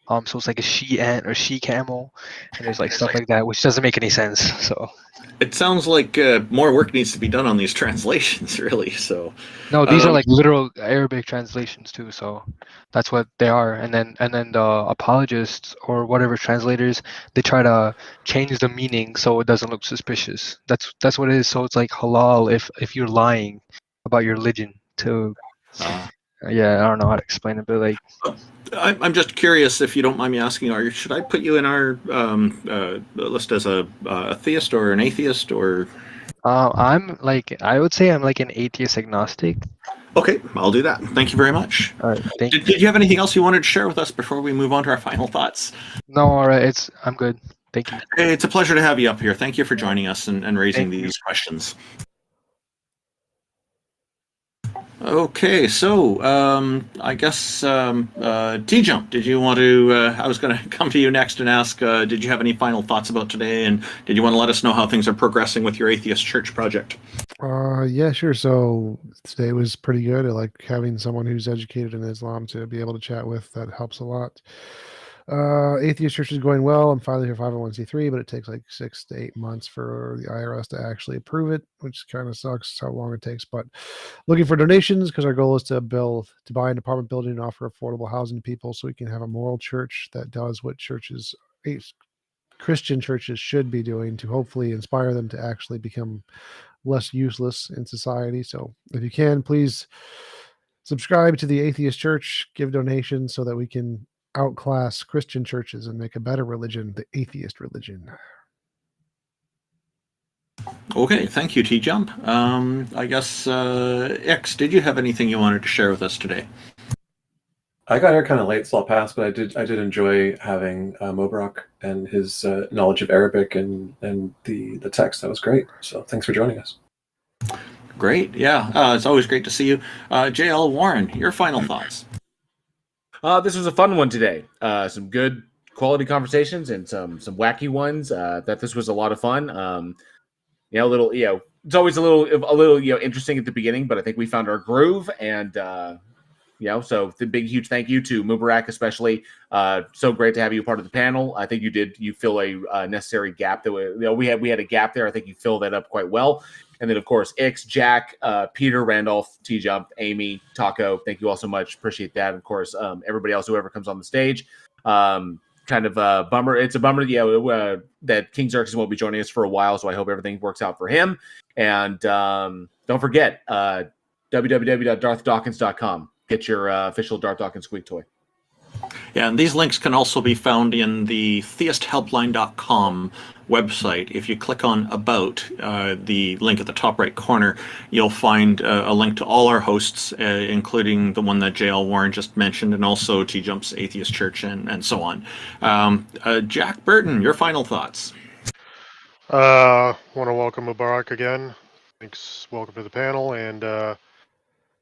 So it's like a she ant or she camel, and there's like stuff like that, which doesn't make any sense. So It sounds like more work needs to be done on these translations, really. So no, these are like literal Arabic translations too. So that's what they are. And then the apologists or whatever translators, they try to change the meaning so it doesn't look suspicious. That's what it is. So it's like halal if you're lying about your religion to. Yeah, I don't know how to explain it, but like. I'm just curious, if you don't mind me asking, should I put you in our list as a theist or an atheist, or? I'm like, I would say I'm like an atheist agnostic. Okay, I'll do that. Thank you very much. All right, thank you. Did you have anything else you wanted to share with us before we move on to our final thoughts? No, all right, I'm good. Thank you. It's a pleasure to have you up here. Thank you for joining us and raising these questions. Okay, so I guess TJump, did you want to? I was going to come to you next and ask, did you have any final thoughts about today, and did you want to let us know how things are progressing with your atheist church project? Yeah, sure. So today was pretty good. I like having someone who's educated in Islam to be able to chat with. That helps a lot. Atheist church is going well. I'm filing for 501c3, but it takes like 6 to 8 months for the IRS to actually approve it, which kind of sucks how long it takes. But looking for donations, because our goal is to buy an apartment building and offer affordable housing to people, so we can have a moral church that does what Christian churches should be doing, to hopefully inspire them to actually become less useless in society. So if you can, please subscribe to the Atheist Church, give donations so that we can outclass Christian churches and make a better religion, the atheist religion. Okay, thank you, TJump. I guess, X, did you have anything you wanted to share with us today? I got here kind of late, so I'll pass, but I did enjoy having Mubarak and his knowledge of Arabic and the text. That was great. So thanks for joining us. Great, yeah. It's always great to see you. JL Warren, your final thoughts. This was a fun one today. Some good quality conversations and some wacky ones. That this was a lot of fun. It's always a little interesting at the beginning, but I think we found our groove, and so the big huge thank you to Mubarak especially. So great to have you part of the panel. I think you fill a necessary gap that we had a gap there. I think you filled that up quite well. And then, of course, Ix, Jack, Peter, Randolph, TJump, Amy, Taco, thank you all so much. Appreciate that. Of course, everybody else, whoever comes on the stage. Kind of a bummer. It's a bummer, that King Xerxes won't be joining us for a while, so I hope everything works out for him. And don't forget, www.darthdawkins.com. Get your official Darth Dawkins squeak toy. Yeah, and these links can also be found in the theisthelpline.com website. If you click on About, the link at the top right corner, you'll find a link to all our hosts, including the one that JL Warren just mentioned, and also TJump's Atheist Church, and so on. Jack Burton, your final thoughts. Want to welcome Mubarak again. Thanks. Welcome to the panel. And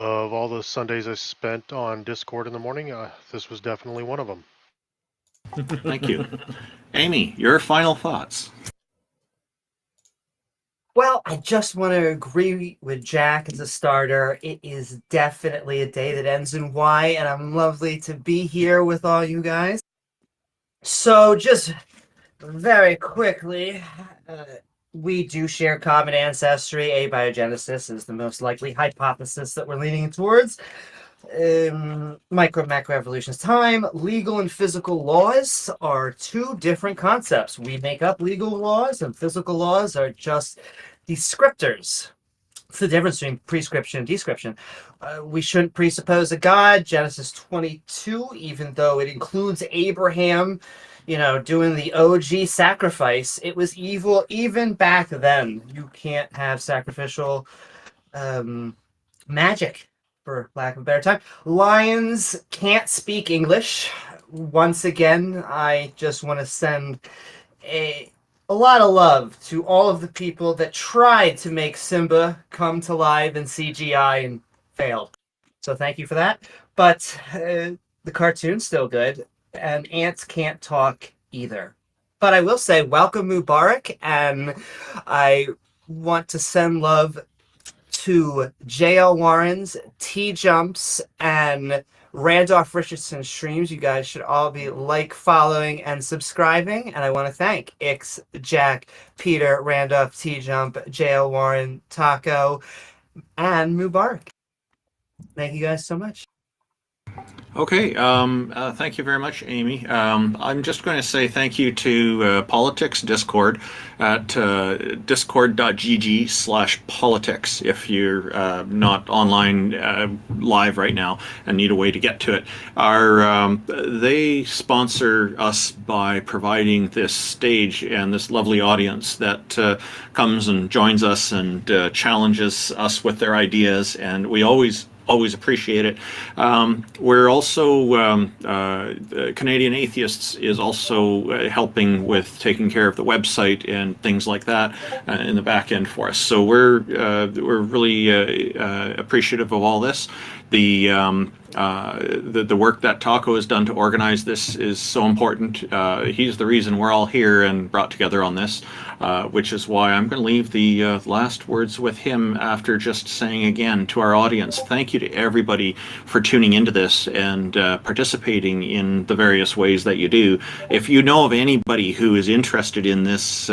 of all the Sundays I spent on Discord in the morning, this was definitely one of them. Thank you. Amy, your final thoughts. Well, I just want to agree with Jack as a starter. It is definitely a day that ends in Y, and I'm lovely to be here with all you guys. So just very quickly, we do share common ancestry. Abiogenesis is the most likely hypothesis that we're leaning towards. Macro evolution's time. Legal and physical laws are two different concepts. We make up legal laws, and physical laws are just descriptors. It's the difference between prescription and description. We shouldn't presuppose a God. Genesis 22, even though it includes Abraham, doing the OG sacrifice, it was evil even back then. You can't have sacrificial magic, for lack of a better time. Lions can't speak English. Once again, I just want to send a lot of love to all of the people that tried to make Simba come to life in CGI and failed. So thank you for that. But the cartoon's still good. And ants can't talk either. But I will say, welcome Mubarak, and I want to send love to JL Warren's, TJump's, and Randolph Richardson streams. You guys should all be following, and subscribing. And I want to thank Ix, Jack, Peter, Randolph, TJump, JL Warren, Taco, and Mubarak. Thank you guys so much. Okay, thank you very much, Amy. I'm just going to say thank you to Politics Discord at discord.gg/politics if you're not online live right now and need a way to get to it. They sponsor us by providing this stage and this lovely audience that comes and joins us and challenges us with their ideas, and we always appreciate it. We're also, Canadian Atheists is also helping with taking care of the website and things like that in the back end for us. So we're really appreciative of all this. The work that Taco has done to organize this is so important. He's the reason we're all here and brought together on this, which is why I'm going to leave the last words with him after just saying again to our audience, thank you to everybody for tuning into this and participating in the various ways that you do. If you know of anybody who is interested in this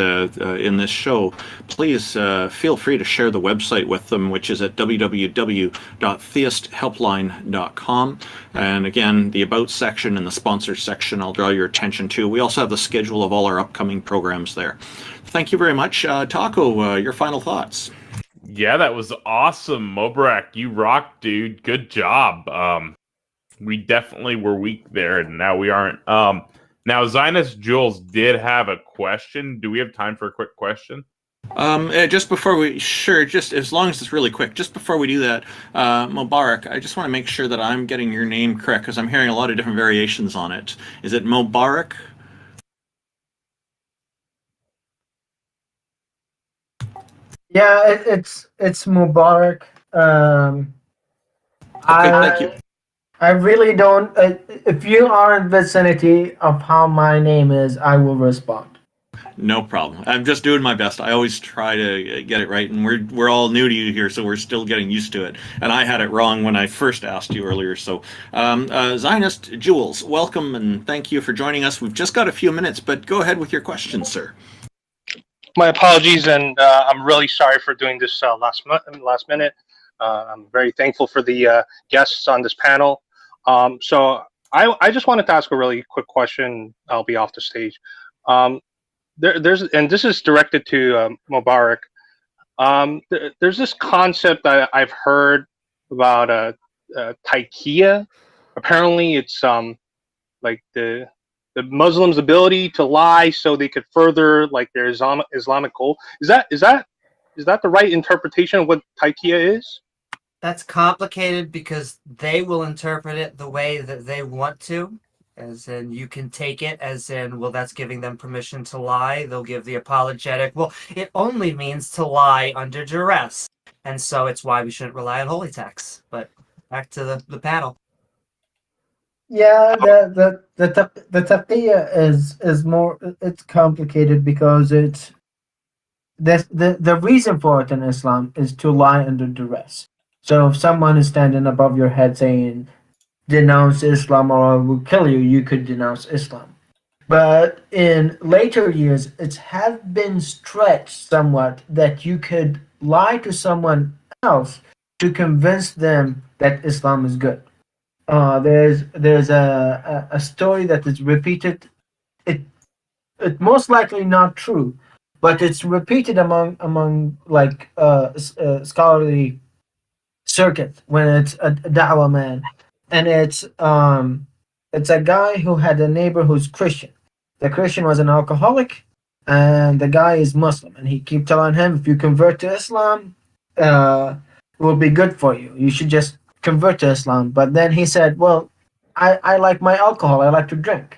show, please feel free to share the website with them, which is at www.theisthelpline.com. And again, the About section and the Sponsors section I'll draw your attention to. We also have the schedule of all our upcoming programs there. Thank you very much. Taco, your final thoughts. Yeah, that was awesome. Mubarak, you rock, dude. Good job. We definitely were weak there, and now we aren't. Now, Zionist Jules did have a question. Do we have time for a quick question? Just before we, sure, just as long as it's really quick, just before we do that, Mubarak, I just want to make sure that I'm getting your name correct because I'm hearing a lot of different variations on it. Is it Mubarak? Yeah, it's Mubarak. Okay, thank you. I really don't. If you are in vicinity of how my name is, I will respond. No problem. I'm just doing my best. I always try to get it right, and we're all new to you here, so we're still getting used to it. And I had it wrong when I first asked you earlier. So, Zionist Jules, welcome and thank you for joining us. We've just got a few minutes, but go ahead with your question, sir. My apologies, and I'm really sorry for doing this last minute. I'm very thankful for the guests on this panel. So I just wanted to ask a really quick question. I'll be off the stage. And this is directed to Mubarak. There's this concept that I've heard about taqiyya. Apparently, it's like the Muslims' ability to lie so they could further like their Islamic goal. Is that the right interpretation of what taqiyya is? That's complicated because they will interpret it the way that they want to. As in, you can take it as in, well, that's giving them permission to lie. They'll give the apologetic, well, it only means to lie under duress. And so it's why we shouldn't rely on holy texts. But back to the panel. Yeah, the taqiyya is more, it's complicated because it's the reason for it in Islam is to lie under duress. So if someone is standing above your head saying, denounce Islam or I will kill you, you could denounce Islam. But in later years, it has been stretched somewhat that you could lie to someone else to convince them that Islam is good. There's a story that is repeated. It most likely not true, but it's repeated among like scholarly circuit when it's a da'wah man. And it's a guy who had a neighbor who's Christian. The Christian was an alcoholic, and the guy is Muslim. And he kept telling him, if you convert to Islam, it will be good for you. You should just convert to Islam. But then he said, well, I like my alcohol. I like to drink.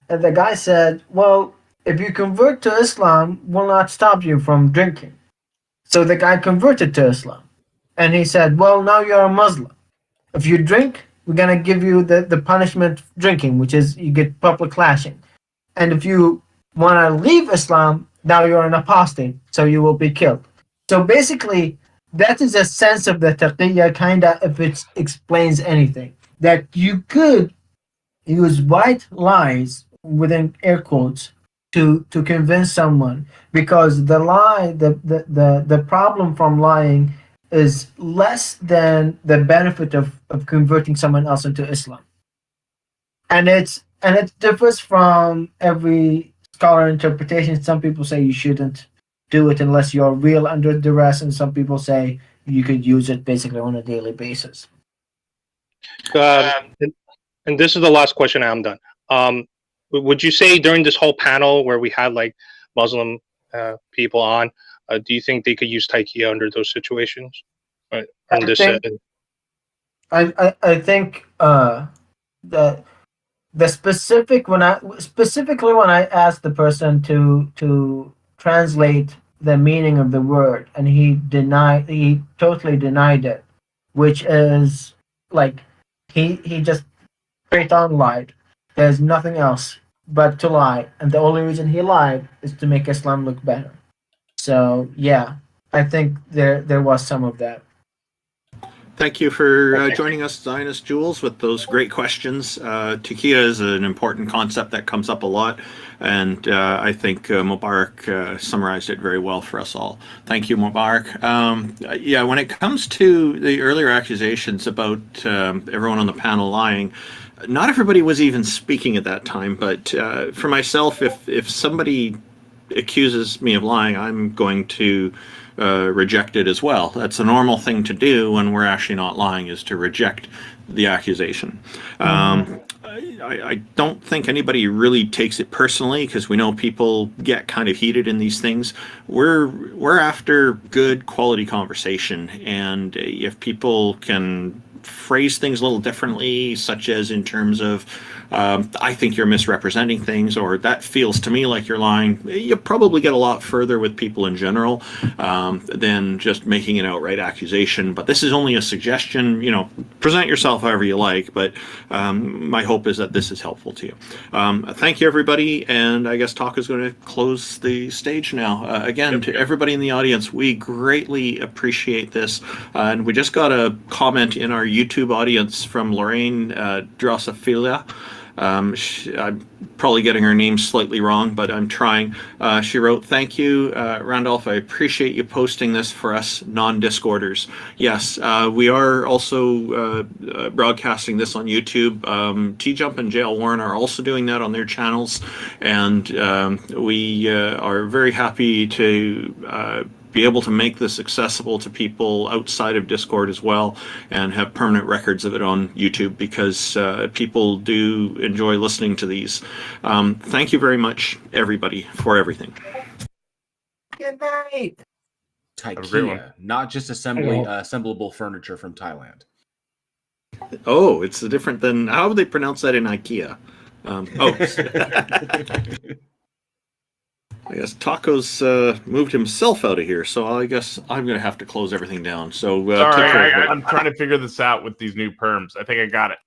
And the guy said, well, if you convert to Islam, will not stop you from drinking. So the guy converted to Islam. And he said, well, now you're a Muslim. If you drink, we're going to give you the punishment of drinking, which is you get public lashing. And if you want to leave Islam, now you're an apostate, so you will be killed. So basically, that is a sense of the taqiyya, kind of, if it explains anything. that you could use white lies within air quotes to convince someone, because the lie, the problem from lying is less than the benefit of converting someone else into Islam. And it differs from every scholar interpretation. Some people say you shouldn't do it unless you're real under duress, and some people say you could use it basically on a daily basis. And this is the last question. I'm done. Would you say during this whole panel where we had like Muslim people on, do you think they could use taikia under those situations? Right. I think the specific when I asked the person to translate the meaning of the word, and he totally denied it, which is like he just straight on lied. There's nothing else but to lie, and the only reason he lied is to make Islam look better. So yeah, I think there was some of that. Thank you for joining us, Zionist Jules, with those great questions. Taikia is an important concept that comes up a lot, and I think Mubarak summarized it very well for us all. Thank you, Mubarak. Yeah, when it comes to the earlier accusations about everyone on the panel lying, not everybody was even speaking at that time, but for myself, if somebody accuses me of lying, I'm going to reject it as well. That's a normal thing to do when we're actually not lying, is to reject the accusation. I don't think anybody really takes it personally, because we know people get kind of heated in these things. We're after good quality conversation, and if people can phrase things a little differently, such as in terms of I think you're misrepresenting things, or that feels to me like you're lying, you probably get a lot further with people in general than just making an outright accusation. But this is only a suggestion. You know, present yourself however you like, but my hope is that this is helpful to you. Thank you, everybody, and I guess Talk is going to close the stage now. Again, to everybody in the audience, we greatly appreciate this, and we just got a comment in our YouTube audience from Lorraine Drosophila. I'm probably getting her name slightly wrong, but I'm trying. She wrote, "Thank you, Randolph. I appreciate you posting this for us non-Discorders." Yes, we are also broadcasting this on YouTube. TJump and JL Warren are also doing that on their channels, and we are very happy to be able to make this accessible to people outside of Discord as well, and have permanent records of it on YouTube, because people do enjoy listening to these. Thank you very much, everybody, for everything. Good night. Taikia, not just assemblable furniture from Thailand. Oh, it's different than, how would they pronounce that in IKEA? I guess Taco's moved himself out of here, so I guess I'm going to have to close everything down. So sorry, I'm trying to figure this out with these new perms. I think I got it.